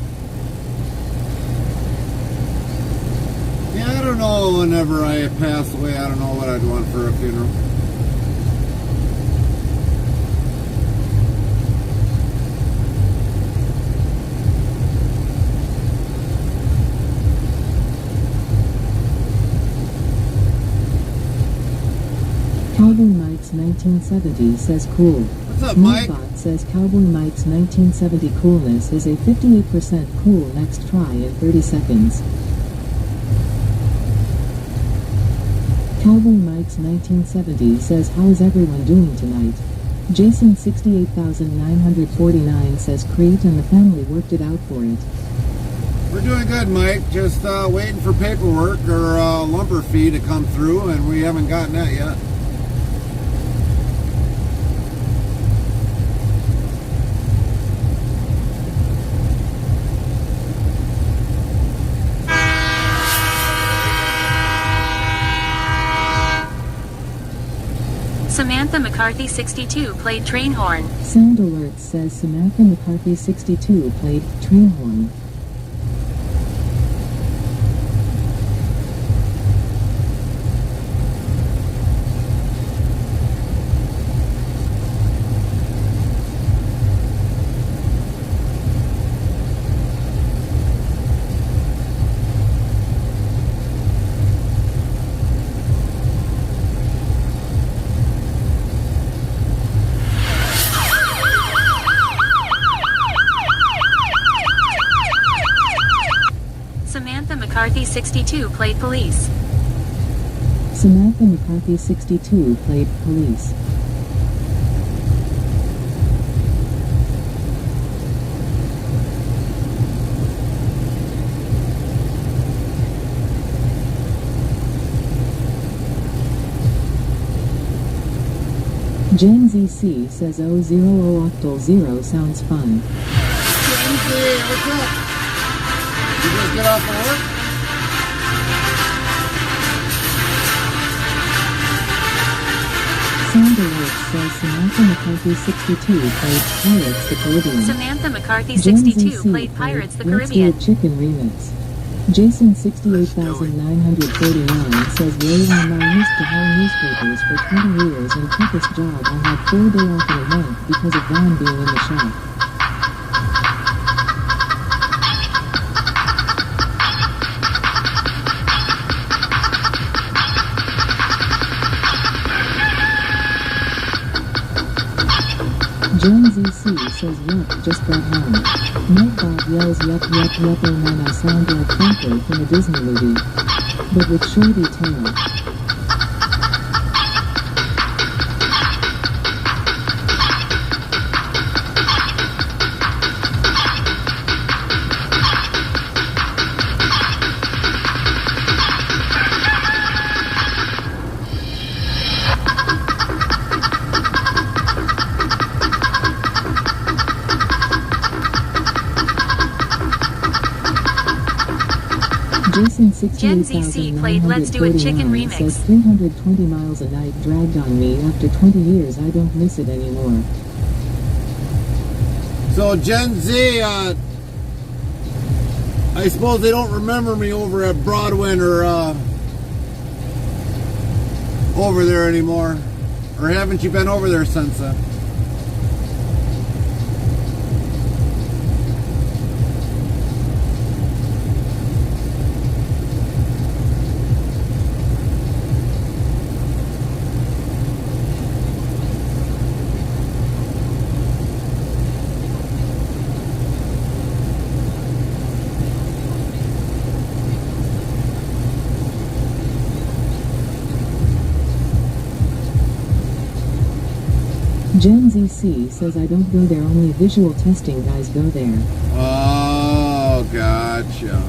Yeah, I don't know. Whenever I pass away, I don't know what I'd want for a funeral. Cowboy Mike's 1970 says cool. What's up, Mike? Nightbot says Cowboy Mike's 1970 coolness is a 58% cool. Next try in 30 seconds. Cowboy Mike's 1970 says how is everyone doing tonight? Jason 68,949 says Crete and the family worked it out for it. We're doing good, Mike. Just waiting for paperwork or lumber fee to come through, and we haven't gotten that yet. Samantha McCarthy 62 played train horn. Sound Alert says Samantha McCarthy 62 played train horn. 62 played police. Samantha McCarthy 62 played police. James EC says 000 octal 0 sounds fun. Hey, what's up? You just get off of work? Sander Woods says Samantha McCarthy 62 played Pirates the Caribbean. Samantha McCarthy James 62 EC played Pirates the Let's Caribbean. Do a Chicken remix. Jason 68,949 says Ray online used to haul newspapers for 20 years and toughest job I had 4 days off in a month because of Ron being in the shop. James EC says yup, just got home. Night Bob yells yup yup yup oh man I sound like Franco from a Disney movie. But with shorty tail. Jason Gen ZC played Let's Do a Chicken 68,949 remix. says 320 miles a night dragged on me after 20 years I don't miss it anymore. So Gen Z, I suppose they don't remember me over at Broadway or over there anymore. Or haven't you been over there since then? Gen ZC says I don't go there, only visual testing guys go there. Oh, gotcha.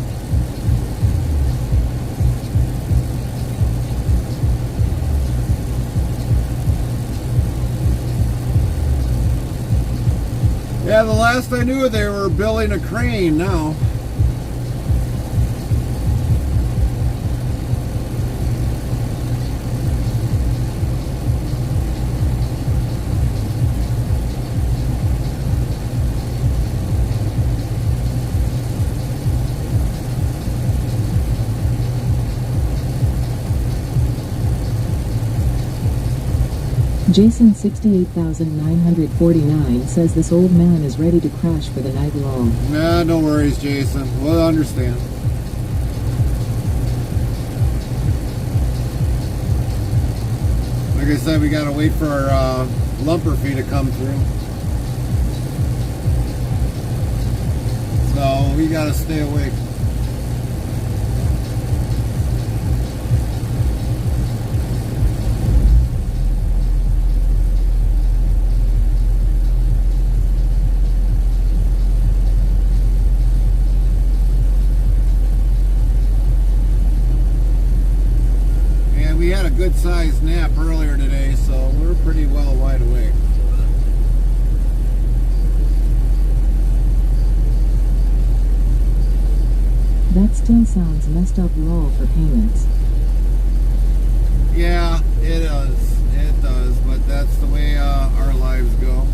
Yeah, the last I knew they were building a crane now. Jason 68,949 says this old man is ready to crash for the night long. Nah, no worries, Jason. We'll understand. Like I said, we gotta wait for our lumper fee to come through. So we gotta stay awake. We had a good sized nap earlier today, so we're pretty well wide awake. That still sounds messed up lol for payments. Yeah, it does. It does, but that's the way our lives go.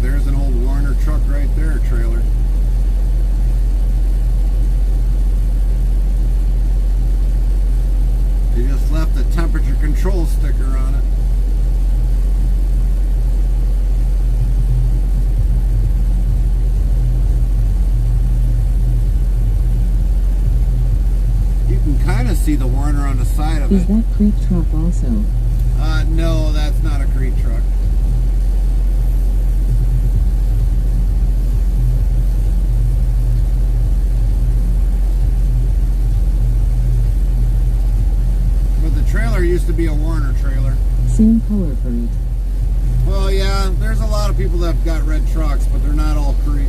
There's an old Warner truck right there, trailer. They just left the temperature control sticker on it. You can kind of see the Warner on the side of Is it. that creek truck also? No, that's not a Crete truck. But the trailer used to be a Warner trailer. Same color for it. Well, yeah, there's a lot of people that have got red trucks, but they're not all Crete.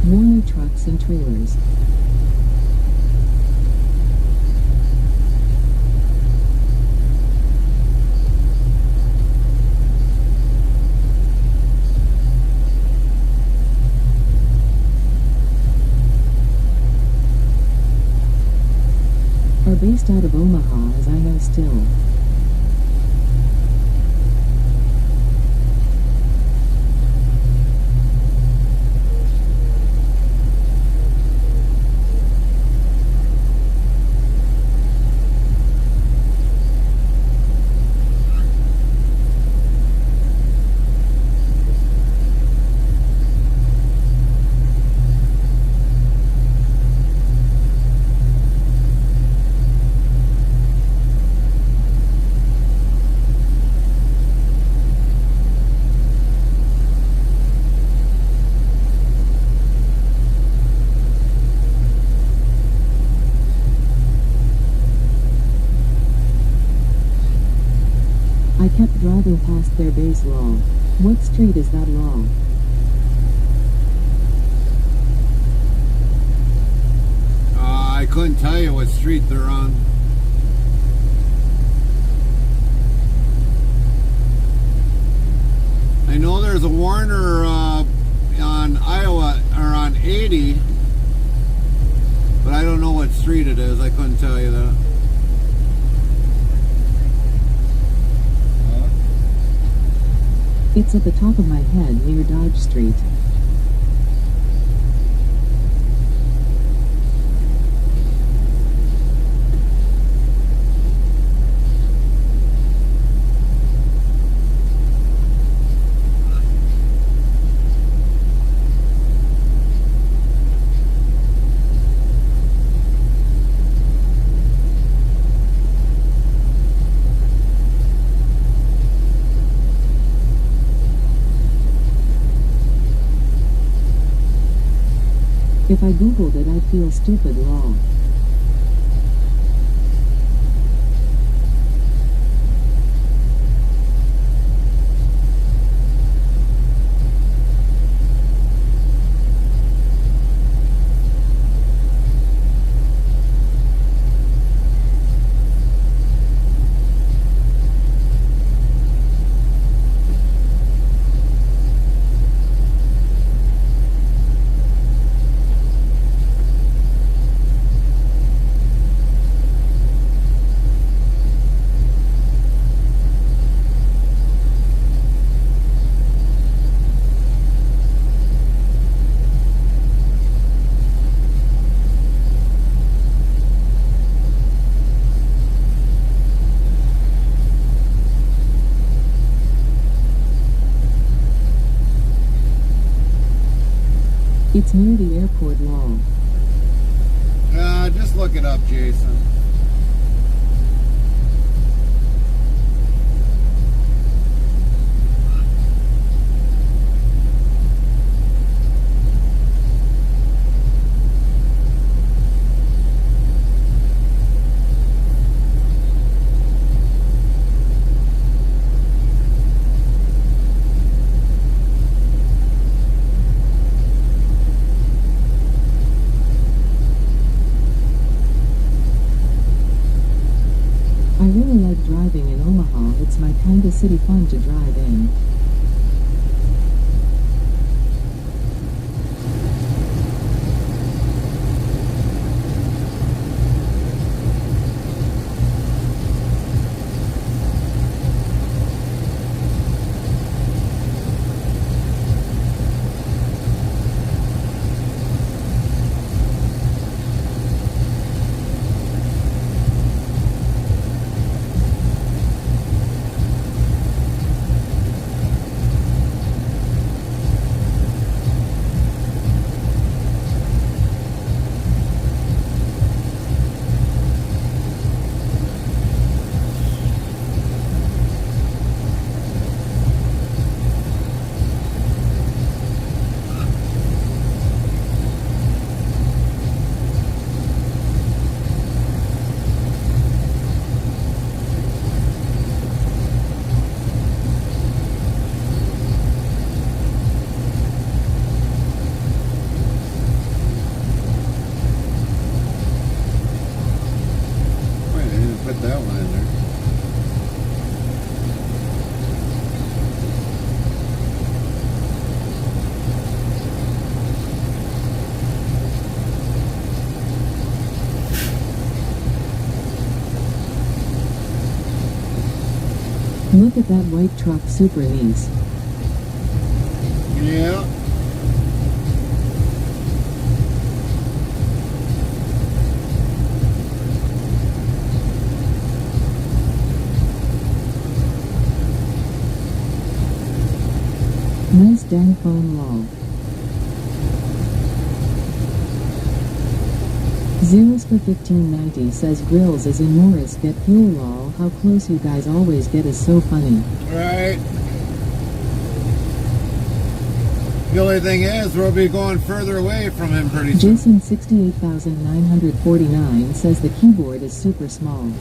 Warner trucks and trailers. Are based out of Omaha, as I know still. I kept driving past their base law. What street is that law? I couldn't tell you what street they're on. I know there's a Warner on Iowa, or on 80, but I don't know what street it is. I couldn't tell you that. It's at the top of my head near Dodge Street. If I googled it, I'd feel stupid law. It's near the airport law. Just look it up, Jason. I really like driving in Omaha. It's my kind of city fun to drive in. Wait, I didn't put that one in there. Look at that white truck, super nice. Yeah. Nice dang phone lol. Zeros for 1590 says Grills is in Morris get fuel lol. How close you guys always get is so funny. Right. The only thing is, we'll be going further away from him pretty soon. Jason 68949 says the keyboard is super small.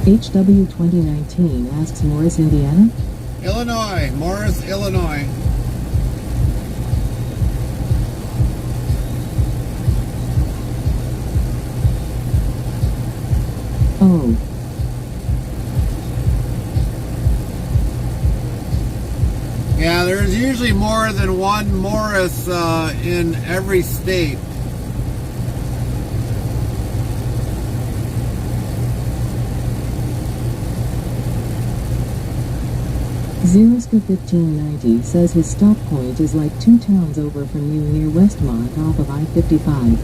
HW 2019 asks Morris, Indiana? Illinois. Morris, Illinois. Oh. Yeah, there's usually more than one Morris in every state. Zeroska 1590 says his stop point is like 2 towns over from you near Westmont off of I-55.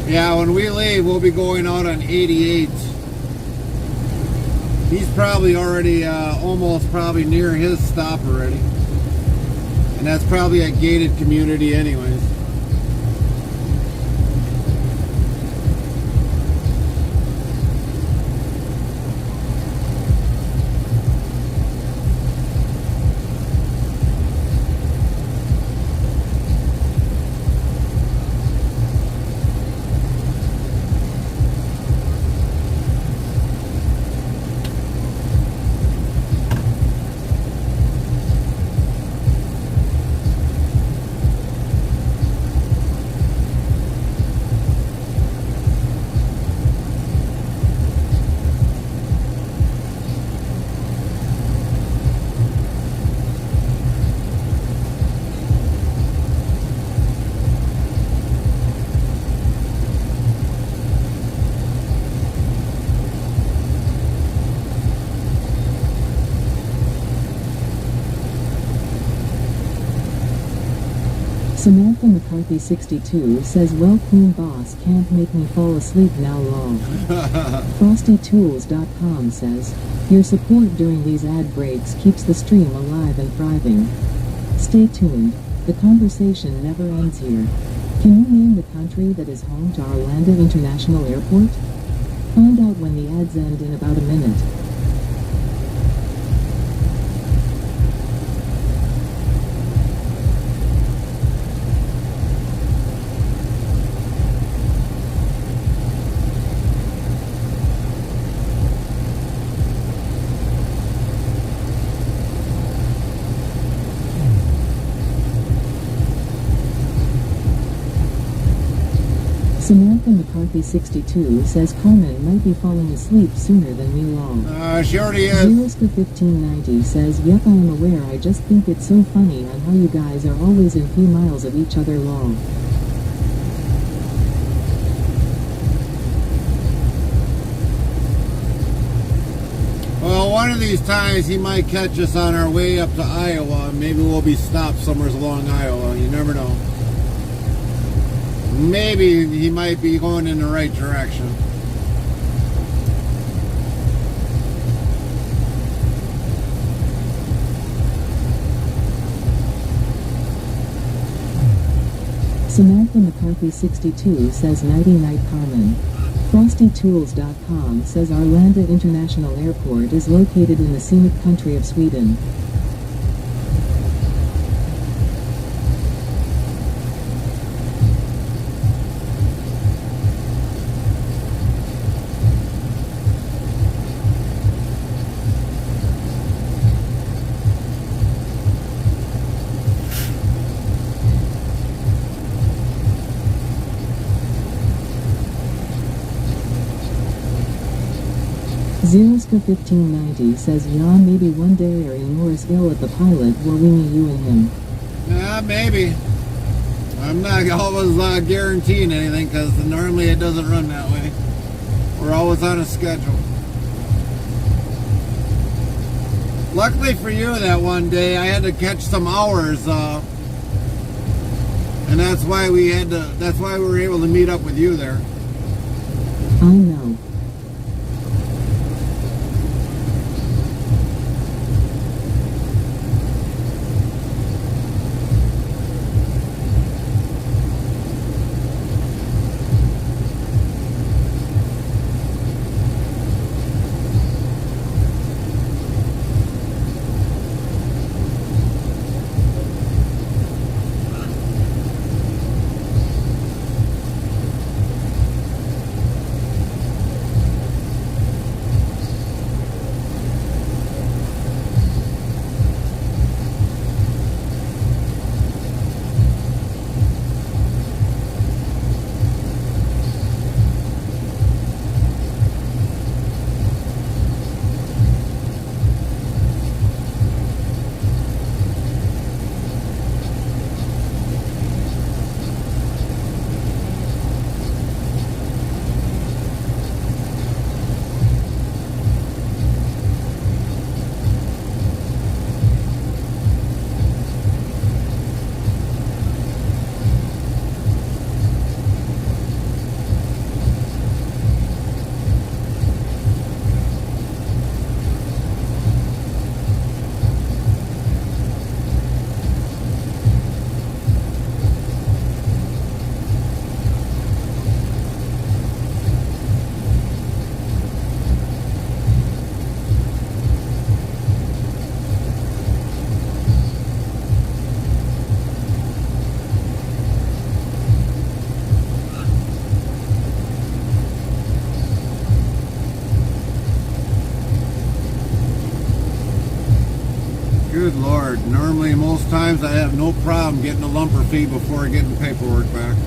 Yeah, when we leave, we'll be going out on 88. He's probably already, almost probably near his stop already. And that's probably a gated community anyways. Samantha McCarthy 62 says, well, Queen Boss can't make me fall asleep now lol. FrostyTools.com says, your support during these ad breaks keeps the stream alive and thriving. Stay tuned, the conversation never ends here. Can you name the country that is home to Arlanda International Airport? Find out when the ads end in about a minute. Samantha McCarthy 62 says Carmen might be falling asleep sooner than me lol. She already is. Zeroska 1590 says, yep, I am aware, I just think it's so funny on how you guys are always in few miles of each other lol. Well, one of these times he might catch us on our way up to Iowa. Maybe we'll be stopped somewhere along Iowa. You never know. Maybe he might be going in the right direction. Samantha McCarthy 62 says nighty night Carmen. FrostyTools.com says Arlanda International Airport is located in the scenic country of Sweden. Zeroska 1590 says, yeah, maybe one day or in Morris ill at the pilot where we meet you and him. Yeah, maybe. I'm not always guaranteeing anything because normally it doesn't run that way. We're always on a schedule. Luckily for you, that one day I had to catch some hours, and that's why we were able to meet up with you there. I know. Good Lord. Normally, most times I have no problem getting a lumper fee before getting paperwork back.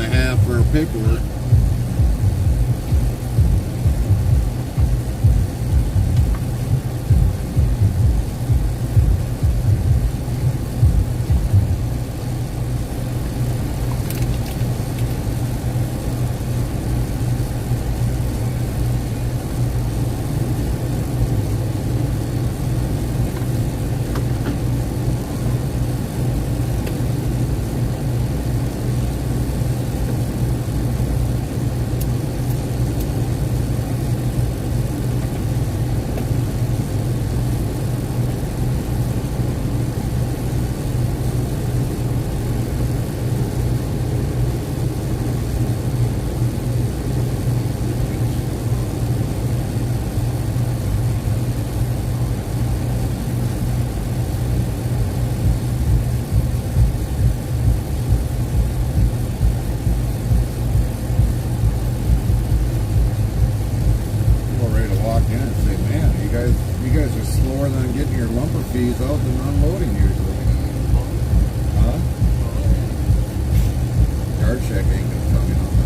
and a half for paperwork. You guys are slower than getting your lumber fees out than unloading usually. Huh? Yard check ain't gonna tell me nothing.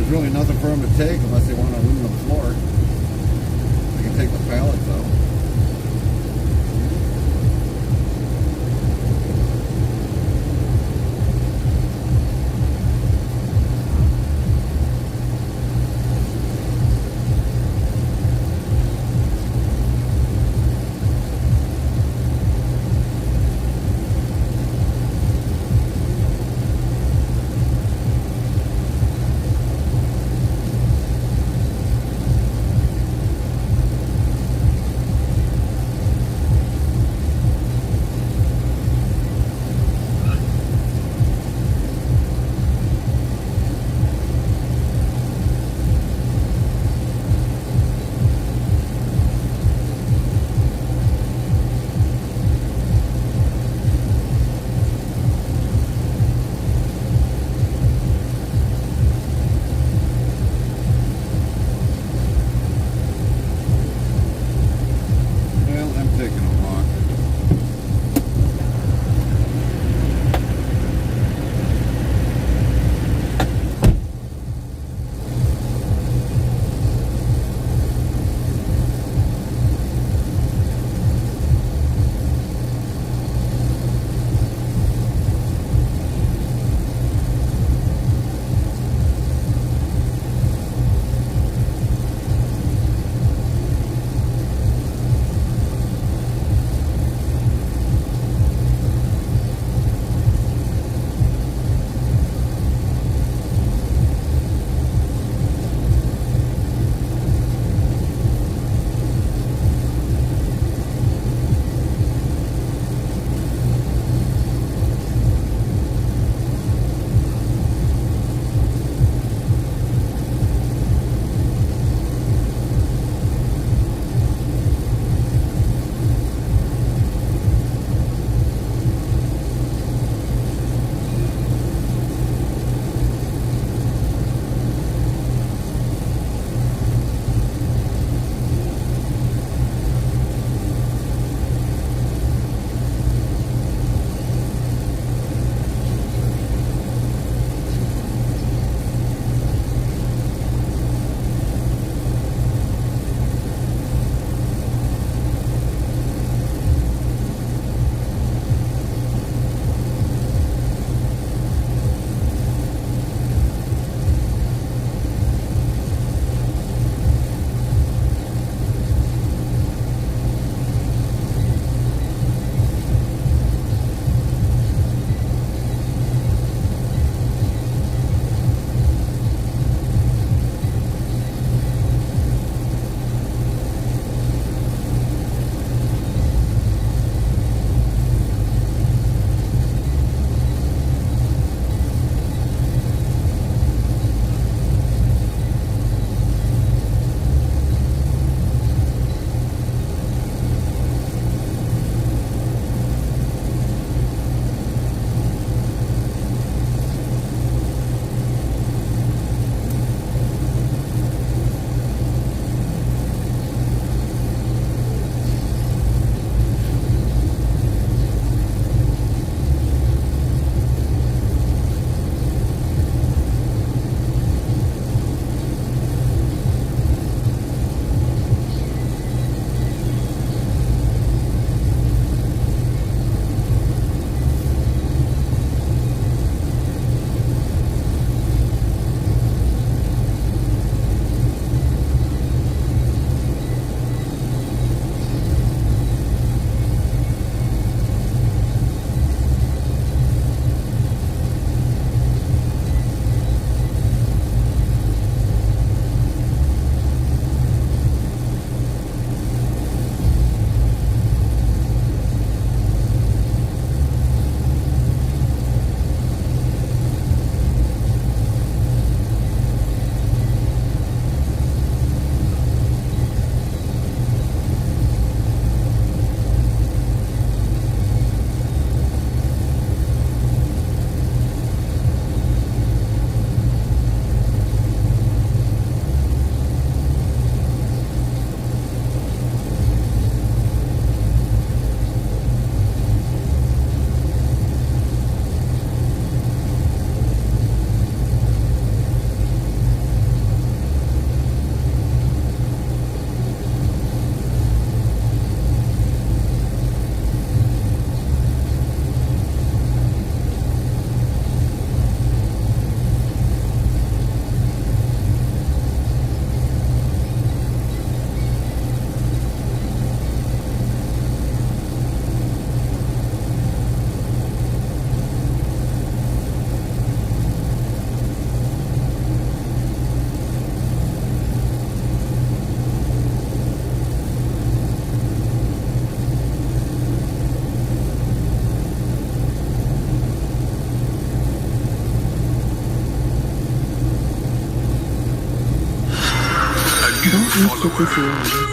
there's really nothing for them to take unless they want to aluminum floor. They can take the pallets out.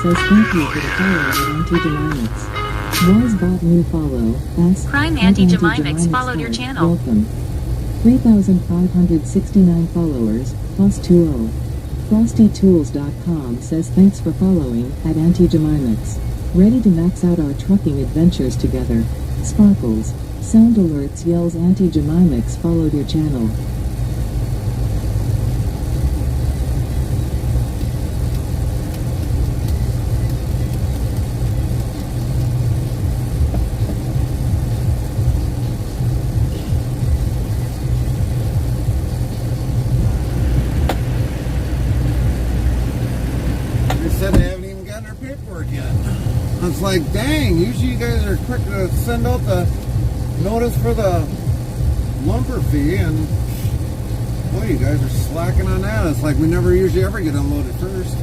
says thank you for the follow at Anti-Dynamics. Was bot new follow, S. Prime at Anti-Gemimix followed your heart. channel. Welcome. 3,569 followers, plus 20. FrostyTools.com says thanks for following at Anti-Gemimix. Ready to max out our trucking adventures together. Sparkles. Sound alerts yells Anti-Gemimix followed your channel. They said they haven't even gotten their paperwork yet. It's like, dang, usually you guys are quick to send out the notice for the lumber fee, and boy, you guys are slacking on that. It's like we never usually ever get unloaded first.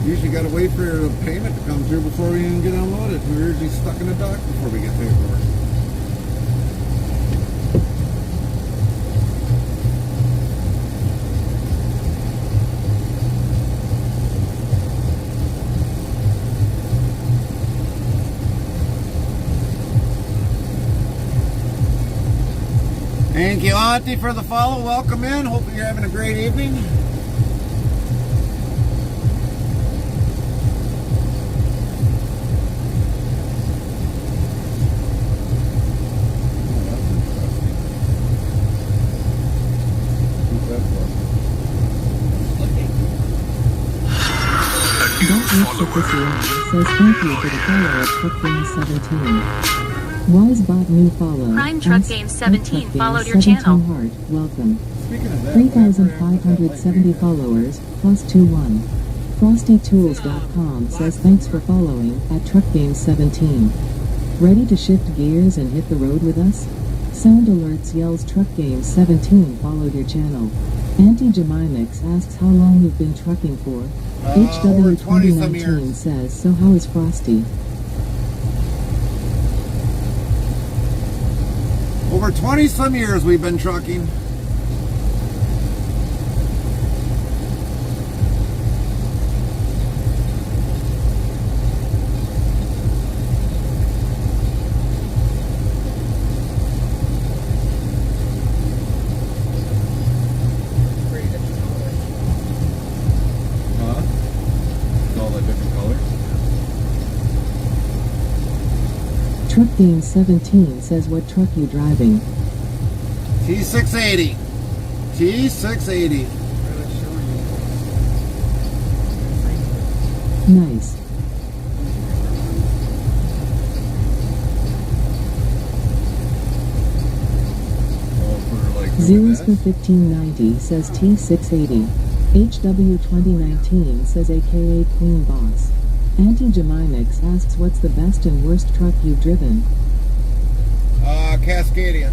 Usually got to wait for the payment to come through before we even get unloaded. We're usually stuck in the dock before we get paperwork. Thank you, Auntie, for the follow. Welcome in. Hope you're having a great evening. Says thank you for the follow at Truck Game 17. Wise bot new follow. Prime Truck S. Game at 17 Truck Game followed your 17 channel. Heart. Welcome. Speaking of that, 3,570 followers, plus 21. FrostyTools.com says thanks for following at Truck Game 17. Ready to shift gears and hit the road with us? Sound alerts yells Truck Game 17 followed your channel. Anti-Gemimix asks how long you've been trucking for. over 20 some HW2019 years. says, so how is Frosty? Over 20 some years we've been trucking. All the different colors. Truck Game 17 says what truck you driving? T680. T680. Nice. Zeros for 1590 says T680. HW2019 says aka Queen Boss. Anti-Gemimix asks what's the best and worst truck you've driven? Cascadia.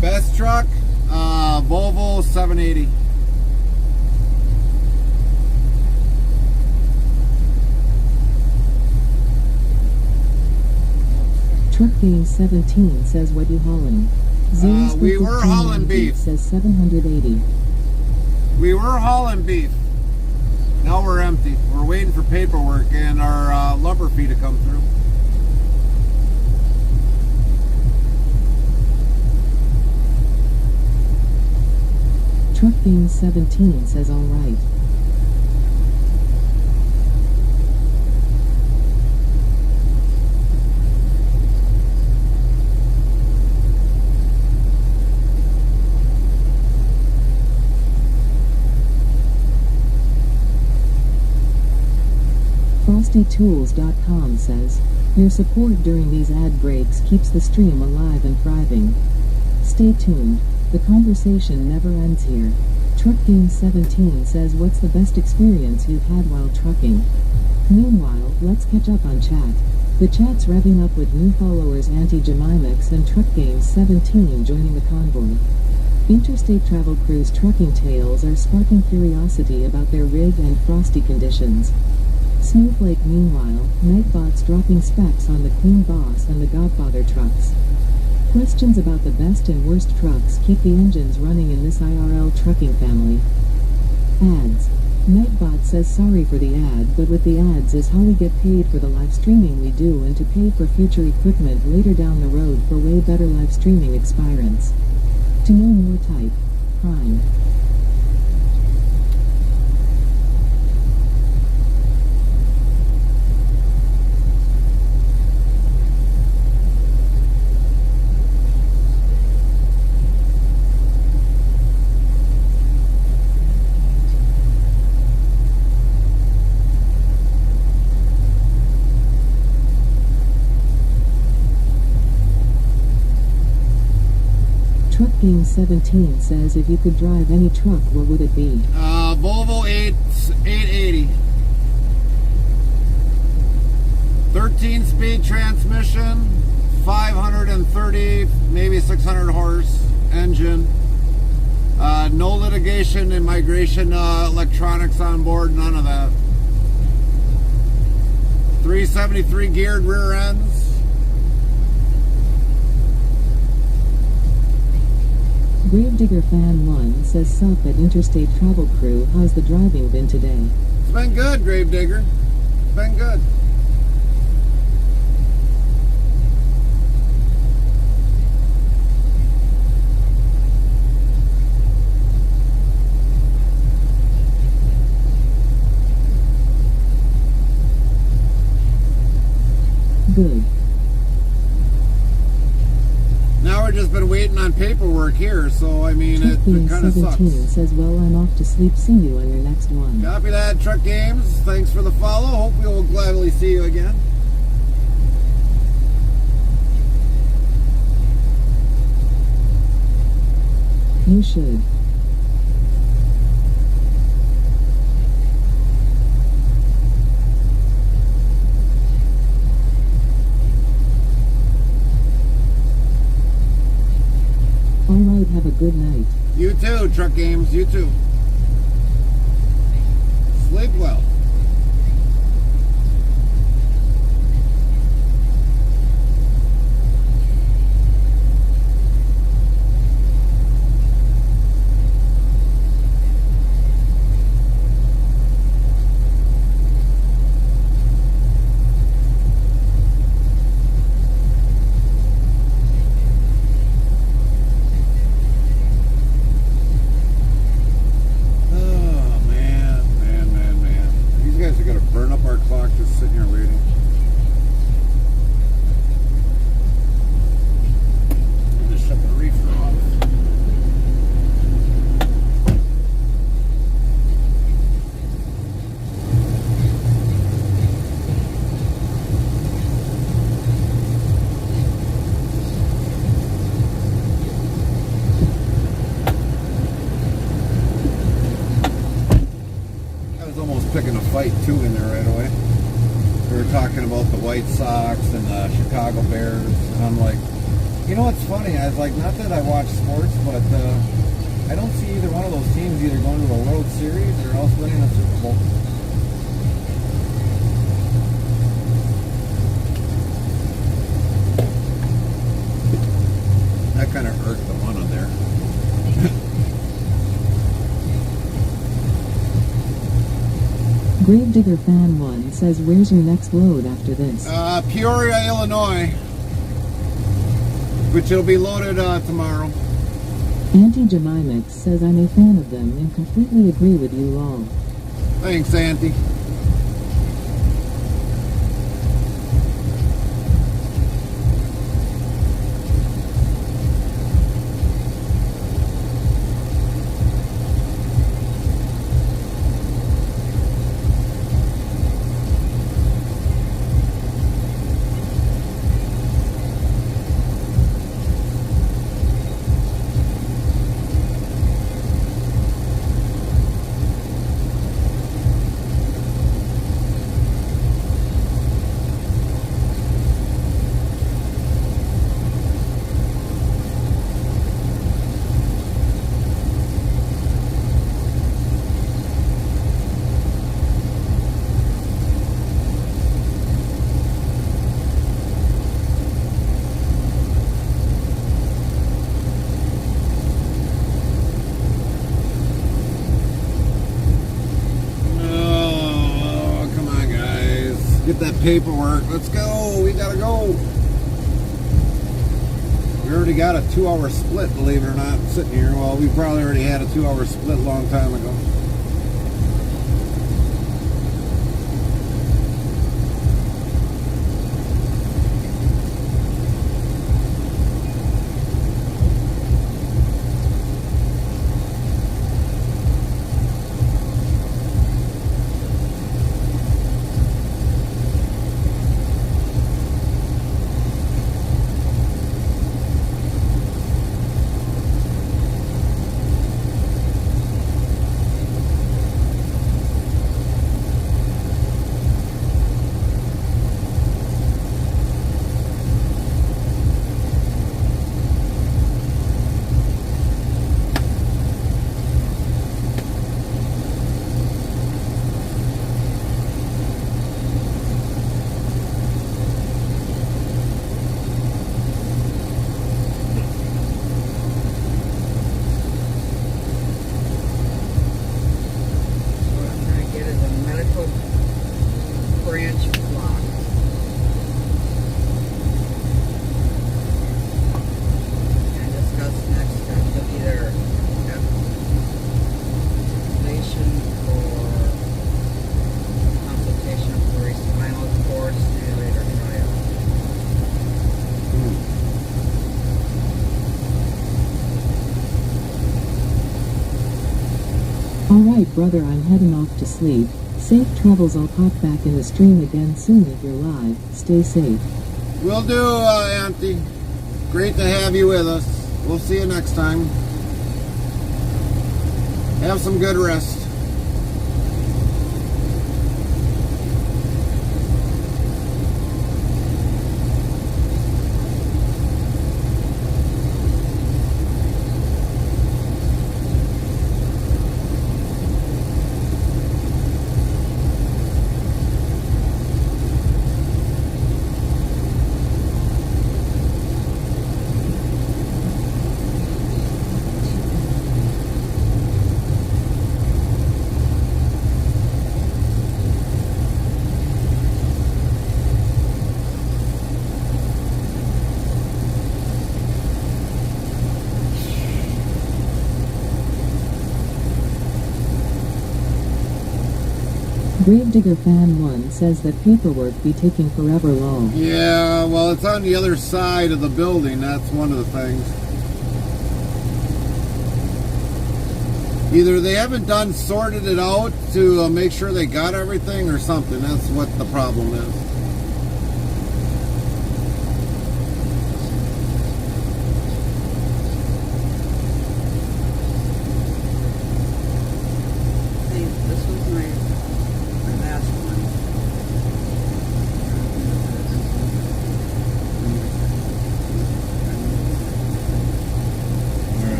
Best truck, Volvo 780. Truck Game 17 says what you hauling? Zeros for we were hauling 1590 beef. says 780. We were hauling beef. Now we're empty. We're waiting for paperwork and our lumber fee to come through. Truck Game 17 says alright. FrostyTools.com says, your support during these ad breaks keeps the stream alive and thriving. Stay tuned, the conversation never ends here. Truck Game 17 says what's the best experience you've had while trucking? Meanwhile, let's catch up on chat. The chat's revving up with new followers Anti-Gemimix and Truck Game 17 joining the convoy. Interstate Travel Cruise trucking tales are sparking curiosity about their rig and frosty conditions. Snowflake meanwhile, Nightbot's dropping specs on the Queen Boss and the Godfather trucks. Questions about the best and worst trucks keep the engines running in this IRL trucking family. Ads. Medbot says sorry for the ad, but with the ads is how we get paid for the live streaming we do and to pay for future equipment later down the road for way better live streaming experience. To know more, type Prime. Truck Game 17 says if you could drive any truck, what would it be? Volvo 880. 13-speed transmission, 530, maybe 600 horse engine. No litigation and migration electronics on board, none of that. 373 geared rear ends. Gravedigger Fan 1 says sup at Interstate Travel Crew, how's the driving been today? It's been good, Gravedigger. It's been good. Good. Now we're just been waiting on paperwork here, so I mean, it kind of sucks. 17 says, well, I'm off to sleep. See you on your next one. Copy that, Truck Games. Thanks for the follow. Hope we will gladly see you again. You should. Alright, have a good night. You too, Truck Games. You too. Sleep well. Sitting here waiting. I'm just shut the reefer off. I was almost picking a fight too in there right away. We were talking about the White Sox and the Chicago Bears, and I'm like, you know what's funny? I was like, not that I watch sports, but I don't see either one of those teams either going to a World Series or else winning a Super Bowl. That kind of irked the one on there. Gravedigger Fan 1 says, where's your next load after this? Peoria, Illinois. Which will be loaded tomorrow. Auntie Jemimix says, I'm a fan of them and completely agree with you all. Thanks, Auntie. paperwork. Let's go. We gotta go. We already got a 2-hour split, believe it or not, sitting here. Well, we probably already had a 2-hour split a long time ago. Alright brother, I'm heading off to sleep. Safe travels. I'll pop back in the stream again soon if you're live. Stay safe. Will do, Auntie. Great to have you with us. We'll see you next time. Have some good rest. Gravedigger Fan 1 says that paperwork be taking forever long. Yeah, well, it's on the other side of the building. That's one of the things. Either they haven't sorted it out to make sure they got everything or something. That's what the problem is. This was my last one.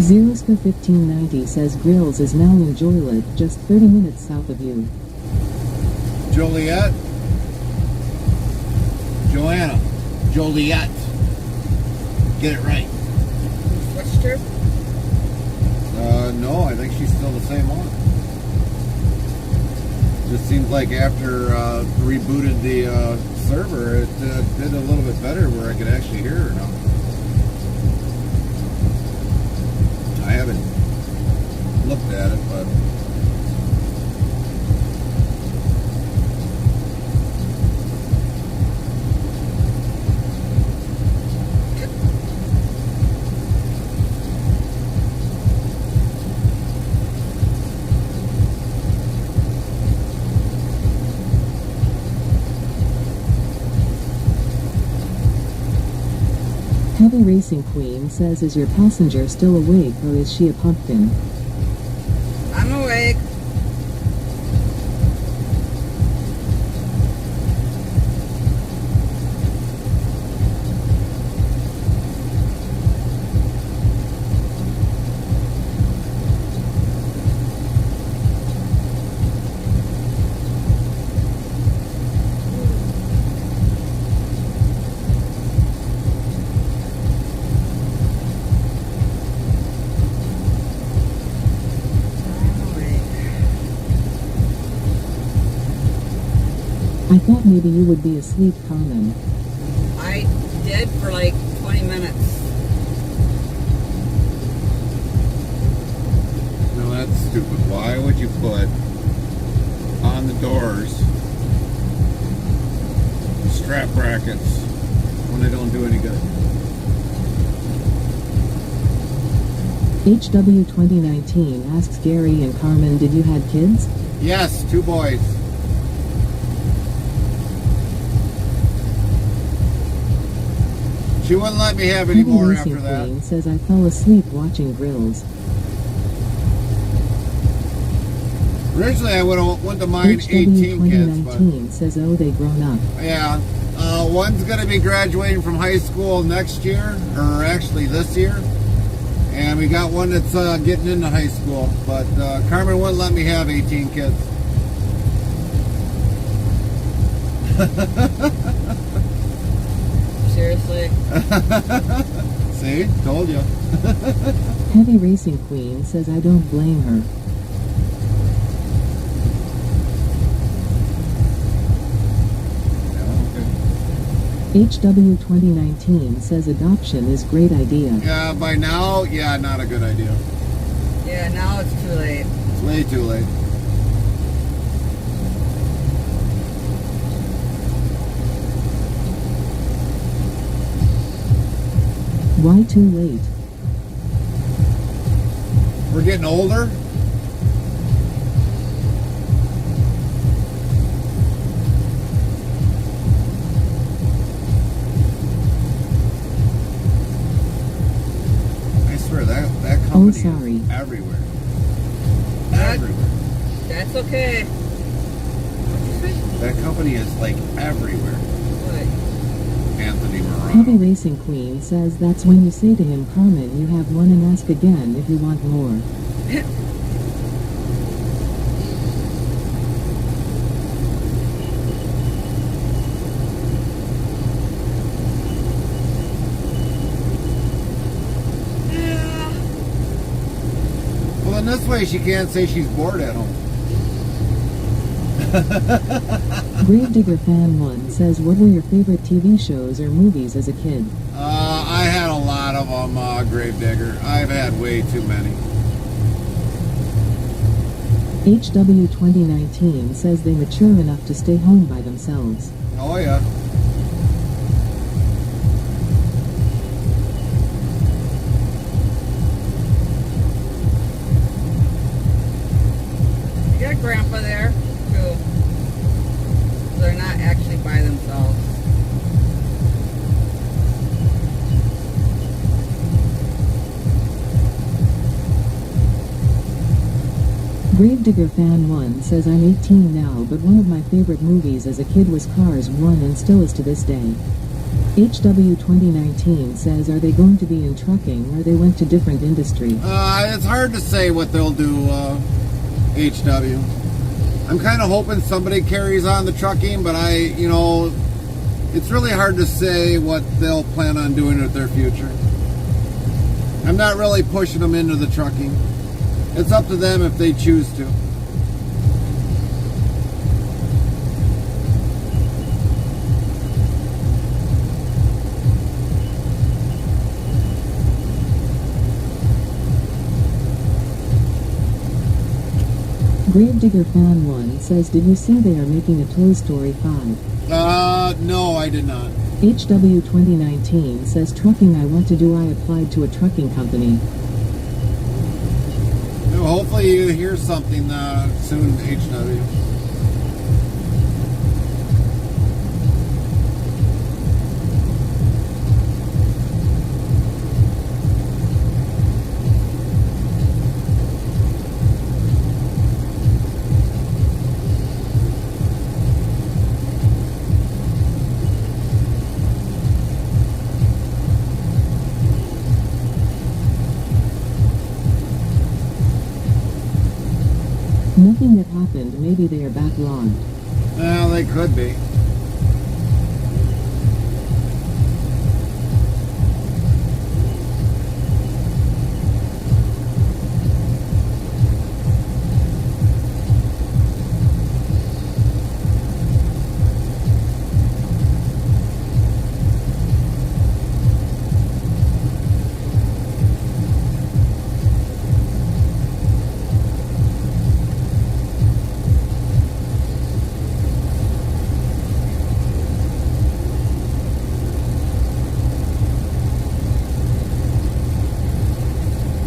Zeroska 1590 says Grills is now in Joliet, just 30 minutes south of you. Joliet? Joanna. Joliet. Get it right. Switched her? No, I think she's still the same one. Just seems like after rebooted the server, it did a little bit better where I could actually hear her now. I haven't looked at it, but Heavy Racing Queen says, is your passenger still awake or is she a pumpkin? I'm awake. I thought maybe you would be asleep, Carmen. I did for like 20 minutes. No, that's stupid. Why would you put on the doors strap brackets when they don't do any good? HW 2019 asks Gary and Carmen, did you have kids? Yes, 2 boys. She wouldn't let me have any Heavy more Racing after that. Queen says, I fell asleep watching Grills. Originally, I wouldn't have mind HW 18 kids, but 2019 says, oh, they grown up. yeah. One's going to be graduating from high school next year, or actually this year. And we got one that's getting into high school. But Carmen wouldn't let me have 18 kids. Seriously. See? Told you. Heavy Racing Queen says, I don't blame her. HW 2019 says, adoption is great idea. Yeah, by now, yeah, not a good idea. Yeah, now it's too late. It's way too late. Why too late? We're getting older. I swear that company sorry. is everywhere. That- Everywhere. That's okay. That company is like everywhere. What? Anthony Heavy Morano. Racing Queen says, that's when you say to him, Carmen, you have one and ask again if you want more. Yeah. Well, in this way, she can't say she's bored at home. Gravedigger Fan 1 says, what were your favorite TV shows or movies as a kid? I had a lot of them, Gravedigger. I've had way too many. HW 2019 says they mature enough to stay home by themselves. Oh, yeah. You got Grandpa there, too. They're not actually by themselves. Gravedigger Fan 1 says, I'm 18 now, but one of my favorite movies as a kid was Cars 1 and still is to this day. HW 2019 says, are they going to be in trucking or they went to different industry? It's hard to say what they'll do, HW. I'm kind of hoping somebody carries on the trucking, but it's really hard to say what they'll plan on doing with their future. I'm not really pushing them into the trucking. It's up to them if they choose to. Gravedigger Fan 1 says, did you see they are making a Toy Story 5? No, I did not. HW 2019 says, trucking I want to do. I applied to a trucking company. Hopefully you hear something soon, HW. Nothing that happened. Maybe they are backlogged. Well, they could be.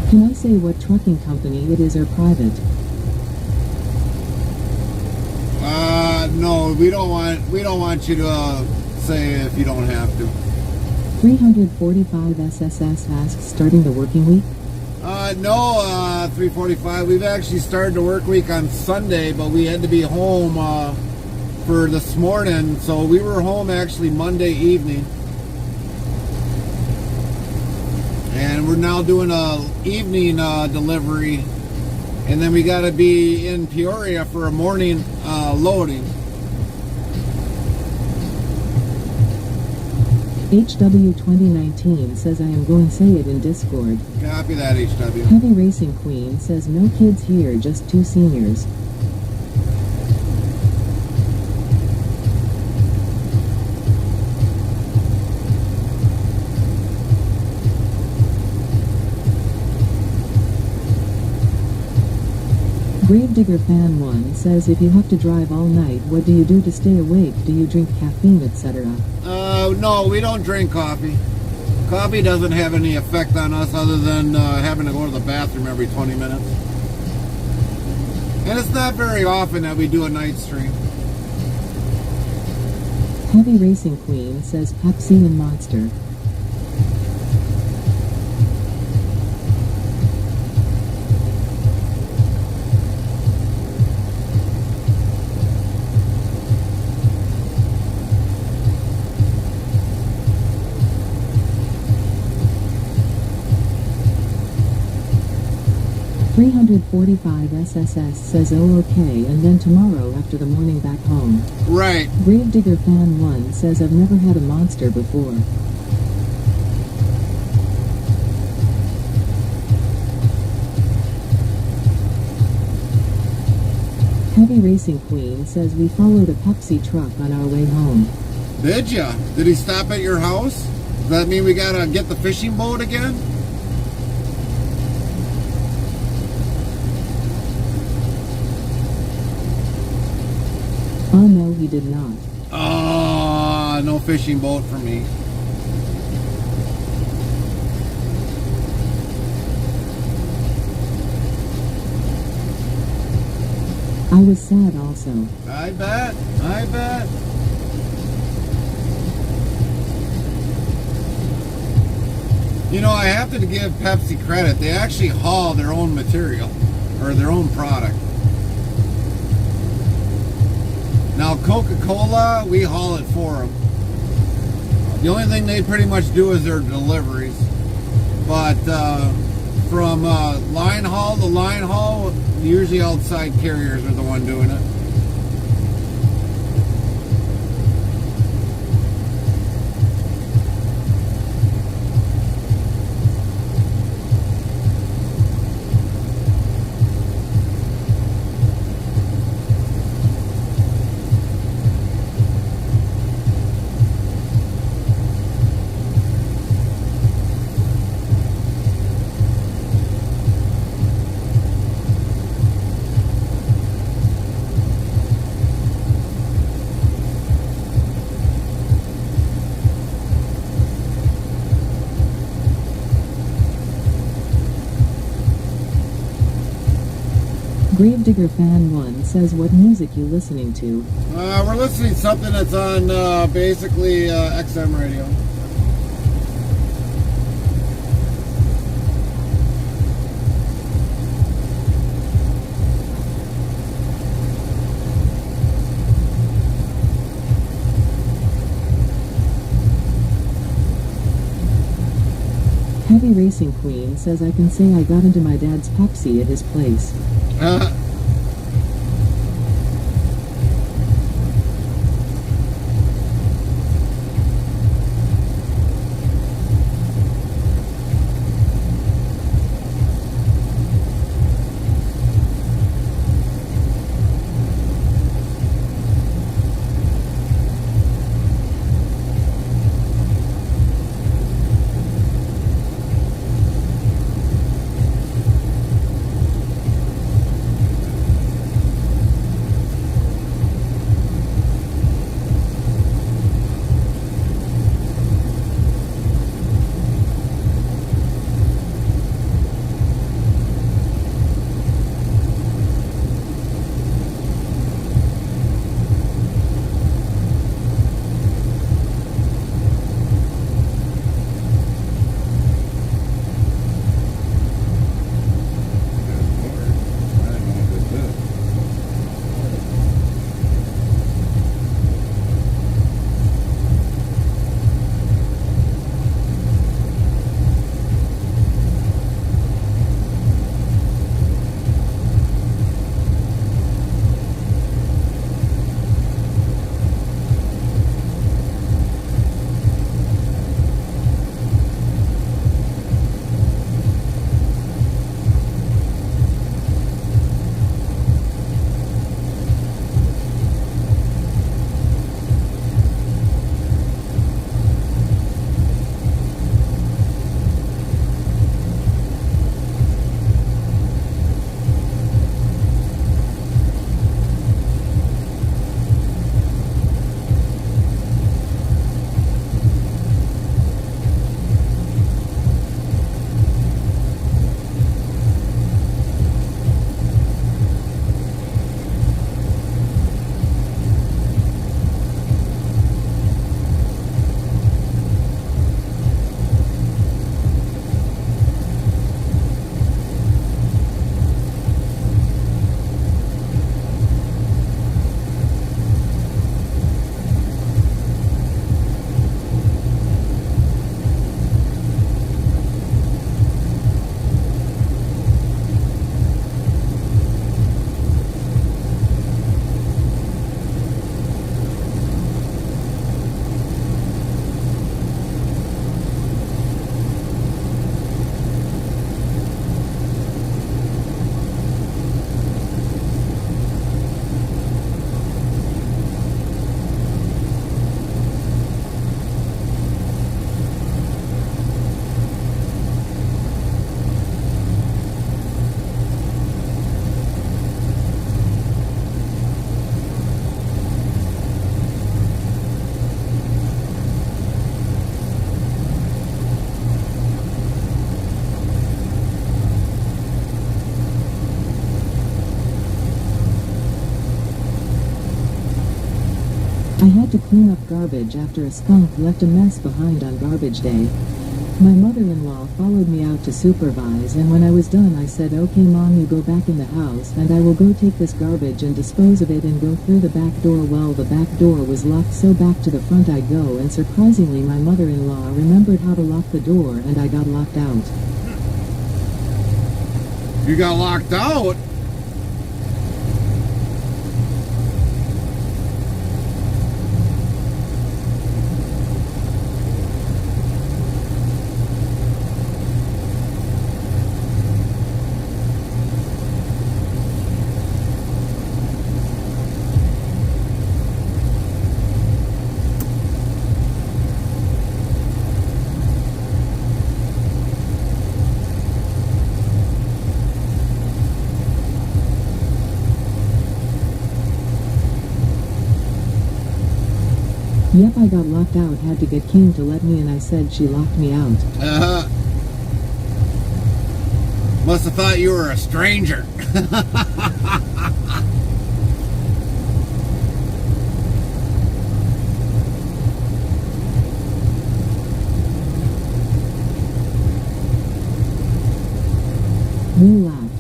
Can I say what trucking company it is or private? No, we don't want you to say if you don't have to. 345 SSS asks, starting the working week? No, 345. We've actually started the work week on Sunday, but we had to be home for this morning, so we were home actually Monday evening. And we're now doing a evening delivery, and then we got to be in Peoria for a morning loading. HW 2019 says I am going to say it in Discord. Copy that, HW. Heavy Racing Queen says no kids here, just 2 seniors. Gravedigger Fan 1 says if you have to drive all night, what do you do to stay awake? Do you drink caffeine, etc.? No, we don't drink coffee. Coffee doesn't have any effect on us other than having to go to the bathroom every 20 minutes. And it's not very often that we do a night stream. Heavy Racing Queen says Pepsi and Monster. .345 SSS says oh okay, and then tomorrow after the morning back home. Right. Gravedigger Fan 1 says I've never had a Monster before. Heavy Racing Queen says we followed a Pepsi truck on our way home. Did ya? Did he stop at your house? Does that mean we gotta get the fishing boat again? Oh no, he did not. Ah, no fishing boat for me. I was sad also. I bet. I bet. You know, I have to give Pepsi credit. They actually haul their own material or their own product. Now, Coca-Cola, we haul it for them. The only thing they pretty much do is their deliveries. But from line haul to line haul, usually outside carriers are the one doing it. Gravedigger Fan 1 says what music you listening to? We're listening to something that's on basically XM radio. Heavy Racing Queen says I can say I got into my dad's Pepsi at his place. to clean up garbage after a skunk left a mess behind on garbage day. My mother-in-law followed me out to supervise, and when I was done I said, "Okay Mom, you go back in the house and I will go take this garbage and dispose of it and go through the back door." Well, the back door was locked, so back to the front I go, and surprisingly my mother-in-law remembered how to lock the door and I got locked out. You got locked out? Yep, I got locked out, had to get King to let me, and I said she locked me out. Must have thought you were a stranger. We laughed.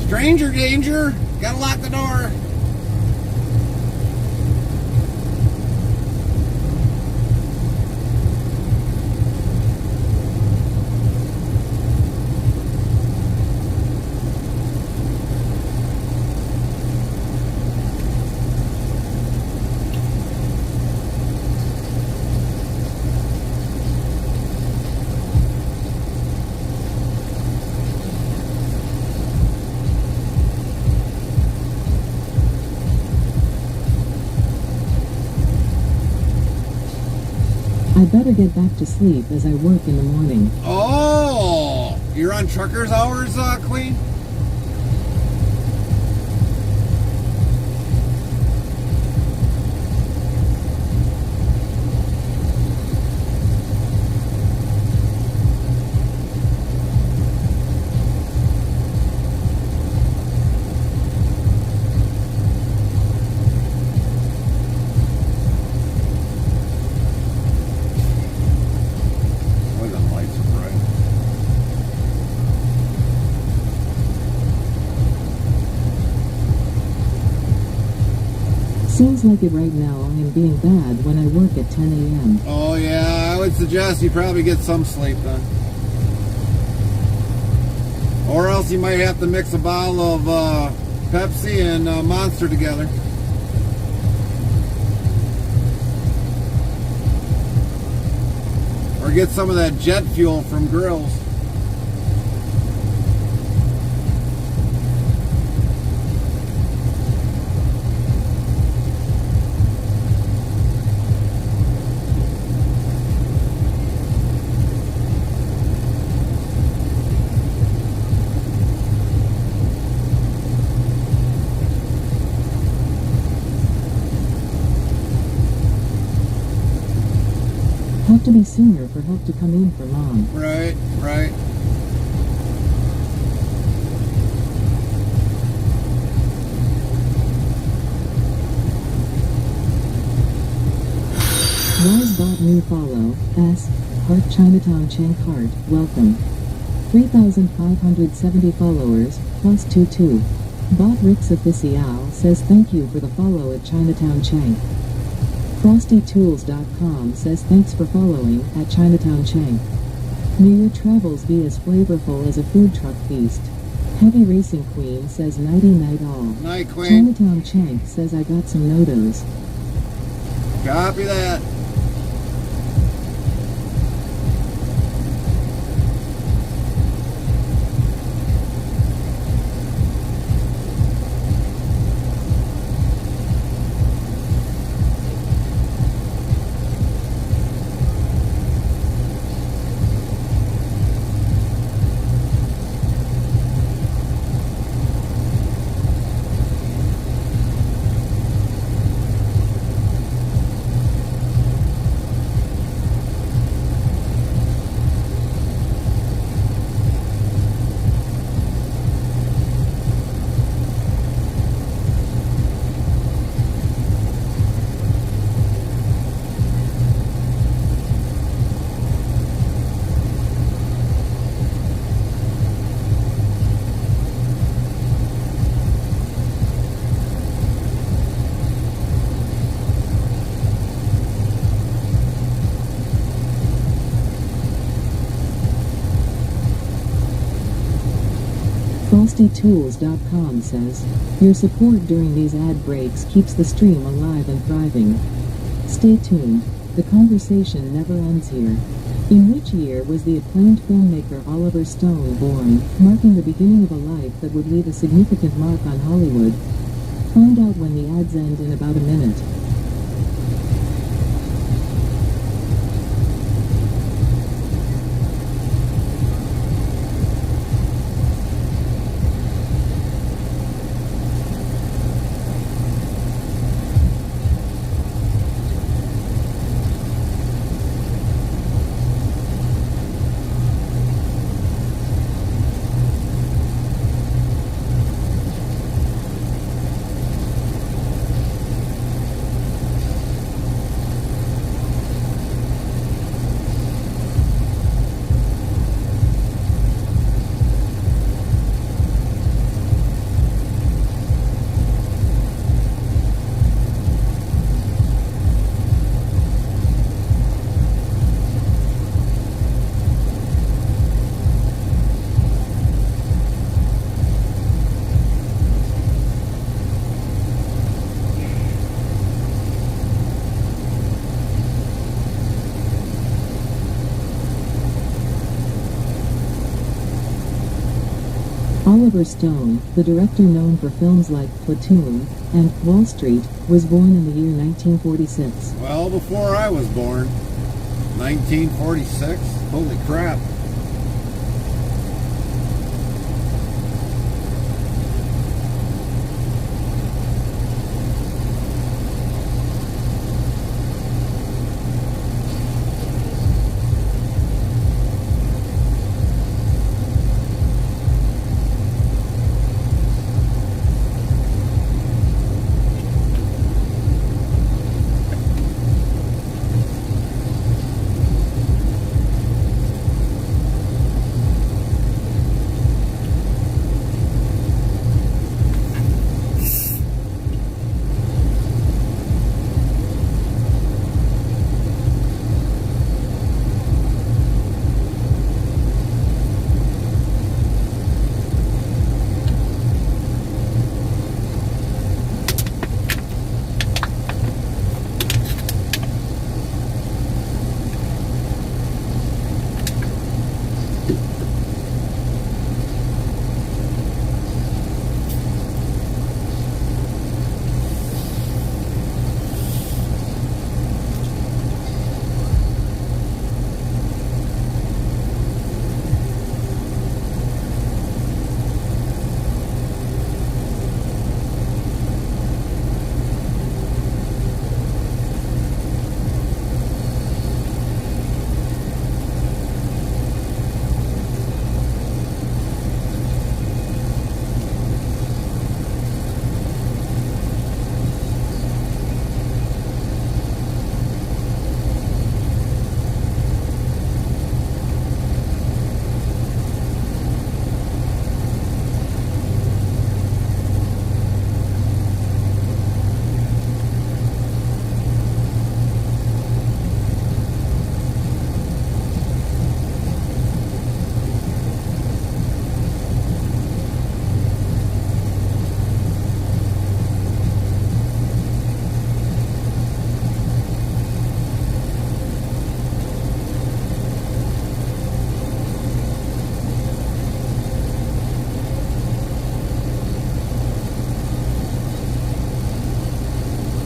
Stranger danger. Gotta lock the door. I better get back to sleep as I work in the morning. Oh, you're on trucker's hours, Queen? Seems like it right now. I am being bad when I work at 10 a.m. Oh yeah, I would suggest you probably get some sleep then. Or else you might have to mix a bottle of Pepsi and Monster together. Or get some of that jet fuel from grills. Have to be sooner for help to come in for Mom. Right, right. Wise bot new follow. S. Heart Chinatown Cheng Heart. Welcome. 3,570 followers, plus 22. Bot Rix Official says thank you for the follow at Chinatown Cheng. FrostyTools.com says thanks for following at Chinatown Cheng. May your travels be as flavorful as a food truck feast. Heavy Racing Queen says nighty night all. Night, Queen. Chinatown Cheng says I got some notos. Copy that. FrostyTools.com says, your support during these ad breaks keeps the stream alive and thriving. Stay tuned, the conversation never ends here. In which year was the acclaimed filmmaker Oliver Stone born, marking the beginning of a life that would leave a significant mark on Hollywood? Find out when the ads end in about a minute. Oliver Stone, the director known for films like Platoon and Wall Street, was born in the year 1946. Well, before I was born. 1946? Holy crap.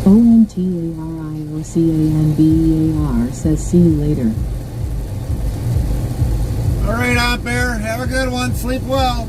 ONTARIOCANBEAR says see you later. All right, out there. Have a good one. Sleep well.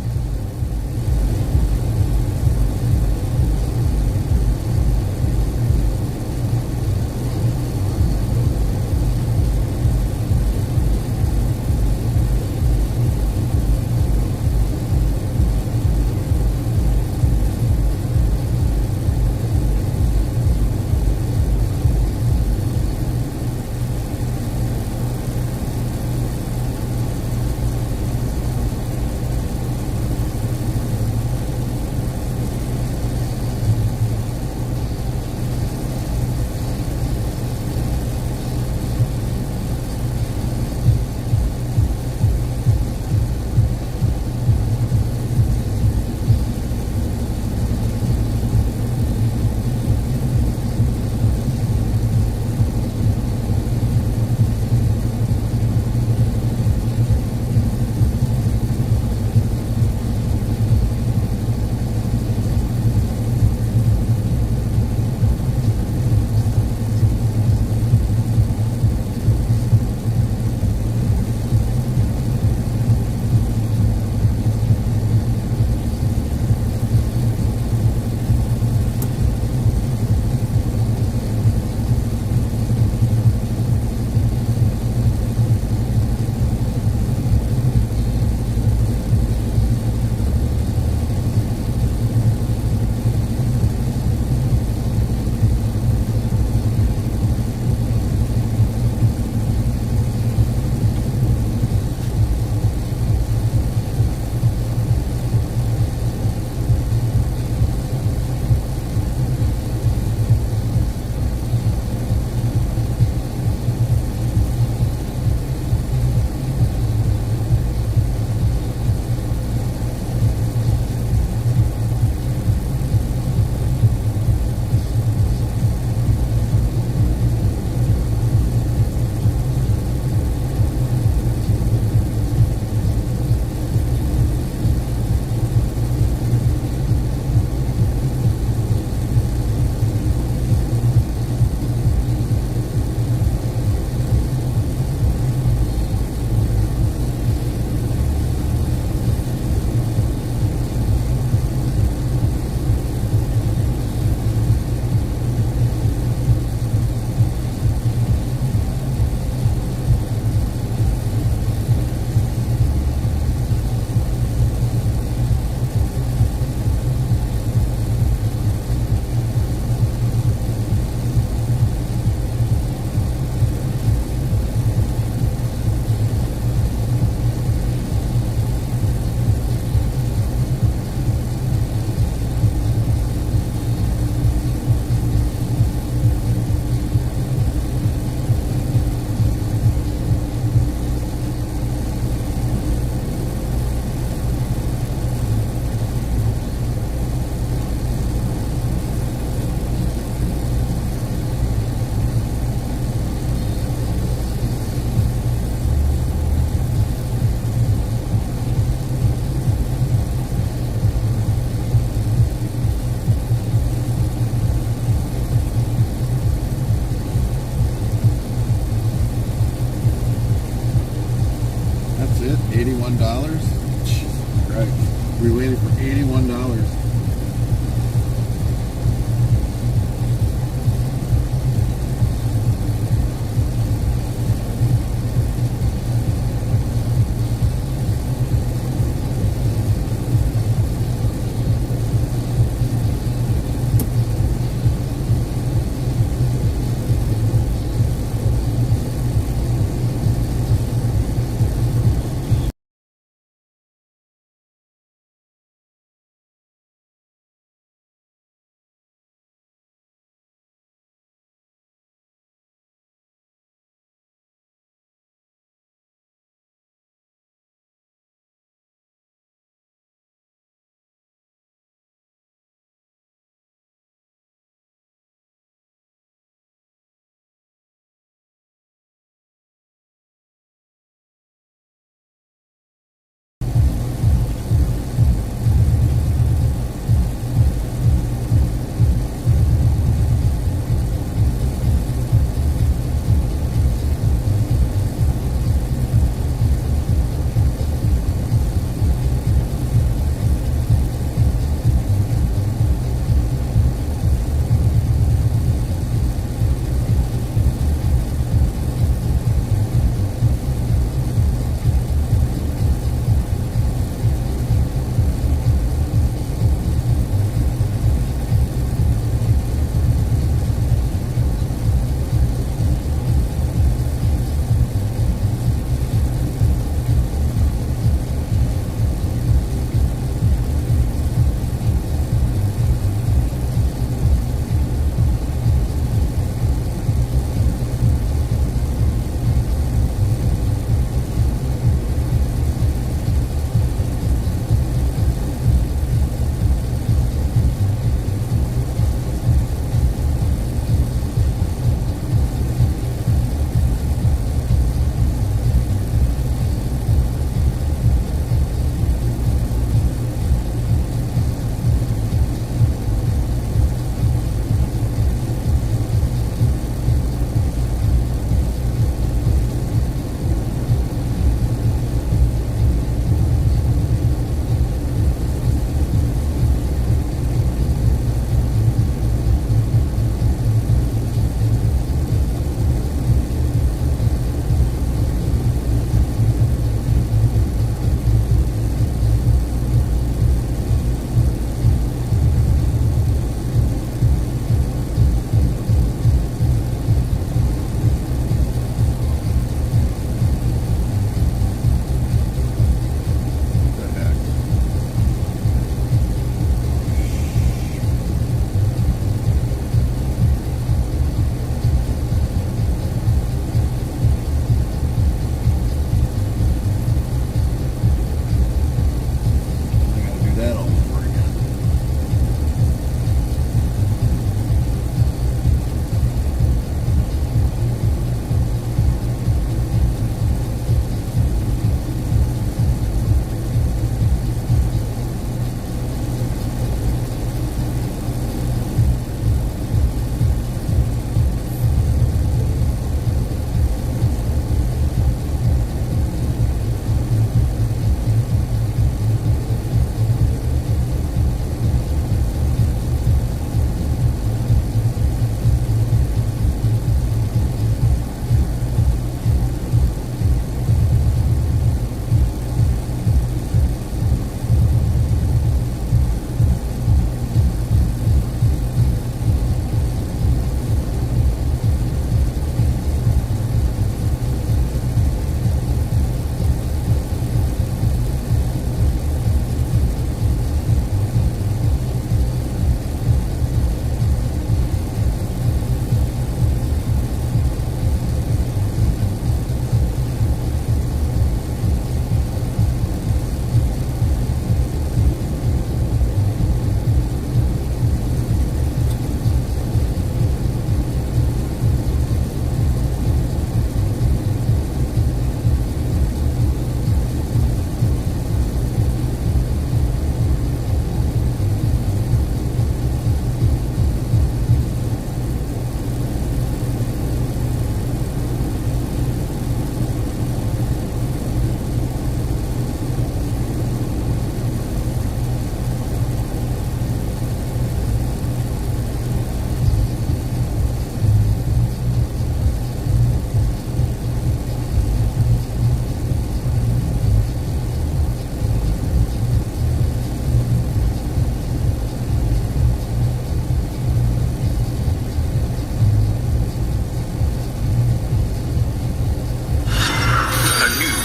it? $81? Jesus Christ. We waited for $81.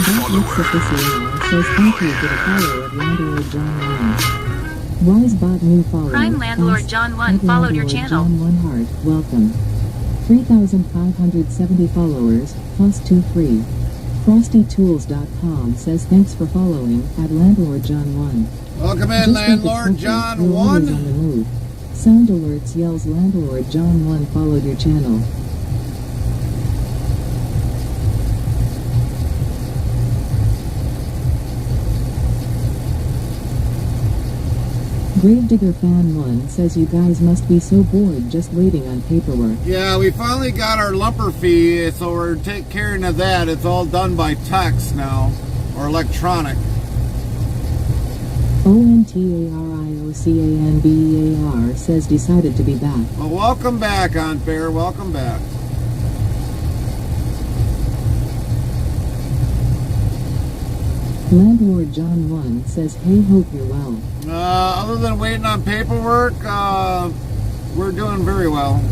Official says thank you for the follow of Landlord John 1. Wisebot new follower. Prime Landlord John 1 followed your channel. John 1 heart, welcome. 3,570 followers, plus 2 free. FrostyTools.com says thanks for following, at Landlord John 1. Welcome in, Landlord John 1. On the move. Sound alerts yells Landlord John 1 followed your channel. Gravedigger Fan 1 says you guys must be so bored just waiting on paperwork. Yeah, we finally got our lumper fee, so we're taking care of that. It's all done by text now, or electronic. ONTARIOCANBEAR says decided to be back. Well, welcome back, Aunt Bear. Welcome back. Landlord John 1 says, hey, hope you're well. Other than waiting on paperwork, we're doing very well.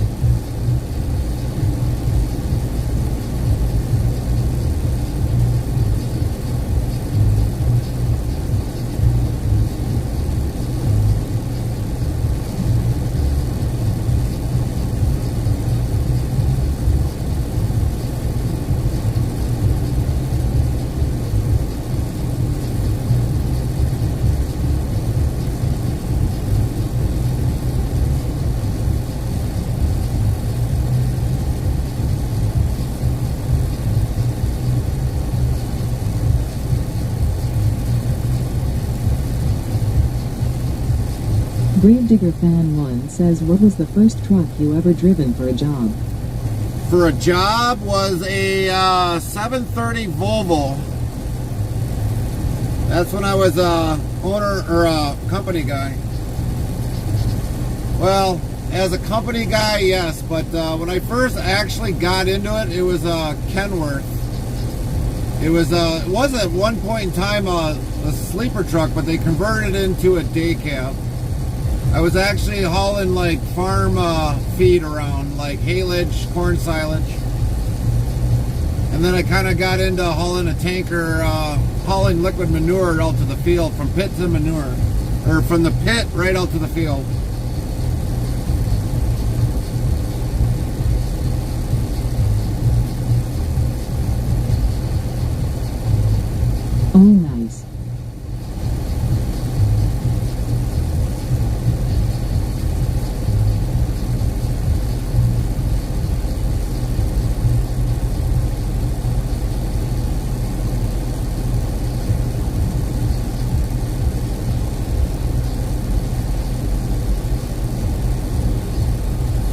Gravedigger Fan 1 says, what was the first truck you ever driven for a job? For a job was a 730 Volvo. That's when I was a owner or a company guy. Well, as a company guy, yes, but when I first actually got into it, it was a Kenworth. It was at one point in time a sleeper truck, but they converted it into a day cab. I was actually hauling like farm feed around, like haylage, corn silage. And then I kind of got into hauling a tanker, hauling liquid manure out to the field from pit to manure. Or from the pit right out to the field. Oh, nice.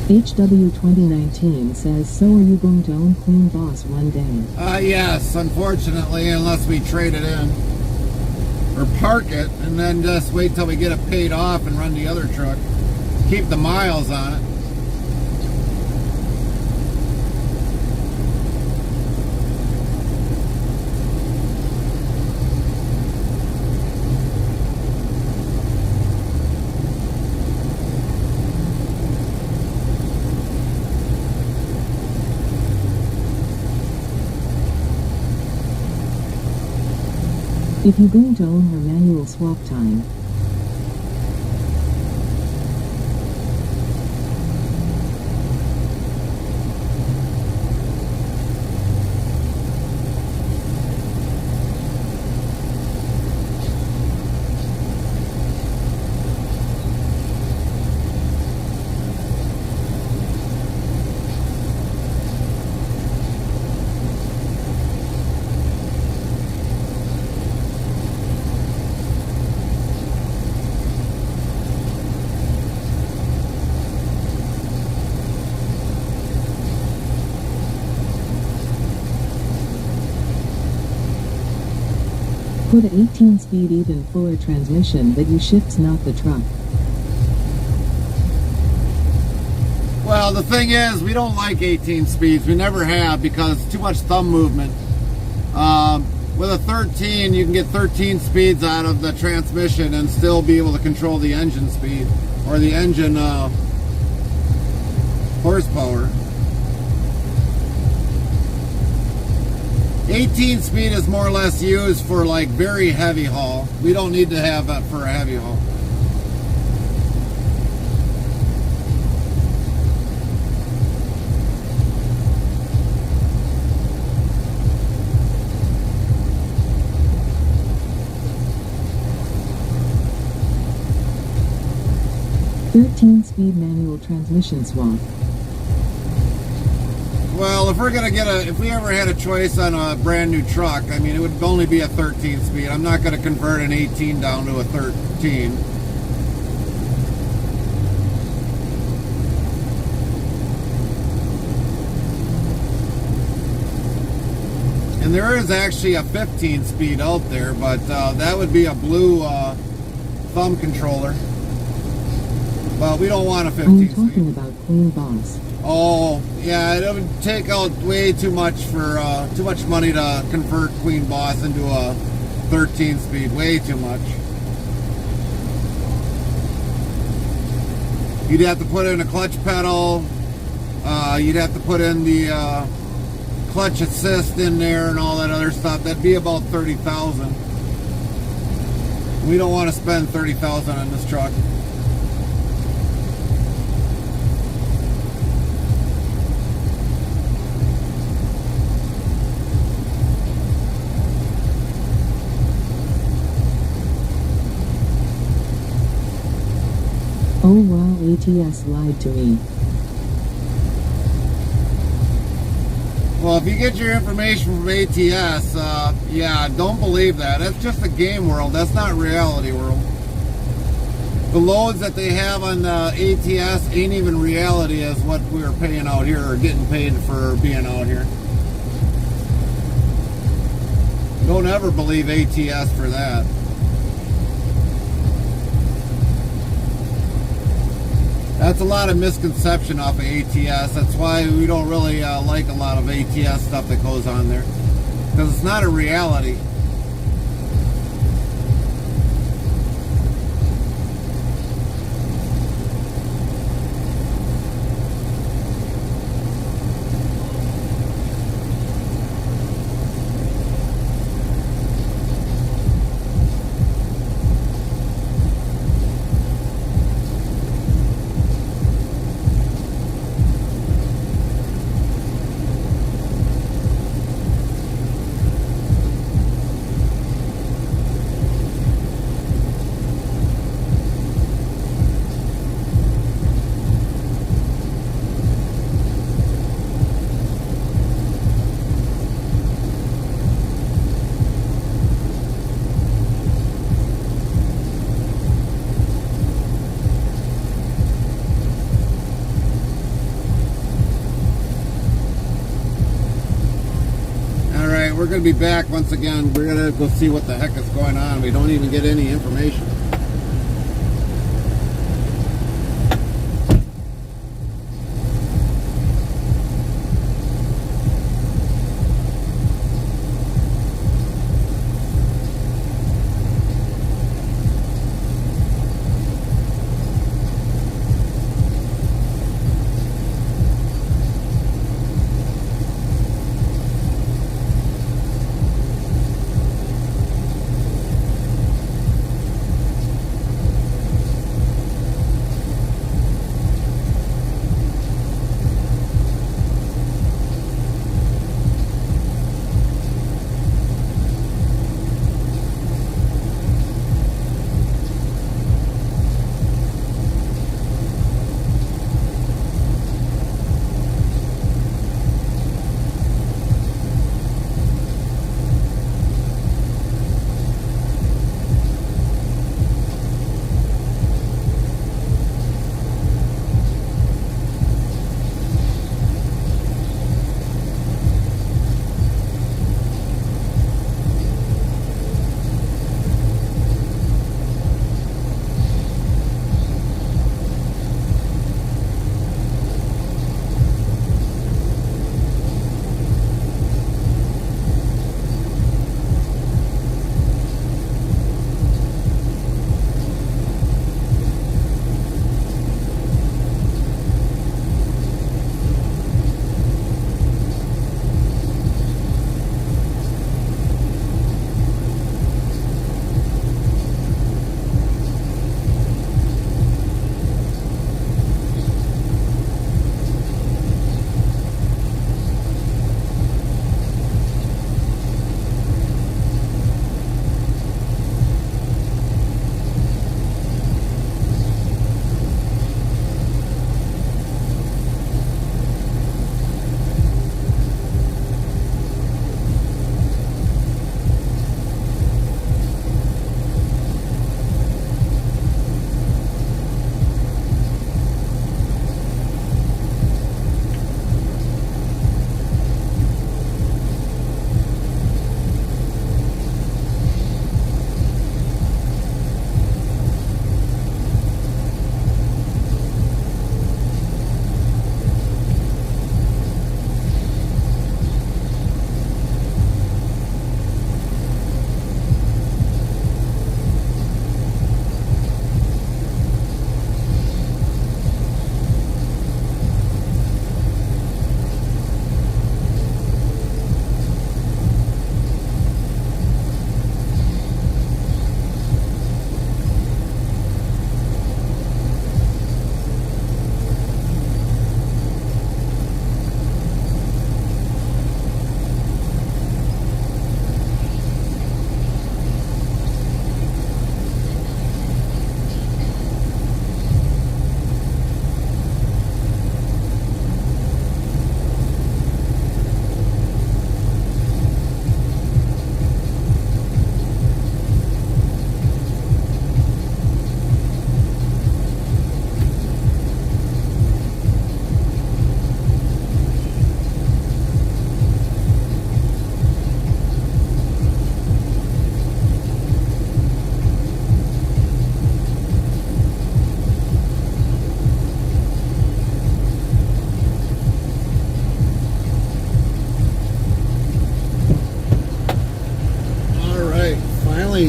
HW 2019 says, so are you going to own Queen Boss one day? Yes, unfortunately, unless we trade it in. Or park it, and then just wait till we get it paid off and run the other truck. Keep the miles on it. If you're going to own her manual swap time, put an 18-speed even fuller transmission that you shifts not the truck. Well, the thing is, we don't like 18 speeds. We never have because it's too much thumb movement. With a 13, you can get 13 speeds out of the transmission and still be able to control the engine speed or the engine horsepower. 18 speed is more or less used for like very heavy haul. We don't need to have that for a heavy haul. Speed manual transmission swap. Well, if we're gonna get if we ever had a choice on a brand new truck, I mean, it would only be a 13 speed. I'm not gonna convert an 18 down to a 13. And there is actually a 15 speed out there, but that would be a blue thumb controller. But we don't want a 15 I'm speed. talking about Clean Boss. Oh, yeah, it would take out way too much for too much money to convert Queen Boss into a 13 speed. Way too much. You'd have to put in a clutch pedal. You'd have to put in the clutch assist in there and all that other stuff. That'd be about $30,000. We don't want to spend $30,000 on this truck. Oh wow, ATS lied to me. Well, if you get your information from ATS, yeah, don't believe that. That's just a game world. That's not reality world. The loads that they have on the ATS ain't even reality as what we're paying out here or getting paid for being out here. Don't ever believe ATS for that. That's a lot of misconception off of ATS. That's why we don't really like a lot of ATS stuff that goes on there. Because it's not a reality. We're going to be back once again. We're going to go see what the heck is going on. We don't even get any information.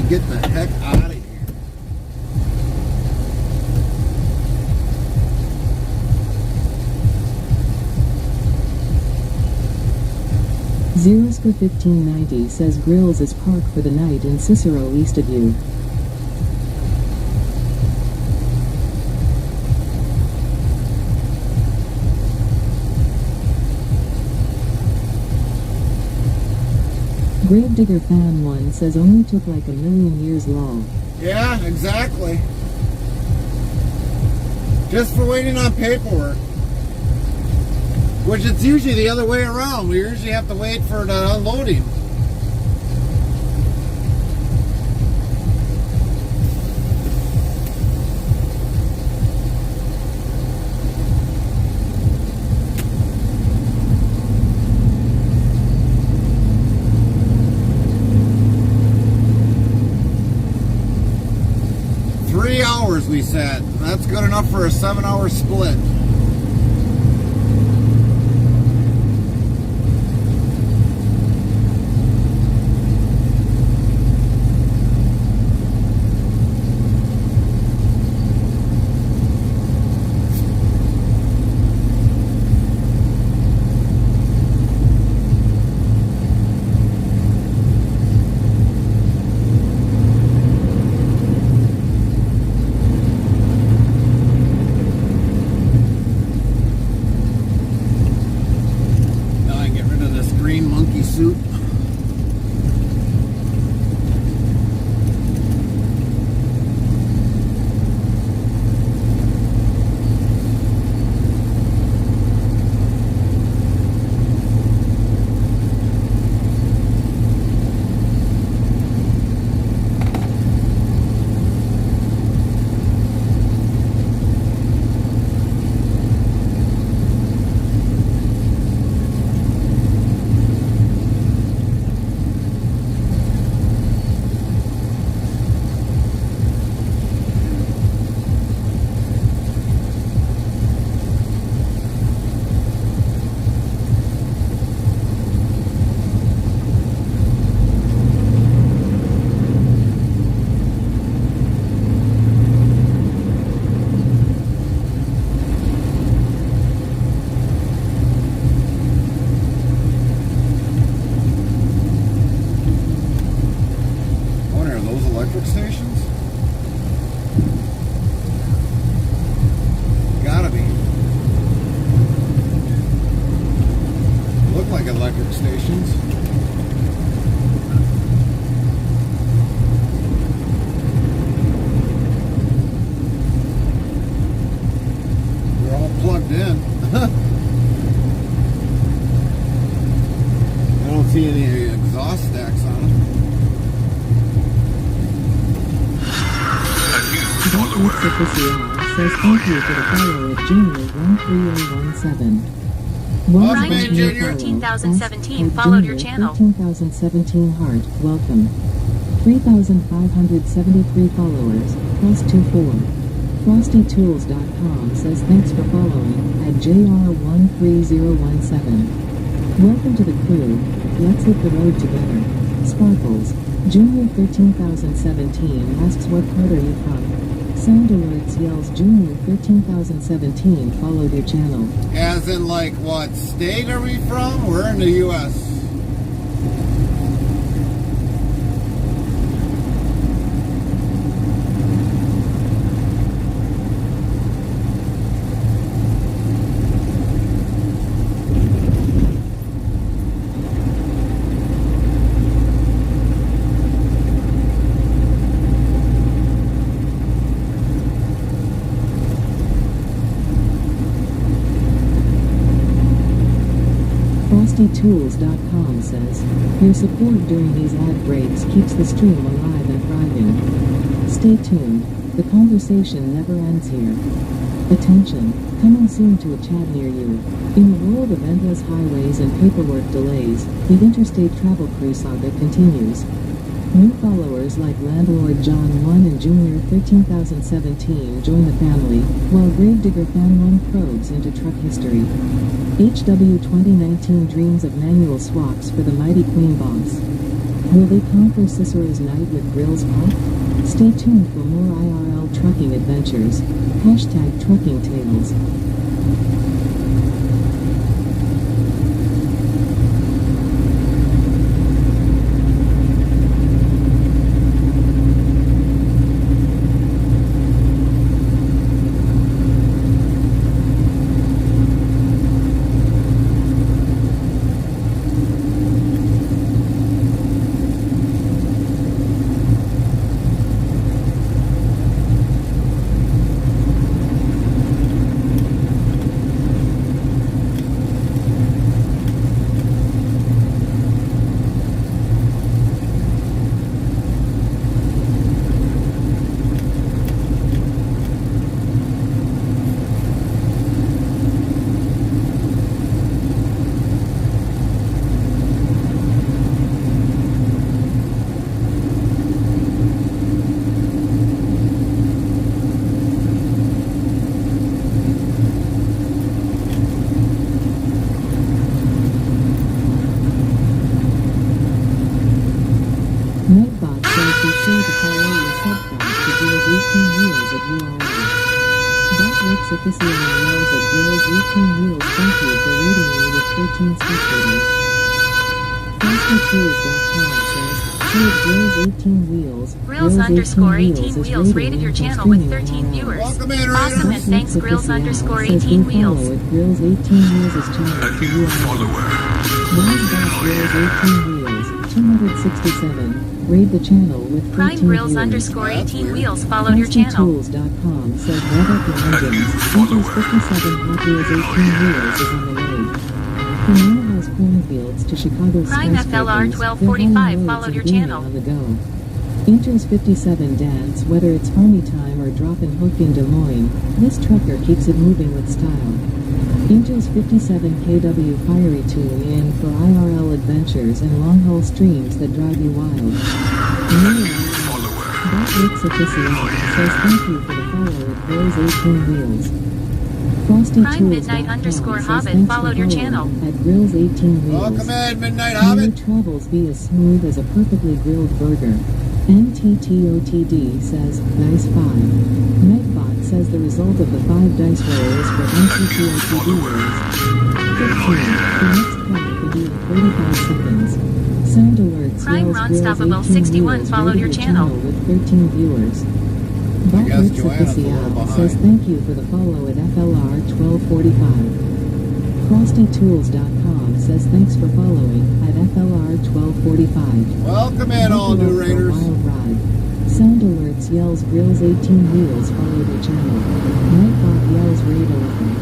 get the heck out of here. Zeroska 1590 says Grills is parked for the night in Cicero east of you. Gravedigger Fan 1 says only took like a million years long. Yeah, exactly. Just for waiting on paperwork. Which it's usually the other way around. We usually have to wait for the unloading. We said. That's good enough for a 7-hour split. Suit. Stations? Gotta be. Look like electric stations. They're all plugged in. I don't see any exhaust stacks on them. Says thank you for the follow of Junior 13017. Ryan Junior 13,017 followed your channel. 13,017 heart, welcome. 3,573 followers, plus 24. FrostyTools.com says thanks for following at JR13017. Welcome to the crew, let's hit the road together. Sparkles, Junior 13,017 asks what part are you from? Sound alerts yells Junior 13,017 followed your channel. As in like what state are we from? We're in the U.S. FrostyTools.com says, your support during these ad breaks keeps the stream alive and thriving. Stay tuned, the conversation never ends here. Attention, coming soon to a chat near you. In a world of endless highways and paperwork delays, the interstate travel crew saga continues. New followers like Landlord John 1 and Junior 13,017 join the family, while Gravedigger Fan 1 probes into truck history. HW 2019 dreams of manual swaps for the mighty Queen Boss. Will they conquer Cicero's night with grills off? Stay tuned for more IRL trucking adventures. Hashtag Trucking Tales. Nightbot says be sure to follow your subscribe to Grills 18 Wheels at URL. Bot Rick's official yells at Grills 18 Wheels thank you for rating me with 13 spectators. FastlyTools.com says, see at Grills 18 Wheels, Grills_18 Wheels rated your channel with 13 viewers. Welcome in, Awesome and thanks Grills_18 Wheels. At Grills 18 Wheels' channel to URL. Grills 18 Wheels, 267. Raid the channel with 13 Prime viewers. Grills_18 Wheels followed your channel. FastlyTools.com says rev up your engines. Windows 57 Hot Wheels 18 Wheels is on the road. From Warehouse cornfields to Chicago's Prime FLR skyscrapers, 1245 they're hauling followed loads your of gaming channel. on the go. Inters 57 dance, whether it's army time or drop and hook in Des Moines, this trucker keeps it moving with style. Inters 57 KW fiery tune in for IRL adventures and long-haul streams that drive you wild. That Rick's official says thank you for the follow at Grills 18 Wheels. Prime Midnight_Hobbit followed your channel. At Grills 18 Wheels. Welcome in, Midnight May Hobbit. your travels be as smooth as a perfectly grilled burger. NTTOTD says, nice 5. Nightbot says the result of the 5 dice rolls for NTTOTD is 15. The next clap could be in 45 seconds. Sound alerts Prime yells Grills Ronstoppable 18 61 Wheels followed rated your channel. with 13 viewers. Bot guess Rick's Joanna's a little Official behind. says thank you for the follow at FLR 1245. FrostyTools.com says thanks for following at FLR 1245. Welcome in, all new raiders. Wild ride. Sound alerts yells Grills 18 Wheels follow the channel. Nightbot yells raid alarm,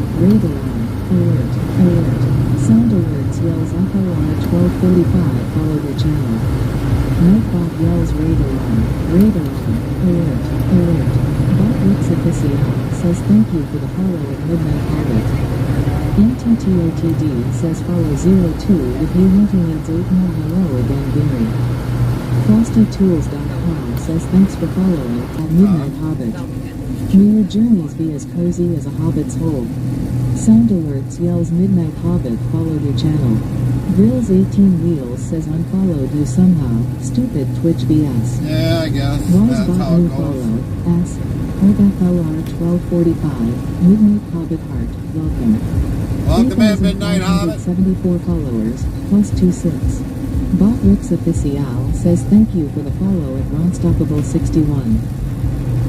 alert, alert. Sound alerts yells FLR 1245 follow the channel. Nightbot yells raid alarm, alert, alert. Bot Rick's Official says thank you for the follow at Midnight Hobbit. NTTOTD says follow 02 if you hunting needs 8 more. Hello again, Gary. FrostyTools.com says thanks for following at Midnight Hobbit. May your journeys be as cozy as a hobbit's hole. Sound alerts yells Midnight Hobbit followed your channel. Grills 18 Wheels says unfollowed you somehow. Stupid Twitch BS. Yeah, I guess Wise that's bot how new it goes. follow. Ask. FLR 1245. Midnight Hobbit Heart. Welcome. Welcome in, Midnight Hobbit. 74 followers, plus 26. Bot Rick's Official says thank you for the follow at Ronstoppable61.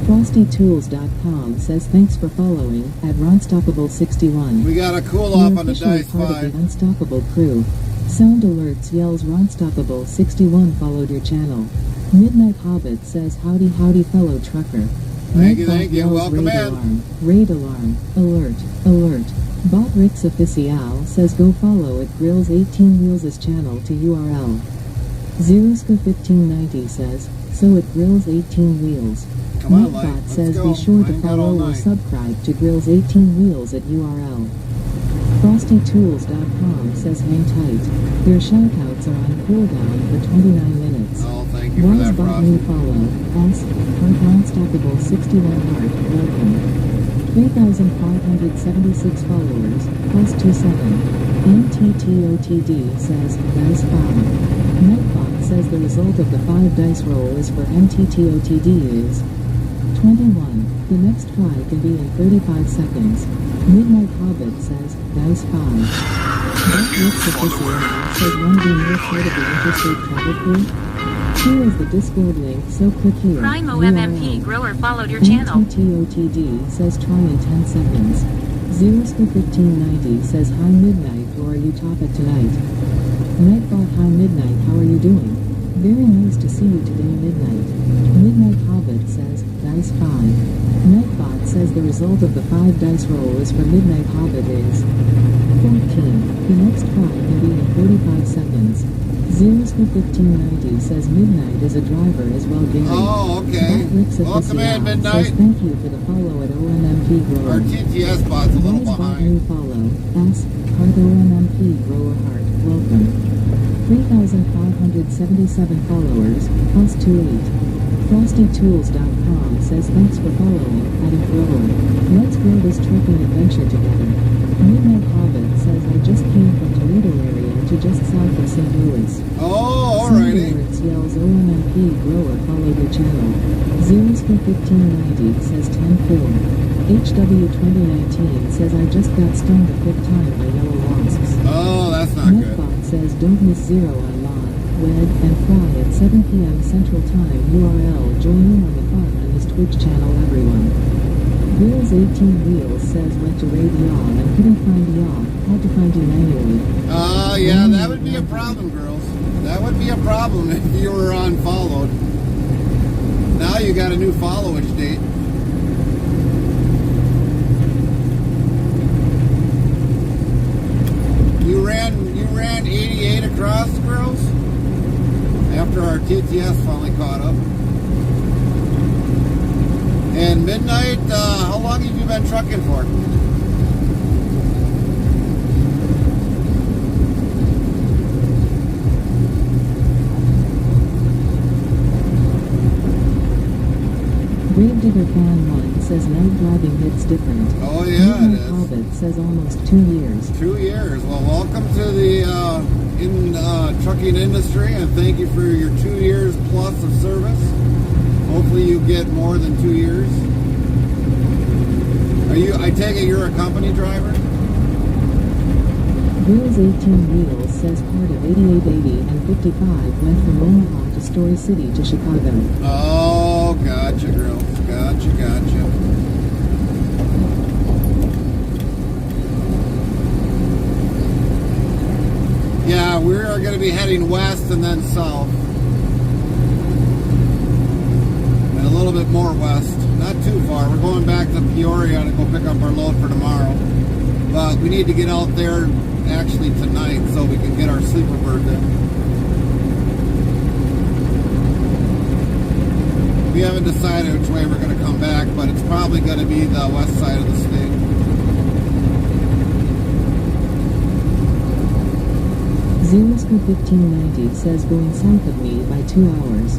FrostyTools.com says thanks for following at Ronstoppable61. We got a cool You're off on the officially dice part of 5. the Unstoppable crew. Sound alerts yells Ronstoppable61 followed your channel. Midnight Hobbit says howdy howdy fellow trucker. Thank you, Nightbot thank you. yells Welcome raid in. alarm, raid alarm, alert, alert. Bot Rick's Official says go follow at Grills 18 Wheels' channel to URL. Zeroska1590 says, so at Grills 18 Wheels. Come on, Light, Nightbot let's says go. be sure I to ain't got all follow or night. subscribe to Grills 18 Wheels at URL. FrostyTools.com says hang tight. Your shoutouts are on cooldown for 29 minutes. Oh, thank you for Wise that, bot new Frosty. follow. Ask. Heart Unstoppable 61 Heart. Welcome. 3,576 followers, plus 27. NTTOTD says, nice 5. Nightbot says the result of the 5 dice roll is for MTTOTD is 21. The next try can be in 35 seconds. Midnight Hobbit says, dice 5. That looks official says one being more part of the interstate travel crew. Here is the Discord link, so click here. Primo MMP Grower followed your channel. MTTOTD says try in 10 seconds. Zeroska1590 says hi Midnight, or are you top it tonight? Nightbot hi Midnight, how are you doing? Very nice to see you today Midnight. Midnight Hobbit says, dice 5. Nightbot says the result of the 5 dice roll is for Midnight Hobbit is 14. The next try can be in 35 seconds. Zeroska1590 says Midnight is a driver as well Gary. Oh, okay. Welcome in, Midnight. Says thank you for the follow at ONMP Grower. Our TTS bot's a little behind. New follow. Ask, Heart ONMP Grower Heart. Welcome. 3,577 followers, plus 28. FrostyTools.com says thanks for following, Adam Grower. Let's grow this trucking adventure together. Midnight Hobbit says I just came from Toledo area to just south of St. Louis. Oh, alrighty. Lawrence yells ONMP Grower follow your channel. Zeroska1590 says 10-4. HW2019 says I just got stung a quick time by yellow wasps. Oh, that's not good. Netbot says don't miss Zero on live, wed, and fry at 7 p.m. Central Time URL. Join in on the fun on his Twitch channel everyone. Wheels 18 Wheels says went to raid y'all and couldn't find y'all, had to find you manually. Yeah, that would be a problem, girls. That would be a problem if you were unfollowed. Now you got a new followage date. You ran 88 across, girls? After our TTS finally caught up. And Midnight, how long have you been trucking for? Gravedigger Fan 1 says night driving hits different. Oh yeah, it is. Hobbit says almost 2 years. 2 years. Well, welcome to the trucking industry, and thank you for your 2 years plus of service. Hopefully you get more than 2 years. I take it you're a company driver? Wheels 18 Wheels says part of 8880 and 55 went from Omaha to Story City to Chicago. Oh, gotcha, girl. Gotcha. Yeah, we are going to be heading west and then south. And a little bit more west. Not too far. We're going back to Peoria to go pick up our load for tomorrow. But we need to get out there actually tonight so we can get our sleeper berth in. We haven't decided which way we're going to come back, but it's probably going to be the west side of the state. Zeroska1590 says going south of me by 2 hours.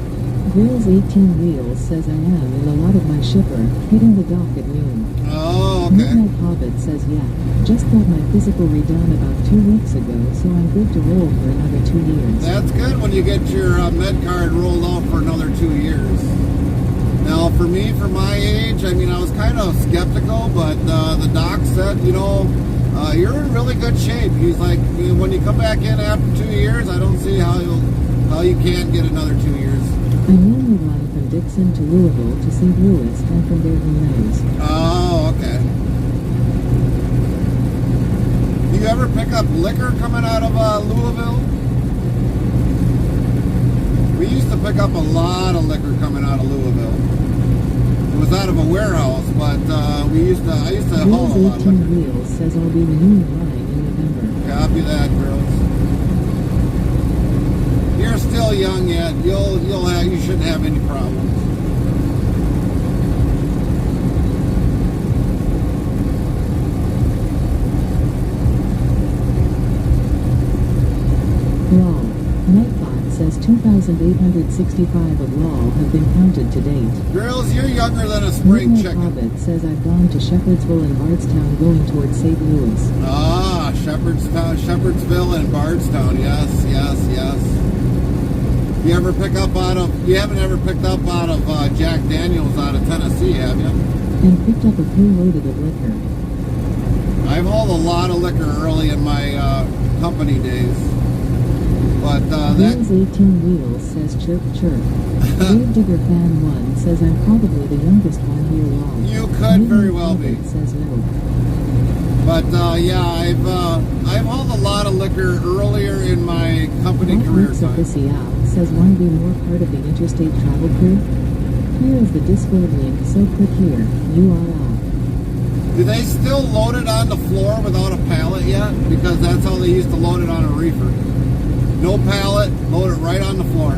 Grills 18 Wheels says I am in a lot of my shipper, hitting the dock at noon. Oh, okay. Midnight Hobbit says yeah, just got my physical redone about 2 weeks ago, so I'm good to roll for another 2 years. That's good when you get your med card rolled out for another 2 years. Now, for me, for my age, I mean, I was kind of skeptical, but the doc said, you're in really good shape. He's like, when you come back in after 2 years, I don't see how you can't get another 2 years. I mainly run from Dixon to Louisville to St. Louis and from there who knows. Oh, okay. Do you ever pick up liquor coming out of Louisville? We used to pick up a lot of liquor coming out of Louisville. It was out of a warehouse, but I used to haul a lot of 18 liquor. Wheels says I'll be renewing mine in November. Copy that, girls. You're still young yet. You shouldn't have any problems. LOL. Nightbot says 2,865 of LOL have been counted to date. Girls, you're younger than a spring Midnight chicken. Hobbit says I've gone to Shepherdsville and Bardstown going towards St. Louis. Ah, Shepherdsville and Bardstown. Yes. You ever pick up out of? You haven't ever picked up out of Jack Daniels out of Tennessee, have you? And picked up a few loaded of liquor. I've hauled a lot of liquor early in my company days, but that. Wheels 18 Wheels says chirp chirp. Grave Digger Fan 1 says I'm probably the youngest one here long. You could very well be. Says no. But yeah, I've hauled a lot of liquor earlier in my company career time. Official says want to be more part of the interstate travel crew? Here is the Discord link, so click here. You are out. Do they still load it on the floor without a pallet yet? Because that's how they used to load it on a reefer. No pallet, load it right on the floor.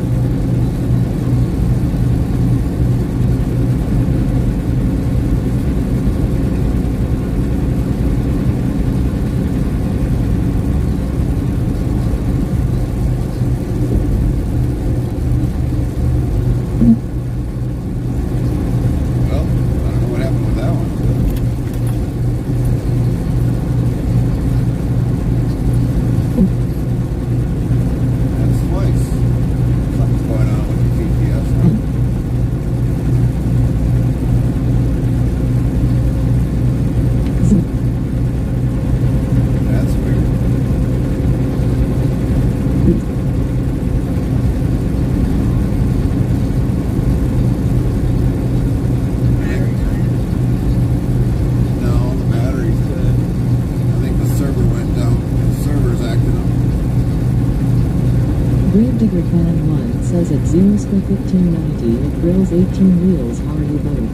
Digger Fan 1 says at 0 square 1590 at Grills 18 Wheels, how are you both?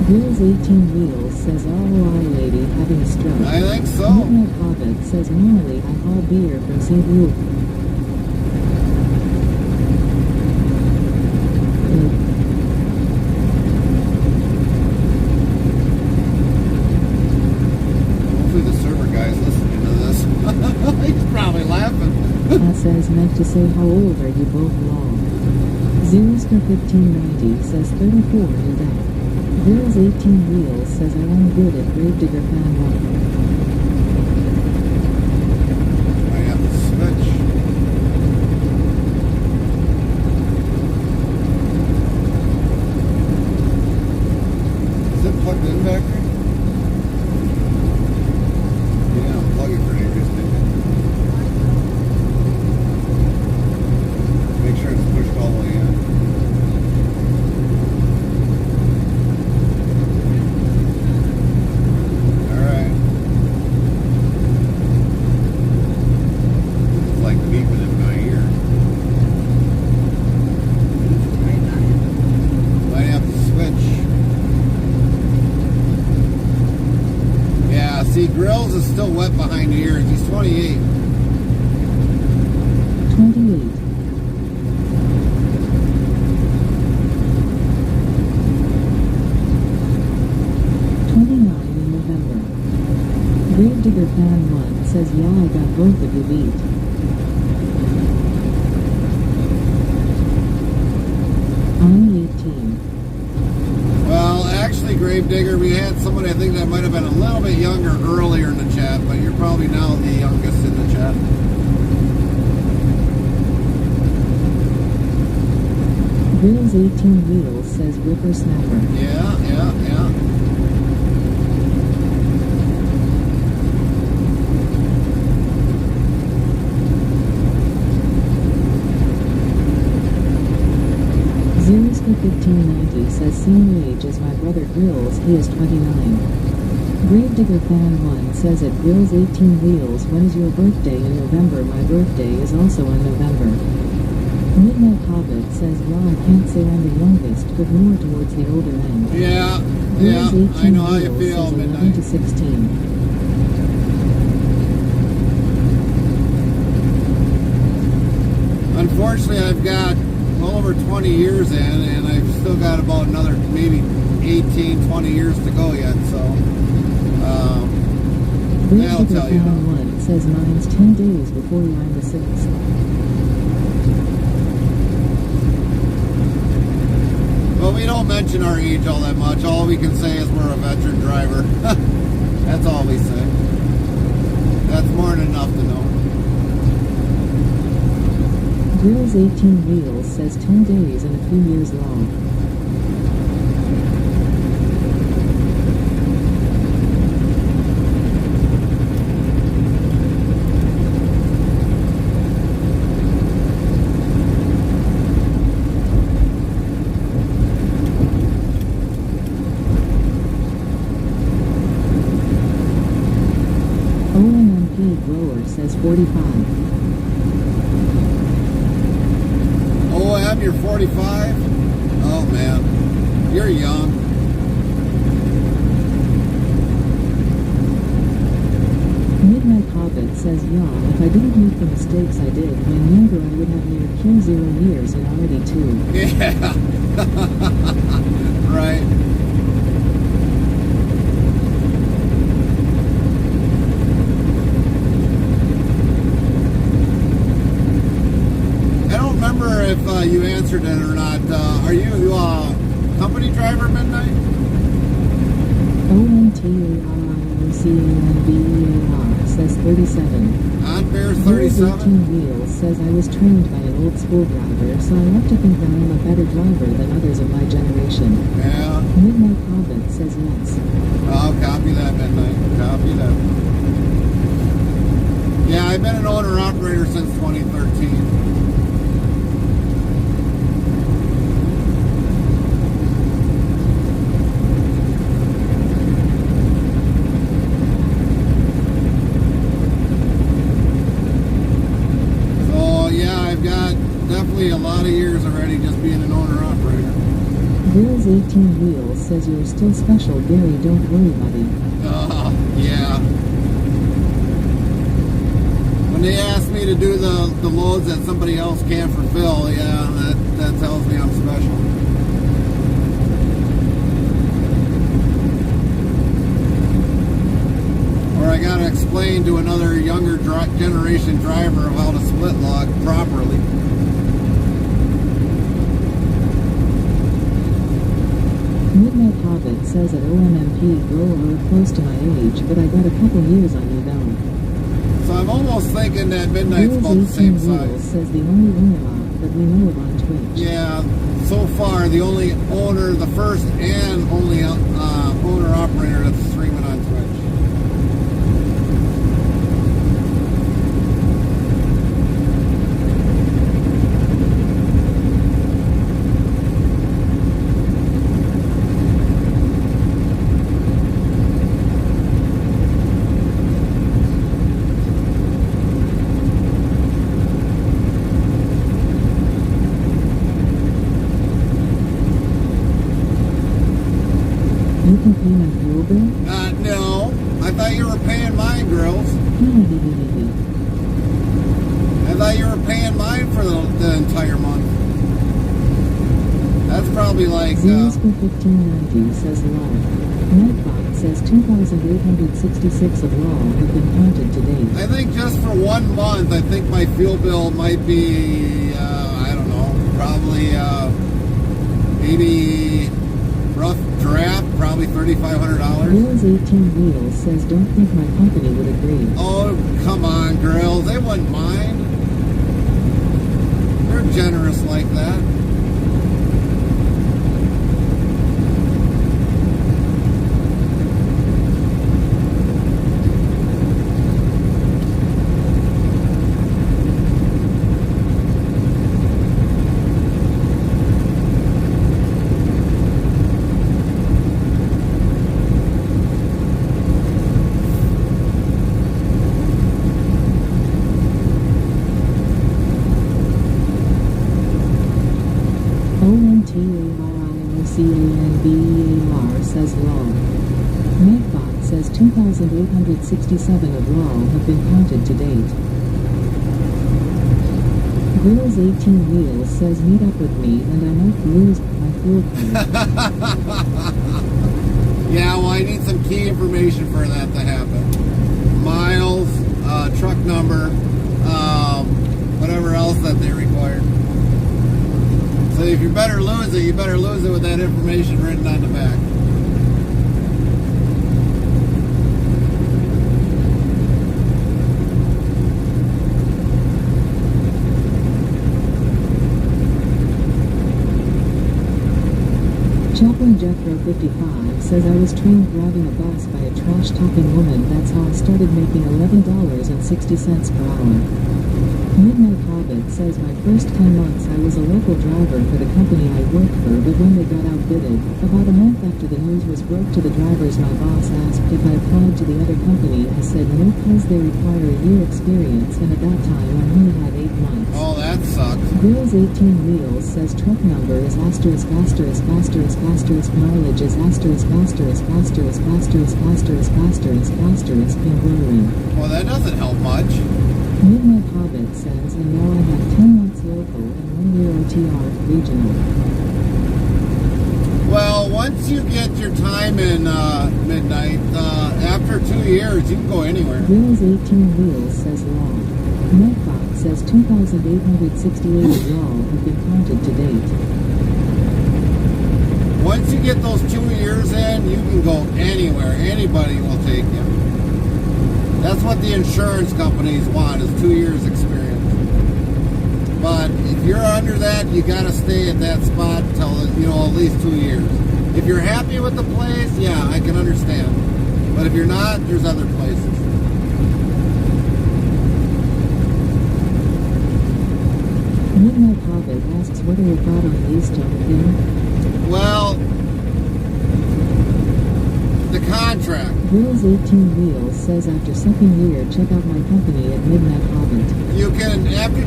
Grills 18 Wheels says ROI lady having a stroke. I think so. Midnight Hobbit says normally I haul beer from St. Luke. Says meant to say how old are you both long. 0 square 1590 says 34 and that. Girls 18 Wheels says I am good at Grave Digger Fan 1. I have to switch. Is it plugged in back there? Yeah, unplug it for interesting. Make sure it's pushed all the way in. Alright. It's like beeping in my ear. Might have to switch. Yeah, see, Grills is still wet behind the ears. He's 28. 28. 29 in November. Grave Digger Fan 1 says yeah I got both of you beat. I'm 18. Well, actually, Grave Digger, we had somebody I think that might have been a little bit younger earlier in the chat, but you're probably now the youngest in the chat. Grills 18 Wheels says whippersnapper. Yeah. 1590 says same age as my brother Grills, he is 29. Grave Digger Fan 1 says at Grills 18 Wheels, when is your birthday in November? My birthday is also in November. Midnight Hobbit says well I can't say I'm the youngest, but more towards the older end. Yeah, I know how you feel, Midnight. 11 to 16. Unfortunately, I've got well over 20 years in, and I've still got about another maybe 18, 20 years to go yet, so that'll tell you. One says mine's 10 days before I'm the 6th. Well, we don't mention our age all that much. All we can say is we're a veteran driver. That's all we say. That's more than enough to know. Grills 18 Wheels says 10 days and a few years long. OMMP Grower says 45. OM, you're 45? Oh man, you're young. Midnight Hobbit says, yeah, if I didn't make the mistakes I did when younger, I would have near kill 0 years and already 2. Yeah. Right. I don't remember if you answered it or not. Are you company driver, Midnight? OMTARICANBEAR says 37. On Bears Grills 37? 18 Wheels says I was trained by an old school driver, so I like to think that I'm a better driver than others of my generation. Yeah. Midnight Hobbit says yes. I'll copy that, Midnight. Copy that. Yeah, I've been an owner-operator since 2013. Definitely a lot of years already just being an owner-operator. Grills 18 Wheels says you're still special, Gary, don't worry, buddy. Yeah. When they ask me to do the loads that somebody else can't fulfill, yeah, that tells me I'm special. Or I gotta explain to another younger generation driver how to split log properly. Midnight Hobbit says at OMMP Grower close to my age, but I got a couple years on you though. So I'm almost thinking that Midnight's about the same size. Says the only owner that we know of on Twitch. Yeah, so far the only owner, the first and only owner-operator that's streaming on Twitch. You can pay my fuel bill? No. I thought you were paying mine, girls. I thought you were paying mine for the entire month. That's probably like... Zeros for 1590 says law. Nightbot says 2,866 of law have been counted to date. I think just for 1 month, I think my fuel bill might be, I don't know, probably, maybe rough draft, probably $3,500. Grills 18 Wheels says don't think my company would agree. Oh, come on, girls. They wouldn't mind. They're generous like that. OMTARICANBEAR says law. Nightbot says 2,867 of law have been counted to date. Grills 18 Wheels says meet up with me and I might lose my fuel card. Yeah, well, I need some key information for that to happen. Miles, truck number, whatever else that they require. So if you better lose it, you better lose it with that information written on the back. Chaplain Jethro 55 says I was trained driving a bus by a trash-talking woman. That's how I started making $11.60 per hour. Midnight Hobbit says my first 10 months I was a local driver for the company I worked for, but when they got outbidded, about a month after the news was broke to the drivers, my boss asked if I applied to the other company. I said no, because they require a year experience, and at that time I only had 8 months. Oh, that sucks. Grills 18 Wheels says truck number is asterisk asterisk asterisk asterisk mileage is asterisk asterisk asterisk asterisk asterisk asterisk asterisk in Rotary. Well, that doesn't help much. Midnight Hobbit says, and now I have 10 months local and 1 year OTR regional. Well, once you get your time in Midnight, after 2 years, you can go anywhere. Grills 18 Wheels says law. Nightbot says 2,868 of y'all have been counted to date. Once you get those 2 years in, you can go anywhere. Anybody will take you. That's what the insurance companies want, is 2 years experience. But if you're under that, you got to stay at that spot till, at least 2 years. If you're happy with the place, yeah, I can understand. But if you're not, there's other places. Midnight Hobbit asks what are your thoughts on these again? Well, the contract. Grills 18 Wheels says after second year, check out my company at Midnight Hobbit. You can, after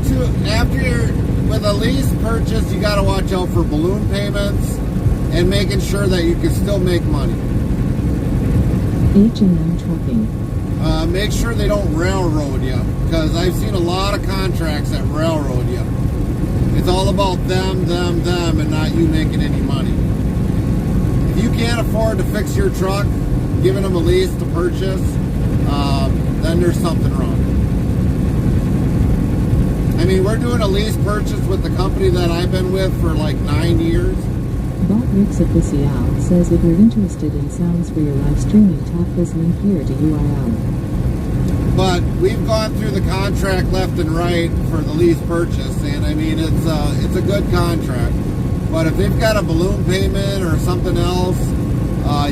you're with a lease purchase, you got to watch out for balloon payments and making sure that you can still make money. H&M Trucking. Make sure they don't railroad you, because I've seen a lot of contracts that railroad you. It's all about them, and not you making any money. If you can't afford to fix your truck, giving them a lease to purchase, then there's something wrong. I mean, we're doing a lease purchase with the company that I've been with for like 9 years. Bob Ricks Official says if you're interested in sounds for your live streaming, tap this link here to URL. But we've gone through the contract left and right for the lease purchase, and I mean, it's a good contract. But if they've got a balloon payment or something else,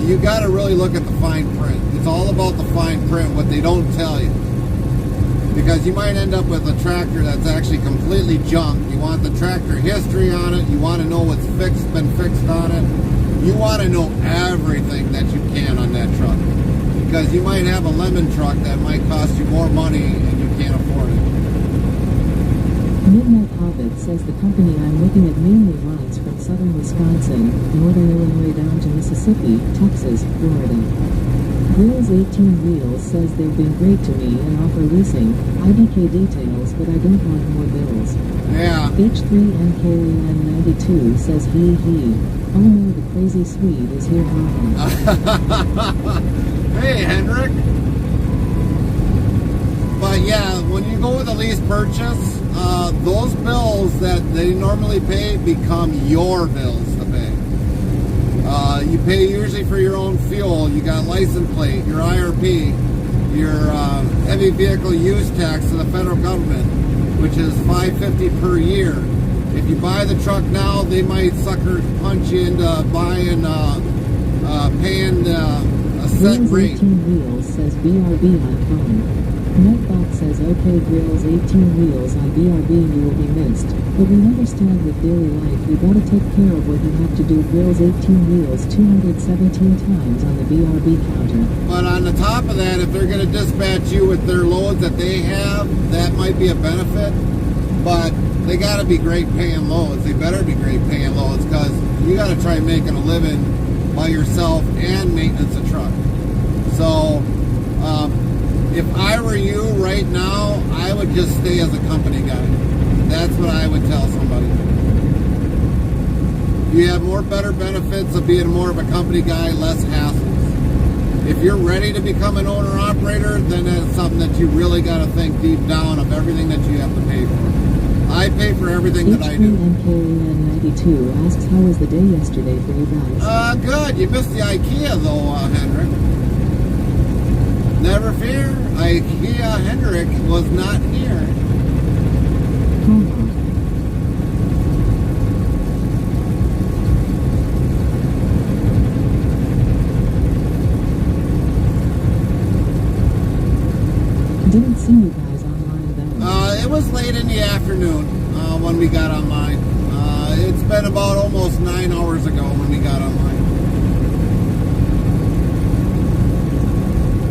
you got to really look at the fine print. It's all about the fine print, what they don't tell you. Because you might end up with a tractor that's actually completely junk. You want the tractor history on it. You want to know what's been fixed on it. You want to know everything that you can on that truck. Because you might have a lemon truck that might cost you more money and you can't afford it. Midnight Hobbit says the company I'm looking at mainly runs from southern Wisconsin, northern Illinois down to Mississippi, Texas, Florida. Grills 18 Wheels says they've been great to me and offer leasing, IDK details, but I don't want more bills. Yeah. H3NKN92 says he. Oh no, the crazy Swede is here, haha. Hey, Hendrik. But yeah, when you go with a lease purchase, those bills that they normally pay become your bills to pay. You pay usually for your own fuel. You got license plate, your IRP, your heavy vehicle use tax to the federal government, which is $550 per year. If you buy the truck now, they might sucker punch you into paying a set Grills rate. 18 Wheels says BRB on phone. Nightbot says okay, Grills 18 Wheels on BRB, you will be missed. But we understand with daily life you gotta take care of what you have to do. Grills 18 Wheels 217 times on the BRB counter. But on the top of that, if they're going to dispatch you with their loads that they have, that might be a benefit. But they got to be great paying loads. They better be great paying loads, because you got to try making a living by yourself and maintenance a truck. So if I were you right now, I would just stay as a company guy. That's what I would tell somebody. You have better benefits of being more of a company guy, less hassles. If you're ready to become an owner-operator, then that's something that you really got to think deep down of everything that you have to pay for. I pay for everything that I do. H3NKN92 asks how was the day yesterday for you guys? Good. You missed the IKEA though, Hendrik. Never fear, IKEA Hendrik was not here. didn't see you guys online then. It was late in the afternoon when we got online. It's been about almost 9 hours ago when we got online.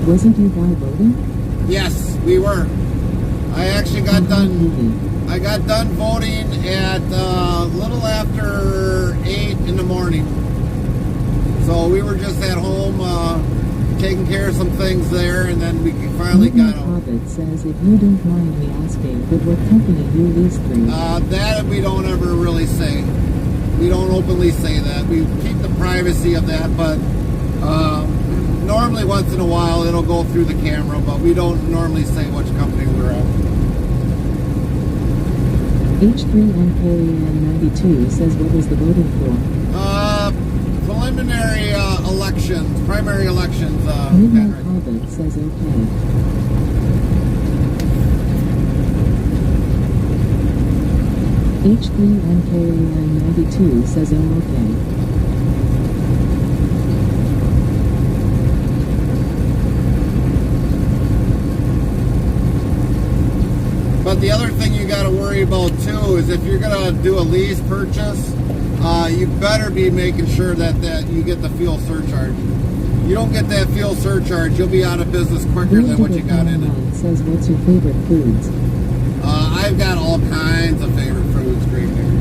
Wasn't you guy voting? Yes, we were. I actually got done. I got done voting at a little after 8 in the morning. So we were just at home taking care of some things there, and then we finally got out. Hobbit says, if you don't mind me asking, but what company you lease through? That we don't ever really say. We don't openly say that. We keep the privacy of that, but normally once in a while it'll go through the camera, but we don't normally say which company we're at. H3NKN92 says, what was the voting for? Preliminary elections, primary elections. Midnight Hobbit says, okay. H3NKN92 says, oh, okay. But the other thing you got to worry about too is if you're gonna do a lease purchase, you better be making sure that you get the fuel surcharge. You don't get that fuel surcharge, you'll be out of business quicker than what you got in it. Says, what's your favorite foods? I've got all kinds of favorite foods, great here.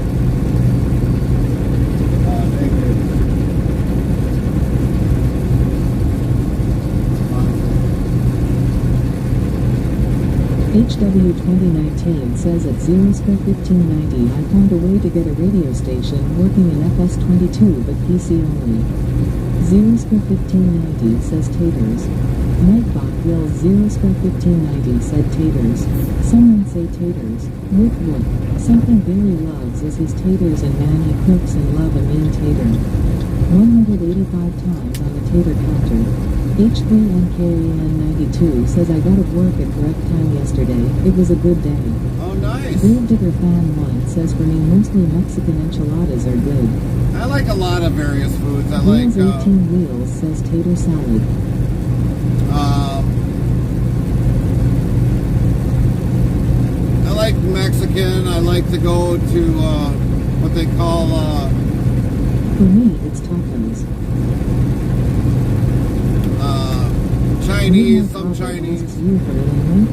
HW2019 says at 0-1590 I found a way to get a radio station working in FS22 but PC only. 0-1590 says taters. Nightbot yells 0-1590 said taters. Someone say taters. Whoop whoop. Something Barry loves is his taters and man he cooks and love a mean tater. 185 times on the tater counter. H3NKN92 says I got off work at correct time yesterday. It was a good day. Oh, nice. Grave Digger Fan 1 says for me mostly Mexican enchiladas are good. I like a lot of various foods. I Wheels like 18 Wheels says tater salad. I like Mexican. I like to go to what they call For me, it's tacos. Chinese, some Chinese. You for Illinois?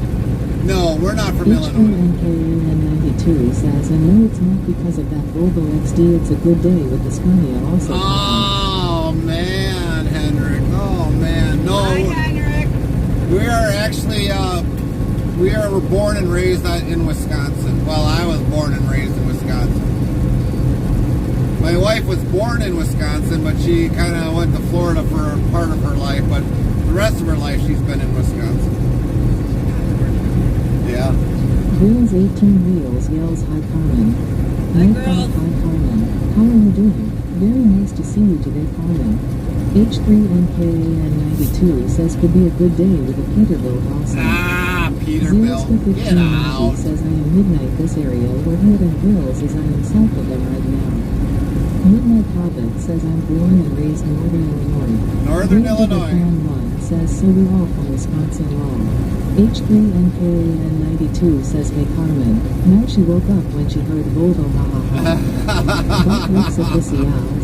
No, we're not from Illinois. H3NKN92 says, and no, it's not because of that Volvo XD, it's a good day with the Scania also. Oh, man, Henrik. Oh, man. No. Hi, Heinrich. We are actually, we were born and raised in Wisconsin. Well, I was born and raised in Wisconsin. My wife was born in Wisconsin, but she kind of went to Florida for part of her life, but the rest of her life she's been in Wisconsin. Yeah. Wheels 18 Wheels yells hi Carmen. Hi, Night girls. Hi Carmen. How are you doing? Very nice to see you today, Carmen. H3NKN92 says could be a good day with a Peterbilt also. Ah, Peterbilt. Get out. says I am midnight this area where Hidden Hills is I am south of them right now. Midnight Hobbit says I'm born and raised Northern Illinois. Northern Grave Digger Illinois. Fan 1 says so we all from Wisconsin law. H3NKN92 says hey Carmen. Now she woke up when she heard Volvo ha ha ha. Buck looks at this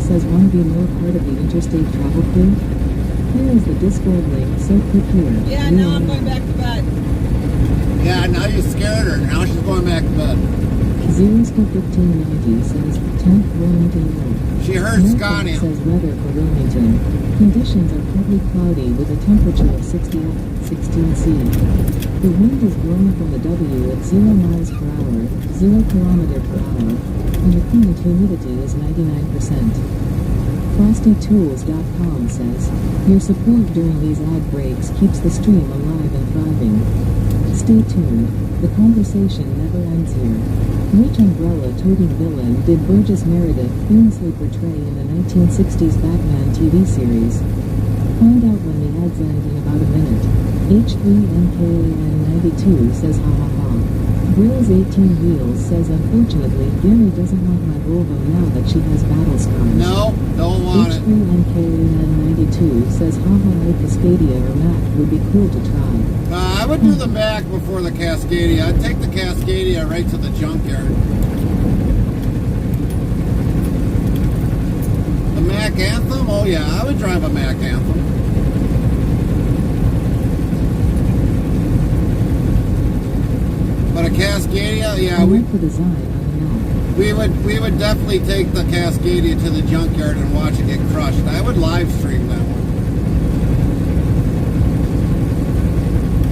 says want to be more part of the interstate travel crew? Here is the Discord link, so click here. Yeah, now I'm going back to bed. Yeah, now you scared her. Now she's going back to bed. 0-1590 says 10th Wilmington Road. She heard Norfolk Scania. says weather for Wilmington. Conditions are partly cloudy with a temperature of 60 F, 16 C. The wind is blowing from the W at 0 miles per hour, 0 kilometer per hour, and the current humidity is 99%. FrostyTools.com says, your support during these ad breaks keeps the stream alive and thriving. Stay tuned, the conversation never ends here. Which umbrella-toting villain did Burgess Meredith famously portray in the 1960s Batman TV series? Find out when the ads end in about a minute. H3NKN92 says ha ha ha. Grills 18 Wheels says unfortunately Gary doesn't want my Volvo now that she has battle scars. No, don't want it. H3NKN92 says haha a Cascadia or Mac would be cool to try. I would do the Mac before the Cascadia. I'd take the Cascadia right to the junkyard. The Mac Anthem? Oh yeah, I would drive a Mac Anthem. But a Cascadia, yeah, For the design on the map. we would definitely take the Cascadia to the junkyard and watch it get crushed. I would live stream that one.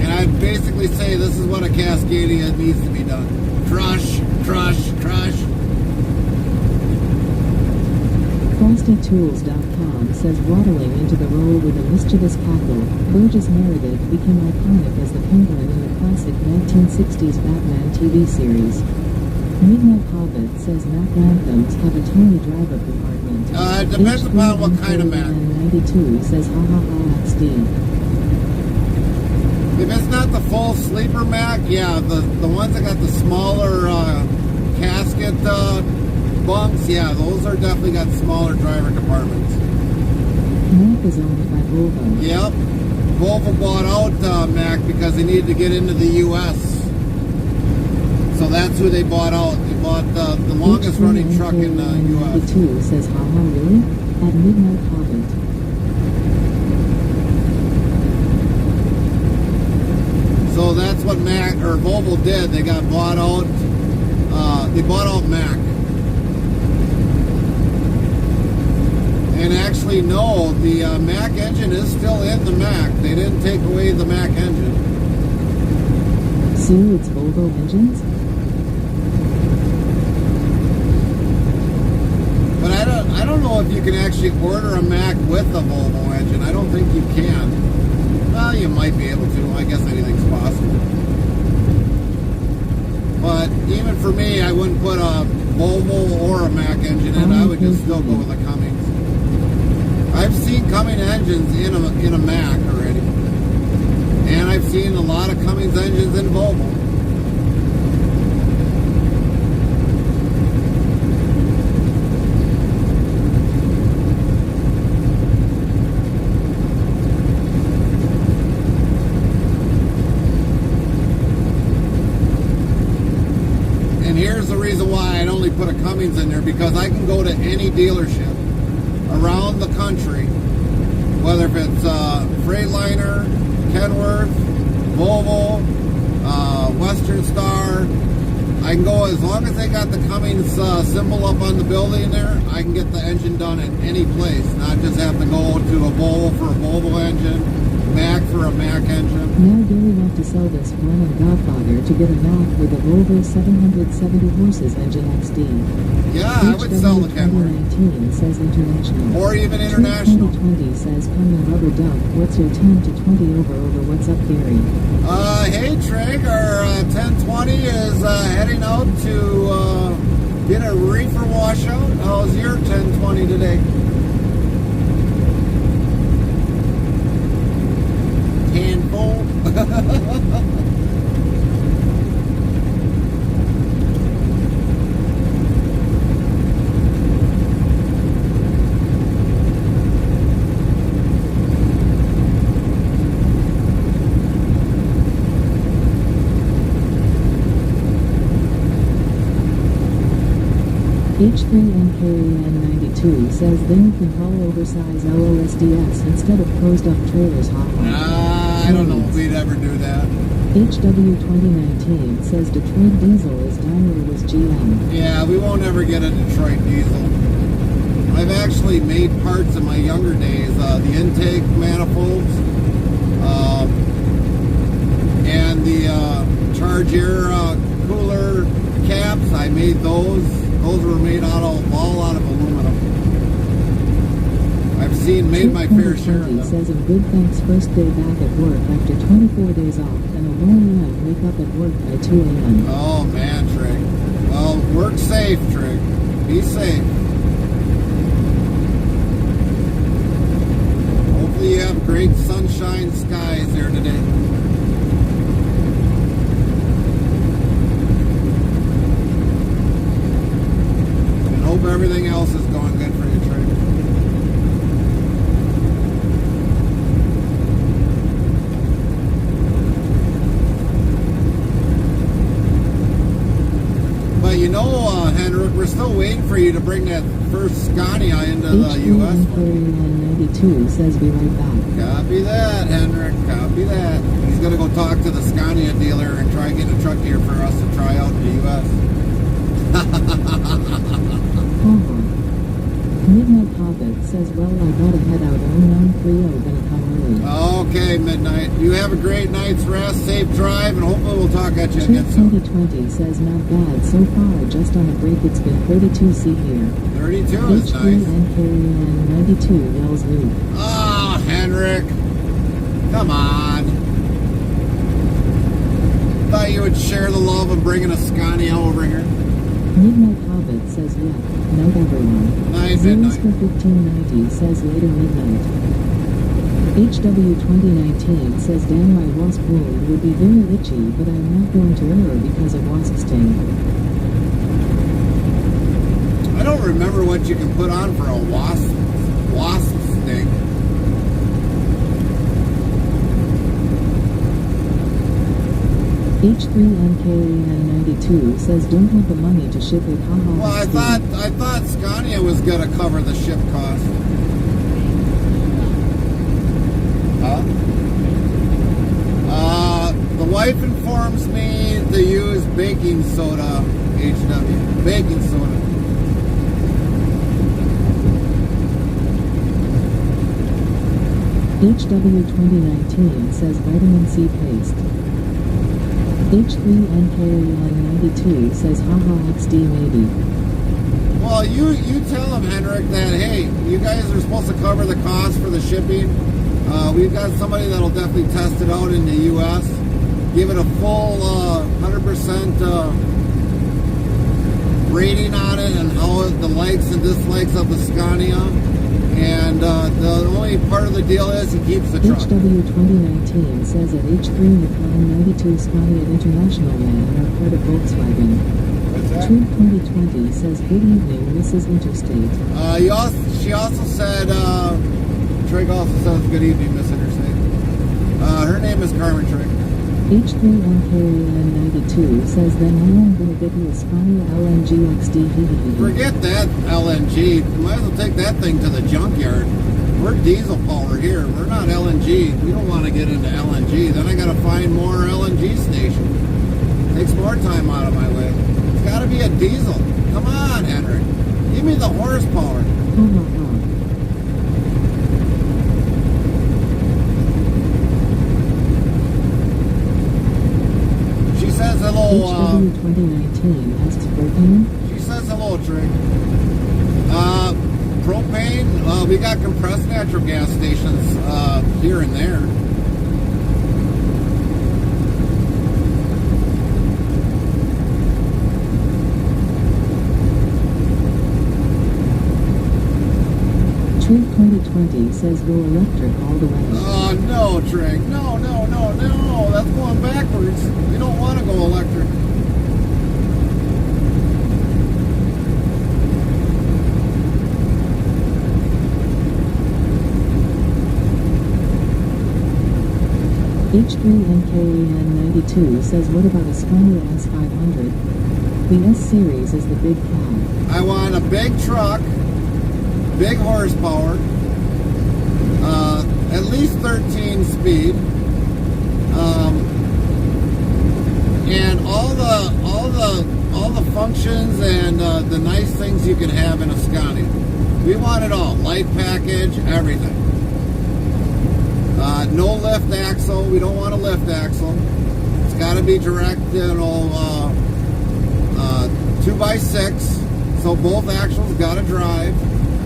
And I'd basically say this is what a Cascadia needs to be done. Crush, crush, crush. FrostyTools.com says waddling into the role with a mischievous cackle, Burgess Meredith became iconic as the Penguin in the classic 1960s Batman TV series. Midnight Hobbit says Mac anthems have a tiny driver compartment. It depends upon what kind of Mac. 92 says ha ha ha XD. If it's not the full sleeper Mac, yeah, the ones that got the smaller casket bunks, yeah, those are definitely got smaller driver compartments. Mac is owned by Volvo. Yep. Volvo bought out Mac because they needed to get into the U.S. So that's who they bought out. They bought the longest running truck in the U.S. 92 says ha ha really? At Midnight Hobbit. So that's what Mac or Volvo did. They got bought out. They bought out Mac. And actually, no, the Mac engine is still in the Mac. They didn't take away the Mac engine. So it's Volvo engines? But I don't know if you can actually order a Mac with a Volvo engine. I don't think you can. Well, you might be able to. I guess anything's possible. But even for me, I wouldn't put a Volvo or a Mac engine in. I would just still go with a Cummins. I've seen Cummins engines in a Mac already. And I've seen a lot of Cummins engines in Volvo. And here's the reason why I'd only put a Cummins in there, because I can go to any dealership around the country, whether if it's Freightliner, Kenworth, Volvo, Western Star. I can go, as long as they got the Cummins symbol up on the building there, I can get the engine done at any place, not just have to go to a Volvo for a Volvo engine, Mac for a Mac engine. Now Gary wants to sell this one on Godfather to get a Mac with a Volvo 770 horses engine XD. Yeah, I would sell the Kenworth. 2019 says international. Or even international. 2020 says come and rubber duck. What's your 10 to 20 over? What's up, Gary? Hey Trig, our 1020 is heading out to get a reefer washout. How's your 1020 today? Handful. H3NKN92 says then you can haul oversized LOSDS instead of closed up trailers hotline. I don't know if we'd ever do that. HW2019 says Detroit Diesel is Daimler was GM. Yeah, we won't ever get a Detroit Diesel. I've actually made parts in my younger days, the intake manifolds, and the charge air cooler caps. I made those. Those were made all out of aluminum. I've made my fair share of them. Says in good thanks first day back at work after 24 days off and a 1 a.m. wake up at work by 2 a.m. Oh man, Trig. Well, work safe, Trig. Be safe. Hopefully you have great sunshine skies there today. And hope everything else is going good for you, Trig. know, Henrik, we're still waiting for you to bring that first Scania into the U.S. Peoria 92 says be right back. Copy that, Henrik. Copy that. He's going to go talk to the Scania dealer and try getting a truck here for us to try out in the U.S. Midnight Hobbit says, well, I gotta head out. 0930 gonna come early. Okay, Midnight. You have a great night's rest, safe drive, and hopefully we'll talk at you Trip again soon. 2020 says, not bad so far. Just on a break, it's been 32 C here. 32 is nice. HBN 92 yells Luke. Oh, Henrik. Come on. Thought you would share the love of bringing a Scania over here. Midnight Hobbit says, yeah, night everyone. Night, Zeros Midnight. for 1590 says later midnight. HW 2019 says, damn, my wasp wound would be very itchy, but I'm not going to err because of wasp sting. I don't remember what you can put on for a wasp sting. H3NKAN92 says, don't have the money to ship it. Haha. Well, I thought Scania was gonna cover the ship cost. Huh? The wife informs me to use baking soda, HW. Baking soda. HW 2019 says vitamin C paste. H3NKAN92 says, haha, XD maybe. Well, you tell them, Henrik, that, hey, you guys are supposed to cover the cost for the shipping. We've got somebody that'll definitely test it out in the U.S. Give it a full 100% rating on it and how the likes and dislikes of the Scania. And the only part of the deal is he keeps the truck. HW 2019 says at H3 Macron 92 Scania International Man are part of Volkswagen. What's that? Troop 2020 says, good evening, Mrs. Interstate. She also said, Trigg also says, good evening, Miss Interstate. Her name is Carmen Trigg. H3NKAN92 says, then I am going to get you a Scania LNG XD. Forget that LNG. You might as well take that thing to the junkyard. We're diesel powered here. We're not LNG. We don't want to get into LNG. Then I got to find more LNG stations. Takes more time out of my way. It's got to be a diesel. Come on, Henrik. Give me the horsepower. She says hello. HW 2019 asks propane. She says hello, Trey. Propane, we got compressed natural gas stations here and there. Trade 2020 says go electric all the way. Oh, no, Trey. No, no, no, no. That's going backwards. We don't want to go electric. H3NKAN92 says, what about a Scania S500? The S series is the big cab. I want a big truck, big horsepower, at least 13 speed, and all the functions and the nice things you can have in a Scania. We want it all. Light package, everything. No lift axle. We don't want a lift axle. It's got to be direct, 2x6. So both axles got to drive.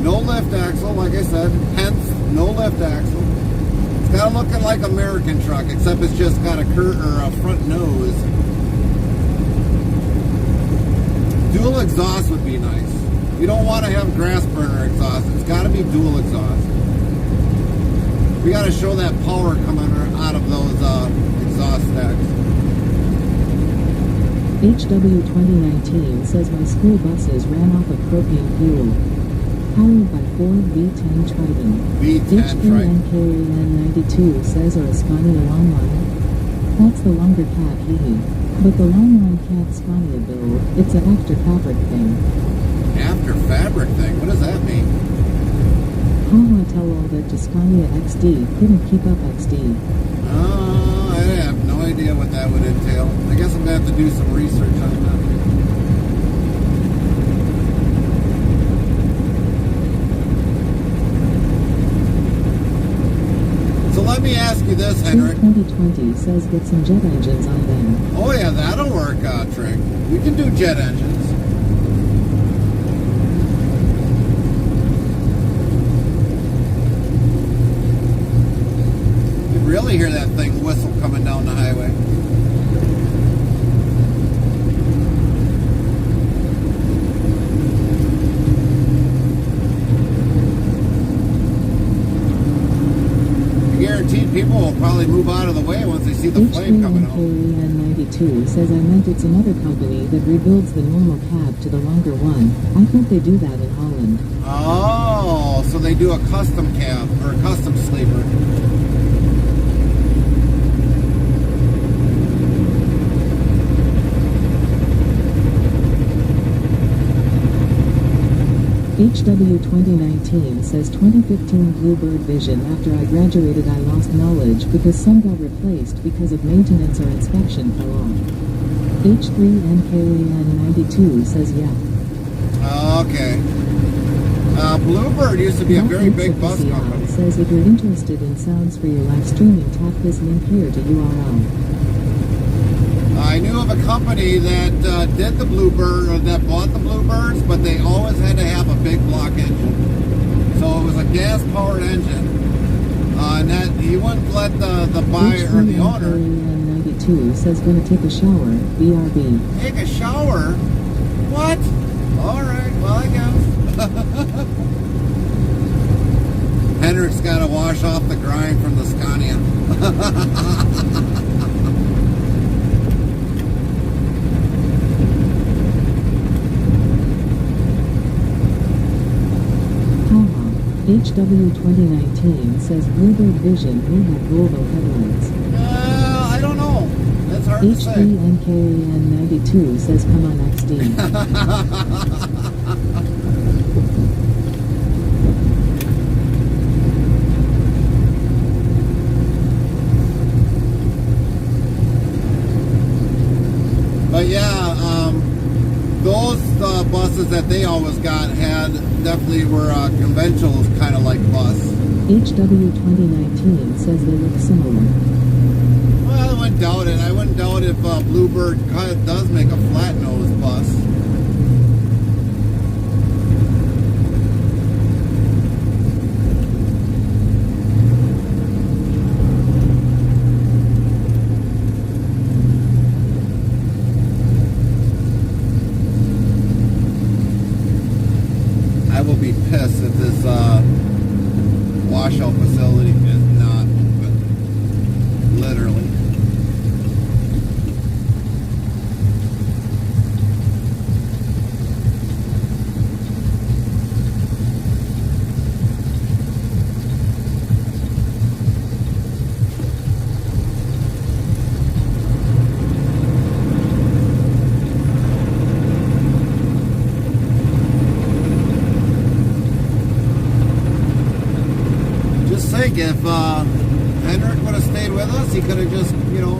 No lift axle, like I said. Hence, no lift axle. It's got to look like American truck, except it's just got a front nose. Dual exhaust would be nice. You don't want to have grass burner exhaust. It's got to be dual exhaust. We got to show that power coming out of those exhaust stacks. HW 2019 says my school buses ran off of propane fuel. Powered by Ford V10 Triton. V10 Triton. HBNKAN92 says are a Scania online. That's the longer cab, hee. But the long line cab Scania build, it's an after fabric thing. After fabric thing? What does that mean? Haha, tell all that to Scania XD couldn't keep up XD. I have no idea what that would entail. I guess I'm going to have to do some research on that. So let me ask you this, Henrik. 2020 says get some jet engines on them. Oh yeah, that'll work, Trick. We can do jet engines. You can really hear that thing whistle coming down the highway. Guaranteed people will probably move out of the way once they see the flame coming out. H3NKN92 says I meant it's another company that rebuilds the normal cab to the longer one. I think they do that in Holland. Oh, so they do a custom cab or a custom sleeper. HW 2019 says 2015 Bluebird Vision. After I graduated I lost knowledge because some got replaced because of maintenance or inspection fell off. H3NKN92 says yeah. Okay. Bluebird used to be a very big bus company. Says if you're interested in sounds for your live streaming, tap this link here to URL. I knew of a company that did the Bluebird, or that bought the Bluebirds, but they always had to have a big block engine. So it was a gas-powered engine. And that he wouldn't let the buyer or the owner. 92 says gonna take a shower. BRB. Take a shower? What? All right. Well, I guess. Henrik's got to wash off the grime from the Scania. HW 2019 says Bluebird Vision may have Volvo headlights. I don't know. That's hard to say. HBNKN92 says come on XD. But yeah, those buses that they always got had definitely were conventional kind of like bus. HW 2019 says they look similar. Well, I wouldn't doubt it. I wouldn't doubt if Bluebird does make a flat nose bus. I will be pissed if this washout facility is not open. Literally. If Henrik would have stayed with us, he could have just,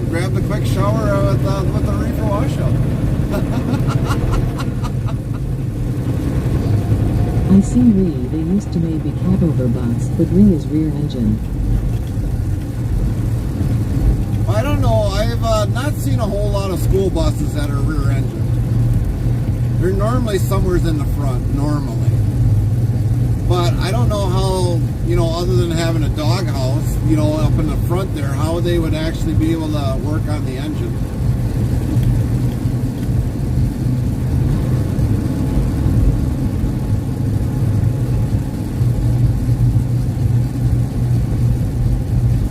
grabbed a quick shower with the reefer washout. I see Re, they used to maybe cab over bus, but Re is rear engine. I don't know, I've not seen a whole lot of school buses that are rear engine. They're normally somewhere in the front, normally. But I don't know how, other than having a doghouse, up in the front there, how they would actually be able to work on the engine.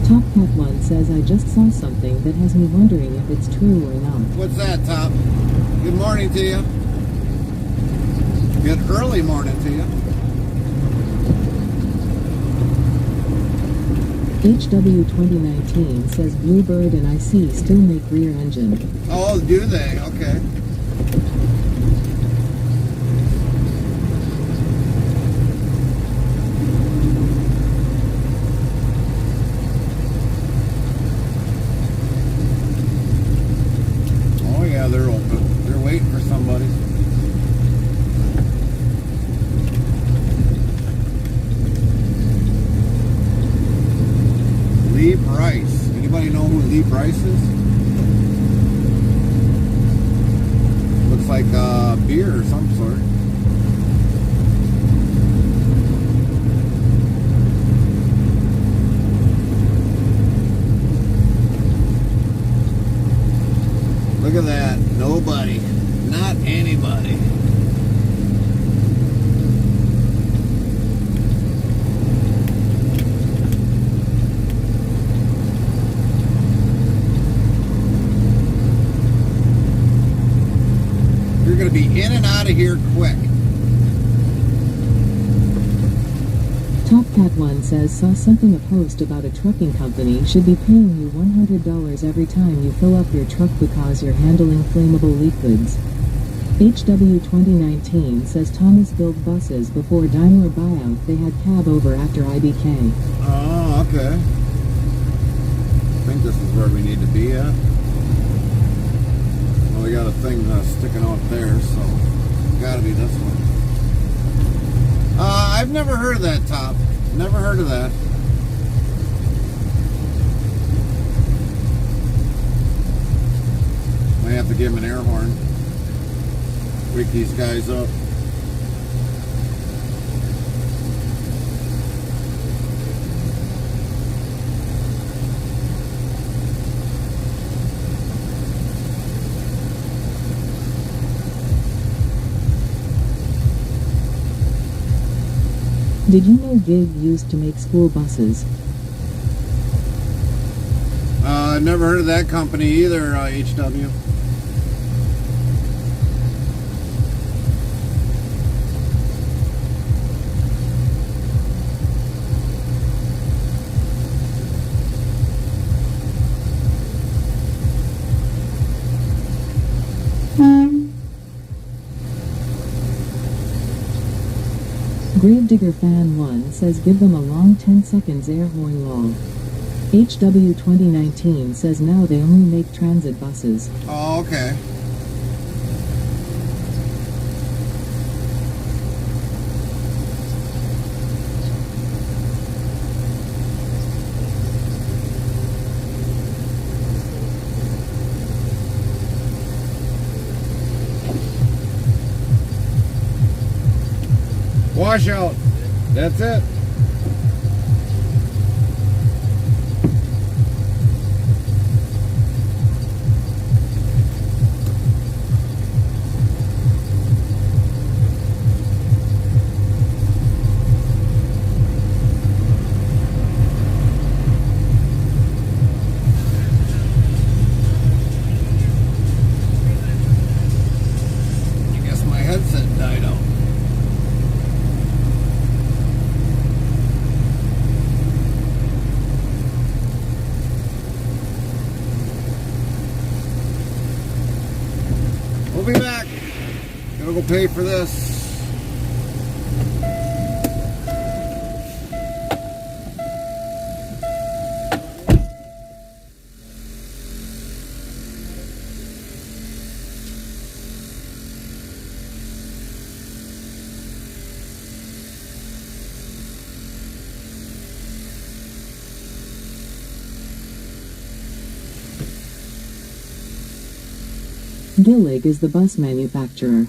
Top Cat 1 says I just saw something that has me wondering if it's true or not. What's that, Top? Good morning to you. Good early morning to you. HW 2019 says Bluebird and IC still make rear engine. Oh, do they? Okay. Oh yeah, they're open. They're waiting for somebody. Lee Price. Anybody know who Lee Price is? Looks like beer or some sort. Look at that. Nobody. Not anybody. You're going to be in and out of here quick. Top Cat 1 says saw something a post about a trucking company should be paying you $100 every time you fill up your truck because you're handling flammable liquids. HW 2019 says Thomas built buses before Daimler buyout. They had cab over after IBK. Oh, okay. I think this is where we need to be at. Well, we got a thing sticking out there, so gotta be this one. I've never heard of that top. Never heard of that. Might have to give him an air horn. Wake these guys up. Did you know Gig used to make school buses? I've never heard of that company either, HW. Gravedigger Fan 1 says give them a long 10 seconds air horn lol. HW 2019 says now they only make transit buses. Oh, okay. Washout. That's it. I guess my headset died out. We'll be back. Gonna go pay for this. Gillig is the bus manufacturer.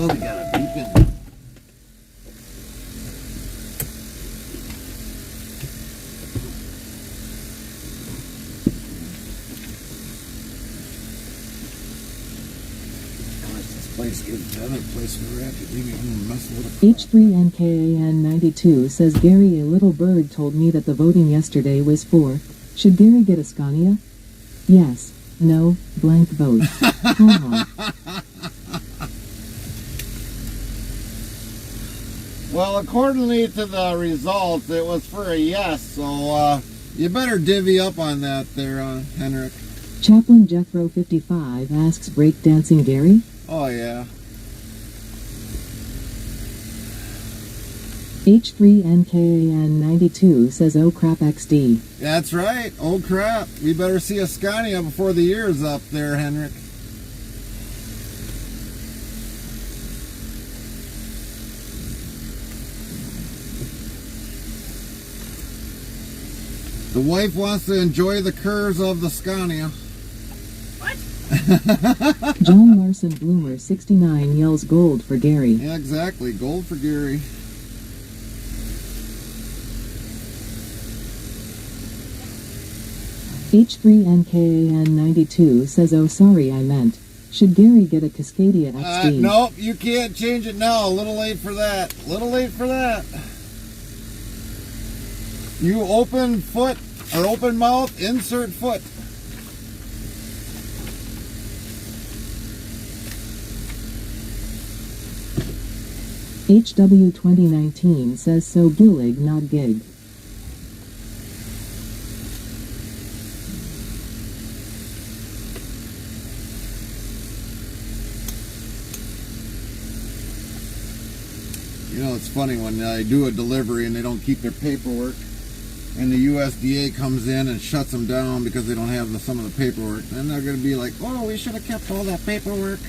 we got a beeping. Place gives the other place we're at. You leave me home messing with a H3NKAN92 says Gary, a little bird told me that the voting yesterday was for, should Gary get a Scania? Yes, no, blank vote. Haha. Well, accordingly to the results, it was for a yes, so you better divvy up on that there, Henrik. Chaplain Jethro 55 asks, breakdancing Gary? Oh, yeah. H3NKAN92 says, oh crap XD. That's right. Oh, crap. We better see a Scania before the year's up there, Henrik. The wife wants to enjoy the curves of the Scania. John Larson Bloomer 69 yells gold for Gary. Yeah, exactly. Gold for Gary. H3NKAN92 says, oh sorry I meant, should Gary get a Cascadia XD? Nope, you can't change it now. A little late for that. A little late for that. You open foot, or open mouth, insert foot. HW 2019 says, so Gillig not gig. You know, it's funny when I do a delivery and they don't keep their paperwork, and the USDA comes in and shuts them down because they don't have some of the paperwork. Then they're going to be like, oh, we should have kept all that paperwork.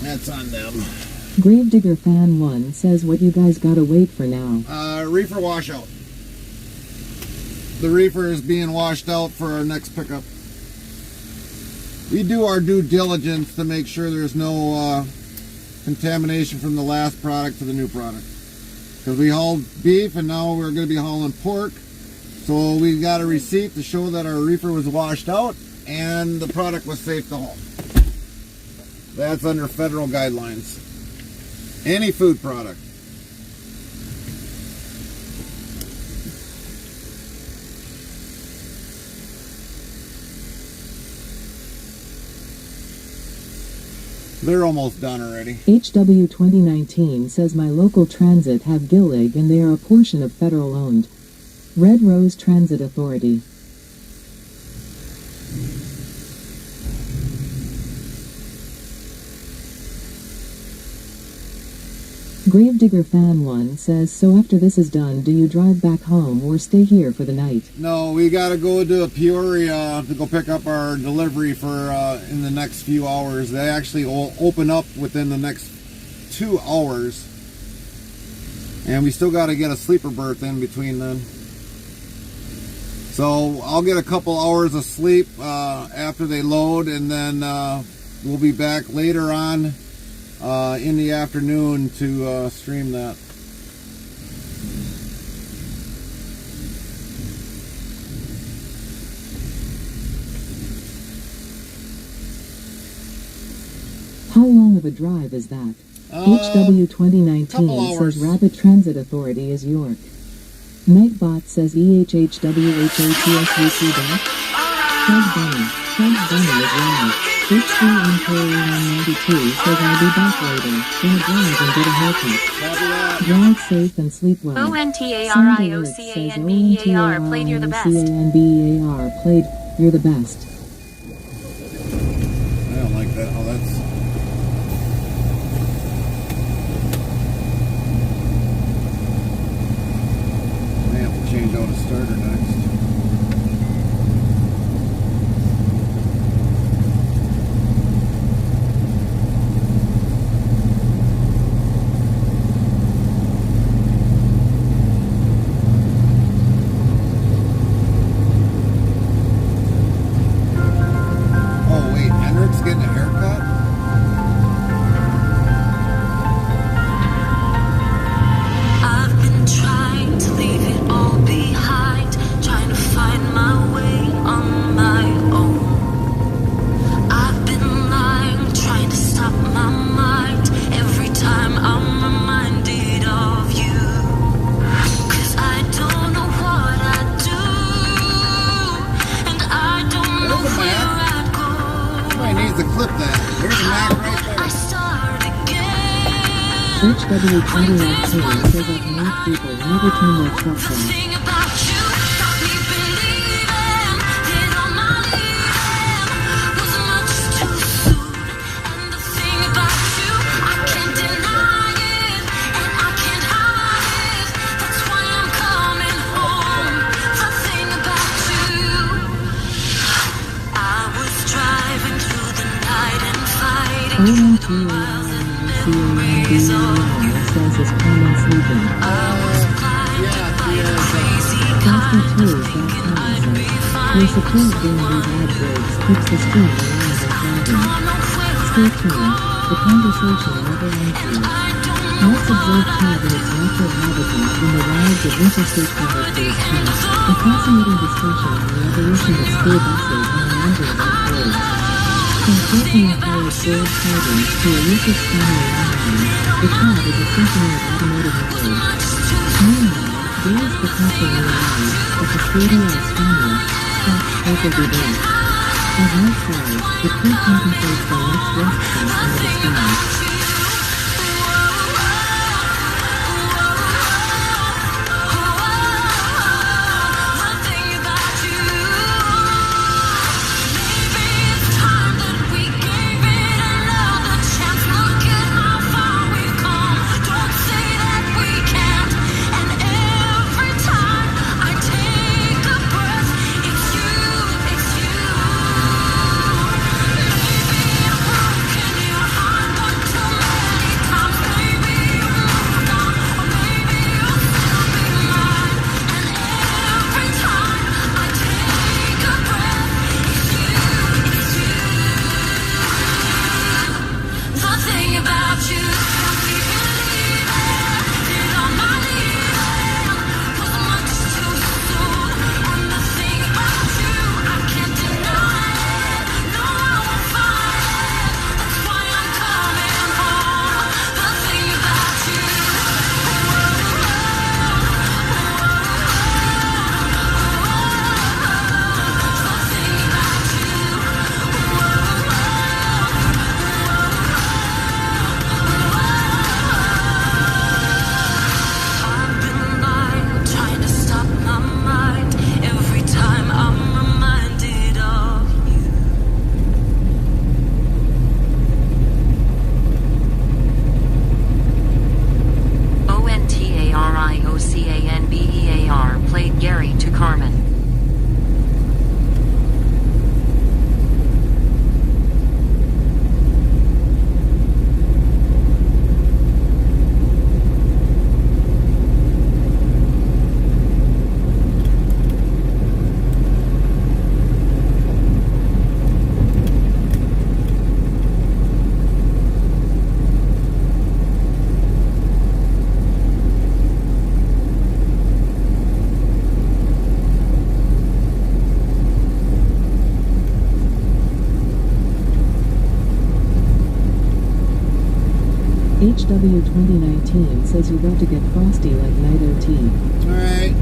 That's on them. Gravedigger Fan 1 says, what you guys gotta wait for now? Reefer washout. The reefer is being washed out for our next pickup. We do our due diligence to make sure there's no contamination from the last product to the new product. Because we hauled beef and now we're going to be hauling pork. So we got a receipt to show that our reefer was washed out and the product was safe to haul. That's under federal guidelines. Any food product. They're almost done already. HW 2019 says, my local transit have Gillig and they are a portion of federal owned. Red Rose Transit Authority. Gravedigger Fan 1 says, so after this is done, do you drive back home or stay here for the night? No, we got to go to Peoria to go pick up our delivery for in the next few hours. They actually will open up within the next 2 hours. And we still got to get a sleeper berth in between then. So I'll get a couple hours of sleep after they load, and then we'll be back later on in the afternoon to stream that. How long of a drive is that? HW 2019 says Rapid Transit Authority is York. Nightbot says EHHWHATSVC back. Craig Bunny is wrong. H3NK192 says I'll be back later. Gonna drive and get a haircut. Drive safe and sleep well. ONTARIOCANBEAR played You're the Best. CANBEAR played You're the Best. I don't like that. Oh, that's... I have to change out a starter next. getting a haircut? I've been trying to leave it all behind, trying to find my way on my own. I've been lying, trying to stop my mind every time I'm reminded of you. 'Cause I don't know what I'd do, and I don't know There's a where Mac. I'd go. Somebody needs to clip that. There's a Mac right I there. start again. HW2019 says I've made people never turn their trucks The off. thing about you got me believing that all my leaving was much too soon. And the thing about you, I can't deny it, and I can't hide it. That's why I'm coming home. The thing about you, I was driving through the night and fighting through the miles and memories of you. says is common sleeping. I was blinded by the crazy Frosty kind too of is thinking that I'd common be sense. fine. Your support during these ad breaks keeps the stream alive and thriving. Stay tuned. The conversation never ends here. Let's observe Todd in its natural habitat when the rise of interstate characters pass. A fascinating discussion on the evolution of school buses and the number of roads. From taking a hired Ford Carbon to a Lucas family online, the Todd is a symphony of automotive knowledge. Meanwhile, there is the country realize that the Peoria España stops over debate. As night falls, the crew contemplates their next rest stop under the sky. HW 2019 says you got to get frosty like night OT. Alright.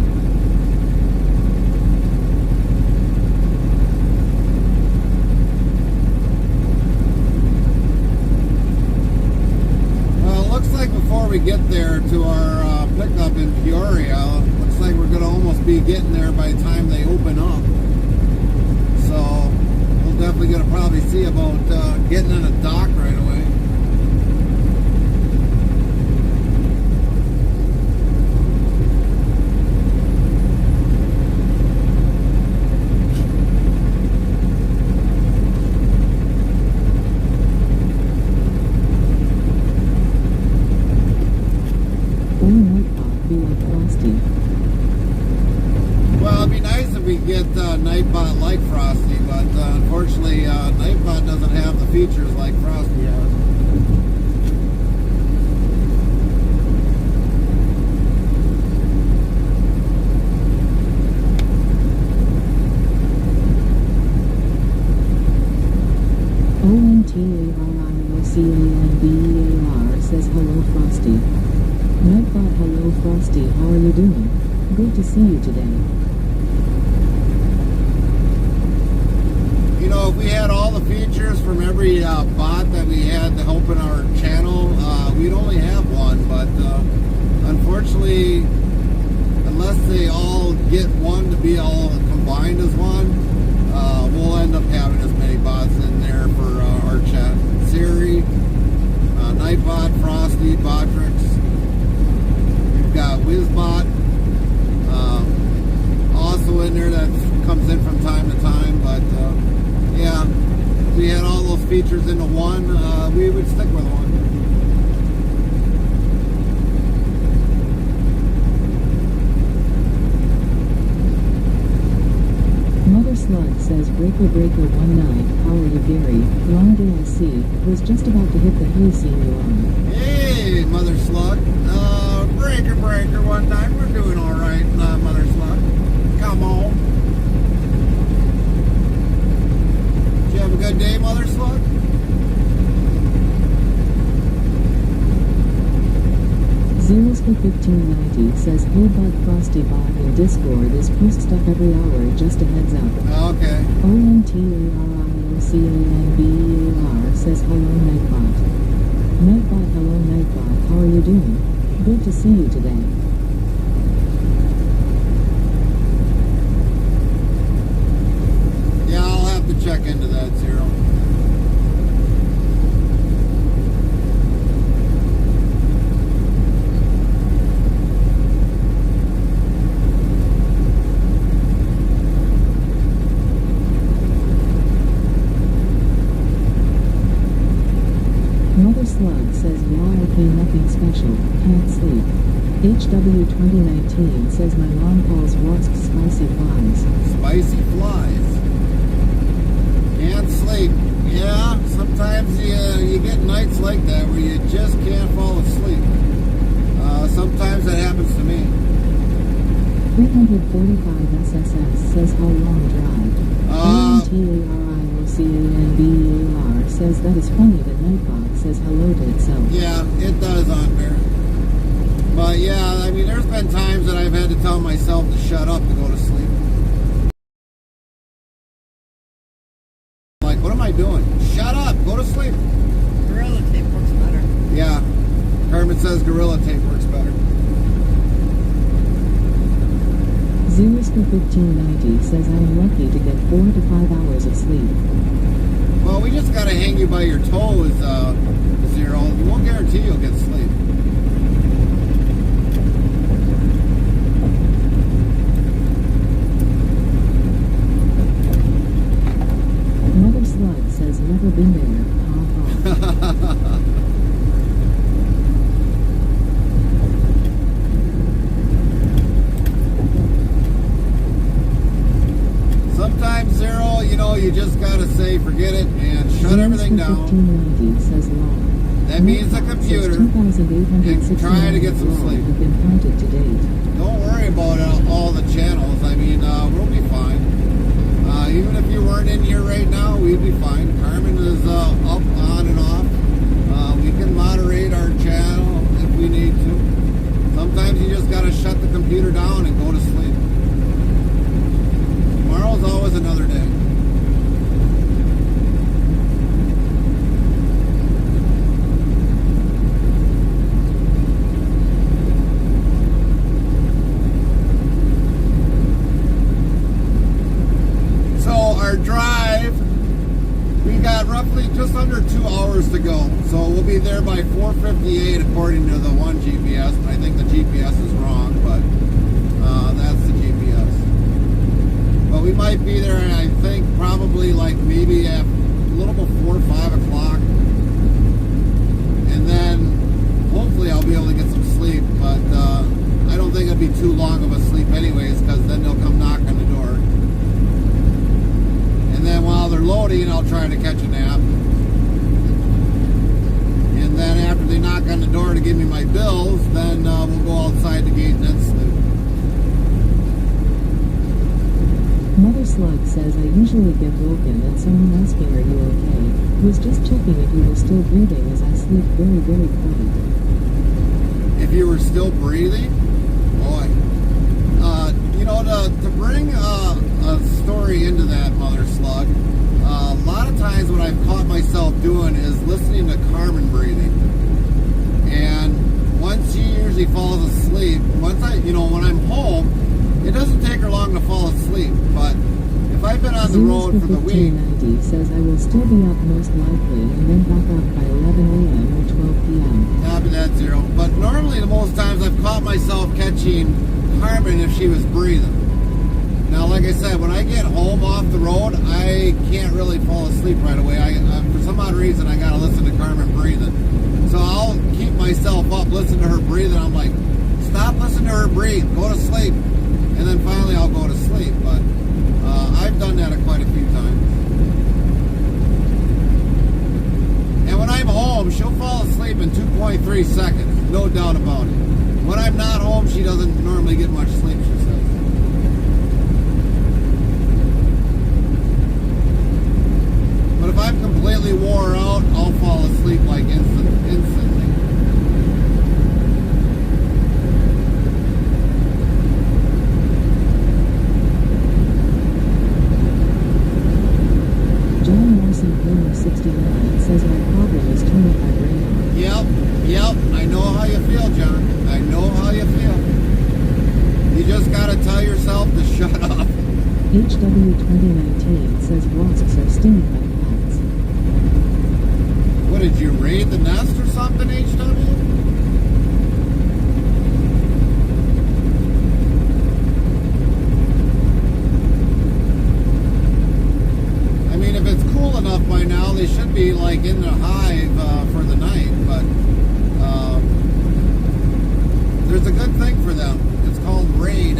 Well, it looks like before we get there to our pickup in Peoria, looks like we're going to almost be getting there by the time they open up. So, we'll definitely going to probably see about getting in a dock right away. Well, it'd be nice if we get Nightbot like Frosty, but unfortunately Nightbot doesn't have the features like Frosty has. ONTARIOCANBEAR says hello Frosty. Nightbot, hello Frosty, how are you doing? Good to see you today. You know, if we had all the features from every bot that we had to help in our channel, we'd only have one, but unfortunately, unless they all get one to be all combined as one, we'll end up having as many bots in there for our chat. Siri, Nightbot, Frosty, Botrix. We've got WizBot, also in there that comes in from time to time, but yeah, if we had all those features into one, we would stick with one. Mother Slug says Breaker 19, how are you Gary? Long day I see, was just about to hit the hay scene you on. Hey, Mother Slug. Breaker 19, we're doing alright, Mother Slug. Come on. Did you have a good day, Mother Slug? Zeroska1590 says, hey bud Frosty bot in Discord is post stuff every hour, just a heads up. Okay. ONTARIOCANBEAR says hello Nightbot. Nightbot, hello Nightbot, how are you doing? Good to see you today. Yeah, I'll have to check into that, Zero. Mother Slug says, yeah, okay, nothing special, can't sleep. HW2019 says, my mom calls wasps spicy flies. Spicy flies. Can't sleep. Yeah, sometimes you get nights like that where you just can't fall asleep. Sometimes that happens to me. 345 SSS says, how long drive? ONTARIOCANBEAR says, that is funny that Nightbot says hello to itself. Yeah, it does on there. But yeah, I mean, there's been times that I've had to tell myself to shut up to go to sleep. Like, what am I doing? Shut up, go to sleep. Gorilla tape works better. Yeah, Kermit says Gorilla Tape works better. Zeroska1590 says, I am lucky to get 4 to 5 hours of sleep. Well, we just gotta hang you by your toes, Zero. We won't guarantee you'll get sleep. Mother Slug says, never been there, ha ha. Sometimes, Zero, you know, you just gotta say forget it and shut everything down. 1590 says long. That means the computer and try to get some sleep. Have been counted to date. Don't worry about all the channels. I mean, we'll be fine. Even if you weren't in here right now, we'd be fine. Carmen is up, on, and off. We can moderate our channel if we need to. Sometimes you just gotta shut the computer down and go to sleep. Tomorrow's always another day. So our drive, we got roughly just under 2 hours to go. So we'll be there by 4:58 according to the one GPS. I think the GPS is wrong, but that's the GPS. But we might be there, I think, probably like maybe at a little before 5 o'clock. And then hopefully I'll be able to get some sleep. But I don't think it'll be too long of a sleep anyways, because then they'll come knock on the door. 2:40 and I'll try to catch a nap. And then after they knock on the door to give me my bills, then we'll go outside the gate and then sleep. Mother Slug says, I usually get woken and someone asking, are you okay? Was just checking if you were still breathing as I sleep very, very quiet. If you were still breathing, boy. You know, to bring a story into that, Mother Slug, a lot of times what I've caught myself doing is listening to Carmen breathing. And once she usually falls asleep, when I'm home, it doesn't take her long to fall asleep. But if I've been on the road for the week... 1590 says, I will still be up most likely and then back up by 11 a.m. or 12 p.m. Copy that, Zero. But normally, the most times I've caught myself catching Carmen if she was breathing. Now, like I said, when I get home off the road, I can't really fall asleep right away. For some odd reason, I gotta listen to Carmen breathing. So I'll keep myself up, listen to her breathing. I'm like, stop listening to her breathe, go to sleep. And then finally I'll go to sleep. But I've done that quite a few times. And when I'm home, she'll fall asleep in 2.3 seconds, no doubt about it. When I'm not home, she doesn't normally get much sleep, she says. But if I'm completely wore out, I'll fall asleep like instantly. John Morrison Plumber 69 says, my problem is turning my brain off. Yep, I know how you feel, John. I know how you feel. You just gotta tell yourself to shut up. HW 2019 says, wasps are stinging my cats. What, did you raid the nest or something, HW? I mean, if it's cool enough by now, they should be like in the hive for the night, but there's a good thing for them. It's called raid.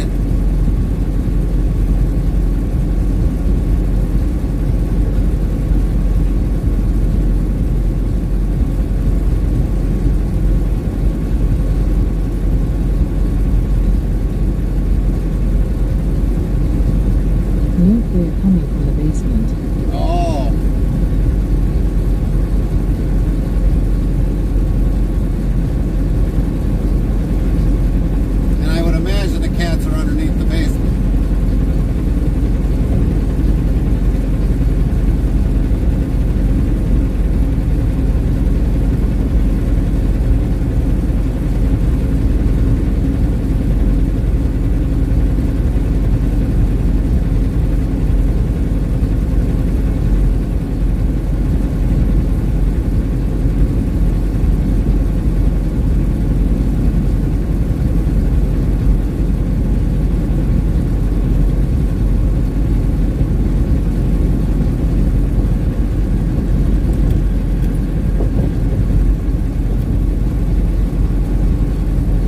Note they're coming from the basement. Oh. And I would imagine the cats are underneath the basement.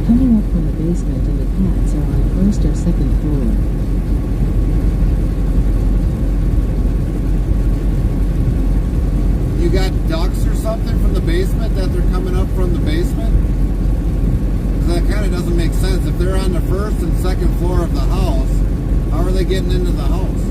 Coming up from the basement and the cats are on first or second floor. You got ducks or something from the basement that they're coming up from the basement? Because that kind of doesn't make sense. If they're on the first and second floor of the house, how are they getting into the house?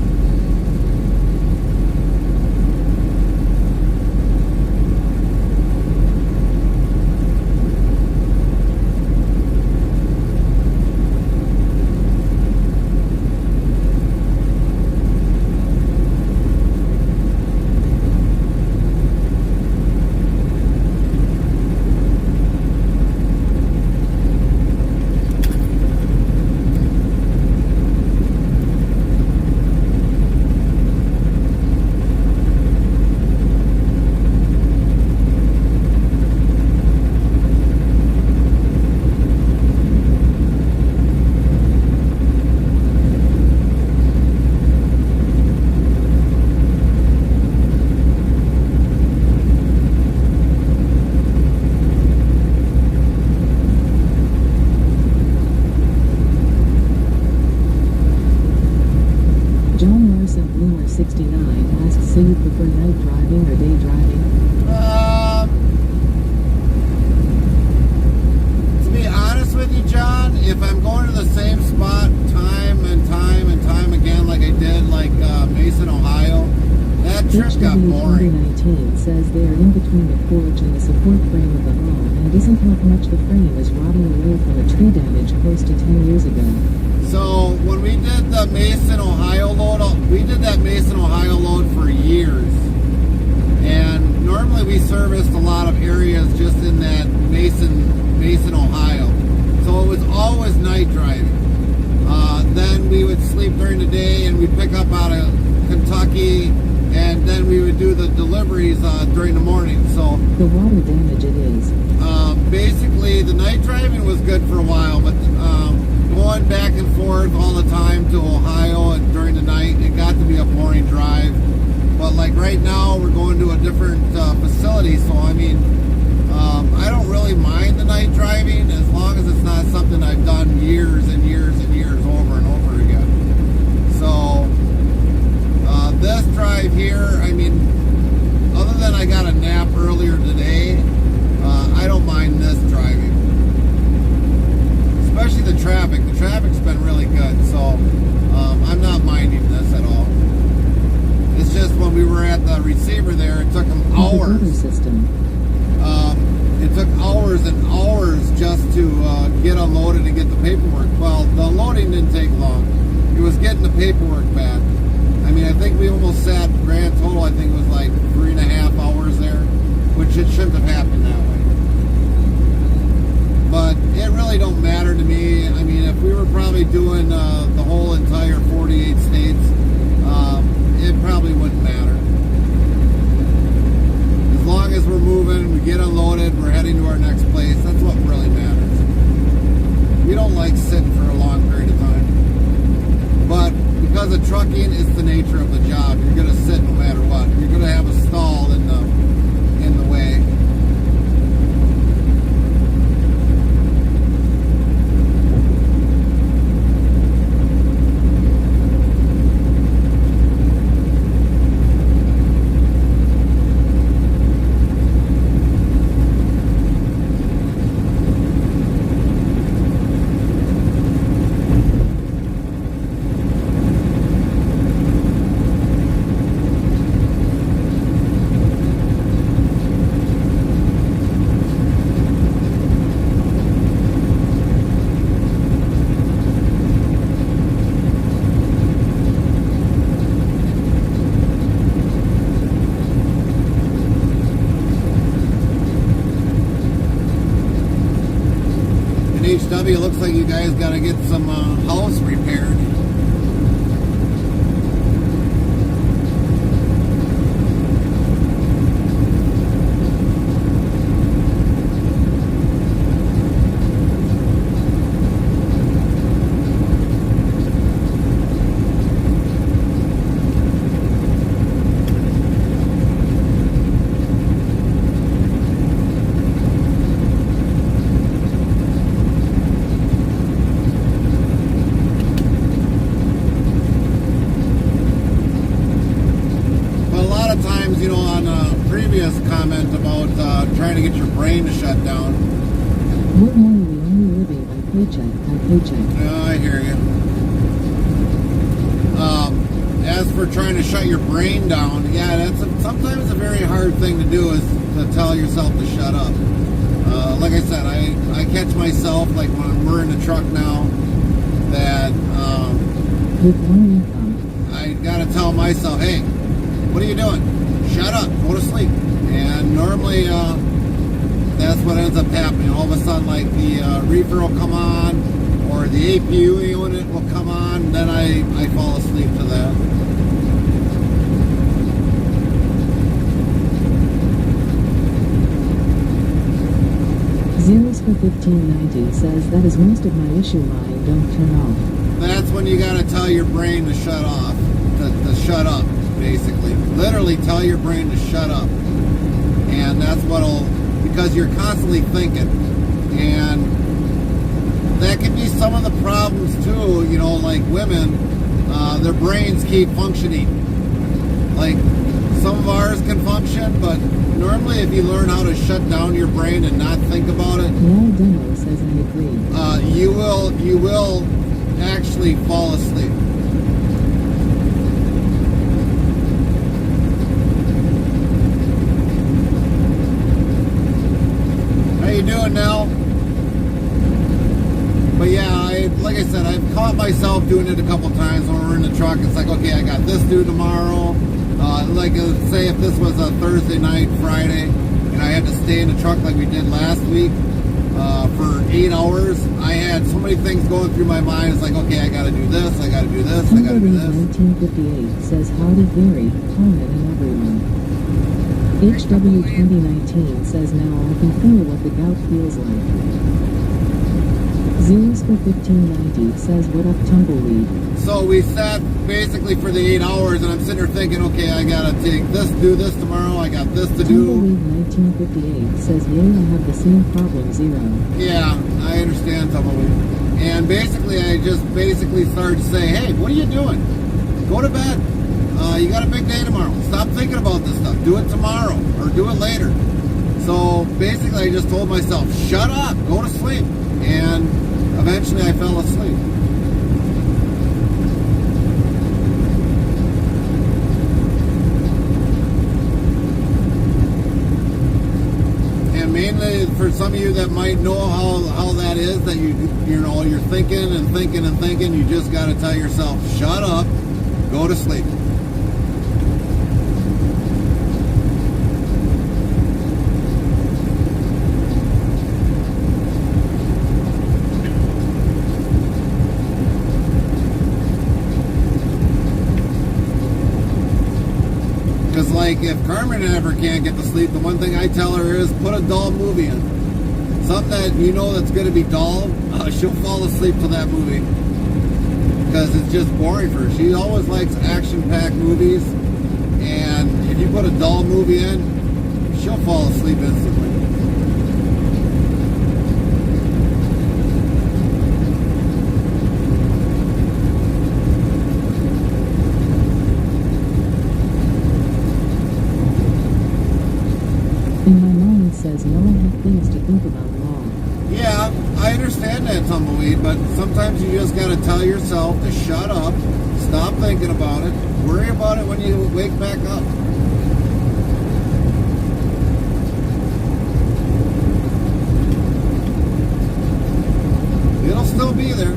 Bloomer69 asks, so you prefer night driving or day driving? To be honest with you, John, if I'm going to the same spot time and time and time again, like I did, like Mason, Ohio, that trip got boring. HW2019 says they are in between the porch and the support frame of the home and isn't how much the frame is rotting away from a tree damage close to 10 years ago. So when we did the Mason, Ohio load, we did that Mason, Ohio load for years. And normally we serviced a lot of areas just in that Mason, Ohio. So it was always night driving. Then we would sleep during the day and we'd pick up out of Kentucky, and then we would do the deliveries during the morning. So the water damage it is. Basically, the night driving was good for a while, but going back and forth all the time to Ohio and during the night, it got to be a boring drive. But like right now, we're going to a different facility, so I mean, I don't really mind the night driving as long as it's not something I've done years and years and years over and over again. So this drive here, I mean, other than I got a nap earlier today, I don't mind this driving. Especially the traffic. The traffic's been really good, so I'm not minding this at all. It's just when we were at the receiver there, it took them hours. It took hours and hours just to get unloaded and get the paperwork. Well, the unloading didn't take long. It was getting the paperwork back. I mean, I think we almost sat grand total, I think it was like 3.5 hours there, which it shouldn't have happened that way. But it really don't matter to me. I mean, if we were probably doing the whole entire 48 states, it probably wouldn't matter. As long as we're moving, we get unloaded, we're heading to our next place, that's what really matters. We don't like sitting for a long period of time. But because of trucking, it's the nature of the job. You're going to sit no matter what. You're going to have a stall in the way. HW, it looks like you guys got to get some house repaired. You know, on a previous comment about trying to get your brain to shut down. What more are we only living by paycheck? Yeah, I hear you. As for trying to shut your brain down, yeah, that's sometimes a very hard thing to do, is to tell yourself to shut up. Like I said, I catch myself, like when we're in the truck now, that I gotta tell myself, hey, what are you doing? Shut up, go to sleep. And normally that's what ends up happening. All of a sudden, like the reefer will come on, or the APU unit will come on, and then I fall asleep to that. Zeros for 1590 says that is most of my issue line, don't turn off. That's when you gotta tell your brain to shut off, to shut up. Basically, literally tell your brain to shut up, and that's what'll, because you're constantly thinking, and that can be some of the problems too. You know, like women, their brains keep functioning Like, some of ours can function, but normally if you learn how to shut down your brain and not think about it, Now Demo says I agree. you will actually fall asleep. How you doing now? But yeah, like I said, I've caught myself doing it a couple times when we're in the truck. It's like, okay, I got this due tomorrow. Like, say if this was a Thursday night, Friday, and I had to stay in the truck like we did last week for 8 hours, I had so many things going through my mind. It's like, okay, I got to do this, I got to do this, I got to do this. 1958 says howdy Gary, Coleman, and everyone. HW 2019 says now I can feel what the gout feels like. Zeros for 1590 says what up Tumbleweed. So we sat basically for the 8 hours, and I'm sitting there thinking, okay, I gotta take this, do this tomorrow, I got this to do. Tumbleweed 1958 says yeah, I have the same problem, Zero. Yeah, I understand, Tumbleweed. And basically, I just started to say, hey, what are you doing? Go to bed. You got a big day tomorrow. Stop thinking about this stuff. Do it tomorrow, or do it later. So basically, I just told myself, shut up, go to sleep. And eventually I fell asleep. And mainly for some of you that might know how that is, that you know, you're thinking and thinking and thinking, you just got to tell yourself, shut up, go to sleep. Because, like, if Carmen ever can't get to sleep, the one thing I tell her is put a dull movie in. Something that you know that's going to be dull, she'll fall asleep to that movie. Because it's just boring for her. She always likes action-packed movies. And if you put a dull movie in, she'll fall asleep instantly. And my mind says no, I have things to think about law. Yeah, I understand that, Tumbleweed, but sometimes you just got to tell yourself to shut up, stop thinking about it, worry about it when you wake back up. It'll still be there.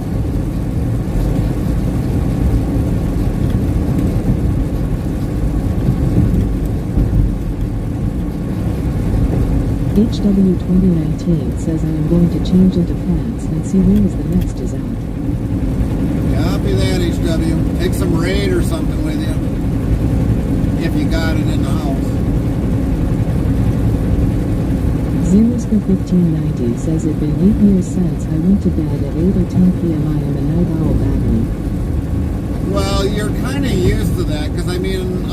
HW 2019 says I am going to change into pants and see where is the next is out. Copy that, HW. Take some Raid or something with you, if you got it in the house. Zeros for 1590 says it's been 8 years since I went to bed at 8 or 10 p.m. I am a night owl badly. Well, you're kind of used to that, because, I mean,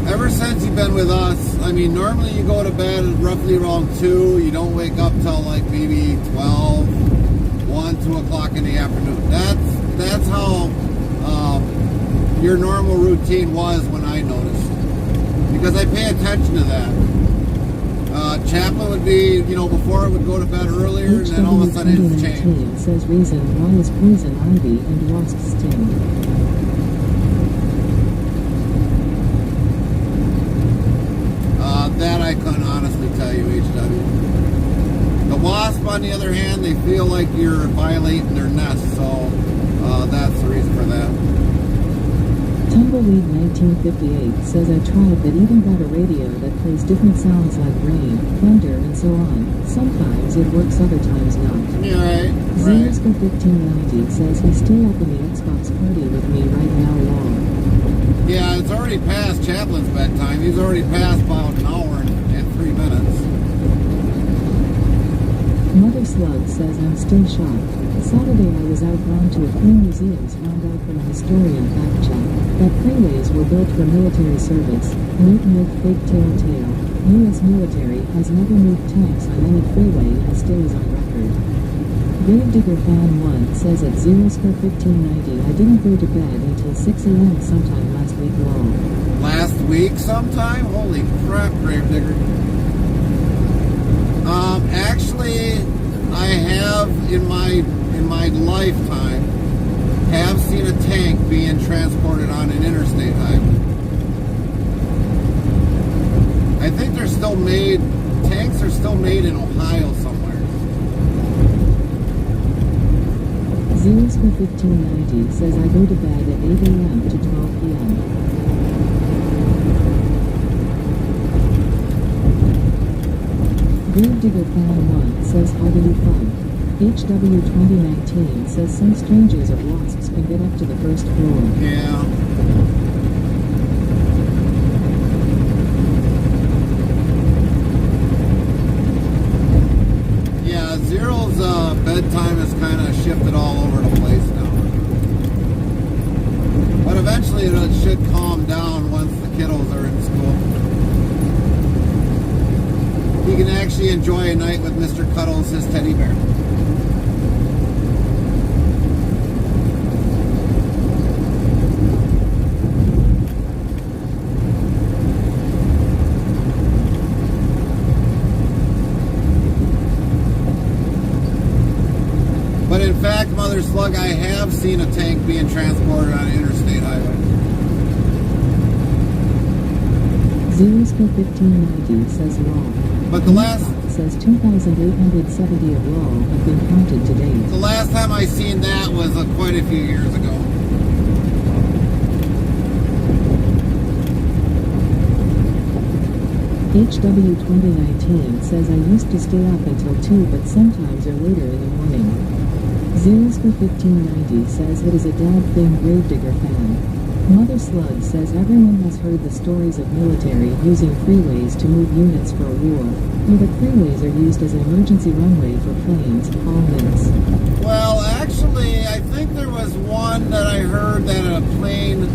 ever since you've been with us, I mean, normally you go to bed at roughly around 2. You don't wake up till like maybe 12, 1, 2 o'clock in the afternoon. That's how your normal routine was when I noticed. Because I pay attention to that. Chaplain would be, you know, before it would go to bed earlier, and then all of a sudden it's changed. Says reason why is poison ivy and wasp sting. That I couldn't honestly tell you, HW. The wasp, on the other hand, they feel like you're violating their nest, so that's the reason for that. Tumbleweed 1958 says I tried but even got a radio that plays different sounds like rain, thunder, and so on. Sometimes it works, other times not. Yeah, right. Zeros for 1590 says he's still up in the Xbox party with me right now long. Yeah, it's already past Chaplin's bedtime. He's already passed about an hour and 3 minutes. Mother Slug says I'm still shocked. Saturday I was outbound to a few museums, found out from a historian fact check that freeways were built for military service. Note fake tale. U.S. military has never moved tanks on any freeway and stays on record. Gravedigger Fan 1 says at zeros for 1590 I didn't go to bed until 6 a.m. sometime last week long. week sometime. Holy crap, Gravedigger. Actually, I have in my lifetime have seen a tank being transported on an interstate highway. I think they're still made. Tanks are still made in Ohio somewhere. Zeus for 1590 says I go to bed at 8 a.m. to 12 p.m. Gravedigger Fan 1 says holiday fun. HW 2019 says some strangers of wasps can get up to the first floor. Yeah. Yeah, Zero's bedtime is kind of shifted all over the place now. But eventually it should calm down once the kiddos are in school. He can actually enjoy a night with Mr. Cuddles, his teddy bear. But in fact, Mother Slug, I have seen a tank being transported on an interstate highway. Zeus for 1590 says law. But the last says 2,870 of law have been counted to date. the last time I seen that was quite a few years ago. HW 2019 says I used to stay up until 2 but sometimes or later in the morning. Zeus for 1590 says it is a dad thing. Gravedigger Fan. Mother Slug says everyone has heard the stories of military using freeways to move units for a war, where the freeways are used as an emergency runway for planes. All minutes. Well, actually, I think there was one that I heard that a plane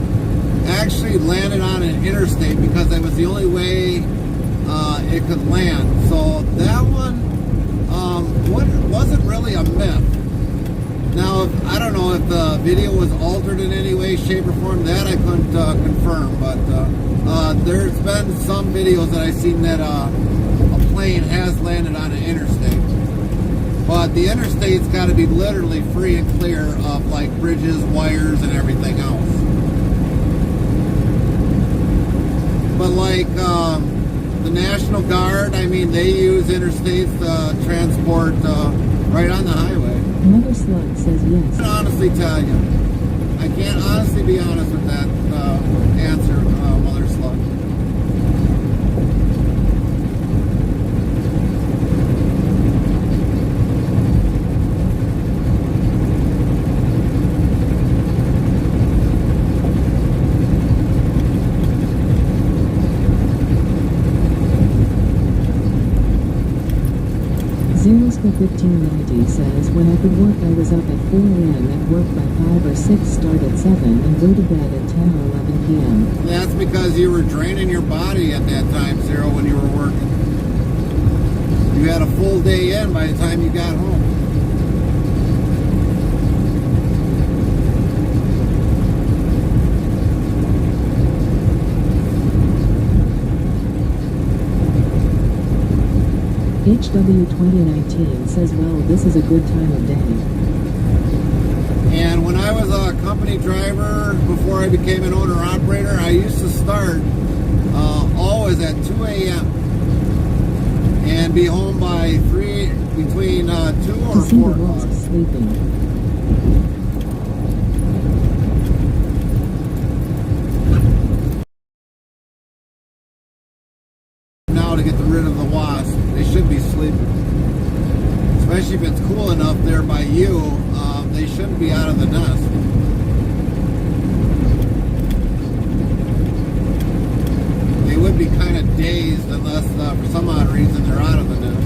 actually landed on an interstate because that was the only way it could land. So that one wasn't really a myth. Now, I don't know if the video was altered in any way, shape, or form. That I couldn't confirm, but there's been some videos that I've seen that a plane has landed on an interstate. But the interstate's got to be literally free and clear of like bridges, wires, and everything else. But like the National Guard, I mean, they use interstates to transport right on the highway. Mother Slug says yes. I can honestly tell you. I can't honestly be honest with that answer, Mother Slug. Zeus for 1590 says when I could work I was up at 4 a.m. at work by 5 or 6, start at 7 and go to bed at 10 or 11 p.m. That's because you were draining your body at that time, Zero, when you were working. You had a full day in by the time you got home. HW 2019 says well this is a good time of day. And when I was a company driver, before I became an owner-operator, I used to start always at 2 a.m. and be home by 3, between 2 or To see 4 the o'clock. wasps sleeping. Now to get rid of the wasp, they should be sleeping. Especially if it's cool enough there by you, they shouldn't be out of the nest. They would be kind of dazed unless for some odd reason they're out of the nest.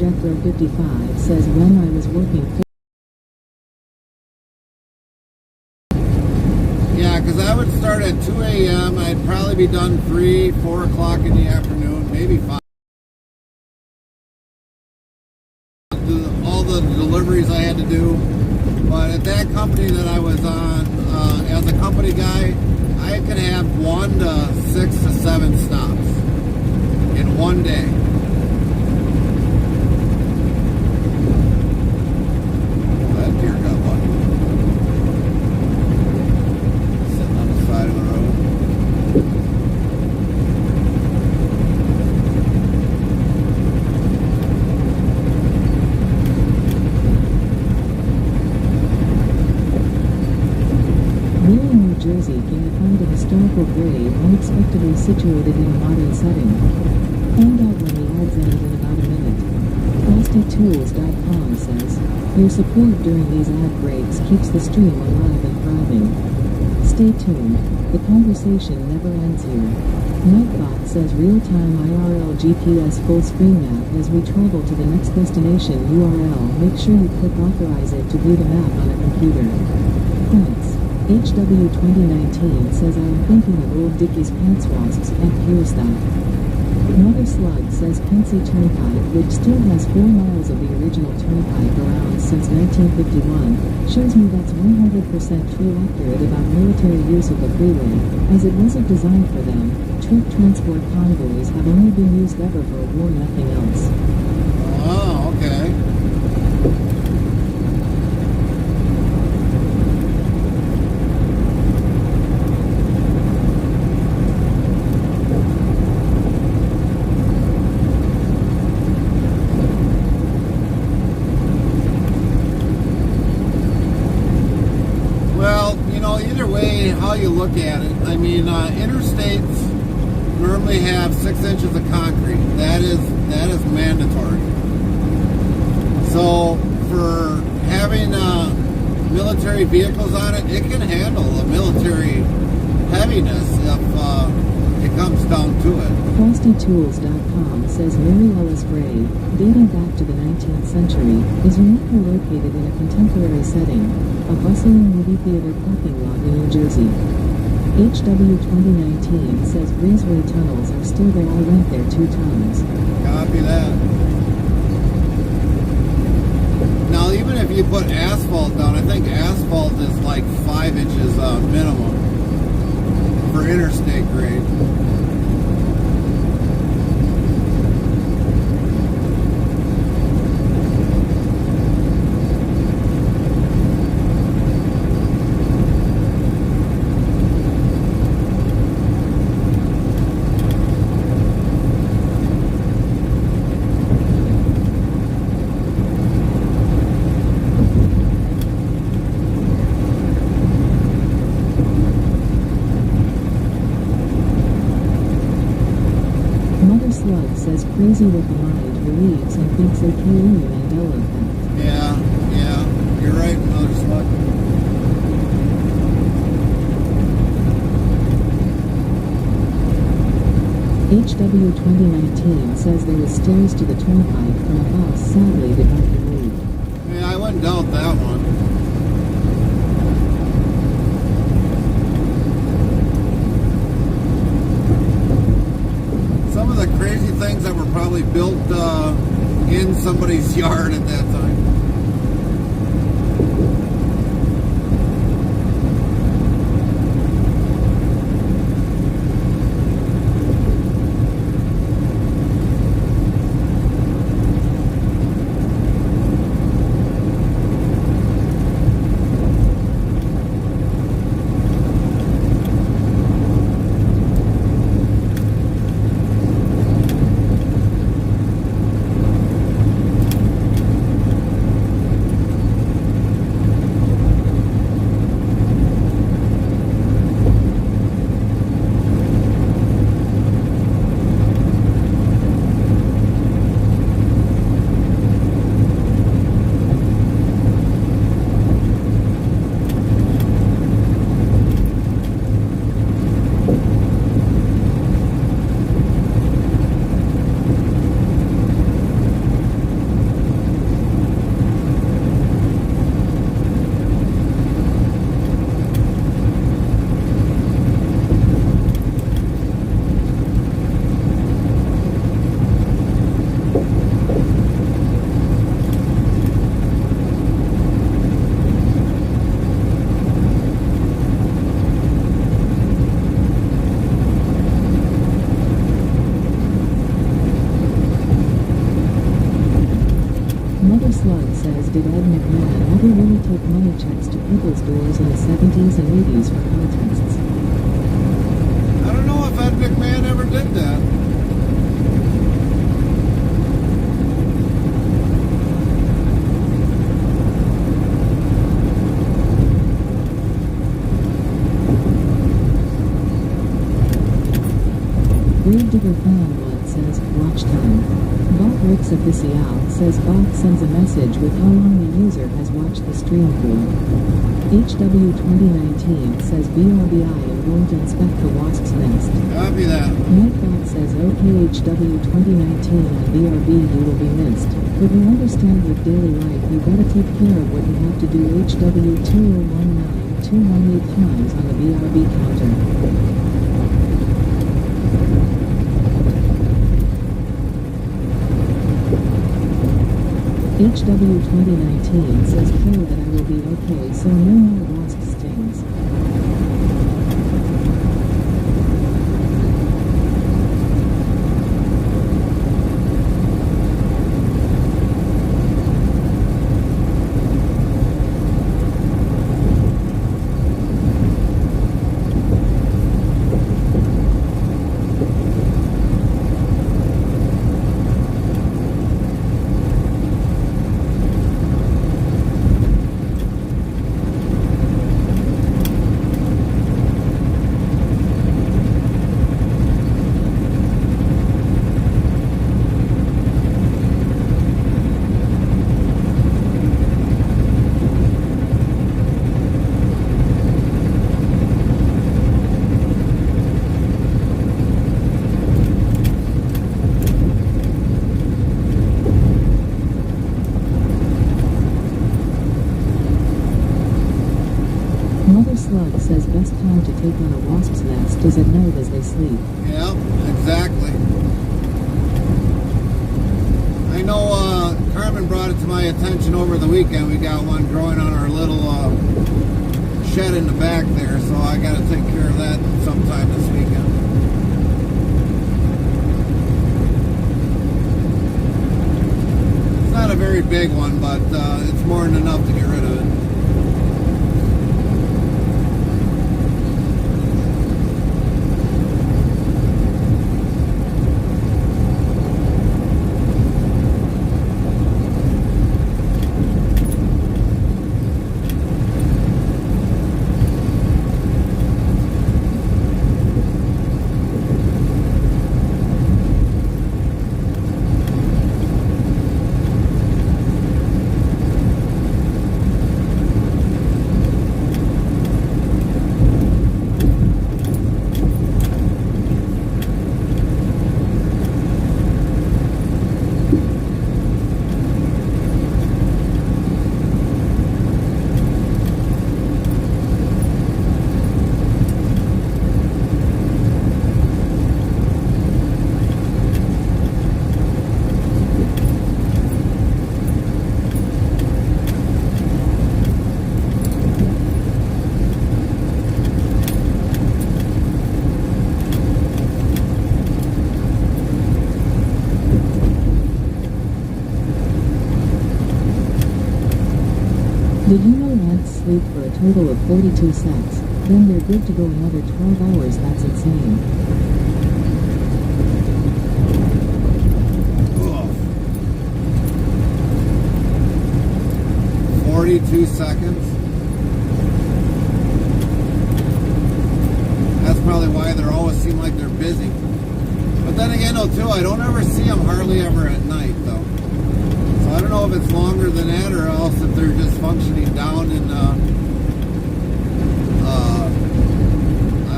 Jethro 55 says when I was working Yeah, because I would start at 2 a.m. I'd probably be done 3, 4 o'clock in the afternoon, maybe 5. All the deliveries I had to do. But at that company that I was on, as a company guy, I could have 1 to 6 to 7 stops in one day. Oh, that deer got lucky. Sitting on the side of the road. New Jersey can find a historical grave unexpectedly situated in a modern setting. Find out when the ads end in about a minute. FrostyTools.com says, your support during these ad breaks keeps the stream alive and thriving. Stay tuned, the conversation never ends here. Nightbot says real-time IRL GPS full screen map as we travel to the next destination URL. Make sure you click authorize it to view the map on a computer. Thanks. HW 2019 says I am thinking of old Dickie's pants wasps at Peoria. Mother Slug says Pensy Turnpike, which still has 4 miles of the original turnpike around since 1951, shows me that's 100% true accurate about military use of the freeway, as it wasn't designed for them. Truck transport convoys have only been used ever for a war, nothing else. Oh, okay. Either way, how you look at it, I mean, interstates normally have 6 inches of concrete. That is mandatory. So for having military vehicles on it, it can handle a military heaviness if it comes down to it. FrostyTools.com says Mary Ellis Grave, dating back to the 19th century, is uniquely located in a contemporary setting, a bustling movie theater parking lot in New Jersey. HW 2019 says breezeway tunnels are still there. I went there 2 times. Copy that. Now, even if you put asphalt down, I think asphalt is like 5 inches minimum for interstate grade. Slug says crazy with the mind believes and thinks aka Mandela effect. Yeah, you're right, Mother Slug. HW 2019 says there is stairs to the turnpike from a house sadly did not get moved. Yeah, I wouldn't doubt that one. Some of the crazy things that were probably built in somebody's yard at that time. people's doors in the 70s and 80s for protests. I don't know if Ed McMahon ever did that. Gravedigger Fanwood says, watch time. Bob Ricks Official says Bob sends a message with how long the user has watched the stream for. HW2019 says BRBI am going to inspect the wasp's nest. Copy that. Nightbot says OK HW2019 on BRB you will be missed. But you understand with daily life you gotta take care of what you have to do. HW2019218 times on the BRB counter. HW2019 says pray that I will be okay so no more wasp stings. Mother Slug says best time to take on a wasp's nest is at night as they sleep. Yeah, exactly. I know Carmen brought it to my attention over the weekend. We got one growing on our little shed in the back there, so I got to take care of that sometime this weekend. It's not a very big one, but it's more than enough to get rid of it. Did you know ants sleep for a total of 42 seconds? Then they're good to go another 12 hours. That's insane. Ugh. 42 seconds. That's probably why they always seem like they're busy. But then again, though, too, I don't ever see them hardly ever at night, though. So I don't know if it's longer than that or else if they're just functioning down in, I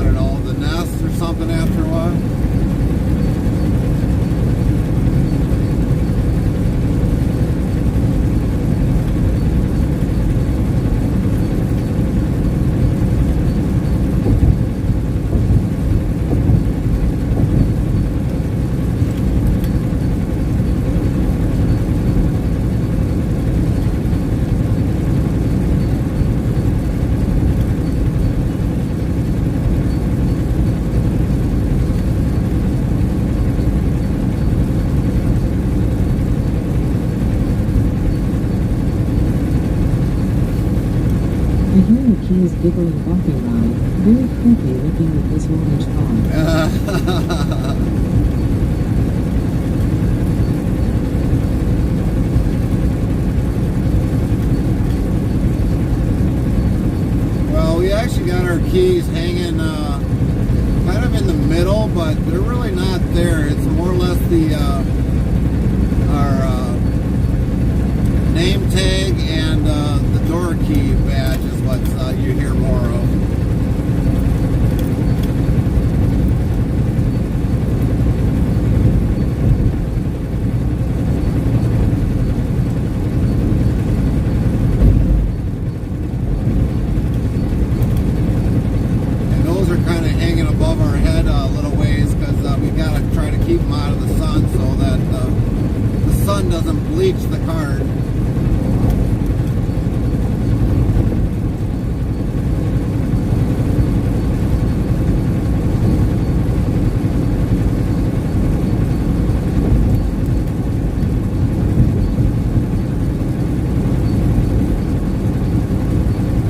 don't know, the nest or something after a while. hear the keys giggling walking by. Very creepy looking with this orange fog. Well, we actually got our keys hanging kind of in the middle, but they're really not there. It's more or less the our name tag and the door key badge is what you hear more of. Doesn't bleach the card.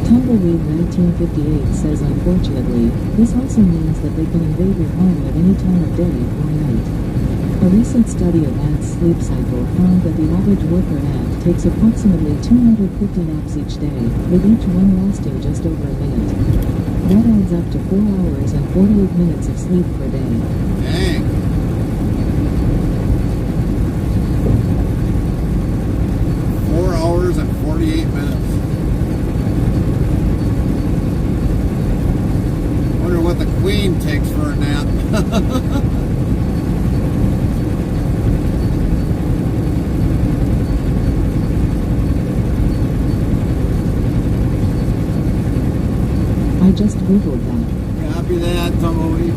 Tumbleweed 1958 says unfortunately, this also means that they can invade your home at any time of day or night. A recent study of ants' sleep cycle found that the average worker ant takes approximately 250 naps each day, with each one lasting just over a minute. That adds up to 4 hours and 48 minutes of sleep per day. Dang. Hours and 48 minutes. Wonder what the Queen takes for a nap. I just googled that. Copy that, Tumbleweed.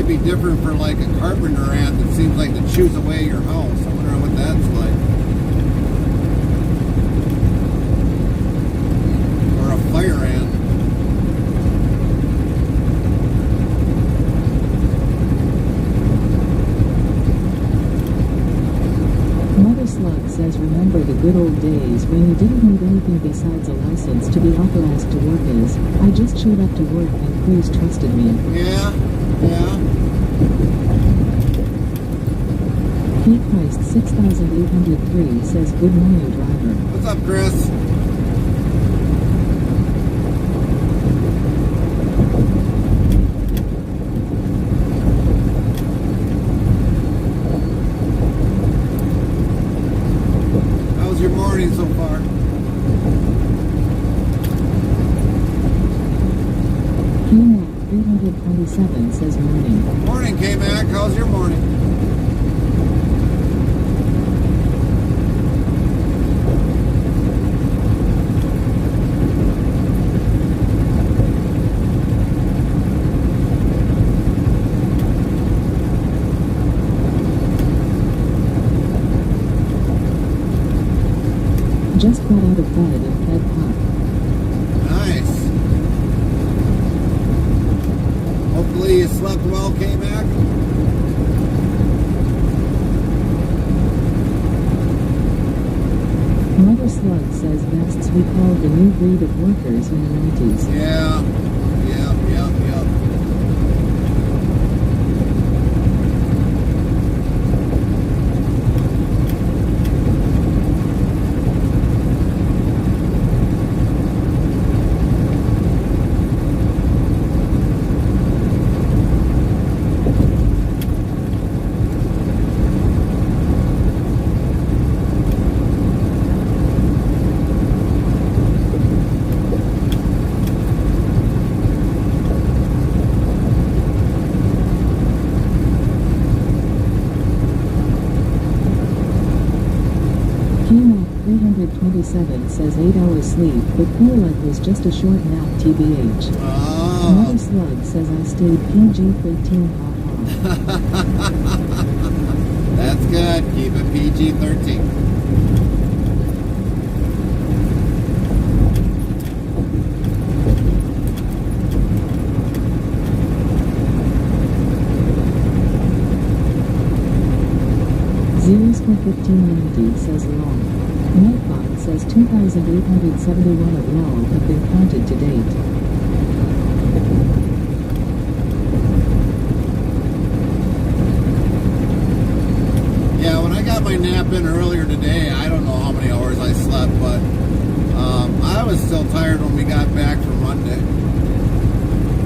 Be different for like a carpenter ant that seems like to chews away your house. I wonder what that's like. Or a fire ant. Mother Slug says remember the good old days when you didn't need anything besides a license to be authorized to work is. I just showed up to work and crews trusted me. Yeah. Key Christ 6803 says good morning driver. What's up, Chris? How's your morning so far? K-Mac 327 says morning. Morning, K-Mac. How's your morning? Just got out of bed and fed Pop. Nice. Hopefully you slept well, K says vests we called the new breed of workers in the 90s. Yeah. Yep. Kmap 327 says 8 hours sleep, but feel like was just a short nap tbh. Oh. Another slug says I stayed PG-13 haha. That's good. Keep it PG-13. Zeros for 1590 says long. Nightbot says 2,871 of LOL have been counted to date. Yeah, when I got my nap in earlier today, I don't know how many hours I slept, but I was still tired when we got back from Monday.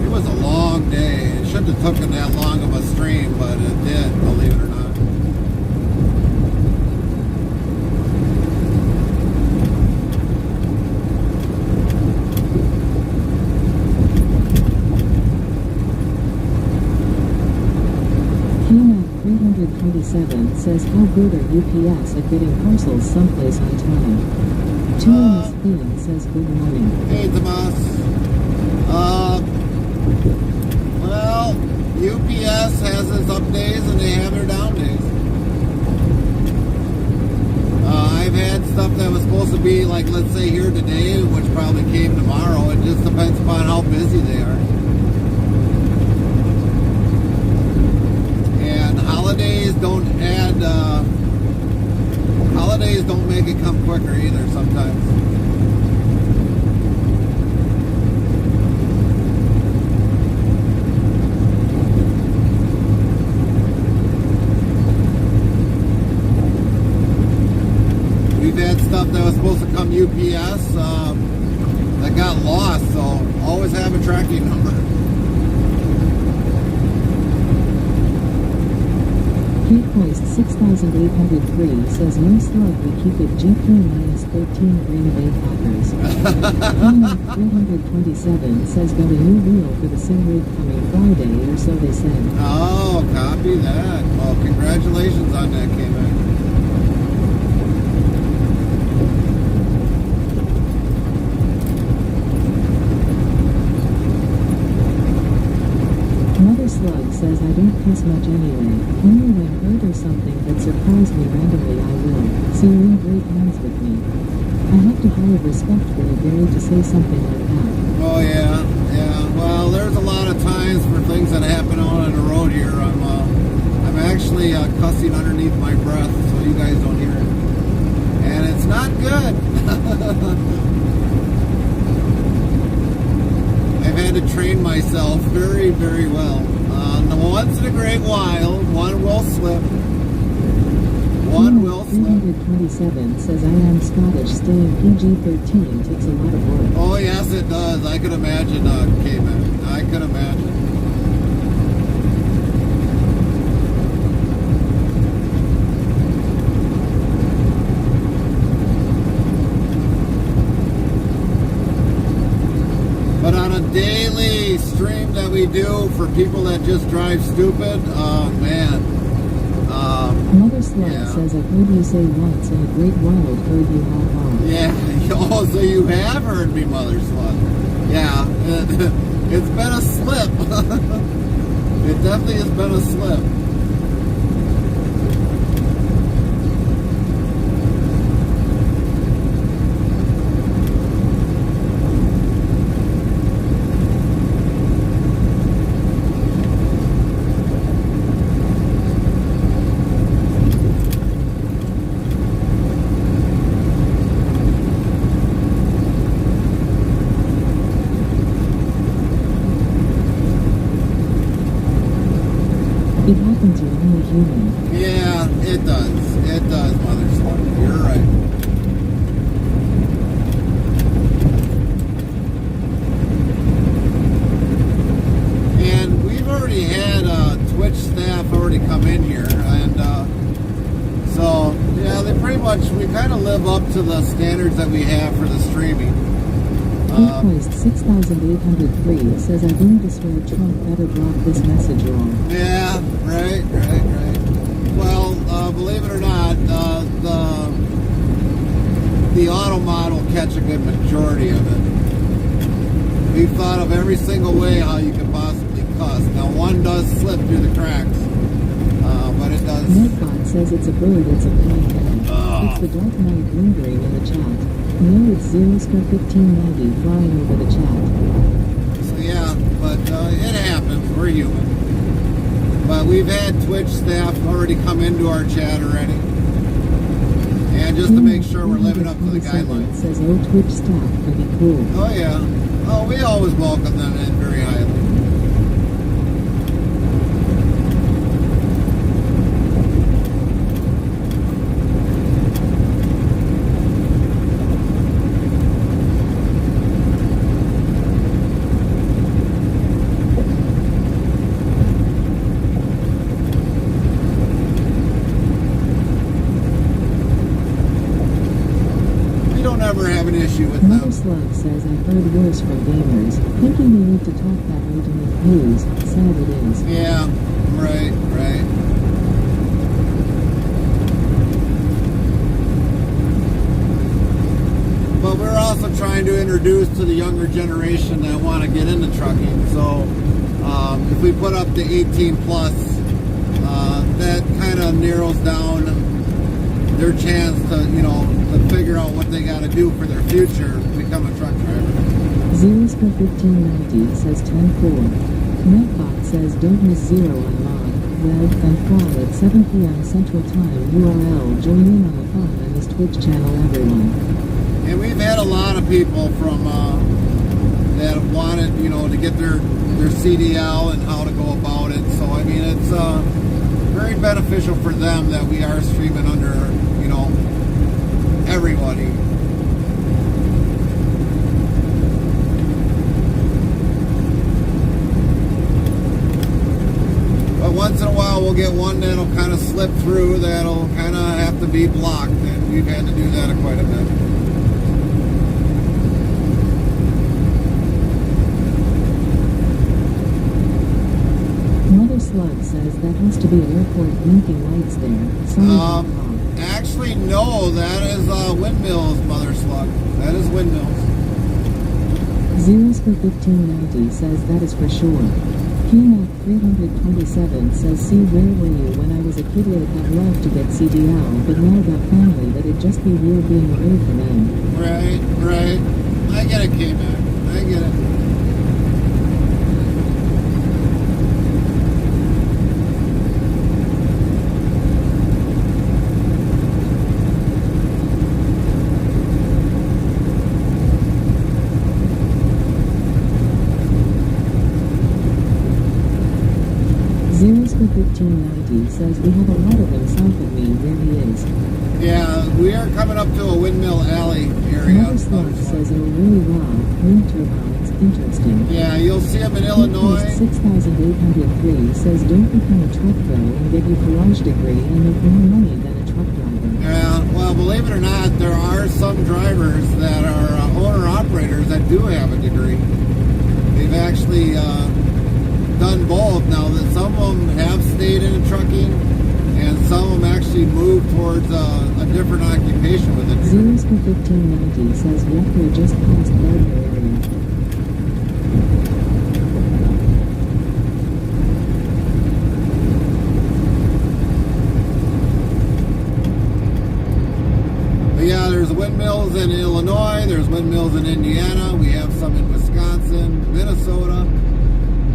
It was a long day. It shouldn't have taken that long of a stream, but it did, believe it or not. Kmap 327 says how good are UPS at getting parcels someplace on time. 2 Miss Bean says good morning. Hey, Tomas. Well, UPS has its up days and they have their down days. I've had stuff that was supposed to be, like, let's say here today, which probably came tomorrow. It just depends upon how busy they are. And holidays don't make it come quicker either sometimes. We've had stuff that was supposed to come UPS that got lost, so always have a tracking number. Keypoist 6803 says no slug we keep it GP-13 Green Bay Packers. Kmap 327 says got a new wheel for the sim rig coming Friday, or so they said. Oh, copy that. Well, congratulations on that, K-Man. Another slug says I don't piss much anyway, only when hurt or something that surprised me randomly I will, so you're in great hands with me. I have to hire respect for you, Gary, to say something like that. Oh, yeah. Well, there's a lot of times for things that happen out on the road here. I'm actually cussing underneath my breath so you guys don't hear it. And it's not good. I've had to train myself very, very well. Once in a great while, one will slip. One will slip. 327 says I am Scottish, staying PG-13 takes a lot of work. Oh, yes, it does. I could imagine, K-Man. I could imagine. But on a daily stream that we do for people that just drive stupid, oh man. Mother Slug Yeah. says I've heard you say once in a great wild heard you ha. Yeah, oh, so you have heard me, Mother Slug. Yeah, it's been a slip. It definitely has been a slip. It happens to only human. Yeah, it does. It does, Mother Slug. You're right. And we've already had Twitch staff already come in here, and so yeah, they pretty much, we kind of live up to the standards that we have for the streaming. Post 6803 says, I think this where Trump better drop this message wrong. Yeah, right. Well, believe it or not, the auto mod will catch a good majority of it. We've thought of every single way how you could possibly cuss. Now, one does slip through the cracks, but it does. Nightbot says it's a bird, it's a plane. It's the Dark Knight lingering in the chat. No, it's 0-1590 flying over the chat. So yeah, but it happens. We're human. But we've had Twitch staff already come into our chat already. And just to make sure we're living up to the guidelines. Says, oh, Twitch staff can be cool. Oh yeah. Oh, we always welcome them in very highly. Mother Slug says, I've heard worse from gamers, thinking they need to talk that way to make views. Sad it is. Yeah, right. But we're also trying to introduce to the younger generation that want to get into trucking. So if we put up the 18 plus, that kind of narrows down their chance to, to figure out what they got to do for their future to become a truck driver. 0-1590 says 10-4. Netbot says don't miss zero on live, web, and fly at 7 p.m. Central Time URL. Join in on the fun on this Twitch channel, everyone. And we've had a lot of people from that have wanted, to get their CDL and how to go about it. So I mean, it's very beneficial for them that we are streaming under, everybody. But once in a while we'll get one that'll kind of slip through, that'll kind of have to be blocked, and we've had to do that quite a bit. Mother Slug says that has to be airport blinking lights there. Actually, no, that is windmills, Mother Slug. That is windmills. 0-1590 says that is for sure. PMAC 327 says, see, where were you when I was a kid? I'd have loved to get CDL, but now got family that it'd just be weird being away from them. Right. I get it, K-Mac. I get it. Zeros for 1590 says we have a lot of them south of me where he is. Yeah, we are coming up to a windmill alley area. Mother Slug says, oh really wow, wind turbines, interesting. Yeah, you'll see them in Illinois. 6803 says don't become a truck though and get your garage degree and make more money than a truck driver. Yeah, well, believe it or not, there are some drivers that are owner-operators that do have a degree. They've actually done both. Now, that some of them have stayed in trucking, and some of them actually moved towards a different occupation with it. Zeros for 1590 says yep, we're just past Gardner area. But yeah, there's windmills in Illinois, there's windmills in Indiana, we have some in Wisconsin, Minnesota.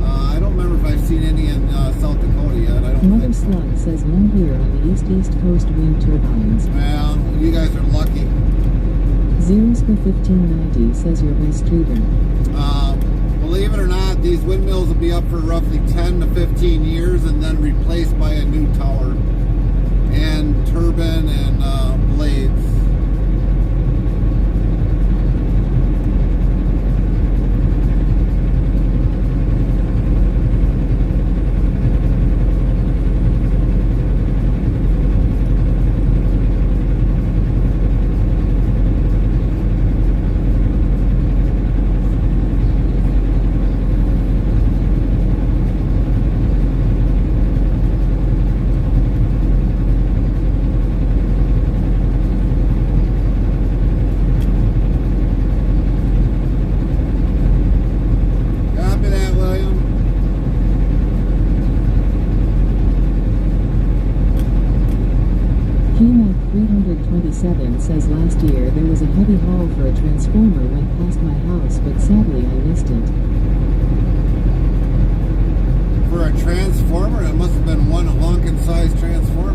I don't remember if I've seen any in South Dakota yet. I don't Mother think so. Slug says none here on the east coast wind turbines. Well, you guys are lucky. Zeros for 1590 says you're by streeter. Believe it or not, these windmills will be up for roughly 10 to 15 years and then replaced by a new tower and turbine and blades. Says last year there was a heavy haul for a transformer went past my house, but sadly I missed it. For a transformer? It must have been one honking sized transformer.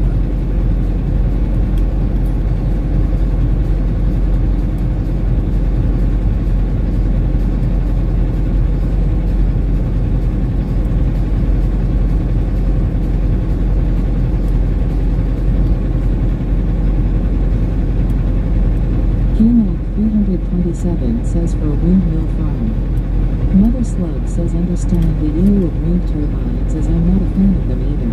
Says for a windmill farm. Mother Slug says understand the ew of wind turbines as I'm not a fan of them either.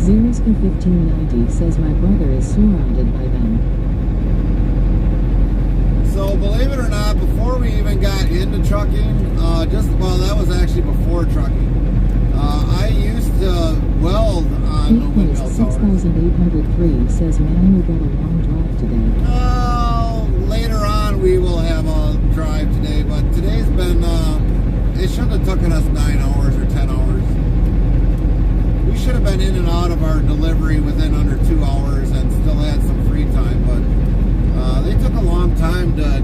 Zeroski 1590 says my brother is surrounded by them. So believe it or not, before we even got into trucking, that was actually before trucking. I used to weld on the windmill towers. 6803 says man you got a long drive today. Later on we will have a drive today, but today's been, it should have taken us 9 hours or 10 hours. We should have been in and out of our delivery within under 2 hours and still had some free time, but they took a long time to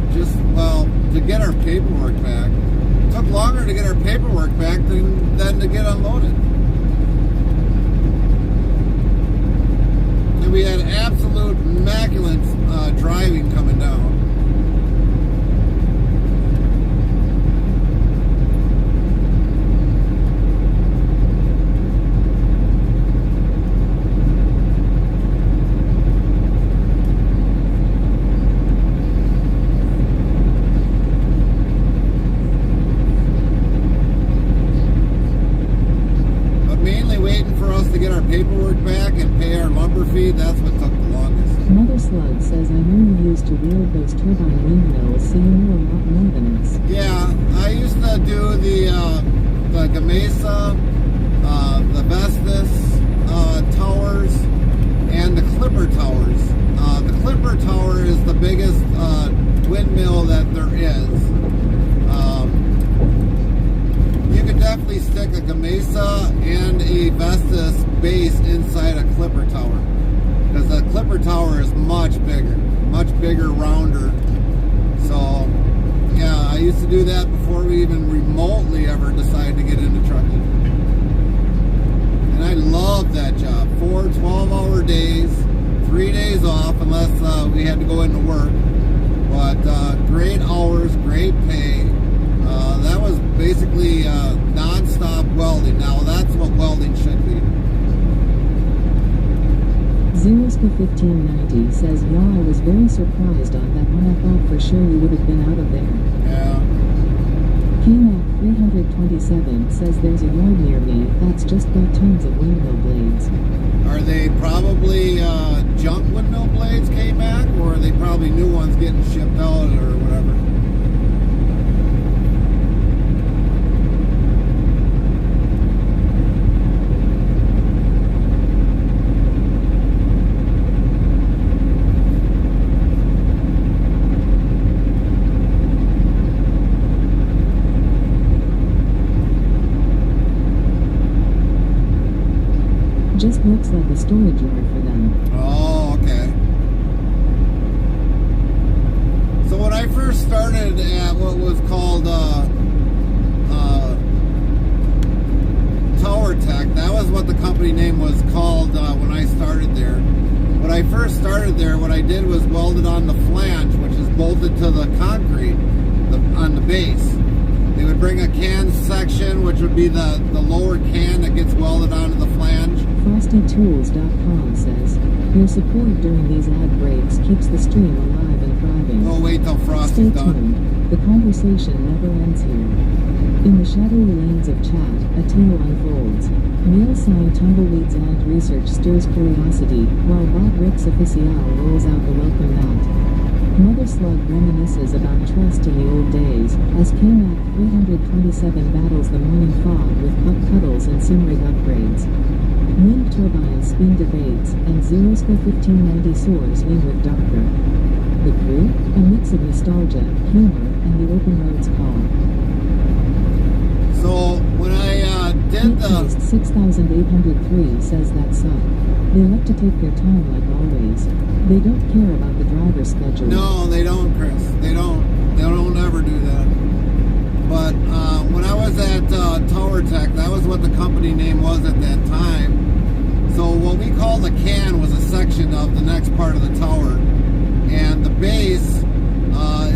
get our paperwork back. It took longer to get our paperwork back than to get unloaded. And we had absolute immaculate driving coming down. Paperwork back and pay our lumber fee, that's what took the longest. Mother Slug says I know you used to wield those turbine windmills, so you know a lot more than us. Yeah, I used to do the Gamesa, the Vestas towers, and the Clipper towers. The Clipper tower is the biggest windmill that there is. You could definitely stick a Gamesa and a Vestas base inside a Clipper tower, because the Clipper tower is much bigger, rounder. So yeah, I used to do that before we even remotely ever decided to get into trucking, and I loved that job. 4 12-hour days, 3 days off unless we had to go into work, but great hours, great pay. That was basically non-stop welding. Now that's what welding should be. Zeroska 1590 says, "Y'all, I was very surprised on that one. I thought for sure you would have been out of there." Yeah. KMAC 327 says there's a yard near me that's just got tons of windmill blades. Are they probably junk windmill blades, K-Mac, or are they probably new ones getting shipped out or whatever? Just looks like a storage yard for them. Oh, okay. So when I first started at what was called Tower Tech, that was what the company name was called when I started there. When I first started there, what I did was welded on the flange, which is bolted to the concrete on the base. They would bring a can section, which would be the lower can that gets welded onto the flange. FrostyTools.com says, your support during these ad breaks keeps the stream alive and thriving. We'll wait till Stay Frosty's done. tuned. The conversation never ends here. In the shadowy lanes of chat, a tale unfolds. Meal sign tumbleweeds and research stirs curiosity, while Bob Rick's official rolls out the welcome mat. Mother Slug reminisces about trust in the old days, as KMAC 327 battles the morning fog with pup cuddles and simrig upgrades. Wind turbine spin debates, and Xerosco 1590 soars windward darker. The crew? A mix of nostalgia, humor, and the open roads call. So when I did the 6803 says that suck. They like to take their time like always. They don't care about the driver's schedule. No, they don't, Chris. They don't ever do that. But when I was at Tower Tech, that was what the company name was at that time. So what we called the can was a section of the next part of the tower. And the base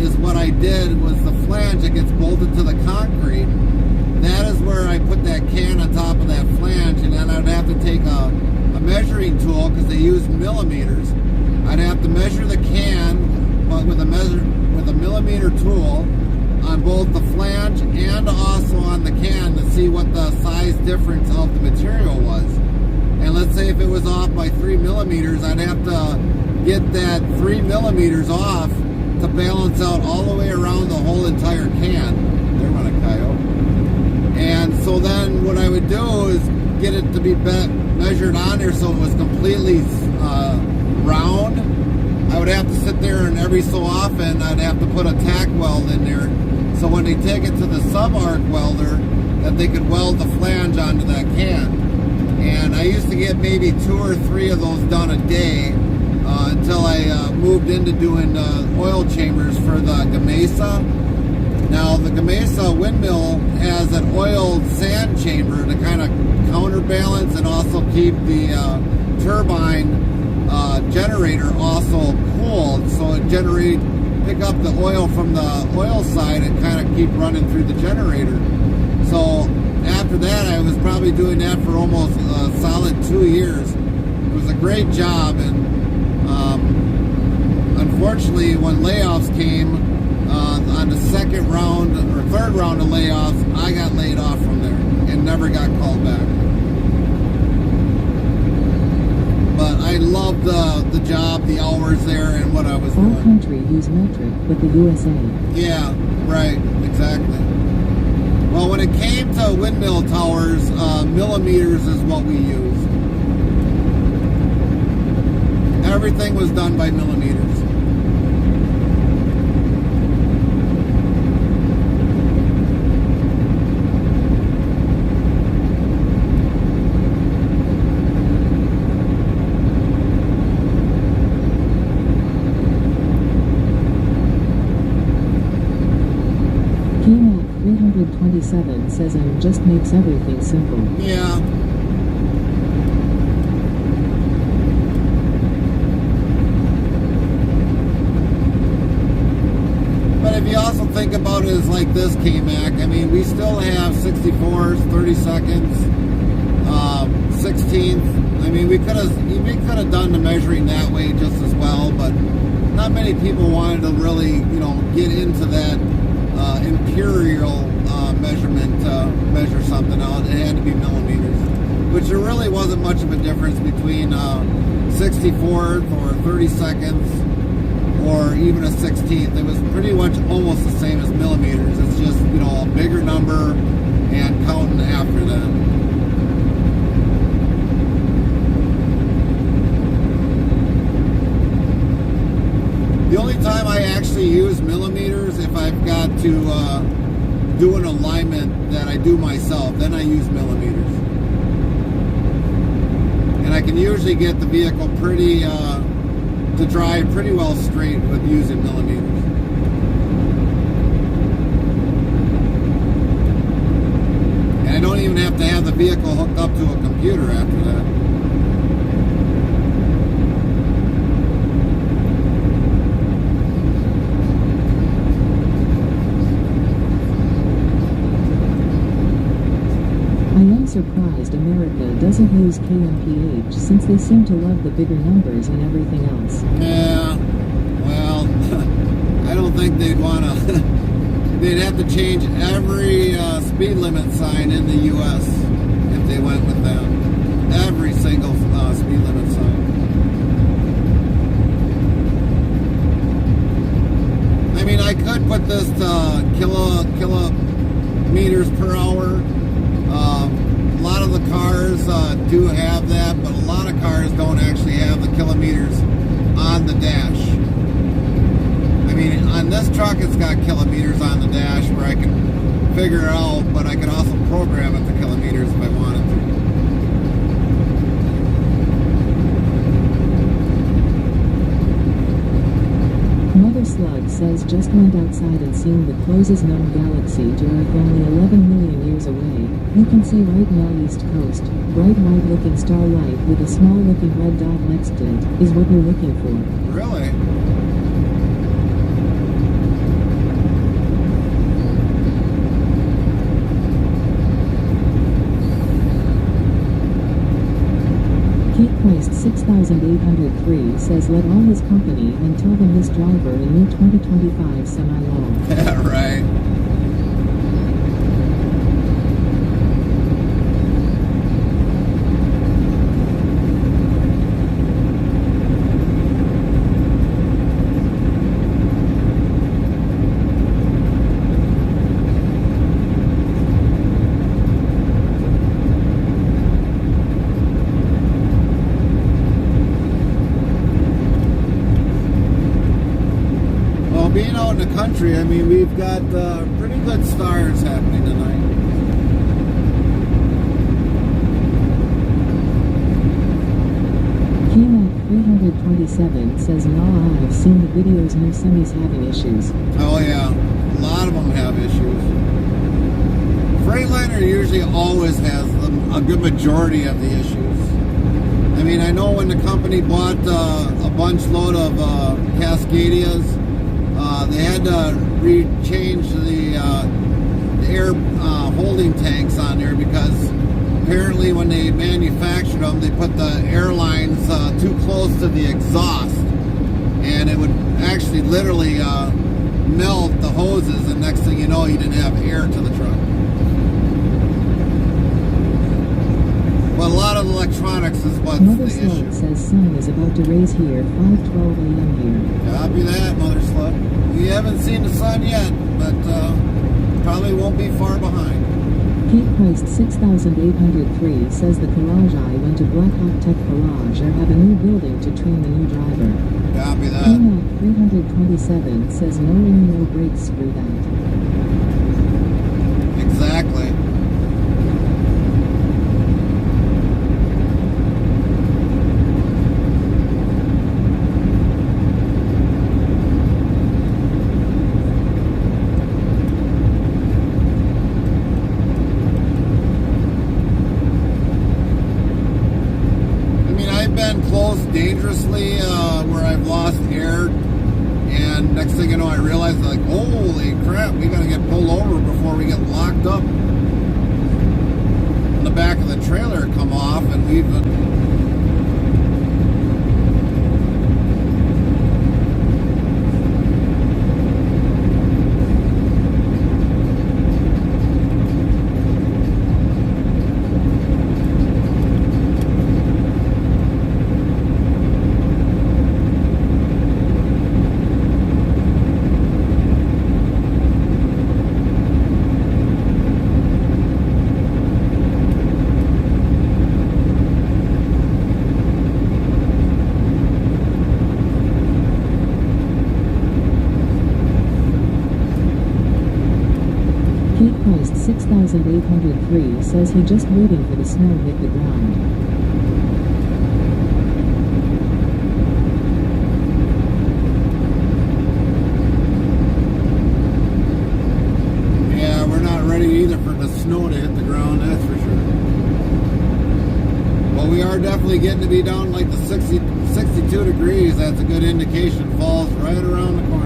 is what I did was the flange that gets bolted to the concrete. That is where I put that can on top of that flange, and then I'd have to take a measuring tool because they use millimeters. I'd have to measure the can, but with a millimeter tool on both the flange and also on the can to see what the size difference of the material was. And let's say if it was off by 3 millimeters, I'd have to get that 3 millimeters off to balance out all the way around the whole entire can. There went a coyote. And so then what I would do is get it to be measured on there so it was completely round. I would have to sit there, and every so often I'd have to put a tack weld in there so when they take it to the sub-arc welder that they could weld the flange onto that can. And I used to get maybe 2 or 3 of those done a day until I moved into doing oil chambers for the Gamesa. Now the Gamesa windmill has an oiled sand chamber to kind of counterbalance and also keep the turbine generator also cooled, so it pick up the oil from the oil side and kind of keep running through the generator. So after that, I was probably doing that for almost a solid 2 years. It was a great job, and unfortunately when layoffs came on the second round or third round of layoffs, I got laid off from there and never got called back. But I loved the job, the hours there, and what I was doing. All country use metric, but the USA. Yeah, right, exactly. Well, when it came to windmill towers, millimeters is what we used. Everything was done by millimeters. KMAC 327 says M just makes everything simple. Yeah. But if you also think about it as like this, KMAC, I mean, we still have 64s, 30 seconds, 16th. I mean, we could have done the measuring that way just as well, but not many people wanted to really, get into that imperial measurement to measure something out. It had to be millimeters, which there really wasn't much of a difference between 64th or 30 seconds or even a 16th. It was pretty much almost the same as millimeters. It's just, a bigger number and counting after that. The only time I actually use millimeters if I've got to do an alignment that I do myself, then I use millimeters. And I can usually get the vehicle pretty to drive pretty well straight with using millimeters. And I don't even have to have the vehicle hooked up to a computer after that. America doesn't use KMPH since they seem to love the bigger numbers and everything else. Yeah, well, I don't think they'd want to. They'd have to change every speed limit sign in the U.S. if they went with that. Every single speed limit sign. I mean, I could put this to kilometers per hour. A lot of the cars do have that, but a lot of cars don't actually have the kilometers on the dash. I mean, on this truck, it's got kilometers on the dash where I can figure it out, but I could also program it to kilometers if I wanted to. Mother Slug says just went outside and seen the closest known galaxy to Earth only 11 million years away. You can see right now East Coast, bright white looking starlight with a small looking red dot next to it, is what you're looking for. Really? Kate Christ 6803 says let all his company and tell them this driver a new 2025 semi-long. Yeah, right. Being out in the country, I mean, we've got pretty good stars happening tonight. KMAC 327 says nah, I've seen the videos new semis having issues. Oh yeah, a lot of them have issues. Freightliner usually always has a good majority of the issues. I mean, I know when the company bought a bunch load of Cascadias, they had to change the air holding tanks on there because apparently when they manufactured them, they put the air lines too close to the exhaust, and it would actually literally melt the hoses, and next thing you know, you didn't have air to the truck. But a lot of electronics is what's Mother the Slug issue. says sun is about to raise here 5:12 a.m. here. Copy that, Mother Slug. We haven't seen the sun yet, but probably won't be far behind. Kate Christ 6803 says the Collage I went to Blackhawk Tech Collage or have a new building to train the new driver. Copy that. KMAC 327 says no air, no brakes, screw that. Exactly. Dangerously where I've lost air, and next thing you know I realize like, holy crap, we gotta get pulled over before we get locked up. And the back of the trailer come off, and we've Kate Christ 6803 says he just waiting for the snow hit the ground. yeah, we're not ready either for the snow to hit the ground, that's for sure. But we are definitely getting to be down like the 62 degrees. That's a good indication. Fall's right around the corner.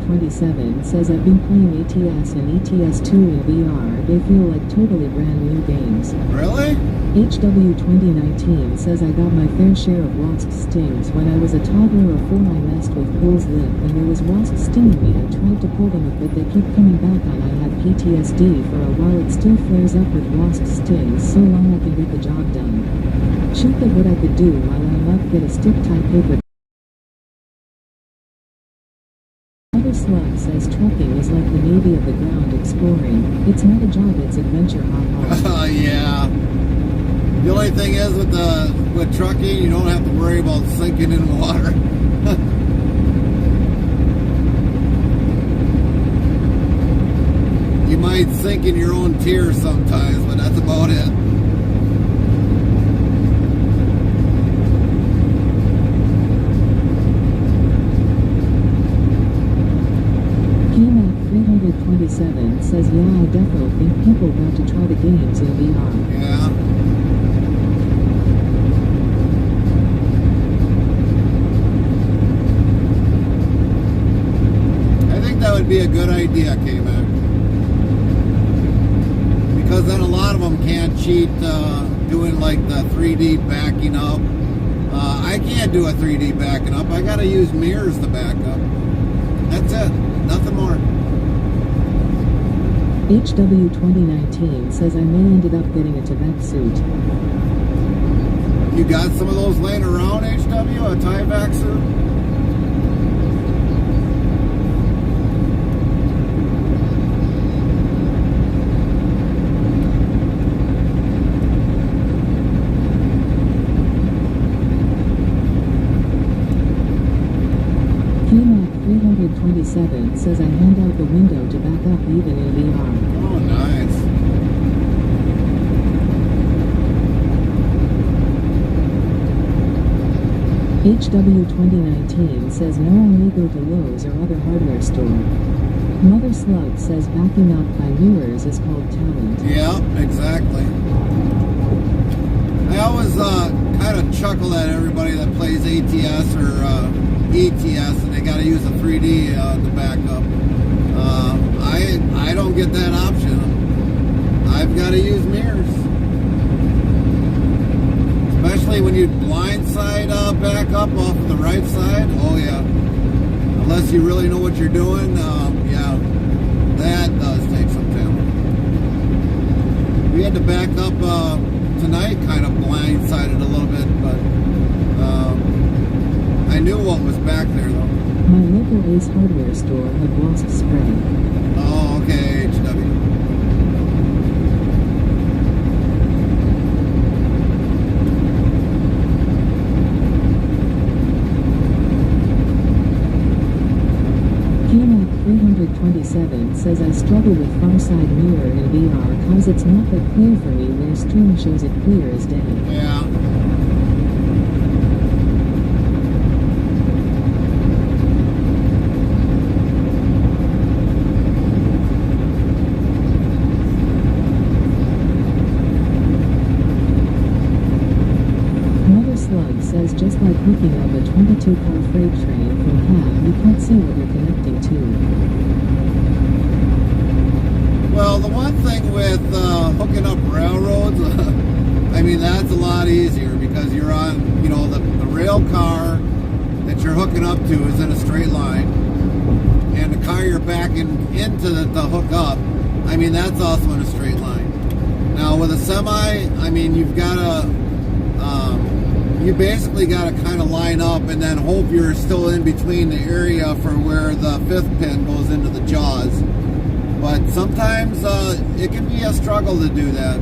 HW27 says I've been playing ATS and ETS2 in VR. They feel like totally brand new games. Really? HW2019 says I got my fair share of wasp stings. When I was a toddler or 4 I messed with Pool's lip and there was wasp stinging me. I tried to pull them up but they keep coming back on. I had PTSD for a while. It still flares up with wasp stings so long I can get the job done. Shoot at what I could do while I'm up, get a stick-tie paper. Other Slug says trucking is like the Navy of the ground exploring. It's not a job, it's adventure. Oh yeah. The only thing is with trucking, you don't have to worry about sinking in water. You might sink in your own tears sometimes, but that's about it. KMAC 327 says yeah, I definitely think people got to try the games in VR. Yeah. That would be a good idea, K-Mac. Because then a lot of them can't cheat doing like the 3D backing up. I can't do a 3D backing up. I gotta use mirrors to back up. That's it. Nothing more. HW2019 says I may ended up getting a Tyvek suit. You got some of those laying around, HW? A Tyvek suit? KMAC 327 says I hand out the window to back up even in VR. Oh, nice. HW2019 says no, I may go to Lowe's or other hardware store. Mother Slug says backing up by mirrors is called talent. Yeah, exactly. I always kind of chuckle at everybody that plays ATS or ETS and they got to use a 3D to back up. I don't get that option. I've got to use mirrors. Especially when you blindside back up off the right side. Oh yeah. Unless you really know what you're doing, yeah, that does take some talent. We had to back up tonight, kind of blindsided a little bit, but I knew what was back there though. My local Ace hardware store had wasp spray. Oh, okay, HW. KMAC 327 says I struggle with far side mirror in VR cause it's not that clear for me where stream shows it clear as day. Yeah. Mother Slug says just like hooking up a 22-car freight train from cab, you can't see what you're connecting to. Well, the one thing with hooking up railroads, I mean, that's a lot easier because you're on, you know, the rail car that you're hooking up to is in a straight line. And the car you're backing into the hook up, I mean, that's also in a straight line. Now, with a semi, I mean, you've got to, you basically got to kind of line up and then hope you're still in between the area for where the 5th pin goes into the jaws. But sometimes it can be a struggle to do that.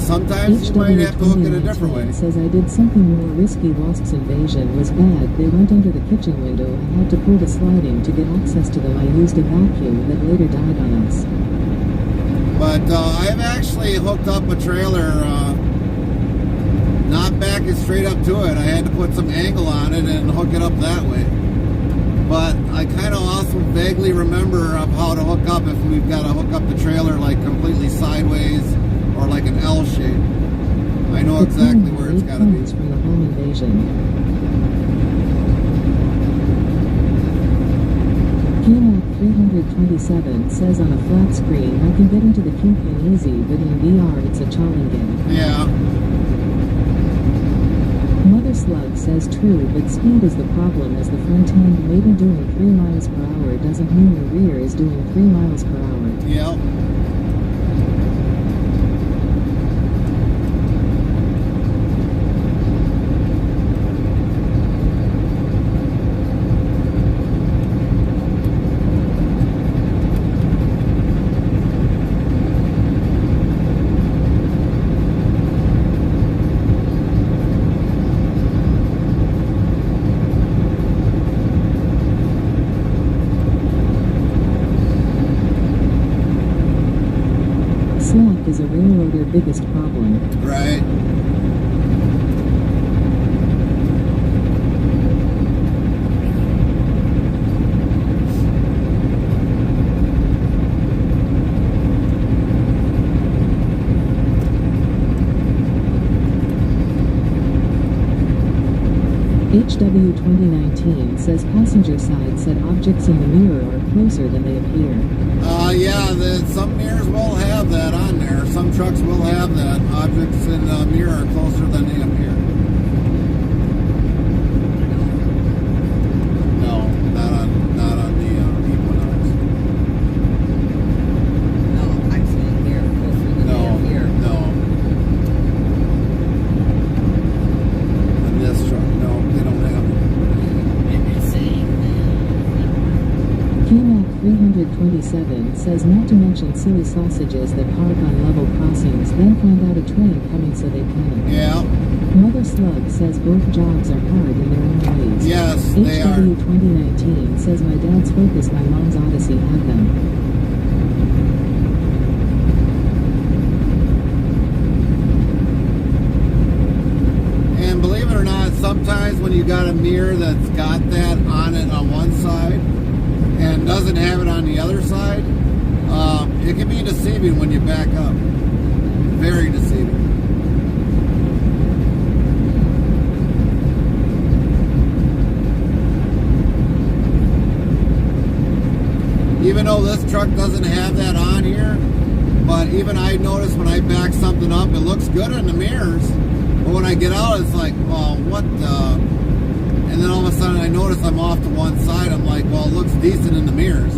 Sometimes you might have to hook it a different way. Says I did something more risky. Wasp's invasion was bad. They went under the kitchen window. I had to pull the sliding to get access to them. I used a vacuum that later died on us. But I've actually hooked up a trailer, not backing straight up to it. I had to put some angle on it and hook it up that way. But I kind of also vaguely remember of how to hook up if we've got to hook up the trailer like completely sideways or like an L shape. I know exactly where it's got to be. From the home invasion. 327 says on a flat screen I can get into the Kingpin easy, but in VR it's a challenge. Yeah. Mother Slug says true, but speed is the problem, as the front end maybe doing 3 miles per hour doesn't mean the rear is doing 3 miles per hour. Yep. Slack is a railroader biggest problem. Right. HW 2019 says passenger side said objects in the mirror are closer than they appear. Yeah, some mirrors will have that on there. Some trucks will have that. Objects in the mirror are closer than they appear. No, not on the Equinox. No, I'm saying here, closer than No, they appear. no. On this truck, no, they don't have it. KMAC 327 says not to mention silly sausages that park on level crossings then find out a train coming so they panic. Yeah. Mother Slug says both jobs are hard in their own ways. Yes, they are. HW 2019 says my dad's Focus, my mom's Odyssey had them. And believe it or not, sometimes when you got a mirror that's got that on it on one side and doesn't have it on the other side, it can be deceiving when you back up. Very deceiving. Even though this truck doesn't have that on here, but even I notice when I back something up, it looks good in the mirrors. But when I get out, it's like, well, what the? And then all of a sudden I notice I'm off to one side. I'm like, well, it looks decent in the mirrors.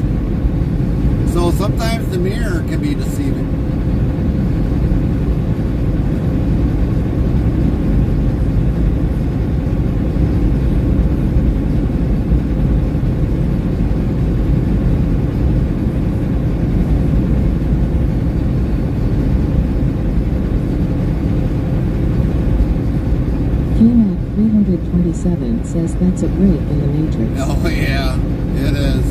So sometimes the mirror can be deceiving. KMAC 327 says that's a break in the Matrix. Oh yeah, it is.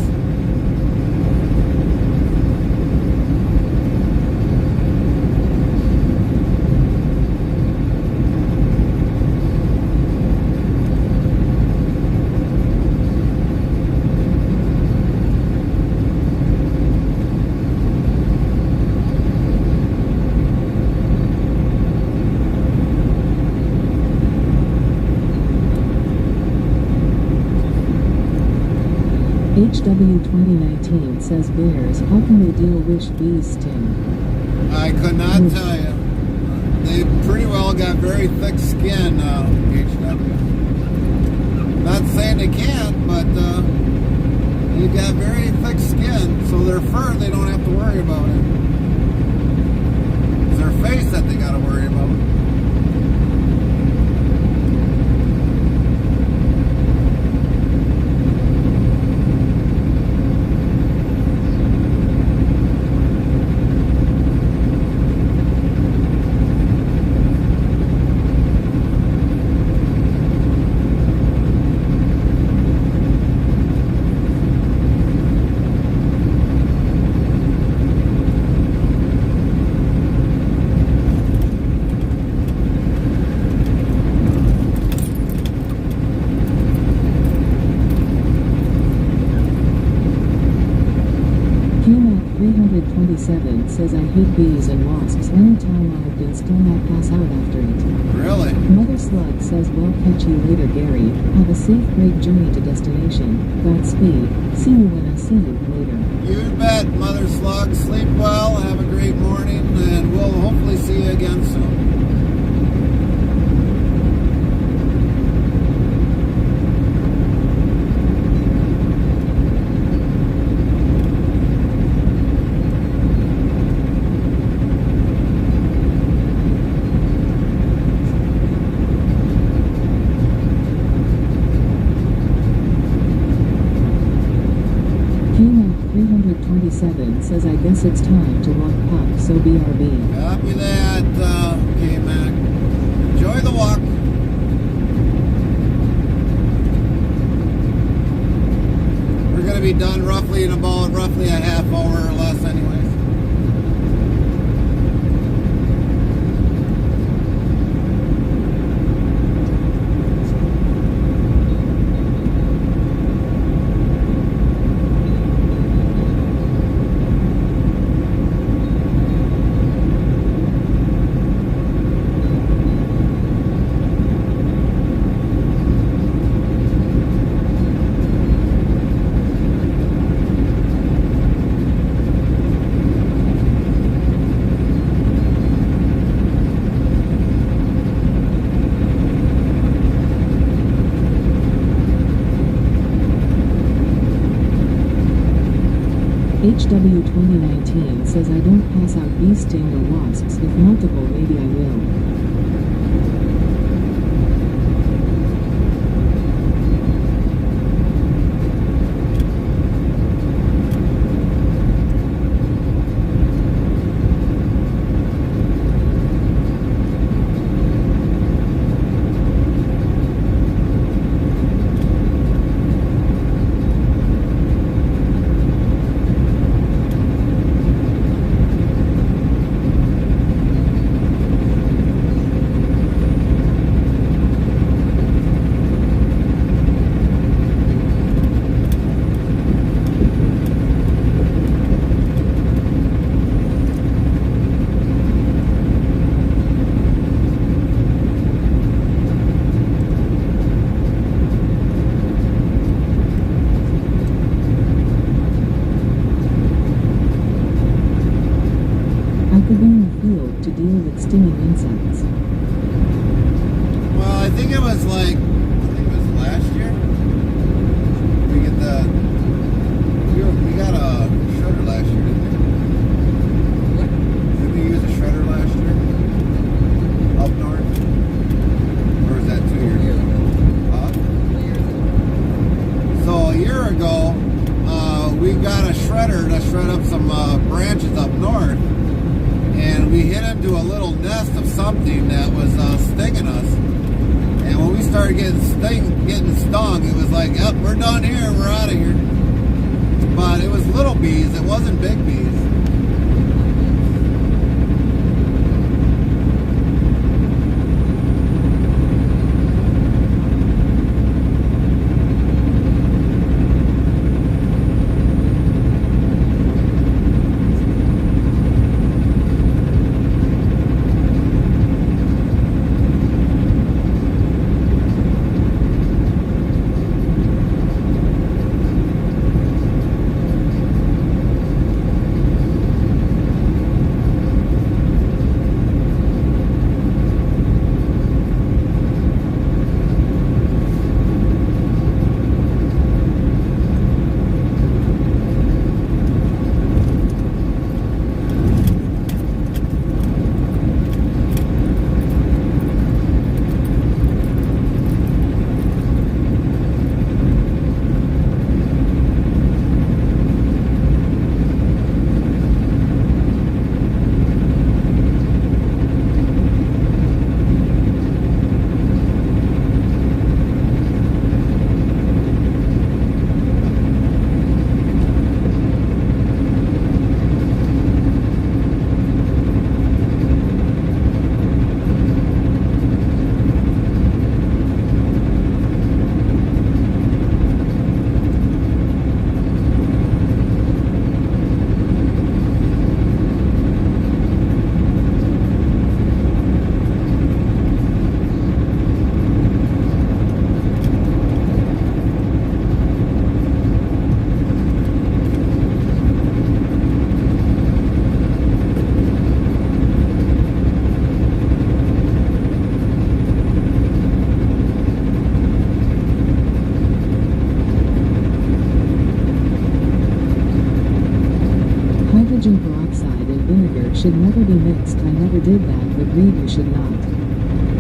HW 2019 says bears, how can they deal wish bees sting? I could not tell you. They pretty well got very thick skin, HW. Not saying they can't, but they got very thick skin, so their fur they don't have to worry about it. It's their face that they got to worry about. HW27 says I hate bees and wasps. Anytime I've been stung I pass out after it. Really? Mother Slug says well catch you later Gary. Have a safe great journey to destination. Godspeed. See you when I see you later. You bet, Mother Slug. Sleep well, have a great morning, and we'll hopefully see you again soon. Says I guess it's time to walk pup, so BRB. Copy that, K-Mac. Enjoy the walk. We're going to be done roughly in about roughly a half hour or less anyways. HW2019 says I don't pass out bee sting or wasps. If multiple, maybe I will. To deal with stinging insects. Well, I think it was last year. We got a shredder last year, didn't we? What? Didn't we use a shredder last year? Up north? Or was that 2 years ago? Huh? 2 years ago. So a year ago, we got a shredder to shred up some branches up north. And we hit into a little nest of something that was stinging us. And when we started getting stung, it was like, yep, we're done here, we're out of here. But it was little bees, it wasn't big bees. should never be mixed. I never did that, but read you should not.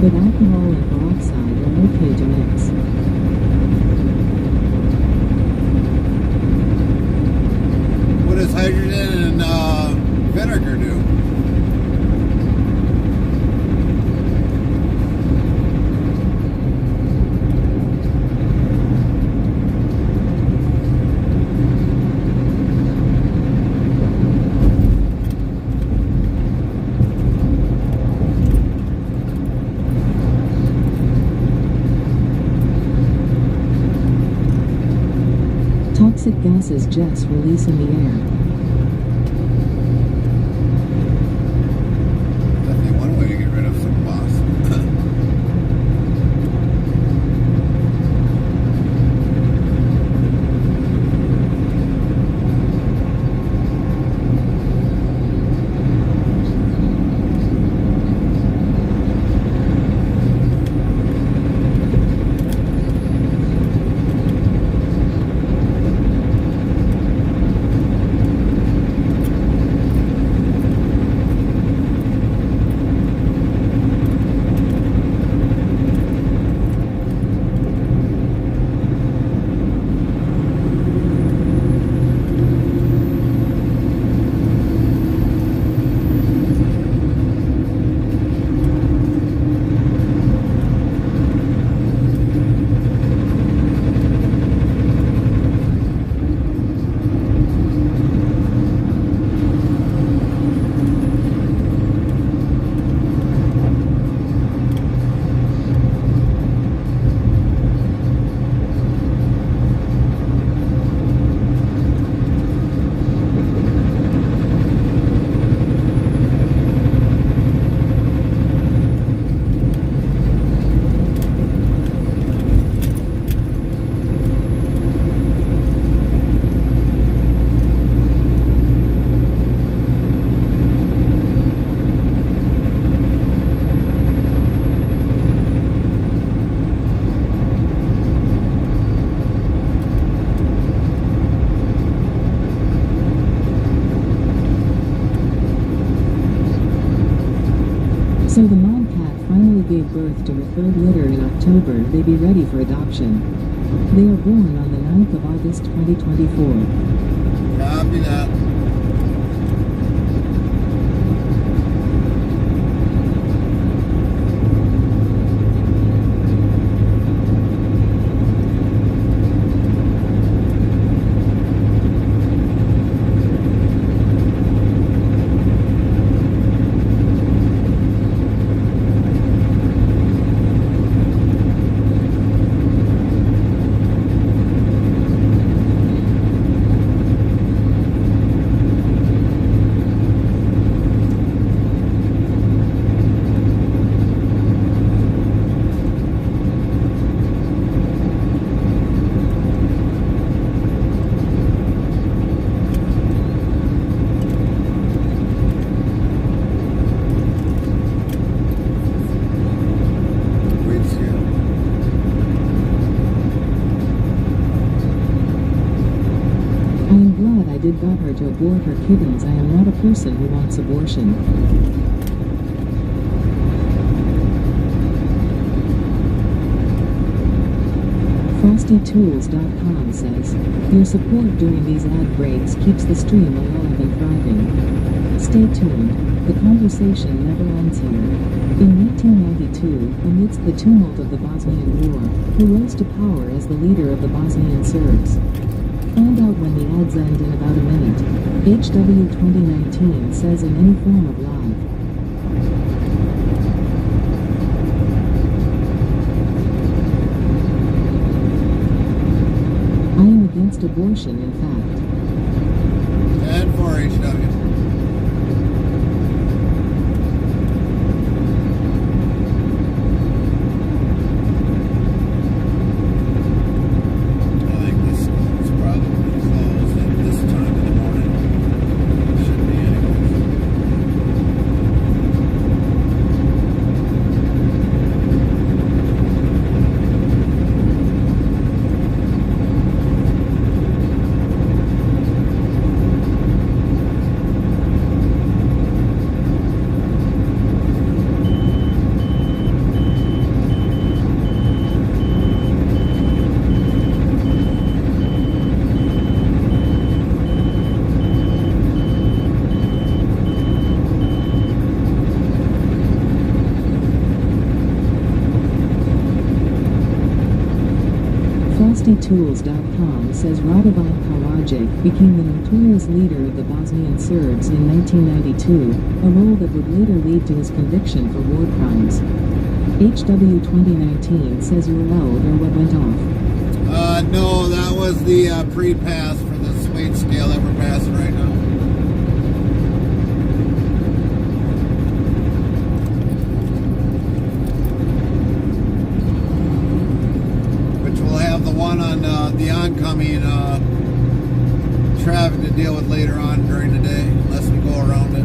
But alcohol and peroxide are okay to mix. What does hydrogen and vinegar do? Toxic gases jets release in the air. Definitely one way to get rid of some moss. So the mom cat finally gave birth to her third litter in October. They be ready for adoption. They are born on the 9th of August 2024. Copy that. Did got her to abort her kittens. I am not a person who wants abortion. FrostyTools.com says, your support during these ad breaks keeps the stream alive and thriving. Stay tuned, the conversation never ends here. In 1992, amidst the tumult of the Bosnian War, who rose to power as the leader of the Bosnian Serbs? Find out when the ads end in about a minute. HW 2019 says in any form of live. I am against abortion, in fact. And for HW. FrostyTools.com says Radovan Karadzic became the notorious leader of the Bosnian Serbs in 1992, a role that would later lead to his conviction for war crimes. HW 2019 says you're loud or what went off? No, that was the pre-pass for the weight scale that we're passing right now. Which will have the one on the oncoming traffic to deal with later on during the day, unless we go around it.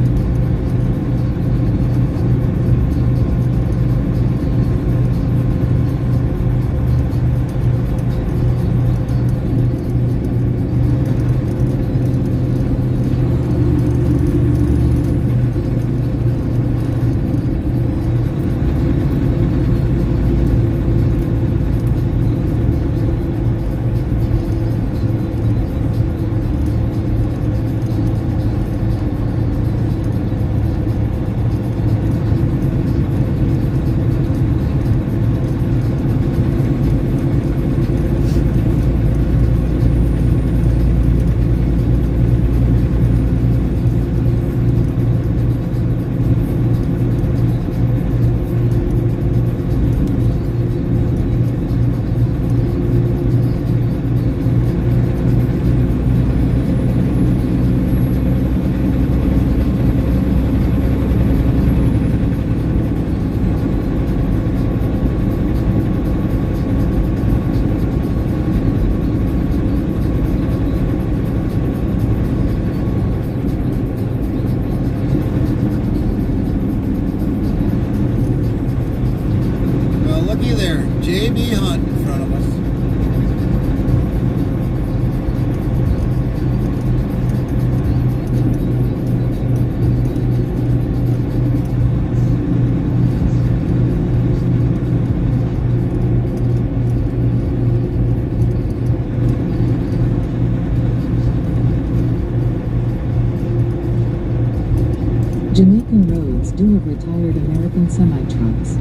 Jamaican roads do have retired American semi-trucks.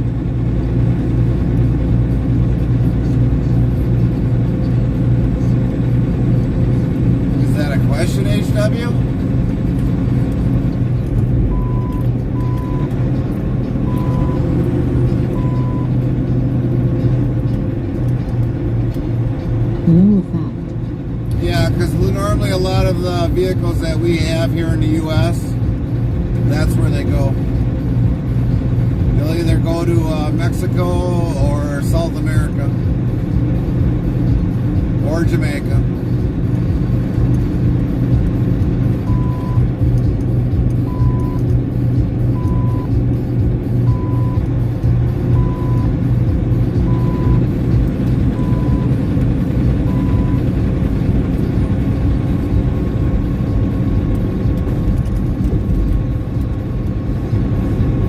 Is that a question, HW? No fact. Yeah, because normally a lot of the vehicles that we have here in the U.S., that's where they go. They'll either go to Mexico or South America or Jamaica.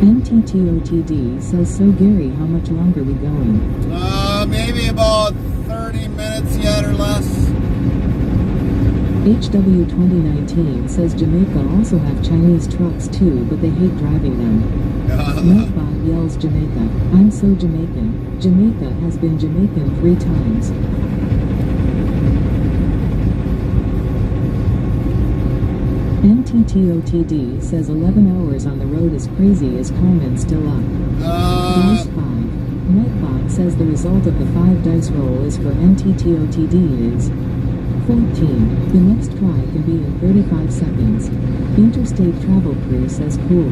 NTTOTD says, so Gary, how much longer we going? Maybe about 30 minutes yet or less. HW 2019 says Jamaica also have Chinese trucks too, but they hate driving them. Nightbot yells Jamaica, I'm so Jamaican. Jamaica has been Jamaican 3 times. NTTOTD says 11 hours on the road is crazy. Is Carmen still up? Dice 5. Nightbot says the result of the 5 dice roll is for NTTOTD is 14. The next try can be in 35 seconds. Interstate Travel Crew says cool.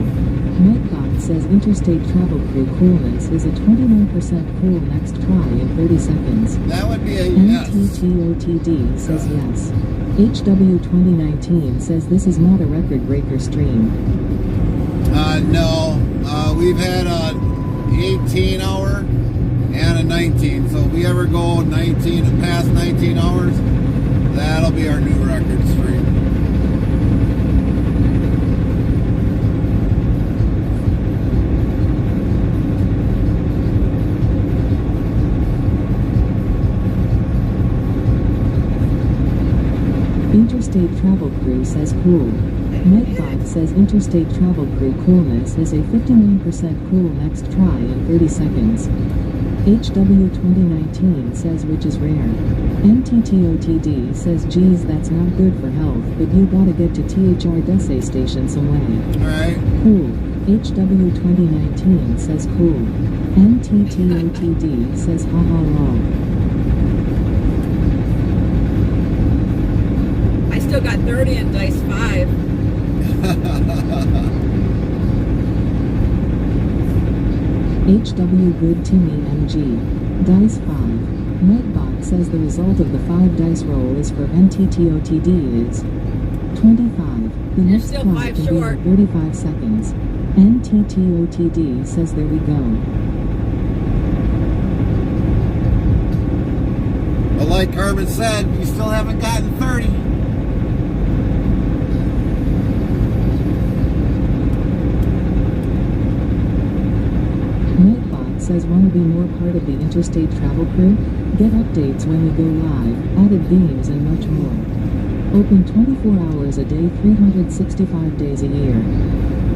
Nightbot says Interstate Travel Crew coolness is a 21% cool next try in 30 seconds. That would be a yes. NTTOTD says yes. HW 2019 says this is not a record breaker stream. No. We've had a 18 hour and a 19. So if we ever go 19 and past 19 hours, that'll be our new record stream. Interstate Travel Crew says cool. Nightbot says Interstate Travel Crew coolness is a 59% cool next try in 30 seconds. HW 2019 says which is rare. MTTOTD says geez that's not good for health, but you gotta get to THR Dessay station some way. Alright. Cool. HW 2019 says cool. MTTOTD says haha lol. I still got 30 in dice 5. HW Good Timmy MG. Dice 5. Nightbot says the result of the 5 dice roll is for NTTOTD is 25. The You're next still try 5 can be short. in 35 seconds. NTTOTD says there we go. But like Carmen said, you still haven't gotten 30. Nightbot says wanna be more part of the interstate travel crew? Get updates when we go live, added games and much more. Open 24 hours a day 365 days a year.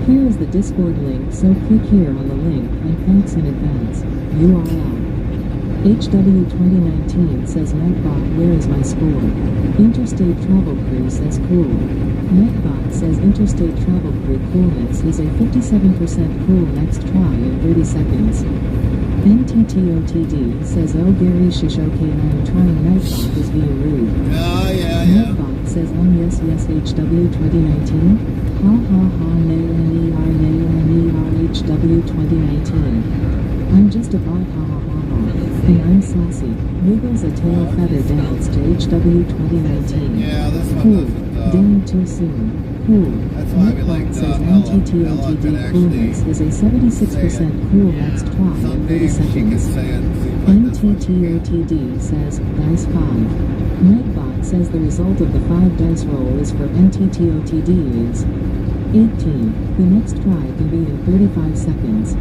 Here is the Discord link, so click here on the link and thanks in advance. URL. HW 2019 says Nightbot where is my score? Interstate Travel Crew says cool. Nightbot says Interstate Travel Crew coolness is a 57% cool next try in 30 seconds. NTTOTD says oh Gary shish okay I'm trying Nightbot is being rude. Yeah. Nightbot says yes HW 2019? Ha ha ha NER HW 2019. I'm just a bot ha ha ha ha. And I'm saucy. Wiggles a tail feather dance to HW 2019. Yeah, this one Cool. doesn't, Dang too soon. Cool. That's why we like Nightbot says Ella. Ella NTTOTD can coolness is a 76% cool next try in some 30 names she can seconds. say it. Seems like this one's weird. NTTOTD says dice 5. Nightbot says the result of the 5 dice roll is for NTTOTD is 18. The next try can be in 35 seconds.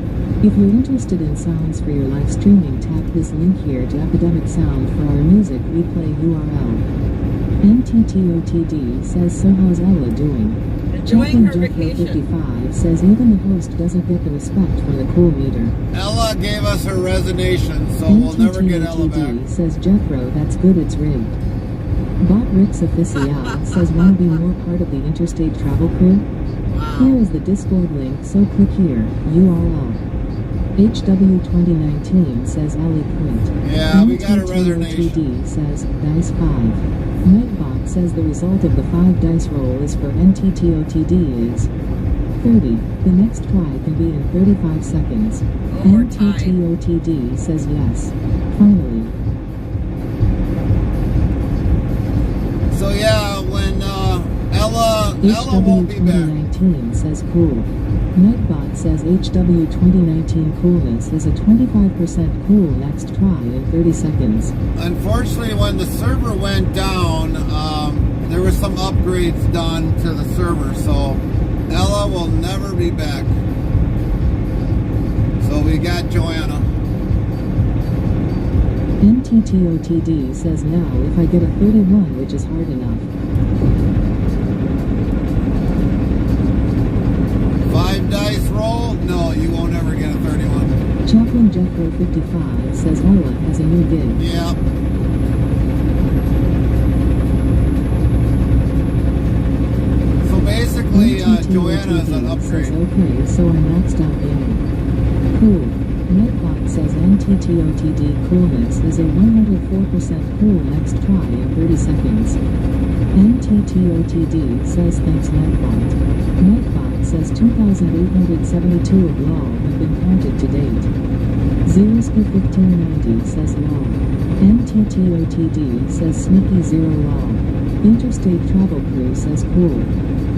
If you're interested in sounds for your live streaming, tap this link here to Epidemic Sound for our music replay URL. NTTOTD says so how's Ella doing? Enjoying her Chaplain vacation. Jethro 55 says even the host doesn't get the respect from the cool meter. Ella gave us her resignation, so we'll never get Ella back. NTTOTD says Jethro that's good it's rigged. Bot Rix Official says wanna be more part of the interstate travel crew? Here is the Discord link, so click here, URL. HW 2019 says Ellie quit. Yeah, we got a resignation. NTTOTD says dice 5. Nightbot says the result of the 5 dice roll is for NTTOTD is 30. The next try can be in 35 seconds. Overtime. NTTOTD says yes. Finally. So yeah, when Ella HW won't be back. 2019 says cool. Nightbot says HW 2019 coolness is a 25% cool next try in 30 seconds. Unfortunately, when the server went down, there were some upgrades done to the server, so Ella will never be back. So we got Joanna. NTTOTD says now if I get a 31 which is hard enough. 5 dice roll? No, you won't ever get a 31. Chaplain Jethro 55 says Ella has a new gig. Yeah. So basically, Joanna is an NTTOTD says upgrade. okay so I maxed out yay. Cool. Nightbot says NTTOTD coolness is a 104% cool next try in 30 seconds. NTTOTD says thanks Nightbot. Nightbot says 2,872 of LOL have been counted to date. Zeroski 1590 says LOL. NTTOTD says Sneaky Zero LOL. Interstate Travel Crew says cool.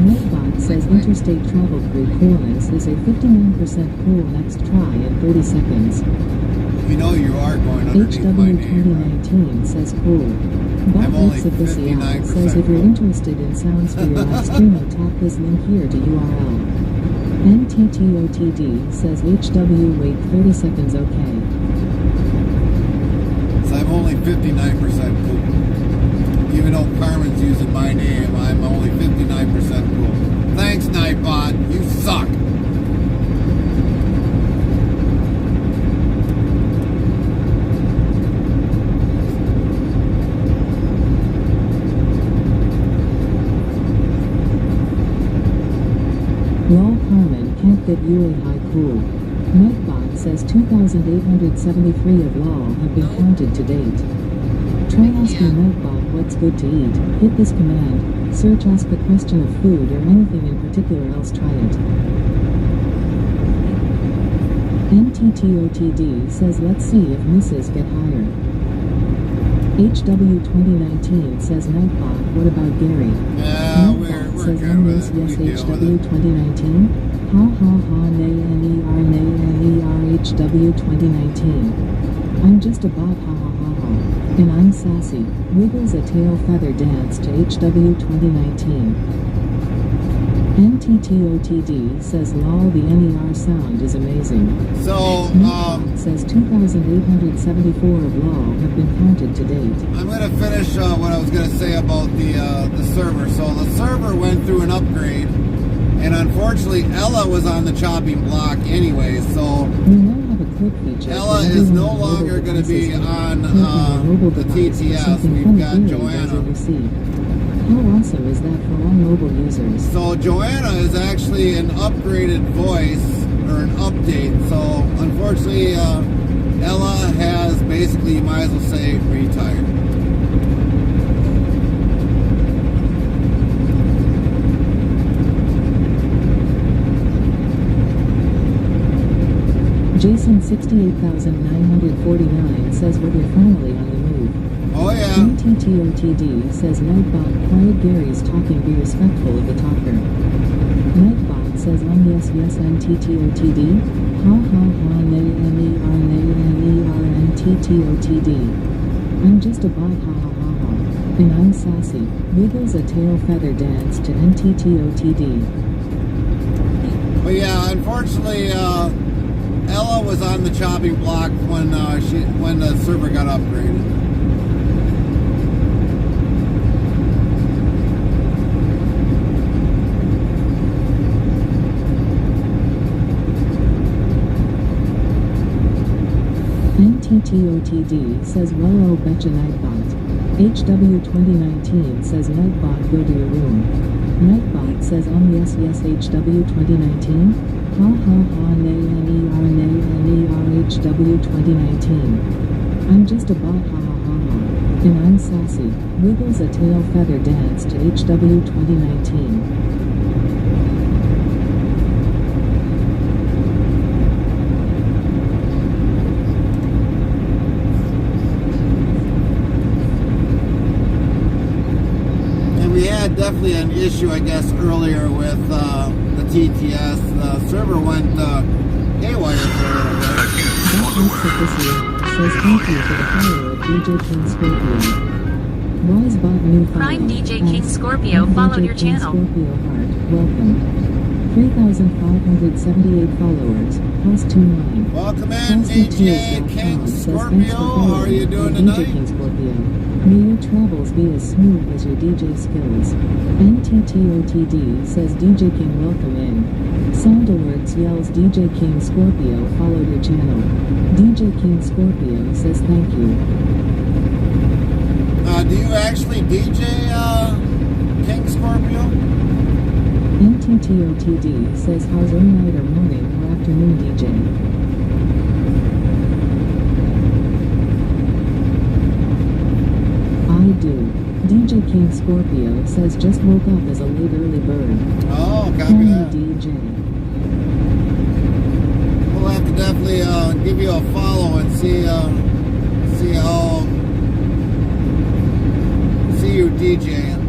Nightbot says Interstate Travel Crew coolness is a 59% cool next try in 30 seconds. You know you are going underneath my HW name, right? 2019 says cool. I'm only Bot Official 59% says if you're cool. interested in sounds for your live streaming, tap this link here to URL. NTTOTD says HW wait 30 seconds okay. So I'm only 59% cool. Even though Carmen's using my name, I'm only 59% cool. Thanks, Nightbot. You suck. Yui High Cool. Nightbot says 2,873 of LOL have been counted to date. Try asking Nightbot what's good to eat. Hit this command. Search ask the question of food or anything in particular, else try it. NTTOTD says let's see if misses get higher. HW 2019 says Nightbot, what about Gary? Yeah, Nightbot we're says good with yes, it. We yes, deal with HW it. 2019. Ha ha ha, nay, NER, HW 2019. I'm just a bot, ha ha ha ha. And I'm sassy. Wiggles a tail feather dance to HW 2019. NTTOTD says lol, the NER sound is amazing. So, Nightbot says 2,874 of LOL have been counted to date. I'm going to finish what I was going to say about the server. So the server went through an upgrade, and unfortunately Ella was on the chopping block anyway, so We now have a clip feature. Ella for is everyone no on longer mobile going to be devices. on Click your mobile the device for TTS. something We've funny got Gary does Joanna. oversee. How awesome is that for all mobile users? So Joanna is actually an upgraded voice, or an update. So unfortunately, Ella has basically, you might as well say, retired. Jason 68,949 says we're finally on the move. Oh yeah. NTTOTD says Nightbot, quiet Gary's talking, be respectful of the talker. Nightbot says yes yes NTTOTD. Ha ha ha, nay NER, NTTOTD. I'm just a bot, ha ha ha ha. And I'm sassy. Wiggles a tail feather dance to NTTOTD. But yeah, unfortunately, Ella was on the chopping block when the server got upgraded. NTTOTD says well, oh betcha Nightbot. HW 2019 says Nightbot, go to your room. Nightbot says yes yes HW 2019. Ha ha ha, nay NER, HW 2019. I'm just a bot, ha ha ha ha. And I'm sassy. Wiggles a tail feather dance to HW 2019. We had definitely an issue, I guess, earlier with the TTS. The server went haywire for a little bit. That looks at this year, says thank you for the follow of DJ King Scorpio. Wise bot new follow. Prime DJ King Asks, Scorpio I'm followed DJ your King channel. Scorpio Heart, welcome. 3,578 followers, plus 29. Welcome in, DJ King Scorpio. How are you doing DJ tonight? King Scorpio. May your travels be as smooth as your DJ skills. NTTOTD says DJ King welcome in. Sound Alerts yells DJ King Scorpio followed your channel. DJ King Scorpio says thank you. Do you actually DJ King Scorpio? NTTOTD says how's early night or morning or afternoon DJ? I do. DJ King Scorpio says just woke up as a late early bird. Oh, Call copy me that. DJ. We'll have to definitely give you a follow and see you DJing.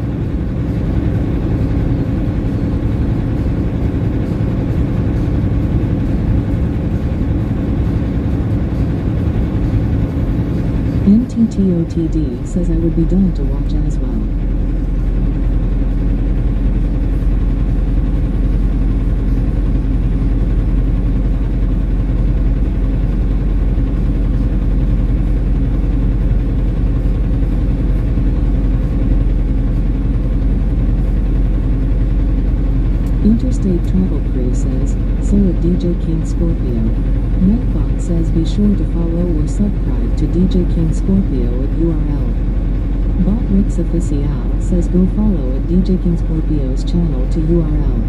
NTTOTD says I would be done to watch as well. Interstate Travel Crew says, so at DJ King Scorpio. Nightbot says be sure to follow or subscribe to DJ King Scorpio at URL. Bot Rix Official says go follow at DJ King Scorpio's channel to URL.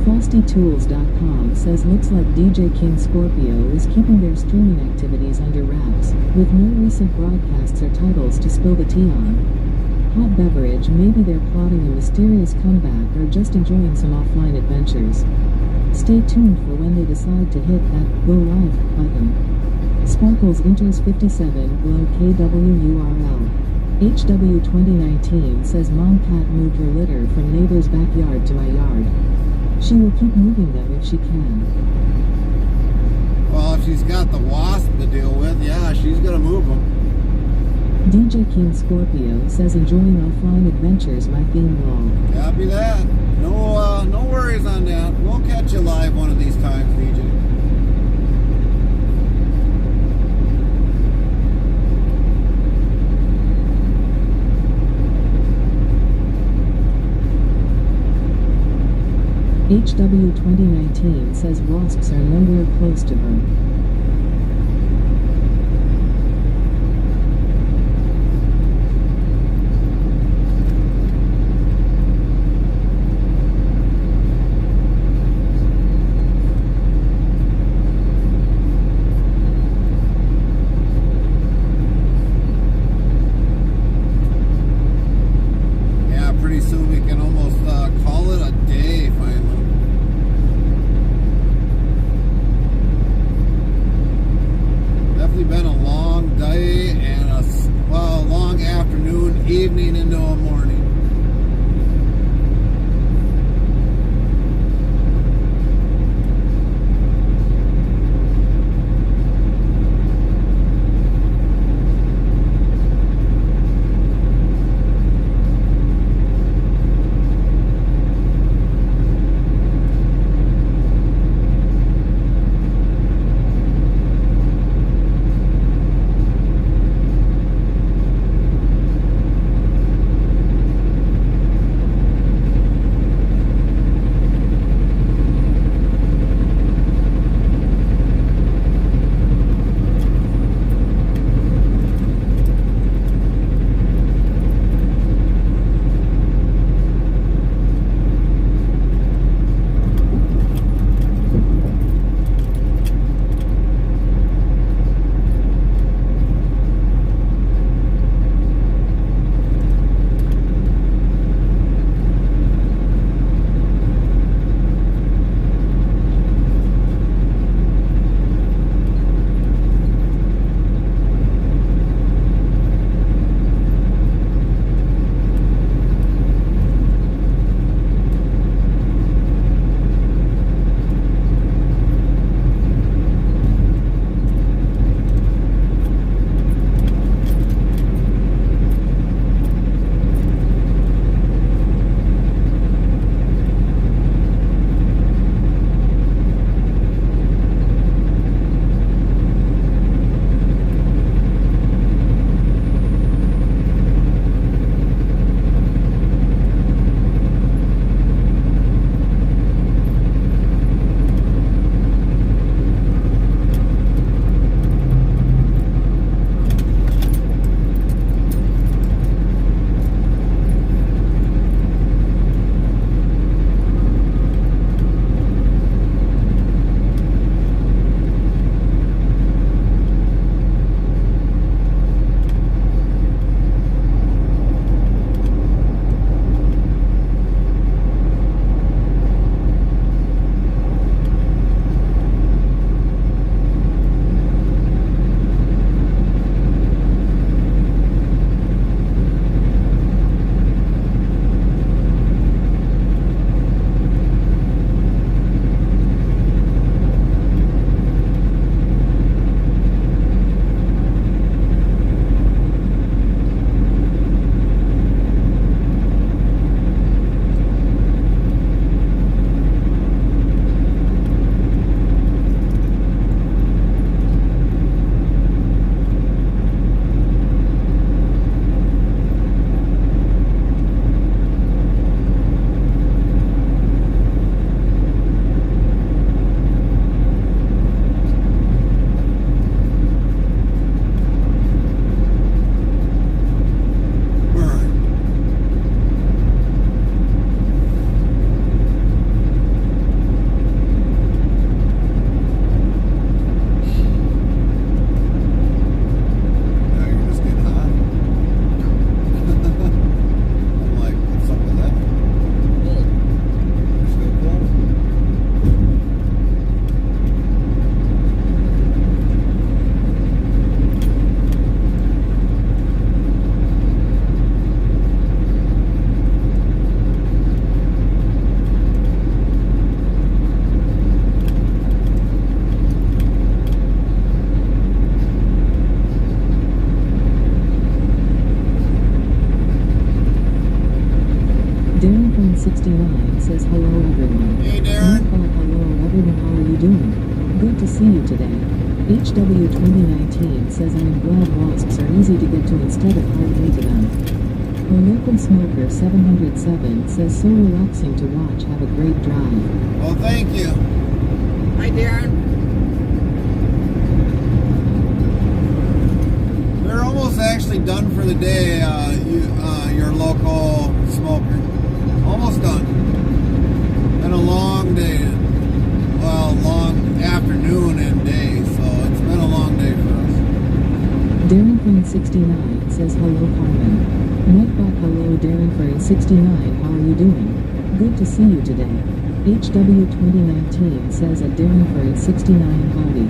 FrostyTools.com says looks like DJ King Scorpio is keeping their streaming activities under wraps, with no recent broadcasts or titles to spill the tea on. Hot beverage, maybe they're plotting a mysterious comeback or just enjoying some offline adventures. Stay tuned for when they decide to hit that Go Live button. Sparkles enters 57 below KWURL. HW 2019 says Mom Cat moved her litter from neighbor's backyard to my yard. She will keep moving them if she can. Well, if she's got the wasp to deal with, yeah, she's gonna move them. DJ King Scorpio says enjoying offline adventures my theme lol. Copy that. No worries on that. We'll catch you live one of these times, DJ. HW 2019 says wasps are nowhere close to her. Yeah, pretty soon we can almost call it a day finally. Definitely been a long day and a long afternoon, evening into a morning. Darren69 says hello everyone. Hey, Darren. Hello everyone, how are you doing? Good to see you today. HW2019 says I'm glad wasps are easy to get to instead of hard to get to them. Our local smoker 707 says so relaxing to watch, have a great drive. Well, thank you. Hi, Darren. We're almost actually done for the day, your local smoker. Almost done. Been a long day. Well, long afternoon and day, so it's been a long day for us. DarrenFern69 says hello Carmen. Nightbot hello DarrenFern69, how are you doing? Good to see you today. HW2019 says at DarrenFern69 howdy.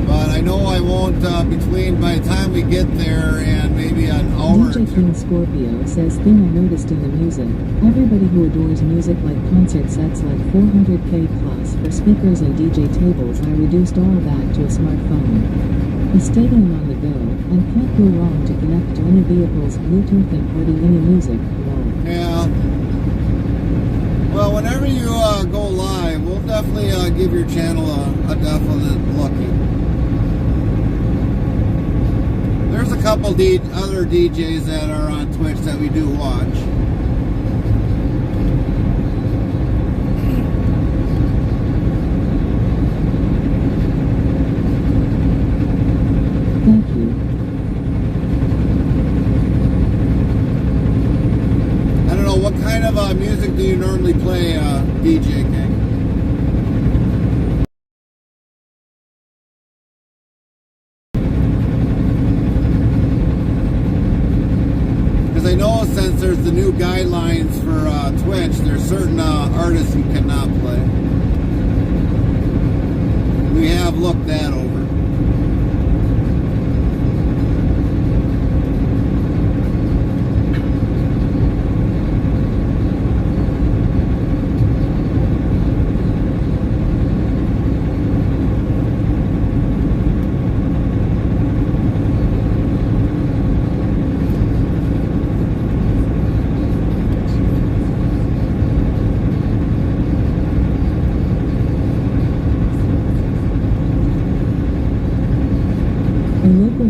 But I know I won't, between, by the time we get there and maybe an hour or DJ two. King Scorpio says thing I noticed in the music, everybody who adores music like concert sets like 400k plus for speakers and DJ tables, I reduced all that to a smartphone. A stadium on the go, and can't go wrong to connect to any vehicles, Bluetooth and party any music, lol. Yeah. Well, whenever you go live, we'll definitely give your channel a definite looking. There's a couple other DJs that are on Twitch that we do watch. Thank you. I don't know, what kind of music do you normally play, DJ King? Because I know since there's the new guidelines for Twitch, there's certain artists you cannot play. We have looked that over.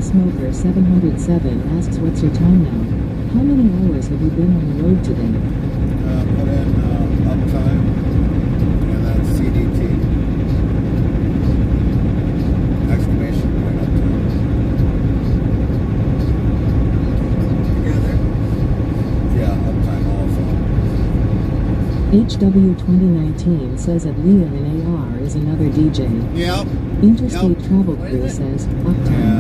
Smoker 707 asks what's your time now? How many hours have you been on the road today? Put in uptime, and that's CDT. Exclamation point uptime. Together? Yeah, uptime also. HW2019 says that Liam in AR is another DJ. Yep. Interstate Travel Crew says, uptime.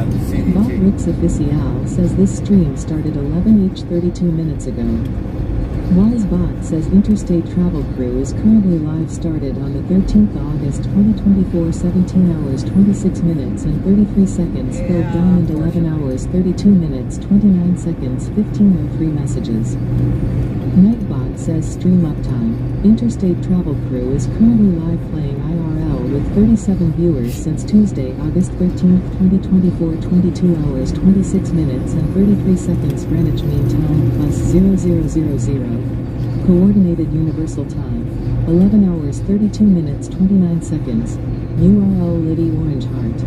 Bob Ricks Official says this stream started 11h 32 minutes ago. WiseBot says Interstate Travel Crew is currently live, started on the 13th August 2024, 17 hours 26 minutes and 33 seconds, filled Diamond 11 hours 32 minutes 29 seconds, 1503 messages. Nightbot says stream uptime. Interstate Travel Crew is currently live playing IRL with 37 viewers since Tuesday, August 13th, 2024, 22 hours 26 minutes and 33 seconds Greenwich Mean Time plus 0000. Coordinated Universal Time. 11 hours 32 minutes 29 seconds. URL Liddy Orange Heart.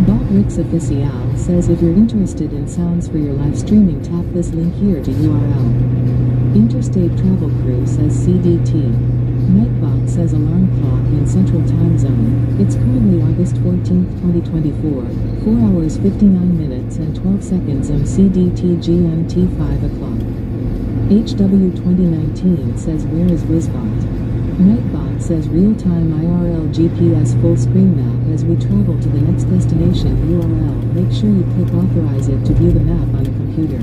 Bob Ricks Official says if you're interested in sounds for your live streaming, tap this link here to URL. Interstate Travel Crew says CDT. Nightbot says alarm clock in Central Time Zone. It's currently August 14th, 2024, 4 hours 59 minutes and 12 seconds MCDT GMT 5 o'clock. HW2019 says where is WizBot? Nightbot says real-time IRL GPS full screen map as we travel to the next destination URL. Make sure you click authorize it to view the map on a computer.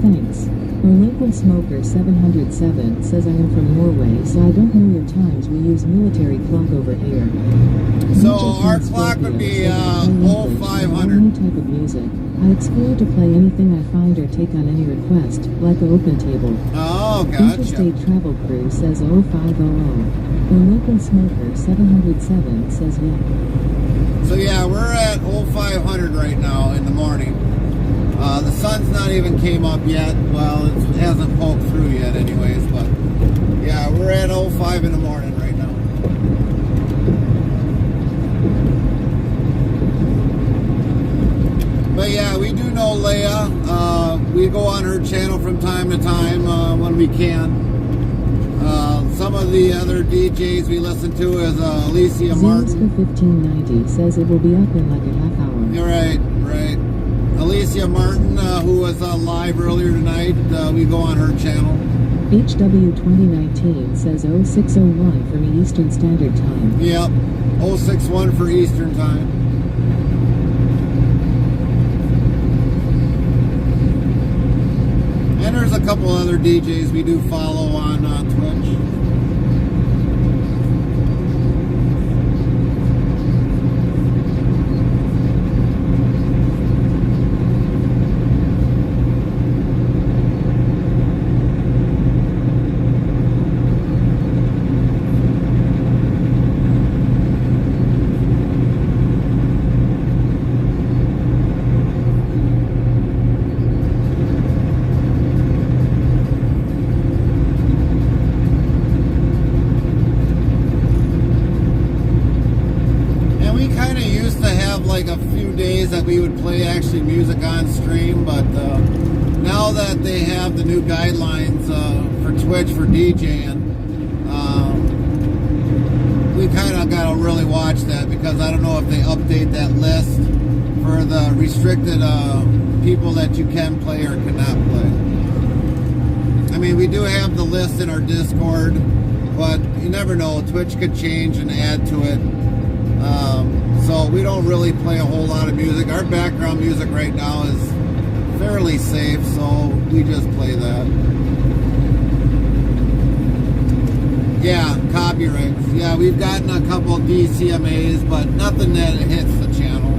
Thanks. Our local smoker 707 says I am from Norway, so I don't know your times. We use military clock over here. So our clock would be 0500. Any type of music. I explore to play anything I find or take on any request, like a open table. Oh, gotcha. Interstate Travel Crew says 0500. Our local smoker 707 says yeah. So yeah, we're at 0500 right now in the morning. The sun's not even came up yet. Well, it hasn't poked through yet anyways, but yeah, we're at 05 in the morning right now. But yeah, we do know Leia. We go on her channel from time to time when we can. Some of the other DJs we listen to is Alicia Martin. for 1590 says it will be up in like a half hour. You're right. Alicia Martin, who was live earlier tonight, we go on her channel. HW 2019 says 0601 for me Eastern Standard Time. Yep, 061 for Eastern Time. And there's a couple other DJs we do follow on Twitch. That we would play actually music on stream, but now that they have the new guidelines for Twitch for DJing, we kind of got to really watch that, because I don't know if they update that list for the restricted people that you can play or cannot play. I mean, we do have the list in our Discord, but you never know, Twitch could change and add to it. So we don't really play a whole lot of music. Our background music right now is fairly safe, so we just play that. Yeah, copyrights. Yeah, we've gotten a couple DCMAs, but nothing that hits the channel.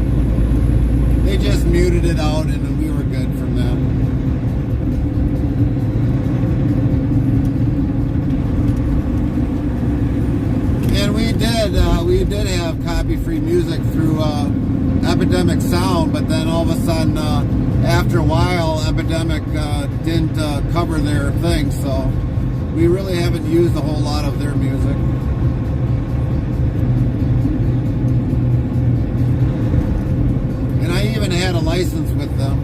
They just muted it out and we were good from that. We did have copy-free music through Epidemic Sound, but then all of a sudden, after a while, Epidemic didn't cover their thing, so we really haven't used a whole lot of their music. And I even had a license with them.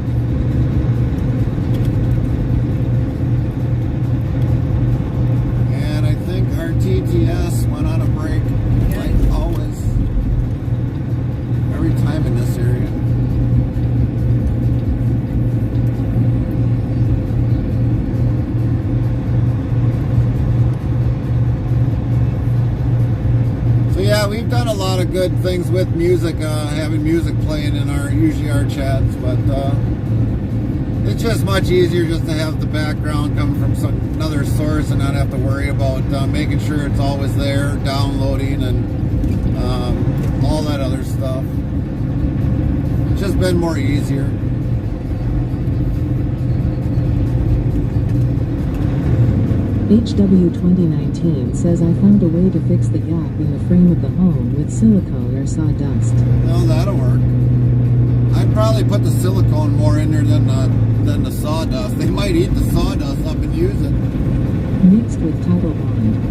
And I think our TTS went on a break. Always. Every time in this area. So yeah, we've done a lot of good things with music, having music playing in usually our chats, but it's just much easier just to have the background come from another source and not have to worry about making sure it's always there, downloading and all that other stuff. It's just been more easier. HW 2019 says I found a way to fix the gap in the frame of the home with silicone or sawdust. No, that'll work. I'd probably put the silicone more in there than the sawdust. They might eat the sawdust up and use it. Mixed with title bond.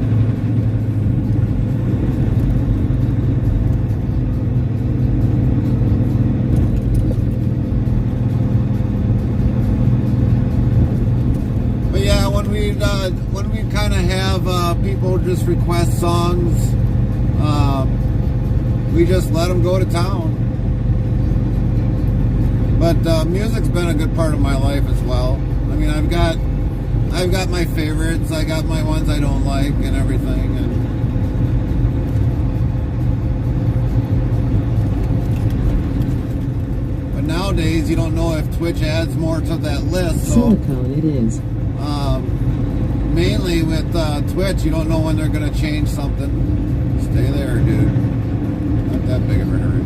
When we kind of have people just request songs, we just let them go to town. But music's been a good part of my life as well. I mean, I've got my favorites, I got my ones I don't like and everything. But nowadays, you don't know if Twitch adds more to that list. So, silicone it is. Mainly with Twitch, you don't know when they're going to change something. Stay there, dude. Not that big of a hurry.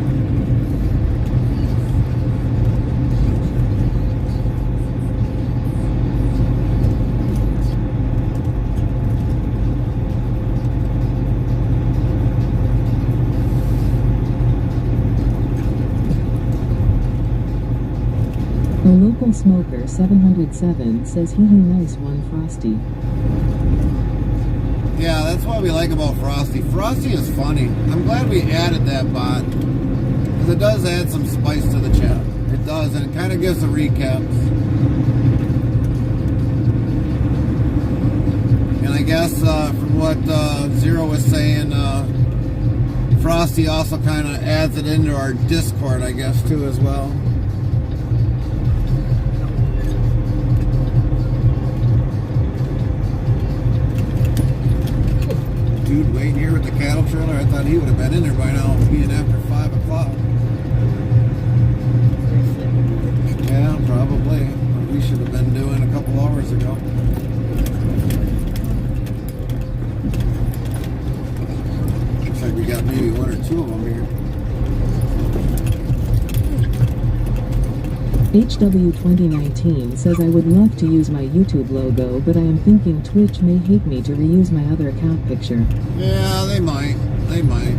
A local smoker 707 says he nice one Frosty. Yeah, that's what we like about Frosty. Frosty is funny. I'm glad we added that bot, because it does add some spice to the chat. It does, and it kind of gives the recaps. And I guess from what Zero was saying, Frosty also kind of adds it into our Discord, I guess, too, as well. Dude waiting here with the cattle trailer, I thought he would have been in there by now, being after 5 o'clock. Yeah, probably. We should have been doing a couple hours ago. Looks like we got maybe 1 or 2 of them here. HW2019 says I would love to use my YouTube logo, but I am thinking Twitch may hate me to reuse my other account picture. Yeah, they might. They might.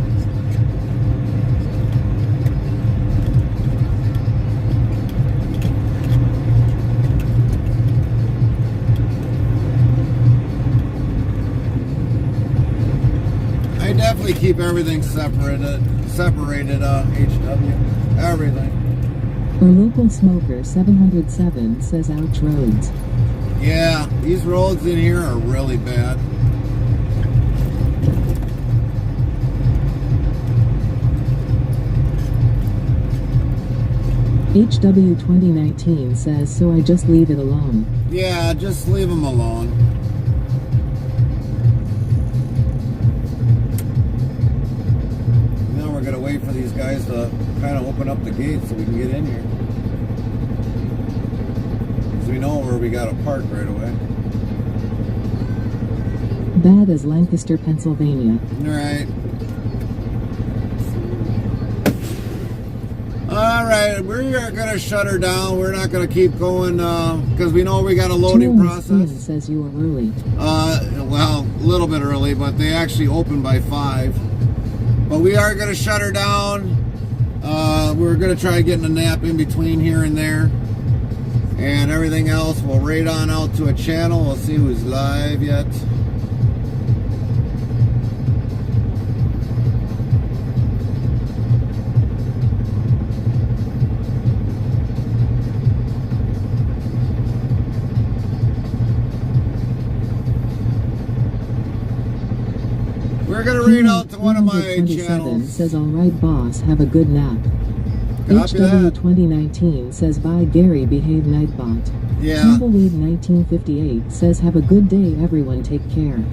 I definitely keep everything separated, HW. Everything. A local smoker 707 says ouch roads. Yeah, these roads in here are really bad. HW2019 says so I just leave it alone. Yeah, just leave them alone. Now we're gonna wait for these guys to kind of open up the gates so we can get in here. Because we know where we gotta park right away. Bad as Lancaster, Pennsylvania. Alright. Alright, we are gonna shut her down. We're not gonna keep going because we know we got a loading process. Says you are early. Well, a little bit early, but they actually open by 5. But we are gonna shut her down. We're gonna try getting a nap in between here and there. And everything else, we'll raid on out to a channel. We'll see who's live yet. We're gonna read out to one of my channels. Says alright boss, have a good nap. Copy that. HW2019 says bye Gary, behave Nightbot. Yeah. Tumbleweed 1958 says have a good day everyone, take care.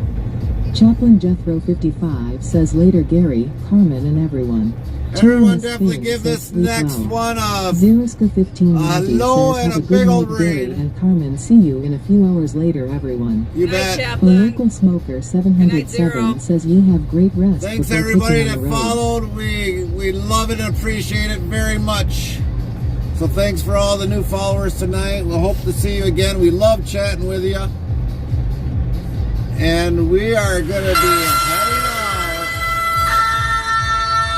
Chaplain Jethro 55 says later Gary, Carmen and everyone. Everyone Terrence definitely Finn give says this sleep next well. one a Zeruska 1590 hello says and have a a good big old night Gary raid. and Carmen, see you in a few hours later everyone. You Night, bet. A Chaplain. local smoker Good 707 Zero. says ye have great rest. Thanks before everybody taking that on the road. followed. We love it and appreciate it very much. So thanks for all the new followers tonight. We'll hope to see you again. We love chatting with you. And we are going to be heading out.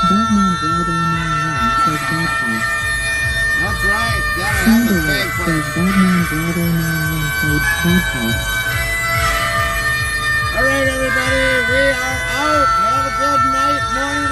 Batman Brad 091 says bad fights. That's right. Gotta have the Thunderwolf big says fight. Batman Brad 091 played bad fights. All right, everybody. We are out. Have a good night, morning,